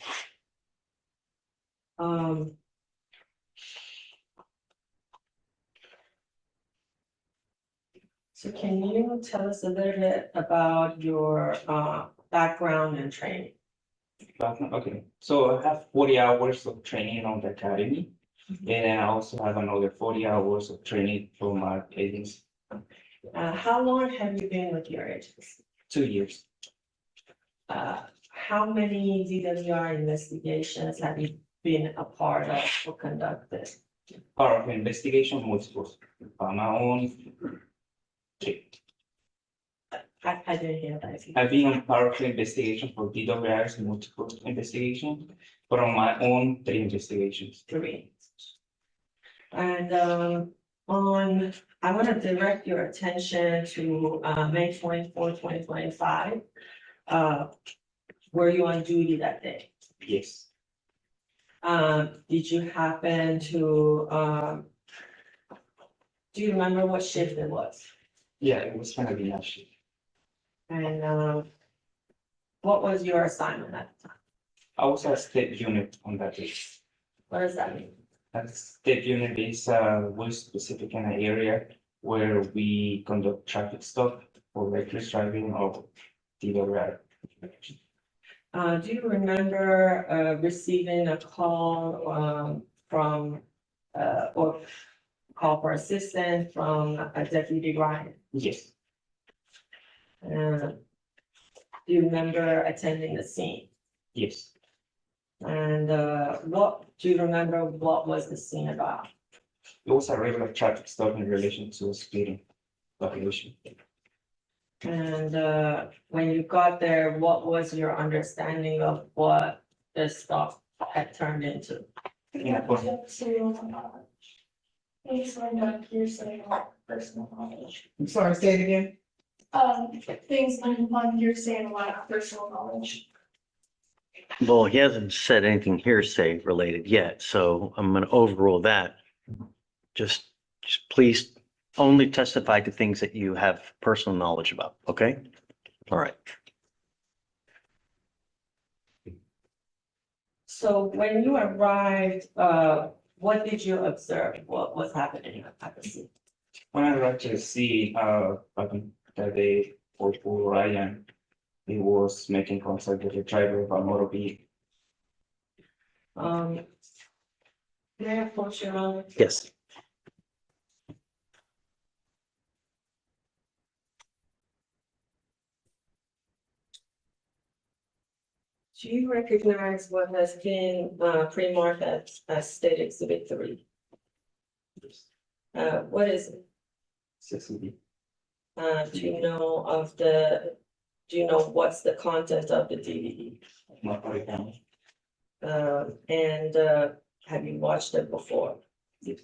So can you tell us a little bit about your background and training? Okay, so I have 40 hours of training on the academy. And I also have another 40 hours of training from my agency. How long have you been with your agency? 2 years. How many DWI investigations have you been a part of or conducted? Part of investigation, multiple. By my own. I didn't hear that. I've been on part of the investigation for DWI's multiple investigations, but on my own 3 investigations. 3. And I want to direct your attention to May 24, 2025. Were you on duty that day? Yes. Did you happen to do you remember what shift it was? Yeah, it was gonna be night shift. And what was your assignment at the time? I was a state unit on that day. What does that mean? A state unit is one specific in an area where we conduct traffic stop for reckless driving or DWI. Do you remember receiving a call from or call for assistance from a Deputy Ryan? Yes. Do you remember attending the scene? Yes. And what do you remember? What was the scene about? It was a regular traffic stop in relation to a speeding violation. And when you got there, what was your understanding of what the stop had turned into? Yeah, Things lined up hearsay or personal knowledge. I'm sorry, say it again. Things lined upon hearsay and lack of personal knowledge. Well, he hasn't said anything hearsay related yet, so I'm going to overrule that. Just please only testify to things that you have personal knowledge about, okay? All right. So when you arrived, what did you observe? What was happening at the scene? When I arrived to see that day for Ryan, he was making contact with the driver of a motor vehicle. May I approach your honor? Yes. Do you recognize what has been pre-marked as State Exhibit 3? What is it? CCD. Do you know what's the content of the DVD? Not very common. And have you watched it before? Yes.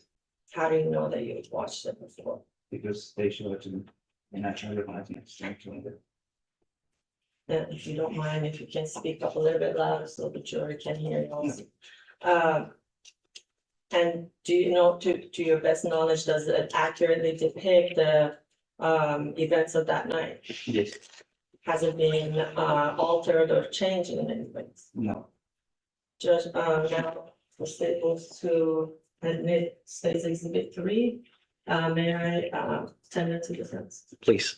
How do you know that you've watched it before? Because they showed it to me and I tried to recognize it. If you don't mind, if you can speak up a little bit louder so the jury can hear you also. And do you know, to your best knowledge, does it accurately depict the events of that night? Yes. Has it been altered or changed in any ways? No. Judge, now proceed to admit state's exhibit 3. May I tender to defense? Please.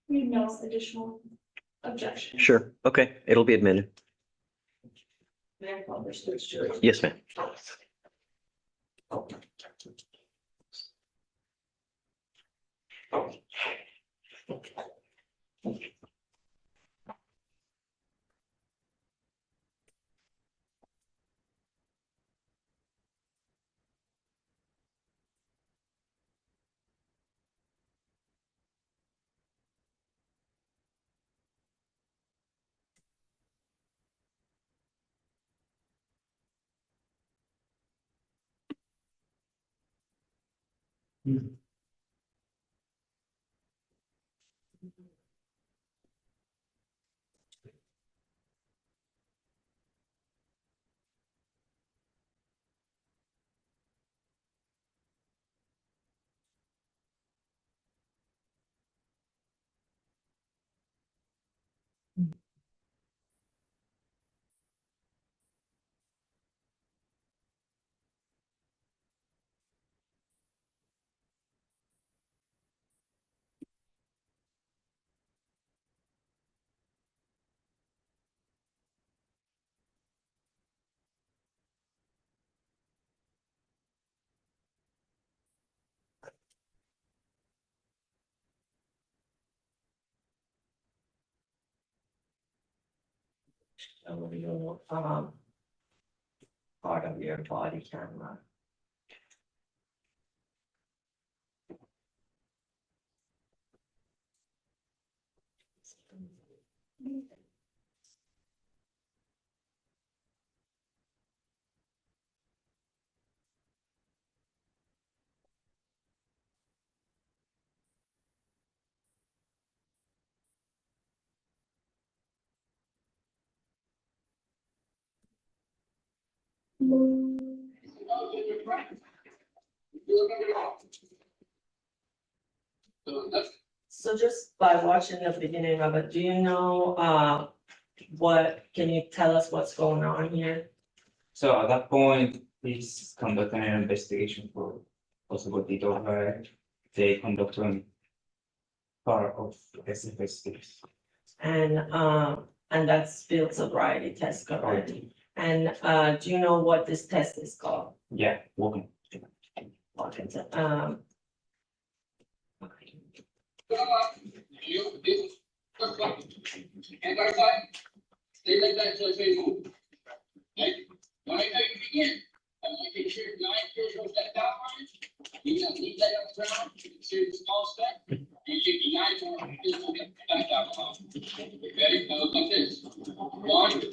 We know additional objection. Sure. Okay. It'll be admitted. May I publish this jury? Yes, ma'am. Show your part of your body camera. So just by watching the beginning of it, do you know, can you tell us what's going on here? So at that point, he's conducting an investigation for possible DWI. They conducting part of this investigation. And that's field sobriety test, correct? And, do you know what this test is called? Yeah, walking. Okay, so, Anybody fight? Stay like that until I say move. Okay? When I tell you to begin, I'm gonna take your 9 years of that down line. You're gonna leave that on the ground, take a small step, and you take the 9 more, this will get back down the line. Okay, now look like this. 1, 2,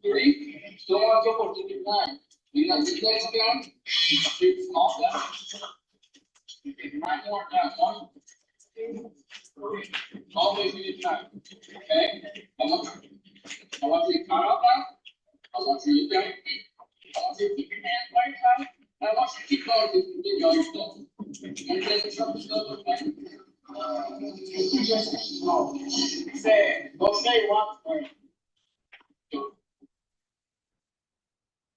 3, still on top of the 9. You got 6 legs down, take a small step. You take 9 more down, 1, 2, 3, always need time. Okay? I want you to count up now. I want you to think. I want you to keep your hands by your side. And I want you to keep going to do all your stuff. And then some stuff like that. Say, go say 1, 2.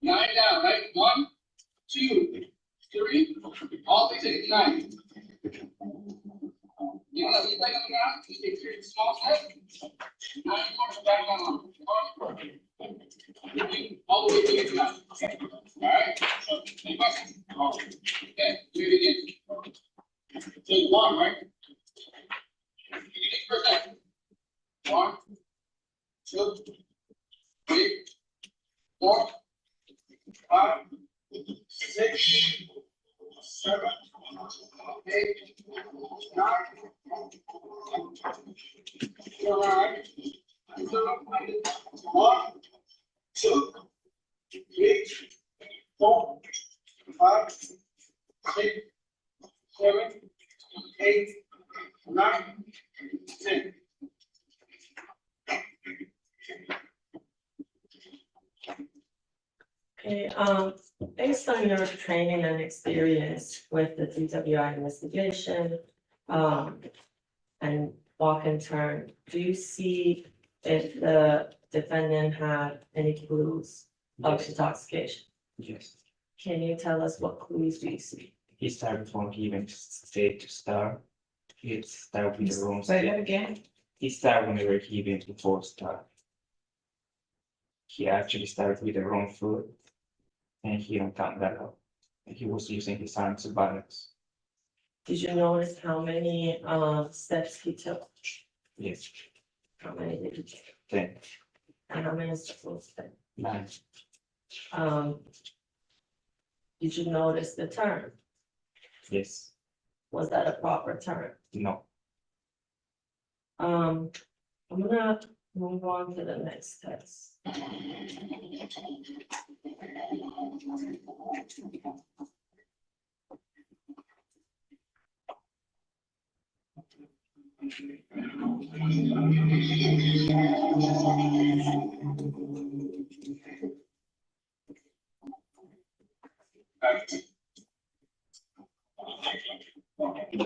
9 down, right? 1, 2, 3. All the way to 9. You want to leave like on the ground? Just take 3 small steps. 9 more back down. 1, all the way to the 9. All right? Any questions? Okay, do it again. Take 1, right? You take first step. 1, 2, 3, 4, 5, 6, 7, 8, 9. All right. 1, 2, 3, 4, 5, 6, Okay, based on your training and experience with the DWI investigation, and walk and turn, do you see if the defendant had any clues of intoxication? Yes. Can you tell us what clues do you see? He started from even state to star. He started with the wrong Say that state. again? He started when we were even to 4-star. He actually started with the wrong foot. And he didn't count that up. And he was using his arms to balance. Did you notice how many steps he took? Yes. How many did he take? 10, And how many steps was that? 9. Did you notice the turn? Yes. Was that a proper turn? No. I'm gonna move on to the next test.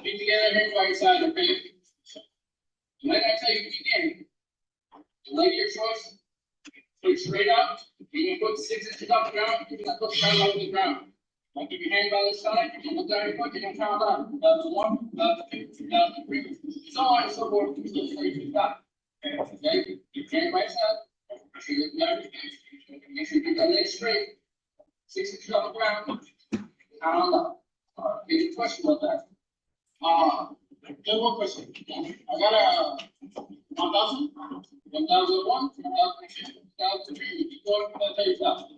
Be together here by your side, okay? Like I tell you again, the lady your choice, put it straight up, you can put 6 inches off the ground, you can put the ground over the ground. Like if your hand by the side, you look down your foot, you can count down. That's 1, that's 2, that's 3, so on and so forth, until you stop. Okay, you can't right side, you look down, make sure you get that leg straight, 6 inches off the ground, count on up. Any question about that? One more question. I got a 1,000, 1,001, 1,002, 1,003, you go to the page up.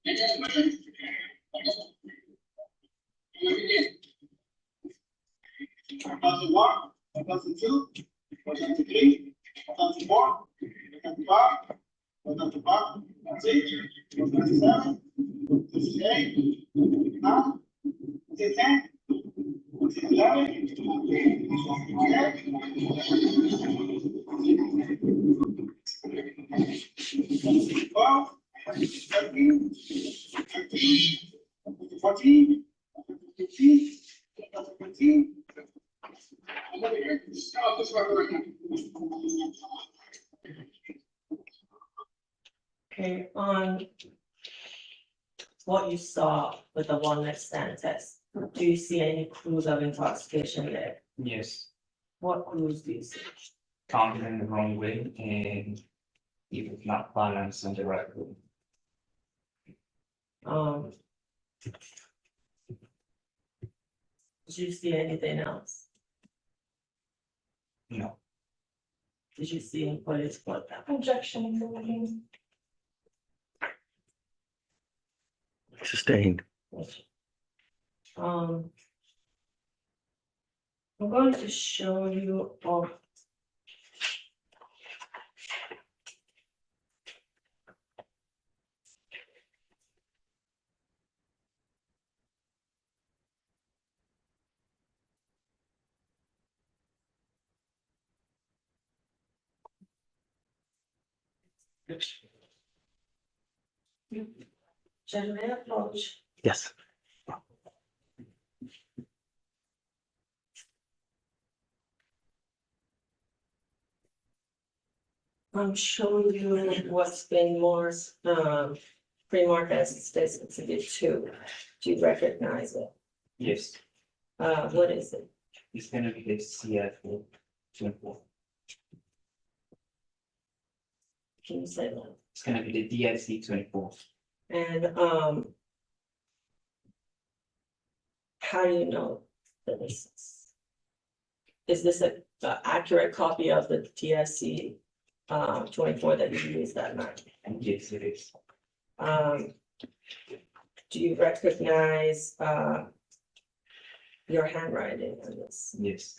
Any other questions? You begin. 1,001, 1,002, 1,003, 1,004, 1,005, 1,005, 1,006, 1,007, 1,008, 1,009, 1,010. 11, 12, 13, 14, 15, 17. I'm over here. Stop this right now. Okay, on what you saw with the one night stand test, do you see any clues of intoxication there? Yes. What clues do you see? Counting in the wrong way and he was not balanced on the right way. Did you see anything else? No. Did you see him put his foot down? Objection. Sustained. I'm going to show you all. Gentlemen, approach. Yes. I'm showing you what's been more, pre-marked as State's Exhibit 2. Do you recognize it? Yes. What is it? It's gonna be the CF 24. Can you say that? It's gonna be the DFC 24. And, how do you know that is this a accurate copy of the DSC 24 that you used that night? Yes, it is. Do you recognize your handwriting on this? Yes.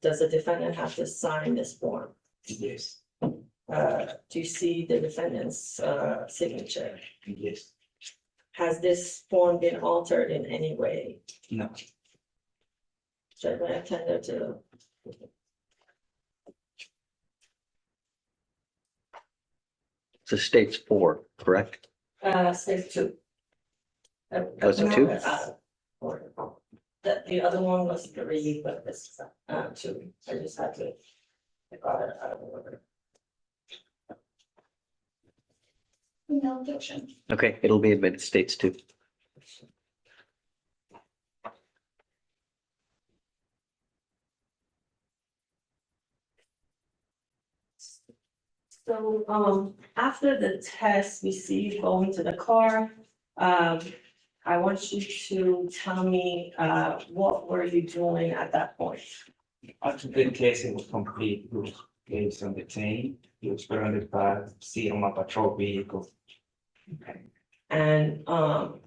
Does the defendant have to sign this form? Yes. Do you see the defendant's signature? Yes. Has this form been altered in any way? No. Should I attend to? So states 4, correct? Stage two. Was it two? The other one was three, but this is, two, I just had to. I got it out of order. No objection. Okay, it'll be admitted, states two. So, after the test, we see you go into the car. I want you to tell me, what were you doing at that point? After the case was complete, he was placed on the chain, he was surrounded by see on my patrol vehicle. Okay. And, I'm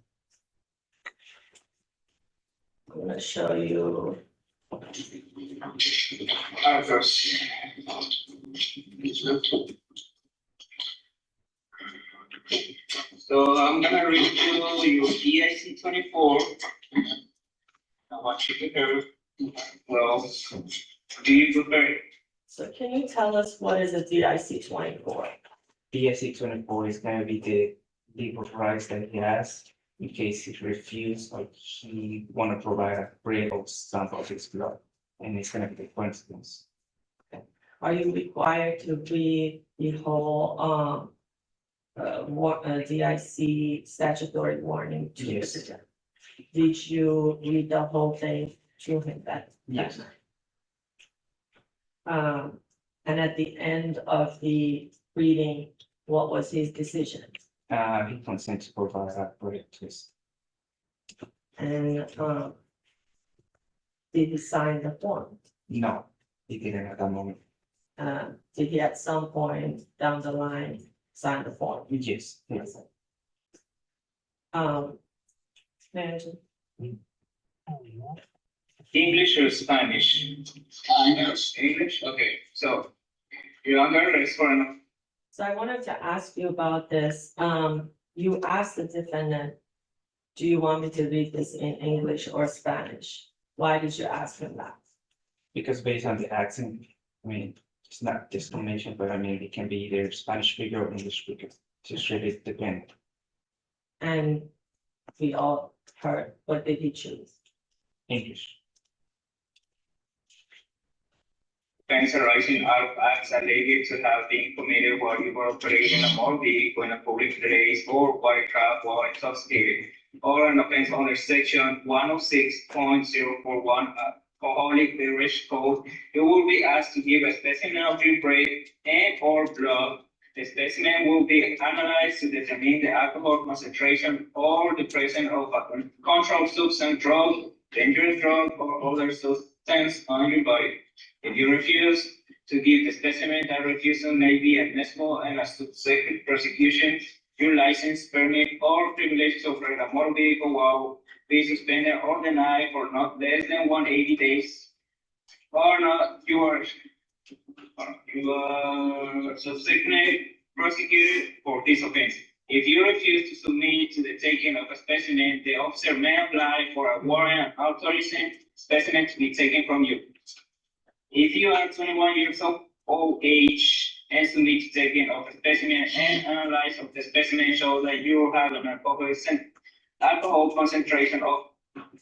gonna show you. So I'm gonna read you your DIC 24. I want you to prepare. Well, do you prepare? So can you tell us what is a DIC 24? DSC 24 is gonna be the legal rights that he has in case he refused or he wanna provide a break of sample of his blood, and it's gonna be the consequence. Are you required to read the whole, DIC statutory warning to the Yes. citizen? Did you read the whole thing to him that? Yes. And at the end of the reading, what was his decision? He consents to provide a break to his. And, did he sign the form? No, he didn't at that moment. Did he at some point down the line sign the form? Yes, yes. Manager? English or Spanish? English, okay, so you're under arrest for an. So I wanted to ask you about this. You asked the defendant, do you want me to read this in English or Spanish? Why did you ask him that? Because based on the accent, I mean, it's not discrimination, but I mean, it can be either Spanish speaker or English speaker. Just really depend. And we all heard, what did he choose? English. Offense arising out of acts alleged to have been committed while you were operating a motor vehicle in a public place or while trapped while intoxicated, or an offense under section 106.041 Alcoholic Beverage Code, you will be asked to give a specimen of your breath and or blood. The specimen will be analyzed to determine the alcohol concentration or the presence of a controlled substance, drug, dangerous drug, or other substance on your body. If you refuse to give the specimen, that refusal may be admissible and a subsequent prosecution. Your license, permit, or privilege to operate a motor vehicle will be suspended or denied for not less than 180 days. Or not, you are subsequently prosecuted for this offense. If you refuse to submit to the taking of a specimen, the officer may apply for a warrant authorizing specimen to be taken from you. If you are 21 years of age and submit to taking of a specimen and analysis of the specimen show that you have an alcohol concentration of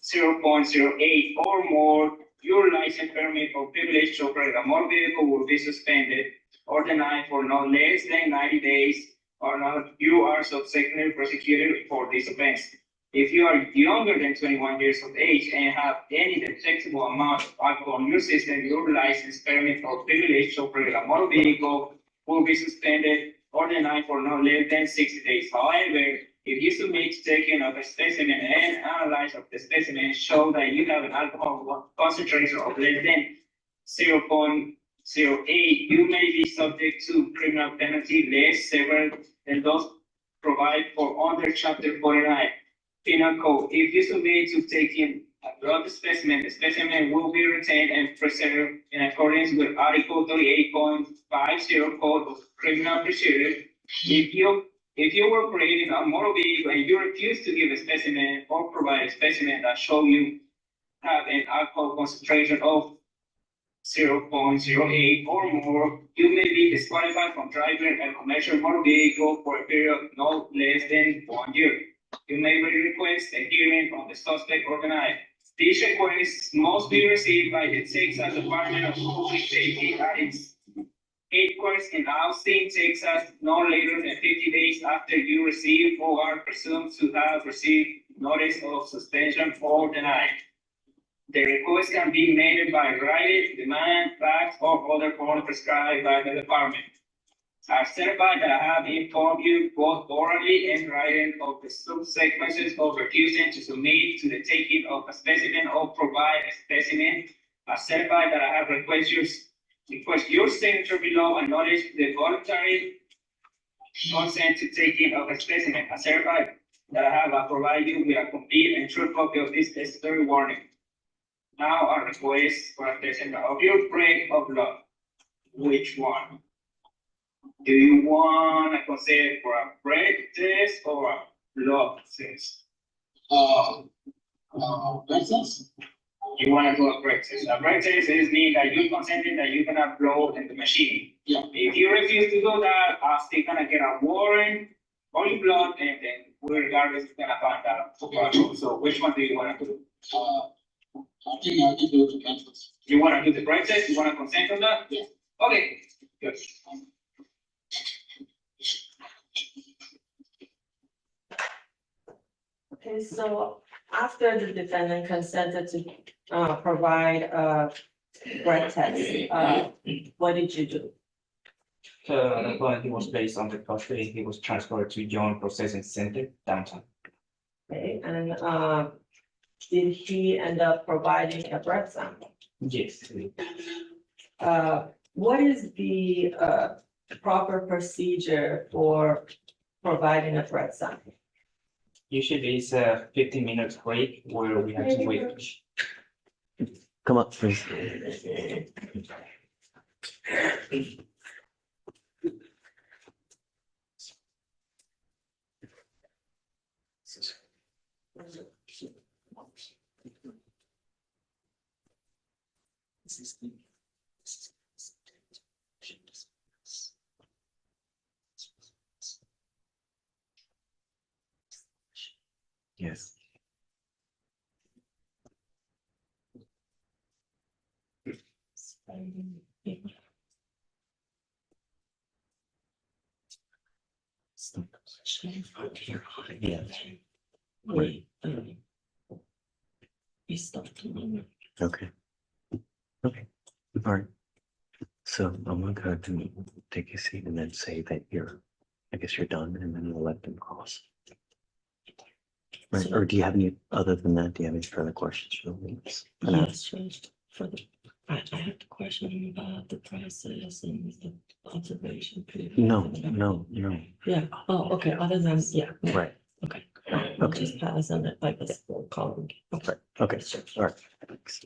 0.08 or more, your license, permit, or privilege to operate a motor vehicle will be suspended or denied for no less than 90 days, or not, you are subsequently prosecuted for this offense. If you are younger than 21 years of age and have any detectable amount of alcohol in your system, your license, permit, or privilege to operate a motor vehicle will be suspended or denied for no less than 60 days. However, if you submit to taking of a specimen and analysis of the specimen show that you have an alcohol concentration of less than 0.08, you may be subject to criminal penalty less severe than those provided for under Chapter 49. Penal Code. If you submit to taking a blood specimen, the specimen will be retained and preserved in accordance with Article 38.50 Code of Criminal Procedure. If you were operating a motor vehicle and you refuse to give a specimen or provide a specimen that show you have an alcohol concentration of 0.08 or more, you may be disqualified from driving a commercial motor vehicle for a period of no less than 1 year. You may request a hearing on the suspect or denied. These requests must be received by the Texas Department of Public Safety at its headquarters in Austin, Texas, no later than 50 days after you receive or are presumed to have received notice of suspension or denied. The request can be made by writing, demand, fax, or other form prescribed by the department. I certify that I have informed you both orally and writing of the subsequences of refusing to submit to the taking of a specimen or provide a specimen. I certify that I have request your signature below and notice the voluntary consent to taking of a specimen. I certify that I have provided you with a complete and true copy of this statutory warning. Now I request for a specimen of your break of law. Which one? Do you want a consent for a break test or a blood test? Break test? You want to do a break test. A break test is mean that you consenting that you're gonna blow in the machine. Yeah. If you refuse to do that, I'm still gonna get a warrant on your blood, and then regardless, we're gonna find out. Okay. So which one do you want to do? I think I'll do the break test. You want to do the break test? You want to consent on that? Yeah. Okay. Good. Okay, so after the defendant consented to provide a breath test, what did you do? But it was based on the custody, he was transferred to Joint Processing Center downtown. Okay, and did he end up providing a breath sample? Yes. What is the proper procedure for providing a breath sample? Usually it's a 15 minutes break where we have to wait. Come up, please. Yes. Yeah. Wait. Okay. Okay, all right. So I'm gonna go to take a seat and then say that I guess you're done, and then we'll let them cross. Right, or do you have any, other than that, do you have any further questions for the witness? Yes, Judge, I have the question about the process and the observation period. No. Yeah, oh, okay, other than, yeah. Right. Okay. I'll just pass on it like this full column. Okay, okay, all right. Thanks.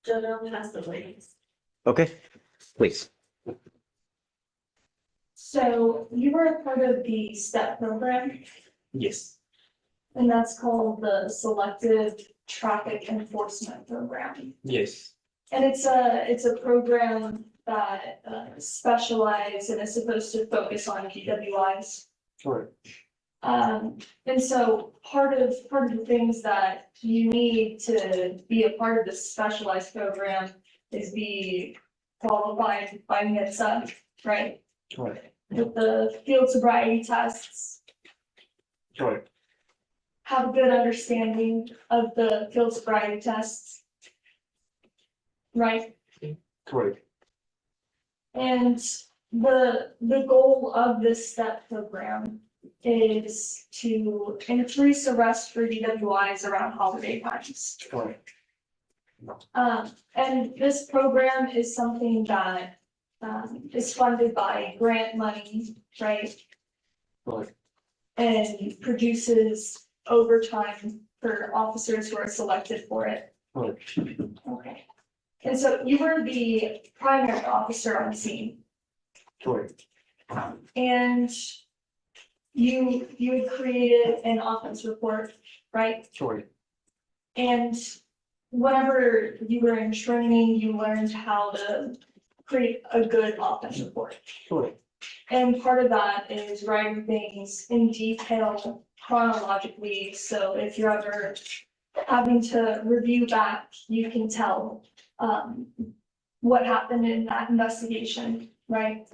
Judge, I'll pass the ladies. Okay, please. So you were a part of the STEP program, Yes. and that's called the Selective Traffic Enforcement Program. Yes. And it's a program that specializes and is supposed to focus on DWIs. Sure. And so part of the things that you need to be a part of this specialized program is be qualified by NHTSA, right? Sure. With the field sobriety tests, Sure. have a good understanding of the field sobriety tests. Right? Correct. And the goal of this STEP program is to increase arrests for DWIs around holiday times. Correct. And this program is something that is funded by grant money, right? Correct. And produces overtime for officers who are selected for it. Correct. Okay. And so you were the primary officer on scene. Correct. And you had created an offense report, right? Correct. And whenever you were in training, you learned how to create a good offense report. Correct. And part of that is writing things in detail chronologically, so if you're ever having to review back, you can tell what happened in that investigation, right?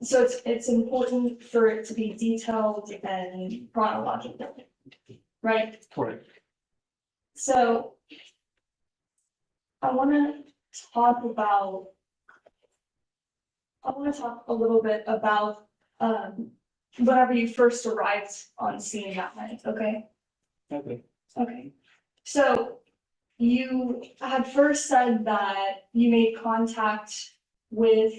So it's important for it to be detailed and chronological, right? Correct. So I want to talk about, a little bit about whenever you first arrived on scene that night, okay? Okay. Okay. So you had first said that you made contact with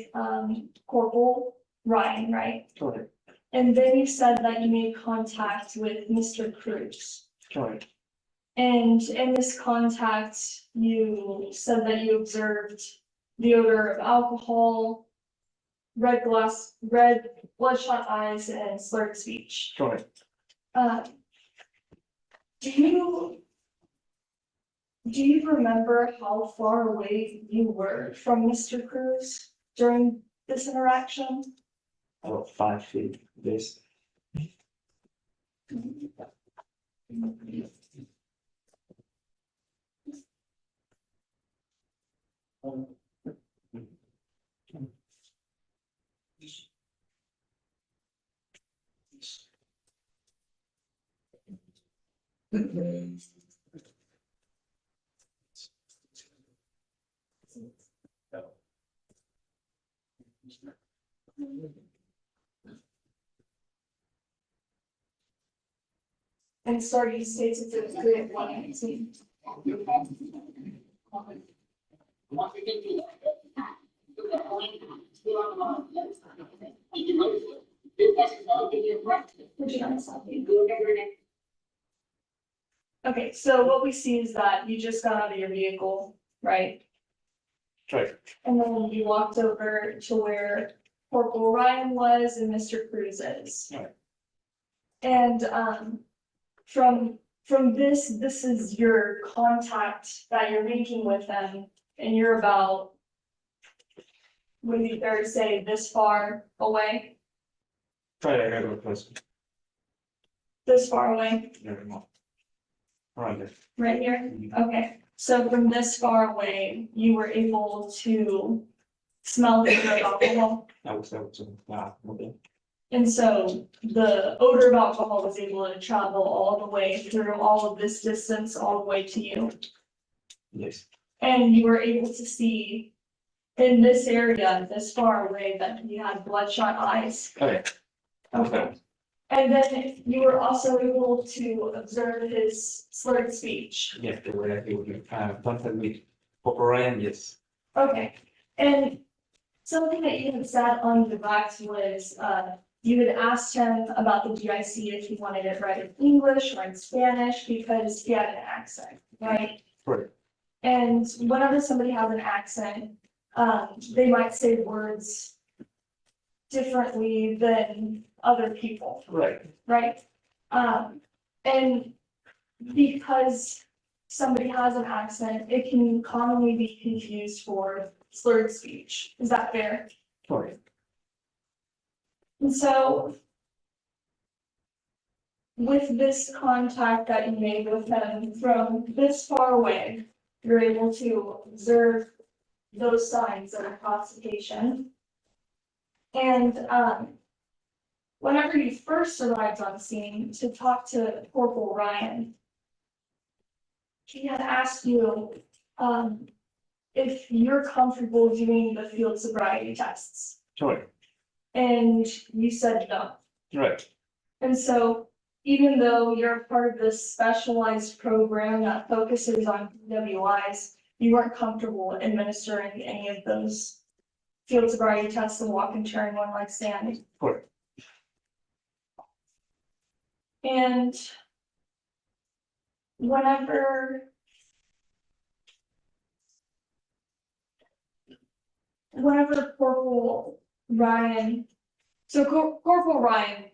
Corporal Ryan, right? Correct. And then you said that you made contact with Mr. Cruz. Correct. And in this contact, you said that you observed the odor of alcohol, red bloodshot eyes, and slurred speech. Correct. Do you remember how far away you were from Mr. Cruz during this interaction? About 5 feet, this. And starting states it was good at 1:19. Okay, so what we see is that you just got out of your vehicle, right? Right. And then you walked over to where Corporal Ryan was and Mr. Cruz is. Right. And from this is your contact that you're making with them, and you're about, would you dare say, this far away? Right, I got a question. This far away, Never mind. Right there. right here? Okay, so from this far away, you were able to smell the odor of alcohol. Okay. And so the odor of alcohol was able to travel all the way through all of this distance, all the way to you. Yes. And you were able to see in this area, this far away, that he had bloodshot eyes. Okay. Okay. And then you were also able to observe his slurred speech. Yeah, the way I would contact with Corporal Ryan, yes. Okay. And something that you had said on the box was, you had asked him about the GIC if he wanted it read in English or in Spanish because he had an accent, right? Right. And whenever somebody has an accent, they might say words differently than other people. Right. Right? And because somebody has an accent, it can commonly be confused for slurred speech. Is that fair? Right. And so with this contact that you made with him from this far away, you're able to observe those signs of intoxication. And whenever you first arrived on scene to talk to Corporal Ryan, he had asked you if you're comfortable doing the field sobriety tests. Right. And you said no. Right. And so even though you're part of this specialized program that focuses on PWIs, you weren't comfortable administering any of those field sobriety tests and walk and turn one leg stand. Correct. And whenever Corporal Ryan, so Corporal Ryan,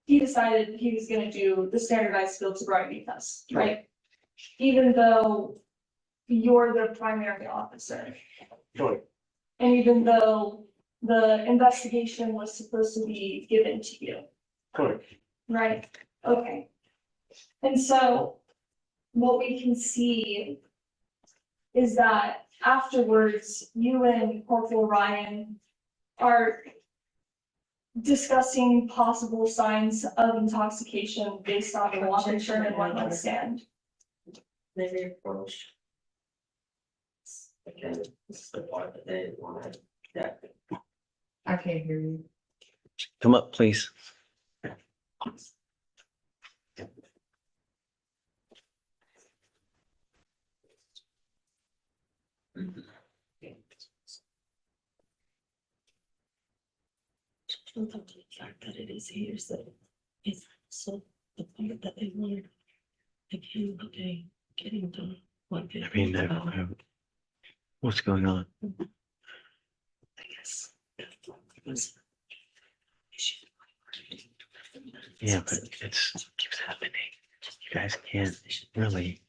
he decided he was gonna do the standardized field sobriety test, right? Even though you're the primary officer. Sure. And even though the investigation was supposed to be given to you, Correct. right? Okay. And so what we can see is that afterwards, you and Corporal Ryan are discussing possible signs of intoxication based on the walk and turn and one night stand. Maybe approach. Again, this is the part that they wanted, that. I can't hear you. Come up, please. On top of the fact that it is here, so it's so the part that they wanted. Again, okay, getting done. What they. I mean, what's going on? I guess. That was. Yeah, but it's keeps happening. You guys can't really.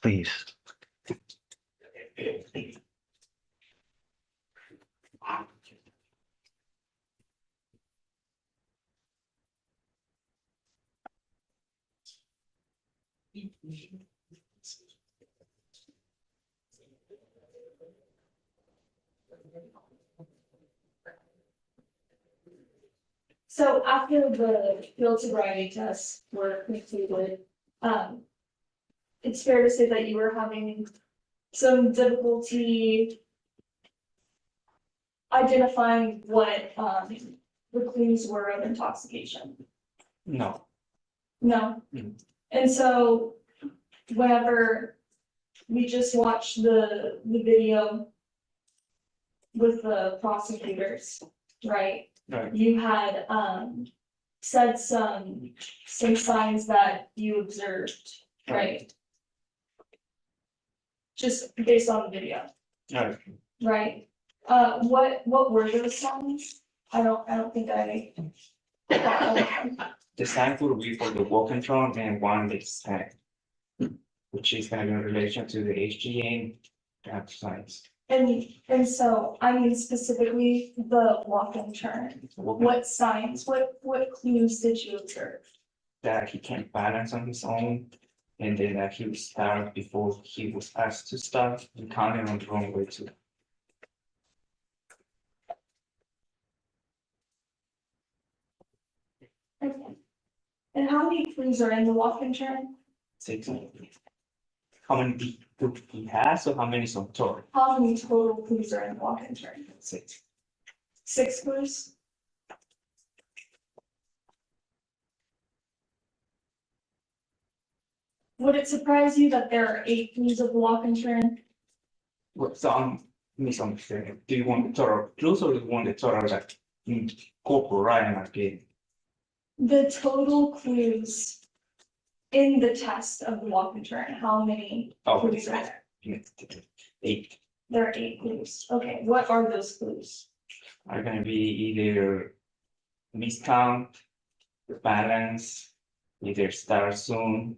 Please. So after the field sobriety tests were completed, it's fair to say that you were having some difficulty identifying what, the clues were of intoxication. No. No. Mm. And so whenever we just watched the video with the prosecutors, right? Right. You had said some signs that you observed, right? Just based on the video, Right. right? What were those signs? I don't think I. The sign would be for the walk and run and one big sign, which is kind of in relation to the HGA and signs. And so, I mean specifically the walk and turn, what signs, what clues did you observe? That he can't balance on his own, and then that he would start before he was asked to start, and counting on the wrong way too. Okay. And how many clues are in the walk and turn? 6. How many he has, or how many is on total? How many total clues are in the walk and turn? 6. 6 clues? Would it surprise you that there are 8 clues of the walk and turn? What some misunderstanding? Do you want the total clues or do you want the total that Corporal Ryan again? The total clues in the test of the walk and turn, how many clues are there? 8 There are 8 clues. Okay, what are those clues? are gonna be either miscount, balance, either start soon,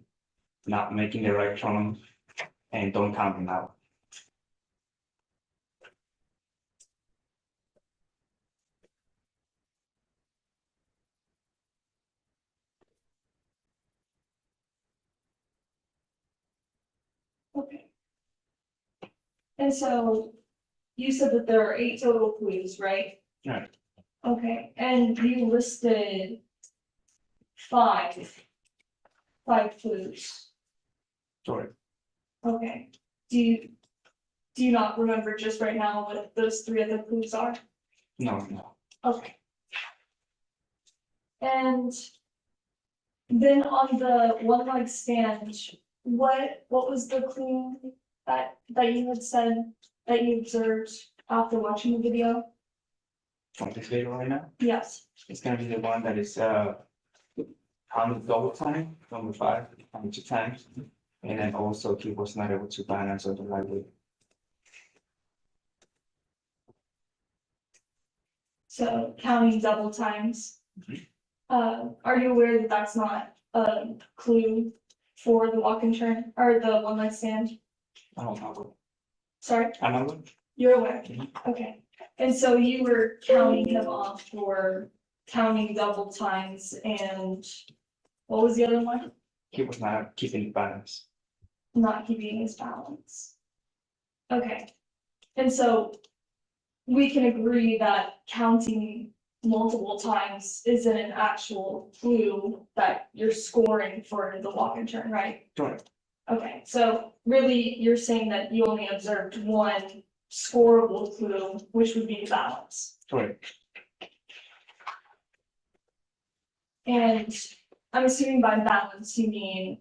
not making the right turn, and don't count them out. Okay. And so you said that there are 8 total clues, right? Right. Okay, and you listed 5 clues. Sorry. Okay, do you not remember just right now what those 3 other clues are? No. Okay. And then on the one leg stand, what was the clue that you had said that you observed after watching the video? From this video right now, Yes. it's gonna be the one that is counted double time, number 5, counted 2 times. And then also he was not able to balance on the right way. So counting double times. Are you aware that that's not a clue for the walk and turn or the one night stand? I don't know. Sorry, I know. you're aware, okay. And so you were counting him off for counting double times and what was the other one? He was not keeping balance. Not keeping his balance. Okay, and so we can agree that counting multiple times isn't an actual clue that you're scoring for the walk and turn, right? Correct. Okay, so really, you're saying that you only observed one scoreable clue, which would be balance. Correct. And I'm assuming by balance, you mean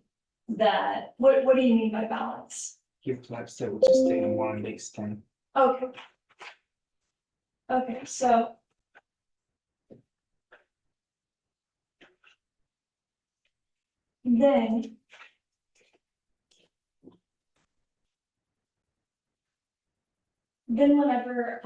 that, what do you mean by balance? He was like said, we just stay in one legs 10. Okay. Okay, so. Then. Then whenever,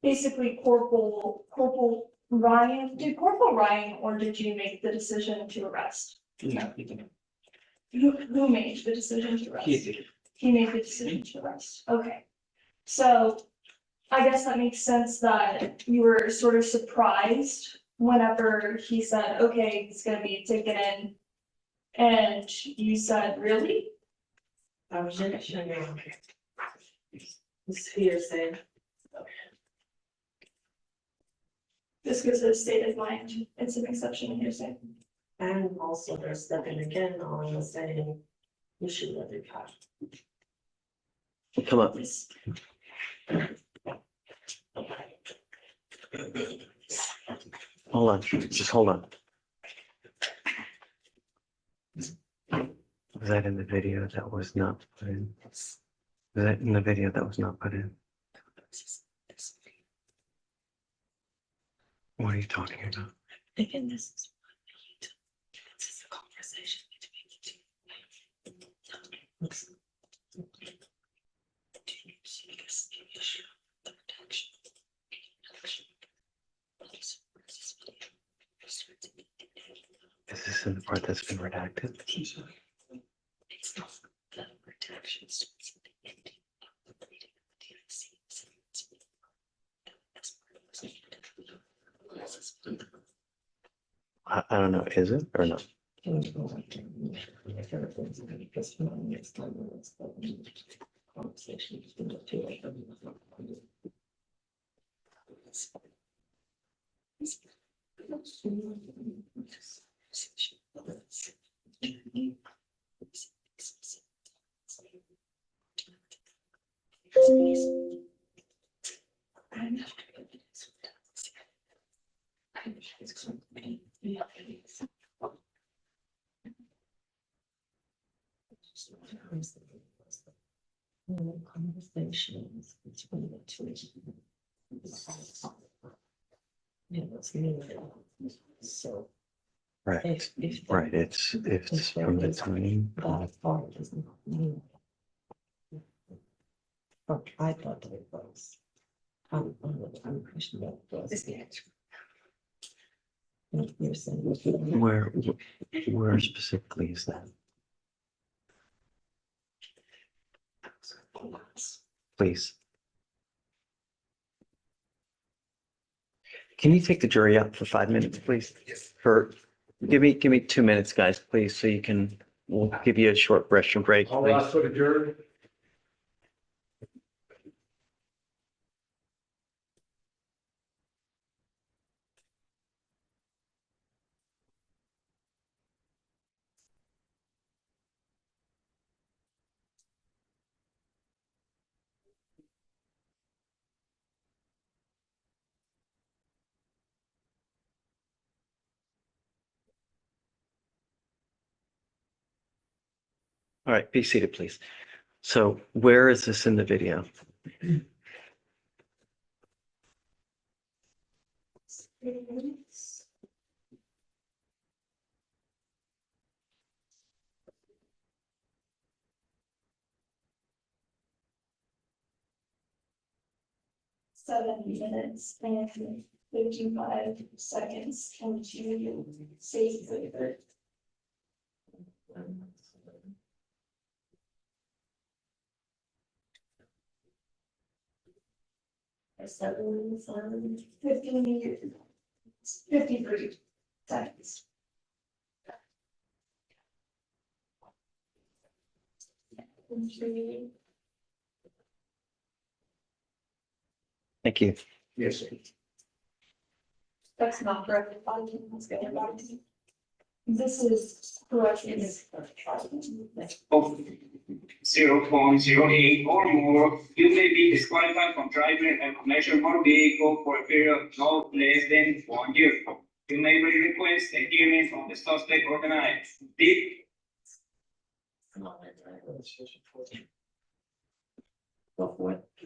basically Corporal Ryan, did Corporal Ryan or did you make the decision to arrest? No, he didn't. Who made the decision to arrest? He did. He made the decision to arrest, okay. So I guess that makes sense that you were sort of surprised whenever he said, okay, it's gonna be a ticket in. And you said, really? Objection, Your Honor. It's hearsay. Just because it's state of mind, it's an exception in hearsay. And also they're stepping again on saying you should let it pass. Come up. Hold on, just hold on. Was that in the video that was not put in? Was that in the video that was not put in? What are you talking about? Again, this is a conversation between the two. Is this in the part that's been redacted? It's not the protection. It's the ending of the reading of the I don't know, is it or not? Conversation between the two. Conversations between the two. Yeah, that's me. So. Right, If right, it's from the time. that part does not mean. But I thought that it was. I'm questioning that it was. And you're saying. Where specifically is that? Please. Can you take the jury out for 5 minutes, please? Yes. Give me 2 minutes, guys, please, so you can, we'll give you a short restroom break, I'll please. ask for the jury. All right, be seated, please. So where is this in the video? 7 minutes and 55 seconds into state paper. Seven, 53 seconds. Thank you. Yes. That's not correct. This is correct. Of 0.08 or more, you may be disqualified from driving a commercial motor vehicle for a period of no less than 1 year. You may request a hearing on the suspect organized.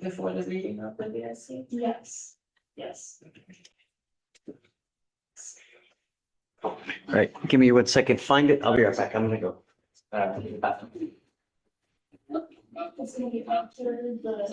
Before the reading of the BSC? Yes, yes. All right, give me 1 second. Find it. I'll be right back. I'm gonna go. It's gonna be after the.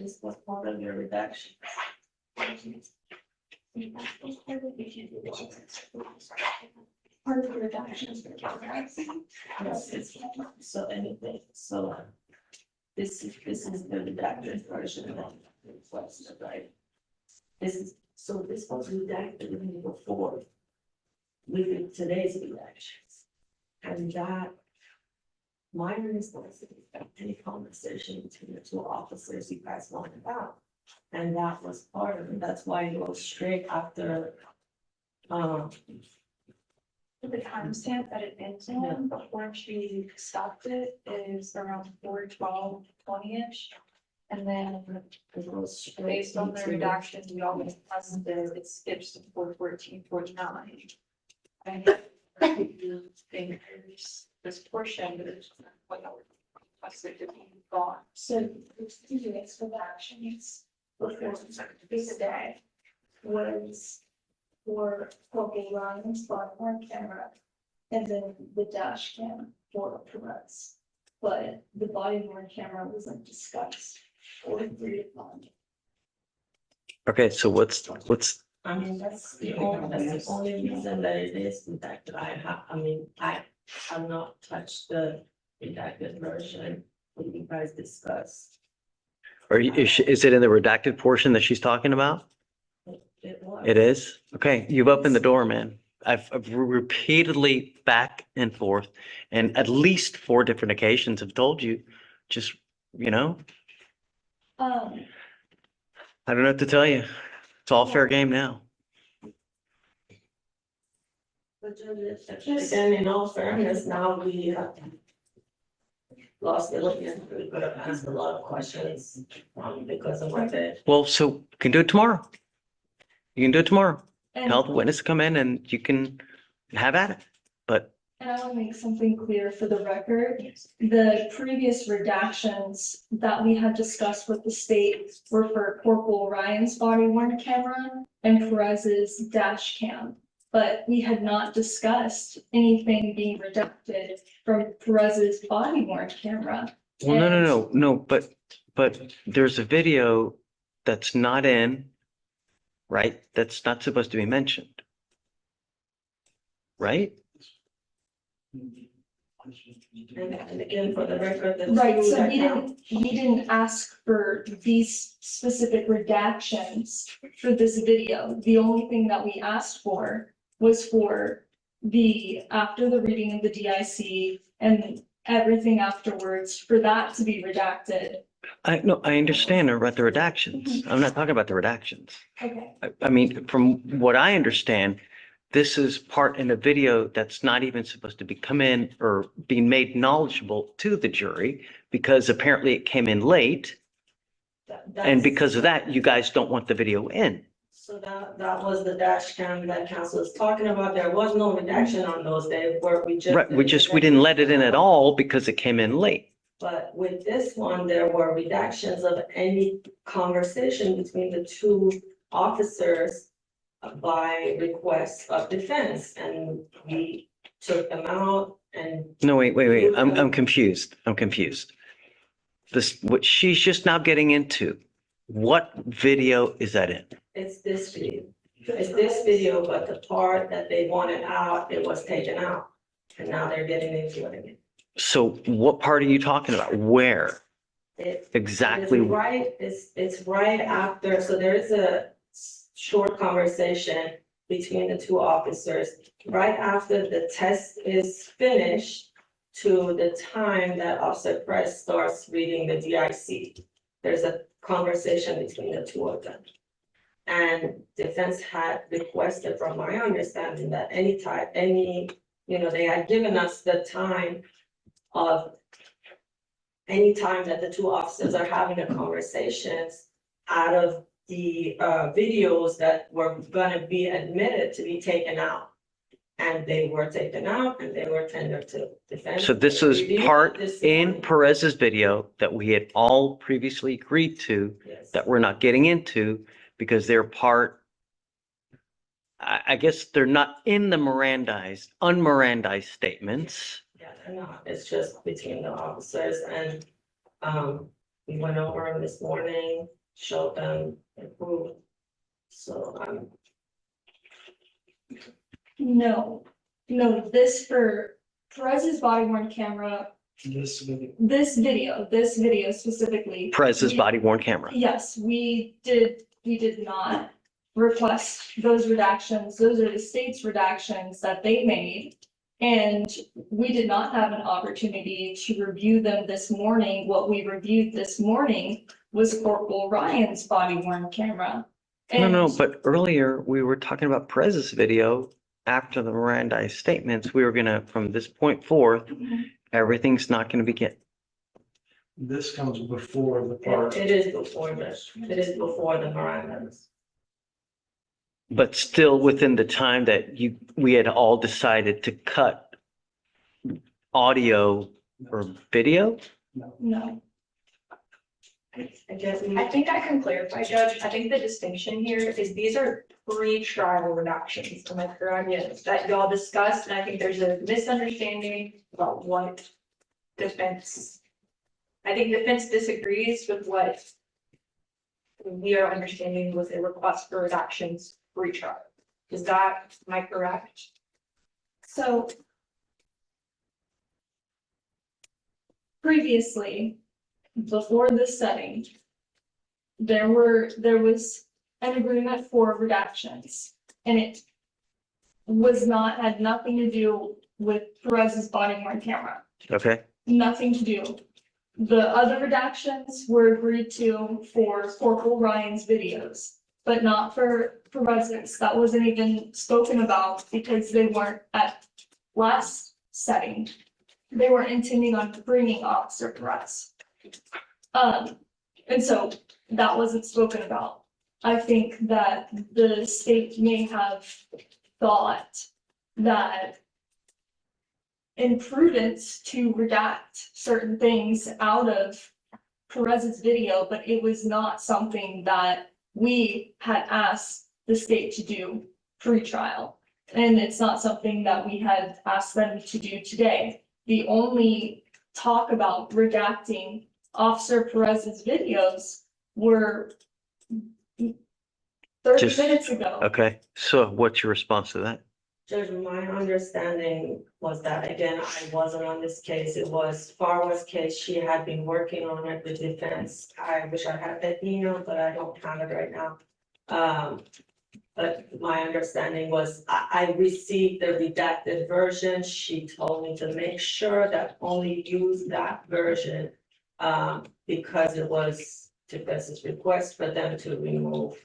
This was part of your redaction. Part of the reduction. Yes, it's, so anything, so this is the redacted version of the request, right? This was redacted even before we did today's redactions. And that, my understanding of any conversation between the two officers you guys wanted about. And that was part of it, that's why you go straight after, The timestamp that it ends on before she stopped it is around 4:12:20-ish. And then it goes straight based on the into reduction, we always present it skips to 4:14:49. I think there's this portion that is what I would requested to be gone. So there's 2 units for the actions before this day was for Corporal Ryan's body worn camera and then the dash cam for Perez. But the body worn camera wasn't discussed or agreed upon. Okay, so what's, I mean, that's the only reason that it is redacted. I have not touched the redacted version that you guys discussed. is it in the redacted portion that she's talking about? It was. It is? Okay, you've opened the door, man. I've repeatedly back and forth and at least 4 different occasions have told you, just, you know, I don't know what to tell you. It's all fair game now. But again, in all fairness, now we have lost the look and we could have asked a lot of questions because of what they. Well, so you can do it tomorrow. You can do it tomorrow. And- Tell the witness to come in and you can have at it. But And I want to make something clear for the record. The previous redactions that we had discussed with the state were for Corporal Ryan's body worn camera and Perez's dash cam. But we had not discussed anything being redacted from Perez's body worn camera. well, no, but there's a video that's not in, right? That's not supposed to be mentioned. Right? And again, for the record. the Right, two so that we didn't ask for these specific redactions for this video. The only thing that we asked for was for after the reading of the DIC and everything afterwards, for that to be redacted. I understand about the redactions. I'm not talking about the redactions. Okay. I mean, from what I understand, this is part in a video that's not even supposed to be come in or being made knowledgeable to the jury because apparently it came in late. And because of that, you guys don't want the video in. So that was the dash cam that council was talking about. There was no redaction on those days where we just. Right, we didn't let it in at all because it came in late. But with this one, there were redactions of any conversation between the two officers by request of defense, and we took them out and. No, wait, I'm confused. What she's just now getting into, what video is that in? It's this video. It's this video, but the part that they wanted out, it was taken out. And now they're getting into it again. So what part are you talking about? Where? It- Exactly. It's right after, so there is a short conversation between the two officers. Right after the test is finished to the time that Officer Price starts reading the DIC. There's a conversation between the two of them. And defense had requested, from my understanding, that they had given us the time of any time that the two officers are having a conversations out of the videos that were gonna be admitted to be taken out. And they were taken out and they were tendered to defense. So this is part in Perez's video that we had all previously agreed to, that we're not getting into because they're part, I guess they're not in the unmirandized statements. Yeah, they're not. It's just between the officers and we went over them this morning, showed them, approved. So No, this for Perez's body worn camera, This video. this video specifically. Perez's body worn camera. Yes, we did not request those redactions. Those are the state's redactions that they made. And we did not have an opportunity to review them this morning. What we reviewed this morning was Corporal Ryan's body worn camera. No, but earlier we were talking about Perez's video after the Mirandized statements. We were gonna, from this point forth, everything's not gonna begin. This comes before the part. it is before this. It is before the Miranda's. But still within the time that we had all decided to cut audio or video? No. I think I can clarify, Judge. I think the distinction here is these are pre-trial redactions. Am I correct? Yes, that y'all discussed, and I think there's a misunderstanding about what defense. I think defense disagrees with what we are understanding was a request for redactions pre-trial. Am I correct? So previously, before this setting, there was an agreement for redactions, and it had nothing to do with Perez's body worn camera, Okay, nothing to do. The other redactions were agreed to for Corporal Ryan's videos, but not for Perez's. That wasn't even spoken about because they weren't at last setting. They were intending on bringing Officer Perez. And so that wasn't spoken about. I think that the state may have thought that in prudence to redact certain things out of Perez's video, but it was not something that we had asked the state to do pre-trial. And it's not something that we had asked them to do today. The only talk about redacting Officer Perez's videos were 30 minutes ago. okay. So what's your response to that? Judge, my understanding was that, again, I wasn't on this case. It was Farmer's case. She had been working on it with defense. I wish I had that email, but I don't have it right now. But my understanding was I received the redacted version. She told me to make sure that only use that version because it was defense's request for them to remove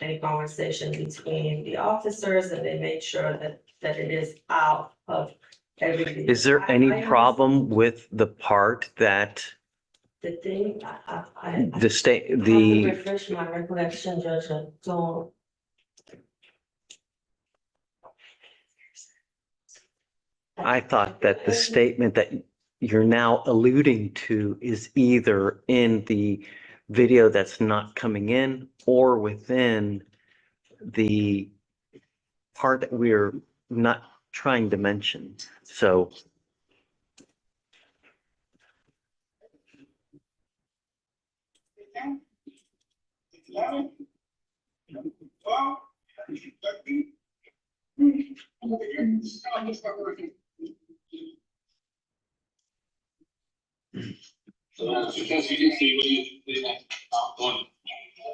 any conversation between the officers, and they made sure that it is out of everything. Is there any problem with the part that the thing, I The state, have to the, refresh my recollection, Judge, I don't. I thought that the statement that you're now alluding to is either in the video that's not coming in or within the part that we're not trying to mention. So So because you did see what you did one.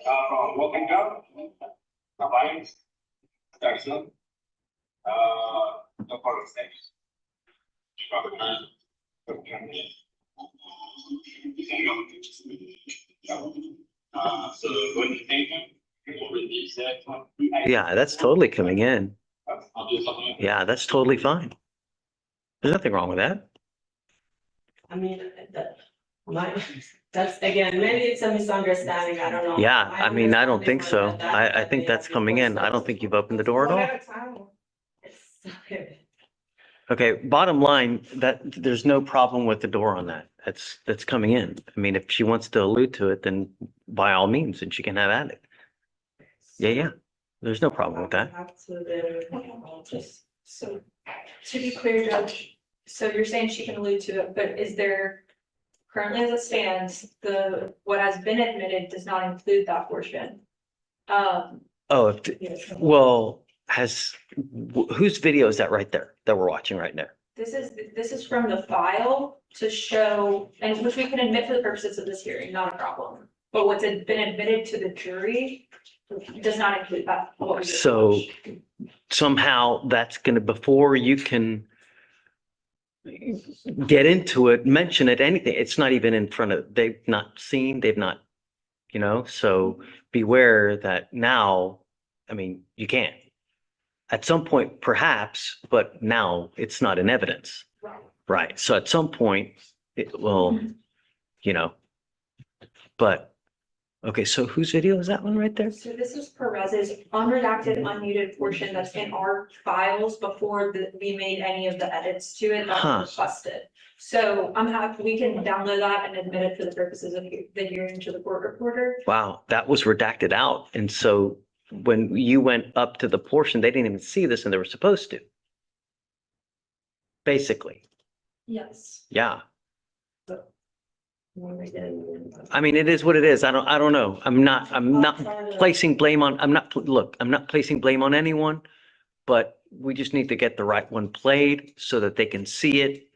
From walking down, combined, that's no part of things. So what do you think? yeah, that's totally coming in. I'll do something. Yeah, that's totally fine. There's nothing wrong with that. I mean, that's again, maybe it's a misunderstanding, I don't know. Yeah, I mean, I don't think so. I think that's coming in. I don't think you've opened the door at all. Okay, bottom line, that there's no problem with the door on that. That's coming in. I mean, if she wants to allude to it, then by all means, and she can have at it. Yeah. There's no problem with that. Just so to be clear, Judge, so you're saying she can allude to it, but is there currently as it stands, what has been admitted does not include that portion? Oh, well, whose video is that right there that we're watching right now? This is from the file to show, and which we can admit for the purposes of this hearing, not a problem. But what's been admitted to the jury does not include that. So somehow that's gonna, before you can get into it, mention it, anything, it's not even in front of, they've not seen, they've not, so beware that now, I mean, you can't. At some point, perhaps, but now it's not in evidence. Right, so at some point, it will, but, okay, so whose video is that one right there? So this is Perez's unredacted, unmuted portion that's in our files before we made any of the edits to it that were requested. So I'm happy, we can download that and admit it for the purposes of the hearing to the court reporter. Wow, that was redacted out, and so when you went up to the portion, they didn't even see this and they were supposed to. Basically, Yes. yeah. I mean, it is what it is. I don't know. I'm not placing blame on, I'm not placing blame on anyone, but we just need to get the right one played so that they can see it.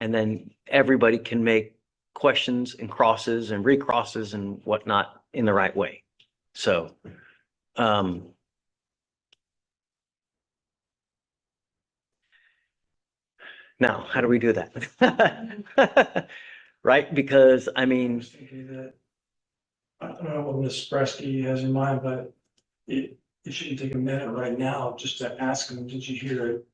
And then everybody can make questions and crosses and recrosses and whatnot in the right way. So, now, how do we do that? Right? Because I mean, I don't know what Ms. Bresky has in mind, but if you can take a minute right now just to ask them, did you hear it?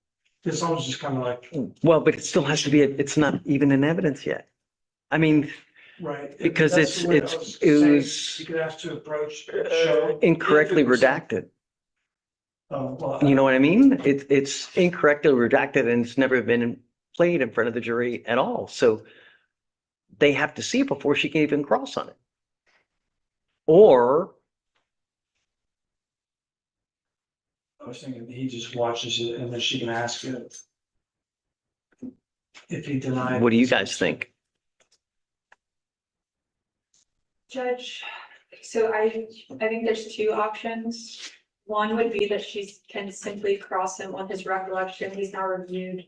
It's almost just kind of like. well, but it still has to be, it's not even in evidence yet. I mean, Right. because That's the way I was saying. You could have to approach, show. Incorrectly redacted. Well, You know what I mean? It's incorrectly redacted and it's never been played in front of the jury at all. So they have to see it before she can even cross on it. Or I was thinking he just watches it and then she can ask it. If he denied. what do you guys think? Judge, so I think there's two options. One would be that she can simply cross him on his recollection. He's now reviewed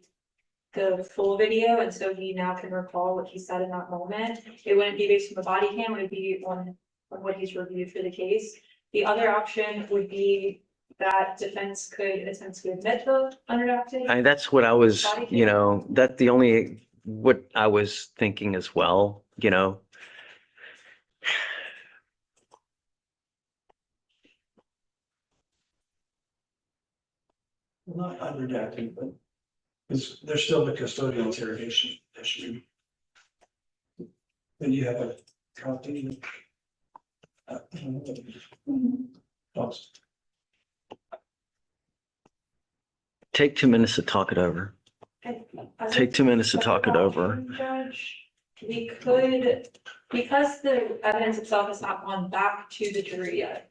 the full video, and so he now can recall what he said in that moment. It wouldn't be based on the body cam, it would be on what he's reviewed for the case. The other option would be that defense could attempt to admit the unredacted. That's what I was, that's the only, what I was thinking as well, Not unredacted, but because there's still the custodial interrogation issue. Then you have a continue. Take 2 minutes to talk it over. Take 2 minutes to talk it over. Judge, we could, because the evidence itself has not gone back to the jury yet.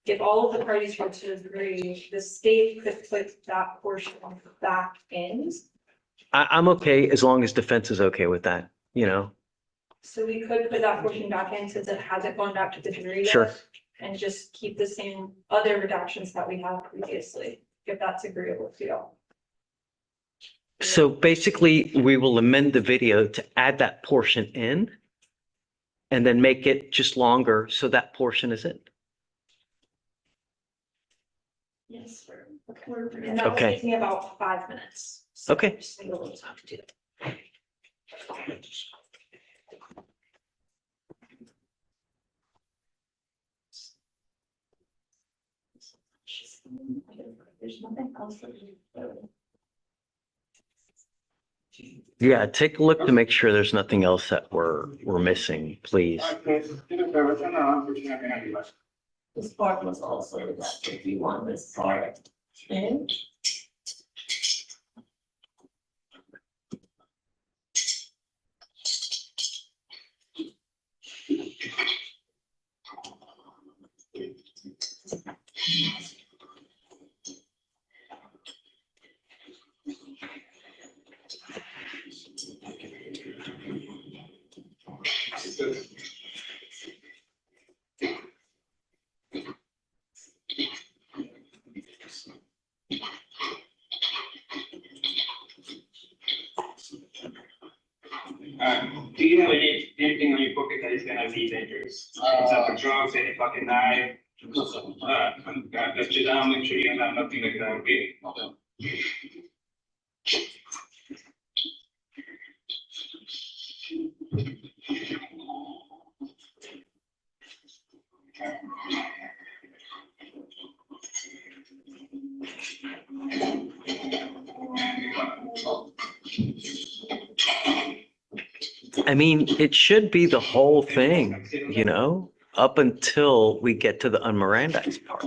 If all of the parties were to agree, the state could put that portion back in. I'm okay as long as defense is okay with that, you know? So we could put that portion back in since it hasn't gone back to the jury yet. Sure. And just keep the same other redactions that we had previously, if that's agreeable to you. So basically, we will amend the video to add that portion in and then make it just longer so that portion is in. Yes, and that will Okay. take me about 5 minutes. So Okay. just need a little time to do that. There's nothing else that we. Yeah, take a look to make sure there's nothing else that we're missing, please. This part was also that if you want this part in. Do you have anything on your pocket that is gonna be dangerous? For example, drugs, any fucking knife? Just down, make sure you don't have nothing like that, okay? I mean, it should be the whole thing, you know, up until we get to the unmirandized part.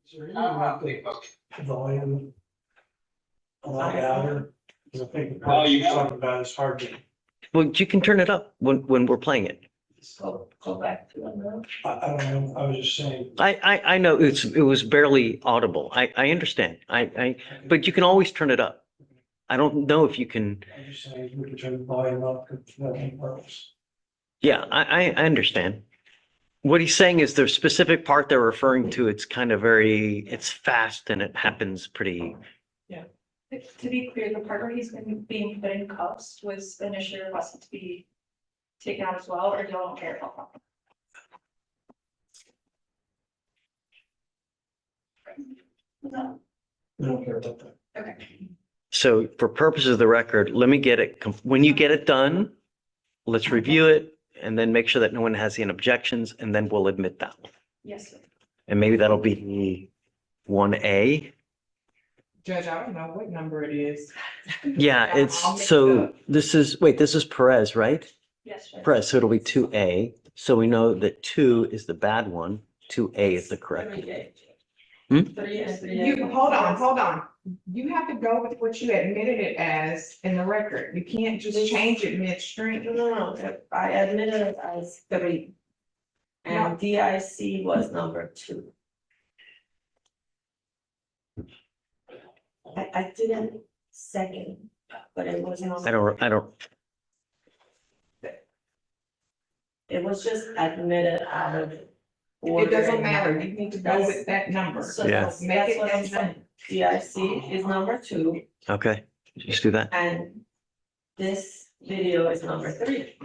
Is there any volume a lot louder? 'Cause I think what you're talking about is hard to. Well, you can turn it up when we're playing it. Go back to the. I don't know, I was just saying. I know it was barely audible. I understand. But you can always turn it up. I don't know if you can. I'm just saying, we can turn the volume up, for that purpose. Yeah, I understand. What he's saying is there's specific part they're referring to. It's kind of it's fast and it happens pretty. To be clear, the part where he's been being put in cuffs was initially requested to be taken out as well, or y'all don't care about that? No. We don't care about that. Okay. So for purposes of the record, let me get it, when you get it done, let's review it and then make sure that no one has any objections and then we'll admit that one. Yes, sir. And maybe that'll be 1A. Judge, I don't know what number it is. Yeah, I'll mix it so up. this is Perez, right? Yes, sir. Perez, so it'll be 2A. So we know that 2 is the bad one, 2A is the correct one. 3 and 3. You, hold on. You have to go with what you admitted it as in the record. You can't just change it midstream. No, I admitted it as 3. And DIC was number 2. I didn't second, but it was. I don't, It was just admitted out of. It doesn't matter. You need to go with that number. So Yeah. that's what I'm saying. DIC is number 2 okay, just do that. and this video is number 3.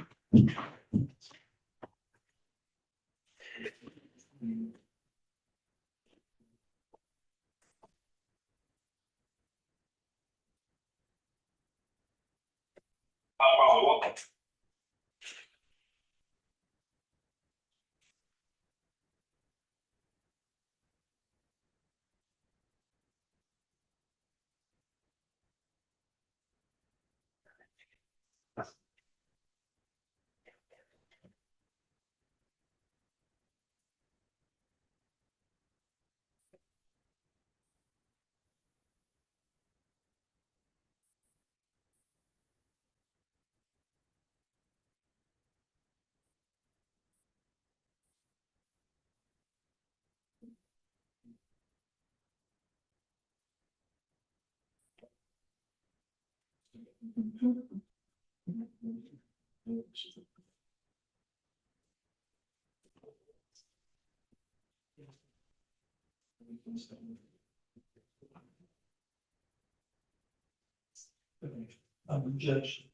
Judge.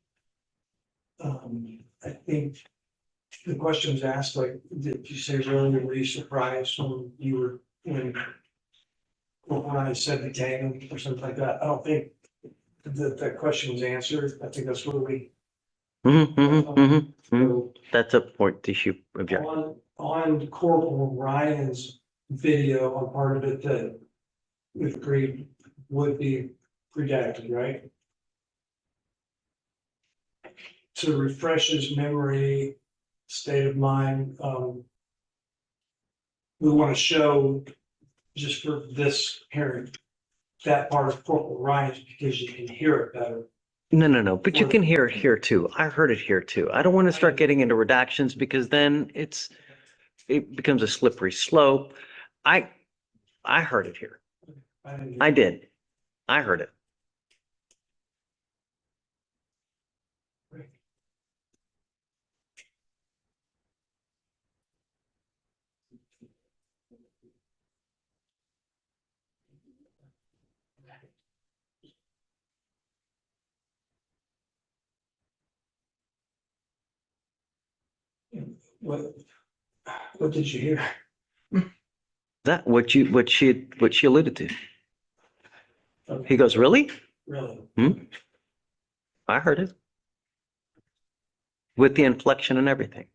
I think the question was asked, like, did you say earlier, were you surprised when you were, when I said the gang or something like that? I don't think that question was answered. I think that's where we. That's a point that you object. On Corporal Ryan's video, on part of it that we've agreed would be redacted, right? To refresh his memory, state of mind, we want to show, just for this hearing, that part of Corporal Ryan's because you can hear it better. No, but you can hear it here too. I heard it here too. I don't want to start getting into redactions because then it becomes a slippery slope. I heard it here. I did. I heard it. What did you hear? That what she alluded to. He goes, really? Really? I heard it. With the inflection and everything.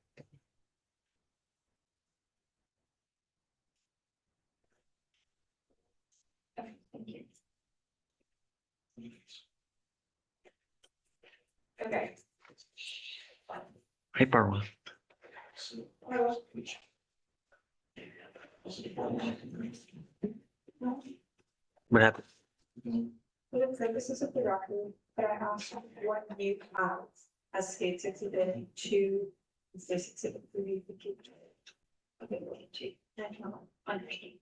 Okay. Hey, Barwa. What happened? So this is a record, but I asked what you have as states exhibit two, is this exhibit three? Okay, one, two, understand.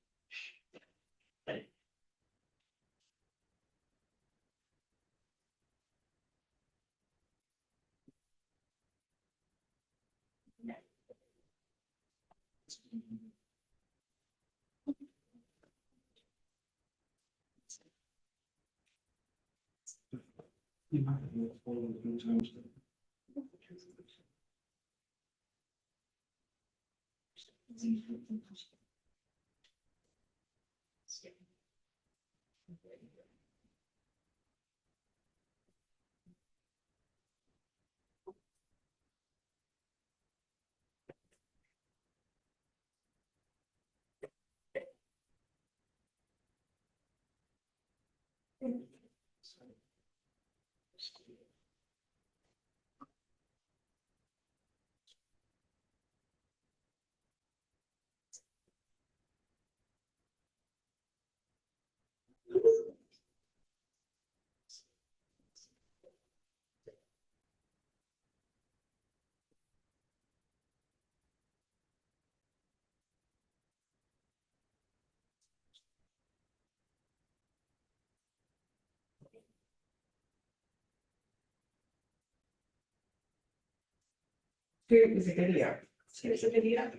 Here is a video. Here's a video.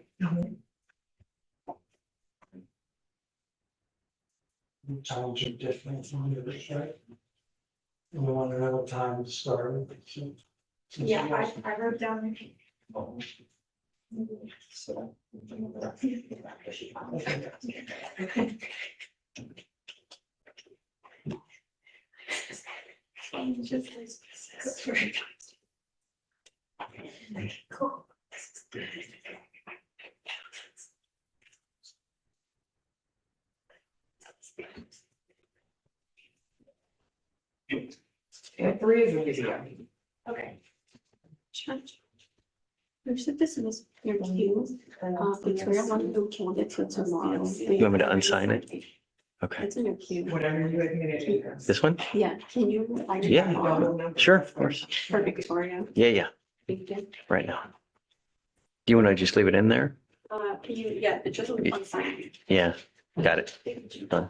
Times are different from the other side. And we want to know what time to start. Yeah, I wrote down. So. Cool. And three is a video. Okay. This is your queue. Victoria wanted to kill it for tomorrow. You want me to unsign it? Okay. It's in your queue. Whatever you admitted. This one? Yeah, can you? Yeah, sure, of course. For Victoria. Yeah. Thank you. Right now. Do you want to just leave it in there? Can you, yeah, it's just one sign. Yeah, got it. Done.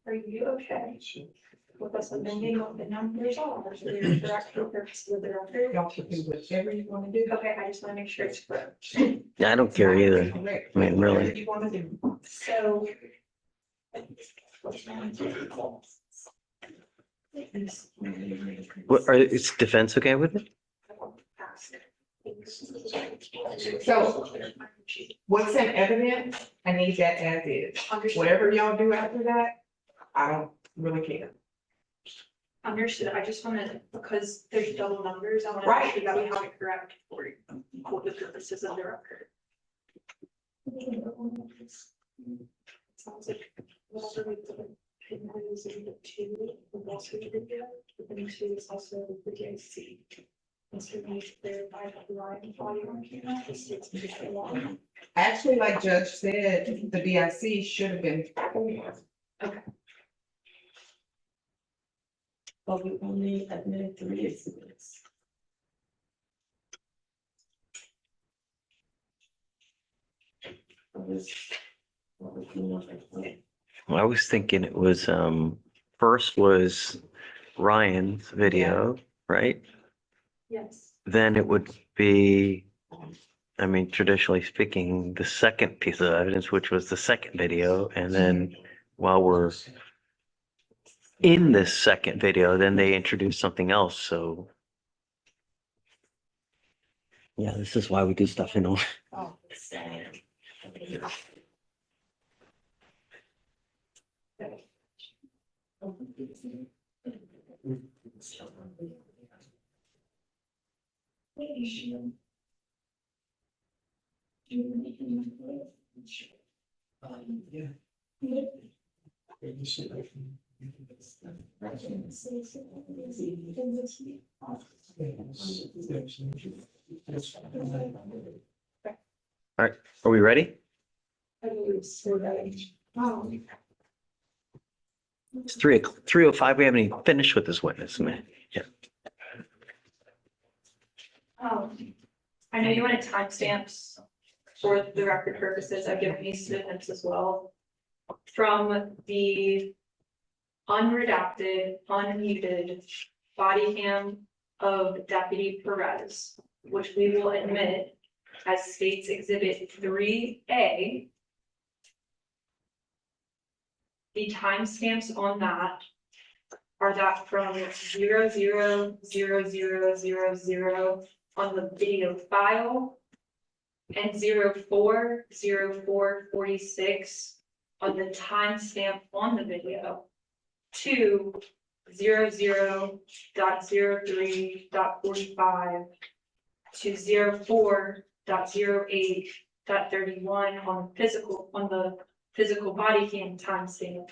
Are you okay with us amending what the numbers are? So your director, the director? Y'all should do whatever you want to do. Okay, I just want to make sure it's correct. Yeah, I don't care either. I mean, Whatever really. you want to do. So. What, is defense okay with it? So what's in evidence, I need that as is. Whatever y'all do after that, I don't really care. Understood, I just wanted, because there's double numbers, I want to Right. make sure that we have it correct for the purposes of the record. Sounds like whatever we put in is in the two, and also the video, but then two is also the DIC. And so we need to clarify that the line audio on camera is different line. Actually, like Judge said, the BIC should have been 4. Okay. But we only admitted 3 exhibits. I was thinking it was, first was Ryan's video, right? Yes. Then it would be, I mean, traditionally speaking, the second piece of evidence, which was the second video. And then while we're in this second video, then they introduce something else. So yeah, this is why we do stuff in order. All right, are we ready? It's 3:05. We haven't even finished with this witness, man. Yeah. I know you wanted timestamps for the record purposes. I've given these statements as well. From the unredacted, unmuted body cam of Deputy Perez, which we will admit as State's Exhibit 3A. The timestamps on that are that from 00:00:00 on the video file and 04:04:46 on the timestamp on the video to 00:03:45 to 04:08:31 on the physical body cam timestamp.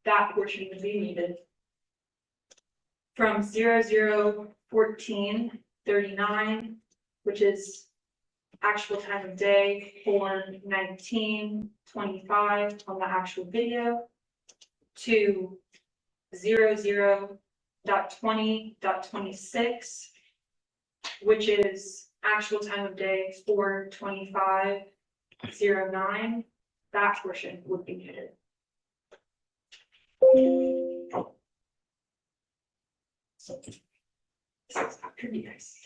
That portion would be needed. From 00:14:39, which is actual time of day, 4:19:25 on the actual video, to 00:20:26, which is actual time of day, 4:25:09 that portion would be muted. So this is after you guys.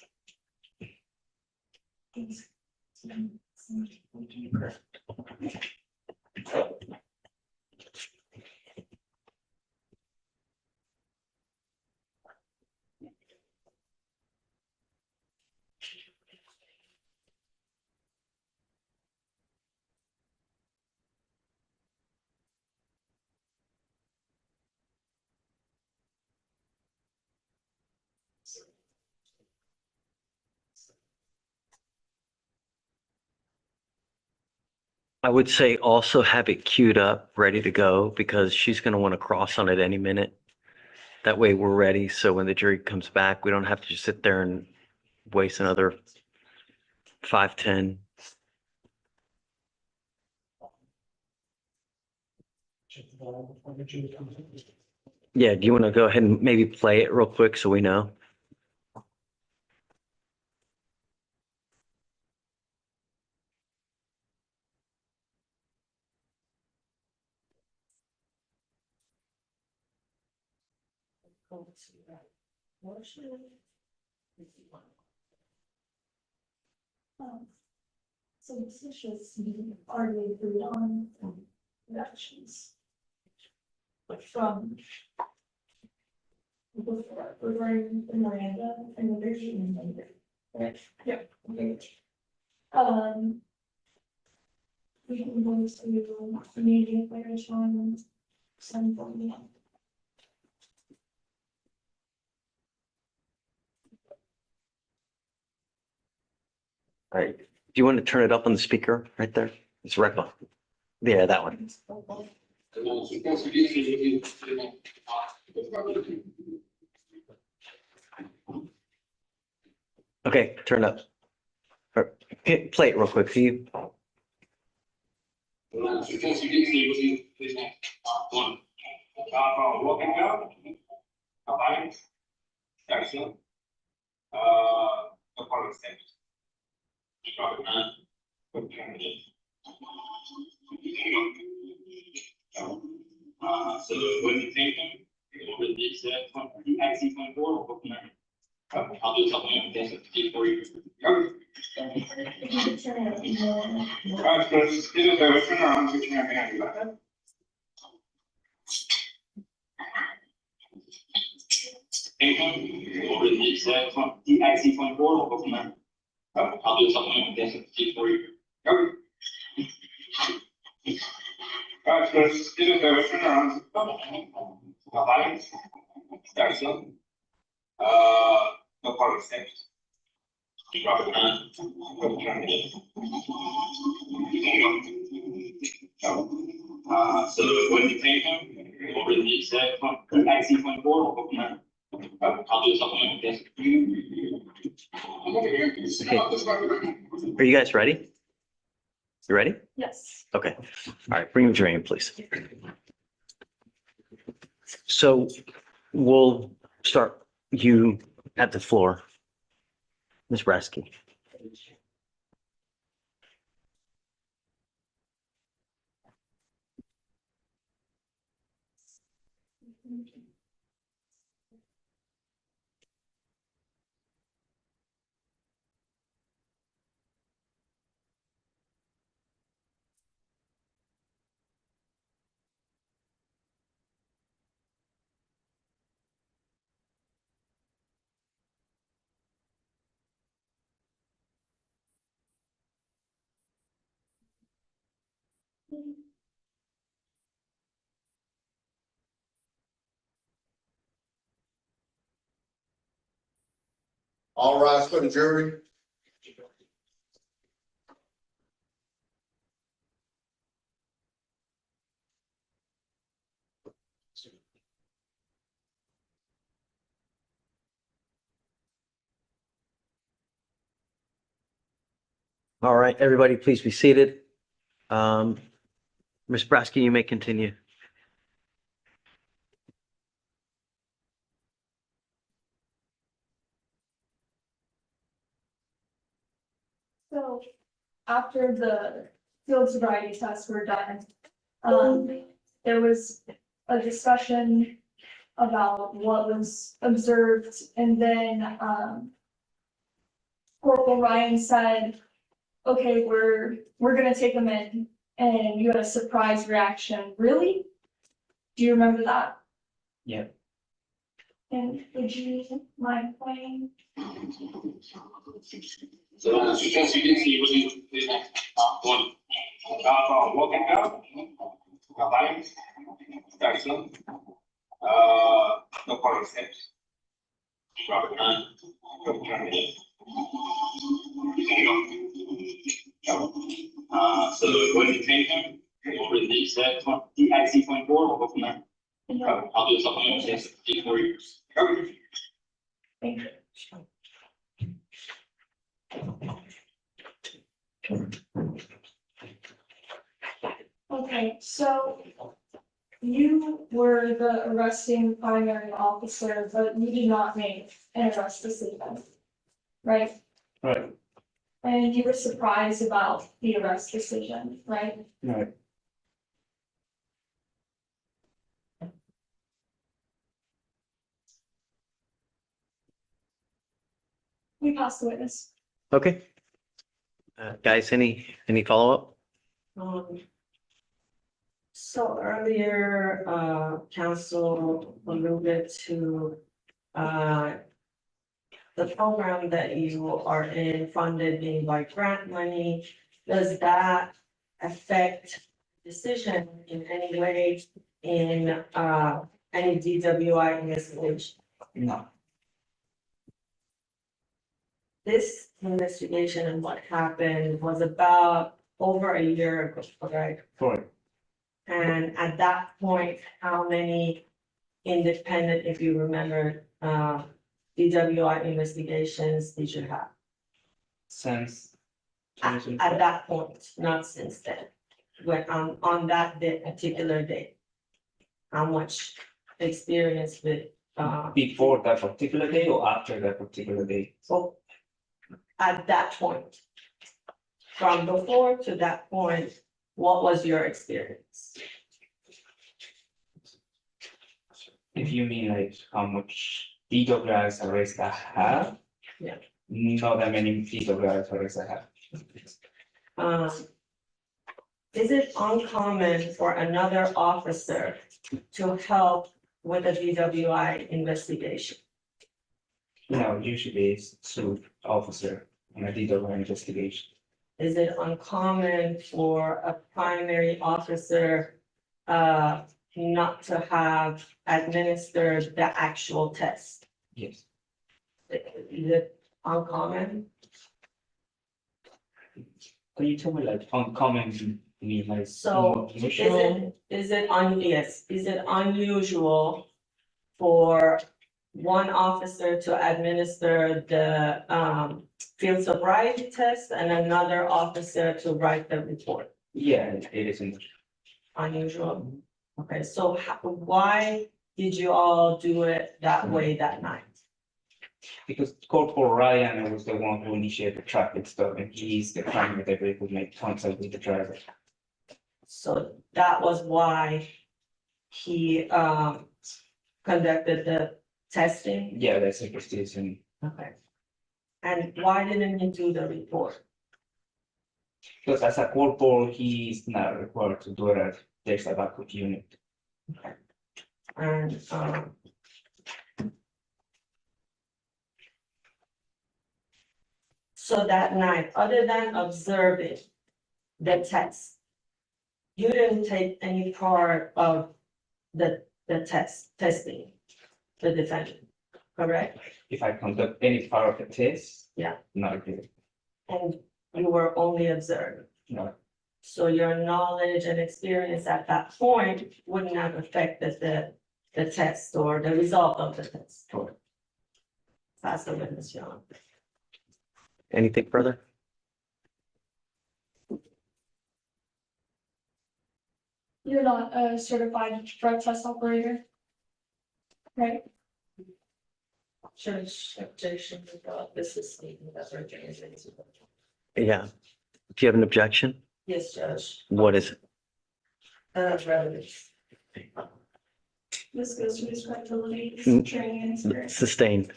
I would say also have it queued up, ready to go, because she's gonna want to cross on it any minute. That way we're ready, so when the jury comes back, we don't have to just sit there and waste another 5, 10. Yeah, do you want to go ahead and maybe play it real quick so we know? So this is just already agreed on actions. Like from. Before, regarding Miranda and the version. Right, yep. Okay. We can go to immediate later on. Some point. All right, do you want to turn it up on the speaker right there? It's right on. Yeah, that one. Okay, turn up. Or, play it real quick, see you. So when you take them, over these, you actually 24, I'll do something for you. Alright, so just give it a turn around, switch my hand. Over these, you actually 24, we'll go from there. I'll do something for you. Alright, so just give it a turn around. Start so. No part of steps. So when you take them, over these, IC 24, we'll go from there. I'll do something like this. Okay. Are you guys ready? You ready? Yes. Okay. All right, bring the drain, please. So we'll start you at the floor. Ms. Brasky. All rise for the jury. All right, everybody, please be seated. Ms. Brasky, you may continue. So after the field sobriety tests were done. There was a discussion about what was observed, and then, Corporal Ryan said, okay, we're gonna take them in, and you had a surprise reaction, really? Do you remember that? Yeah. And would you mind playing? So since you didn't see really, one, walking out, buying, start soon. No part of steps. Robert turn, turn it. So when you take him, over the set, DIC 24, we'll go from there. I'll do something else, it's 4 years. Thank you. Okay, so you were the arresting primary officer, but you did not make an arrest decision, right? Right, And you were surprised about the arrest decision, right? right. We passed the witness. Okay. Guys, any follow-up? So earlier, council alluded to, the program that you are in funded being by grant money. Does that affect decision in any way in, any DWI investigation? No. This investigation and what happened was about over a year ago, right? Correct. And at that point, how many independent, if you remember, DWI investigations did you have? Since. At that point, not since then, when on that day, particular day. How much experience with, Before that particular day or after that particular day? so at that point, from before to that point, what was your experience? If you mean like how much DWIs arrests I have? Yeah. Not that many DWIs arrests I have. Is it uncommon for another officer to help with a DWI investigation? No, usually it's suit officer on a DWI investigation. Is it uncommon for a primary officer not to have administered the actual test? Yes. Is it uncommon? Can you tell me like uncommon mean like? So is it unusual for one officer to administer the field sobriety test and another officer to write the report? Yeah, it isn't. Unusual? Okay, so why did you all do it that way that night? Because Corporal Ryan was the one who initiated the traffic stop and he's the primary who made contact with the driver. So that was why he conducted the testing? Yeah, that's a precision. Okay. And why didn't he do the report? Because as a corporal, he's not required to do it. There's a backup unit. Okay. And so that night, other than observing the test, you didn't take any part of the testing, the defendant, correct? If I conduct any part of the test? Yeah. Not really. And you were only observing? No. So your knowledge and experience at that point wouldn't have affected the test or the result of the test? Correct. That's the witness, Your Honor. Anything further? You're not a certified drug test operator, right? Judge, objection to this is statement of organization. Yeah. Do you have an objection? Yes, Judge. What is it? Relatives. This goes to his credibility, Mm. training and experience. Sustained.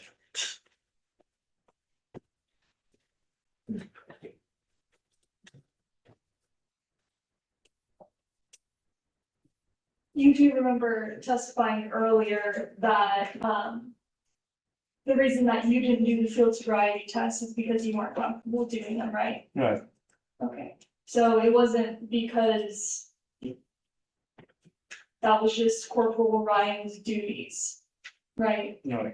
You do remember testifying earlier that, the reason that you didn't do the field sobriety test is because you weren't comfortable doing them, right? Right. Okay, so it wasn't because that was just Corporal Ryan's duties, right? No.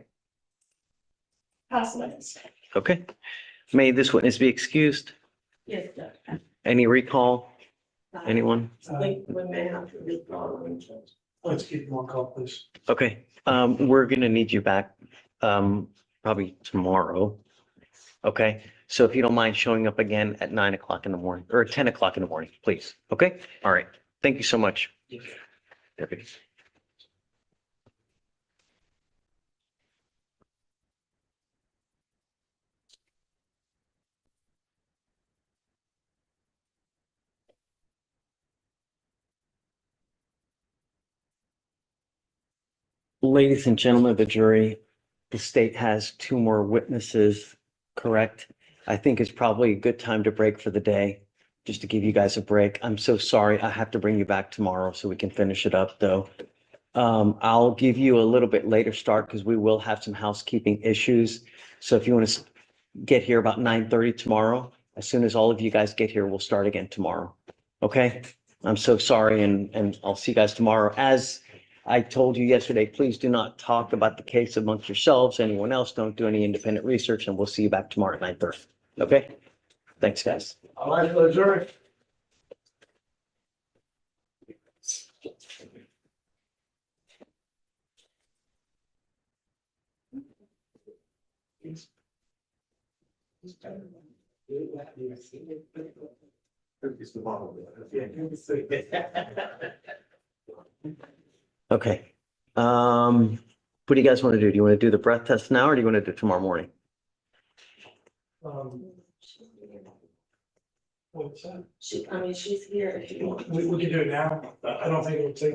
Pass the witness. Okay. May this witness be excused? Yes, Judge. Any recall? Anyone? We may have to withdraw the Judge. Let's keep one call, please. Okay, we're gonna need you back, probably tomorrow. Okay, so if you don't mind showing up again at 9 o'clock in the morning, or 10 o'clock in the morning, please. Okay, all right. Thank you so much. Deputy. Ladies and gentlemen of the jury, the state has two more witnesses, correct? I think it's probably a good time to break for the day, just to give you guys a break. I'm so sorry. I have to bring you back tomorrow so we can finish it up, though. I'll give you a little bit later start because we will have some housekeeping issues. So if you want to get here about 9:30 tomorrow, as soon as all of you guys get here, we'll start again tomorrow. Okay? I'm so sorry, and I'll see you guys tomorrow. As I told you yesterday, please do not talk about the case amongst yourselves, anyone else. Don't do any independent research, and we'll see you back tomorrow at 9:30. Okay? Thanks, guys. All right, for the jury. Okay. What do you guys want to do? Do you want to do the breath test now, or do you want to do it tomorrow morning? What's that? She's here if you want. We can do it now. I don't think it'll take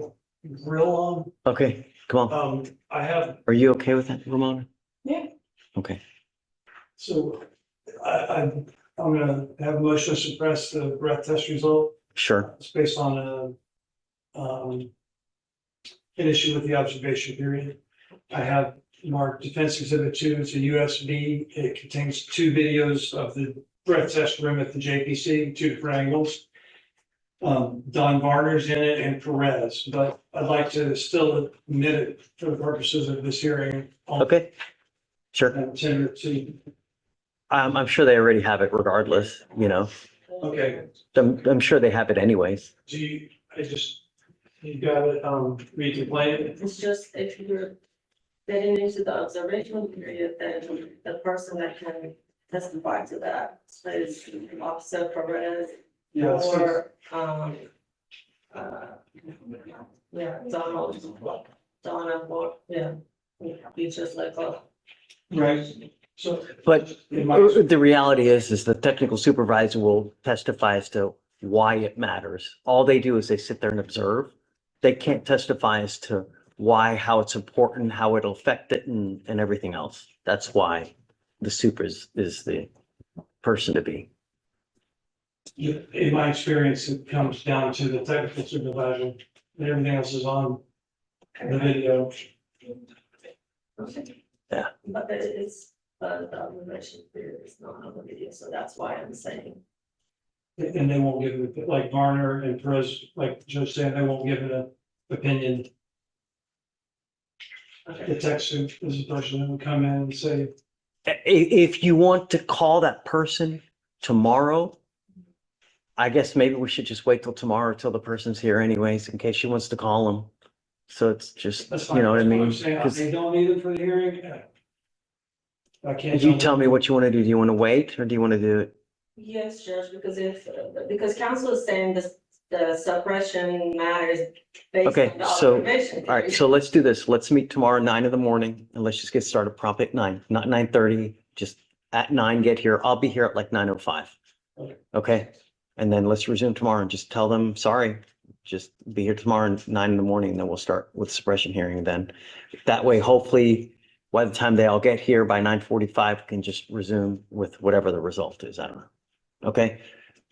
real long. Okay, come on. I have, Are you okay with that, Ramona? Yeah. Okay. so I'm gonna have a motion to suppress the breath test result. Sure. It's based on an issue with the observation period. I have marked defense exhibit 2, it's a USB. It contains 2 videos of the breath test room at the JPC, 2 different angles. Don Varner's in it and Perez, but I'd like to still admit it for the purposes of this hearing. Okay. Sure. And send it to, I'm sure they already have it regardless, you know. okay, I'm sure they have it anyways. do you, you got it, read the plan? It's just if you're getting into the observation period, then the person that can testify to that is Officer Perez Yes. or, yeah, Donna, yeah. You just like, Right, so. But the reality is the technical supervisor will testify as to why it matters. All they do is they sit there and observe. They can't testify as to why, how it's important, how it'll affect it and everything else. That's why the super is the person to be. In my experience, it comes down to the technical supervisor, and everything else is on the video. Yeah. but it's, the observation period is not on the video, so that's why I'm saying. And they won't give it, like Varner and Perez, like Judge said, they won't give it an opinion. The text is a person that will come in and say, If you want to call that person tomorrow, I guess maybe we should just wait till tomorrow till the person's here anyways, in case she wants to call them. So it's just, that's fine. you know what I That's mean? I'm saying, 'Cause they don't need it for the hearing. I can't. you tell me what you want to do. Do you want to wait or do you want to do it? Yes, Judge, because counsel is saying the suppression matters based Okay, on the so, observation. all right, so let's do this. Let's meet tomorrow, 9 in the morning, and let's just get started prompt at 9, not 9:30, just at 9, get here. I'll be here at like 9:05. Okay. Okay, And then let's resume tomorrow and just tell them, sorry, just be here tomorrow at 9 a.m. and then we'll start with suppression hearing then. That way, hopefully, by the time they all get here by 9:45, we can just resume with whatever the result is. I don't know. Okay?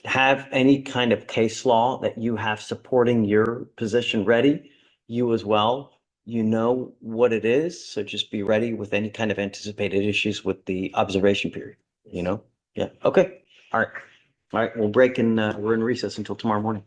Have any kind of case law that you have supporting your position ready, you as well. You know what it is, so just be ready with any kind of anticipated issues with the observation period, you know? Yeah, okay, all right. All right, we'll break and we're in recess until tomorrow morning.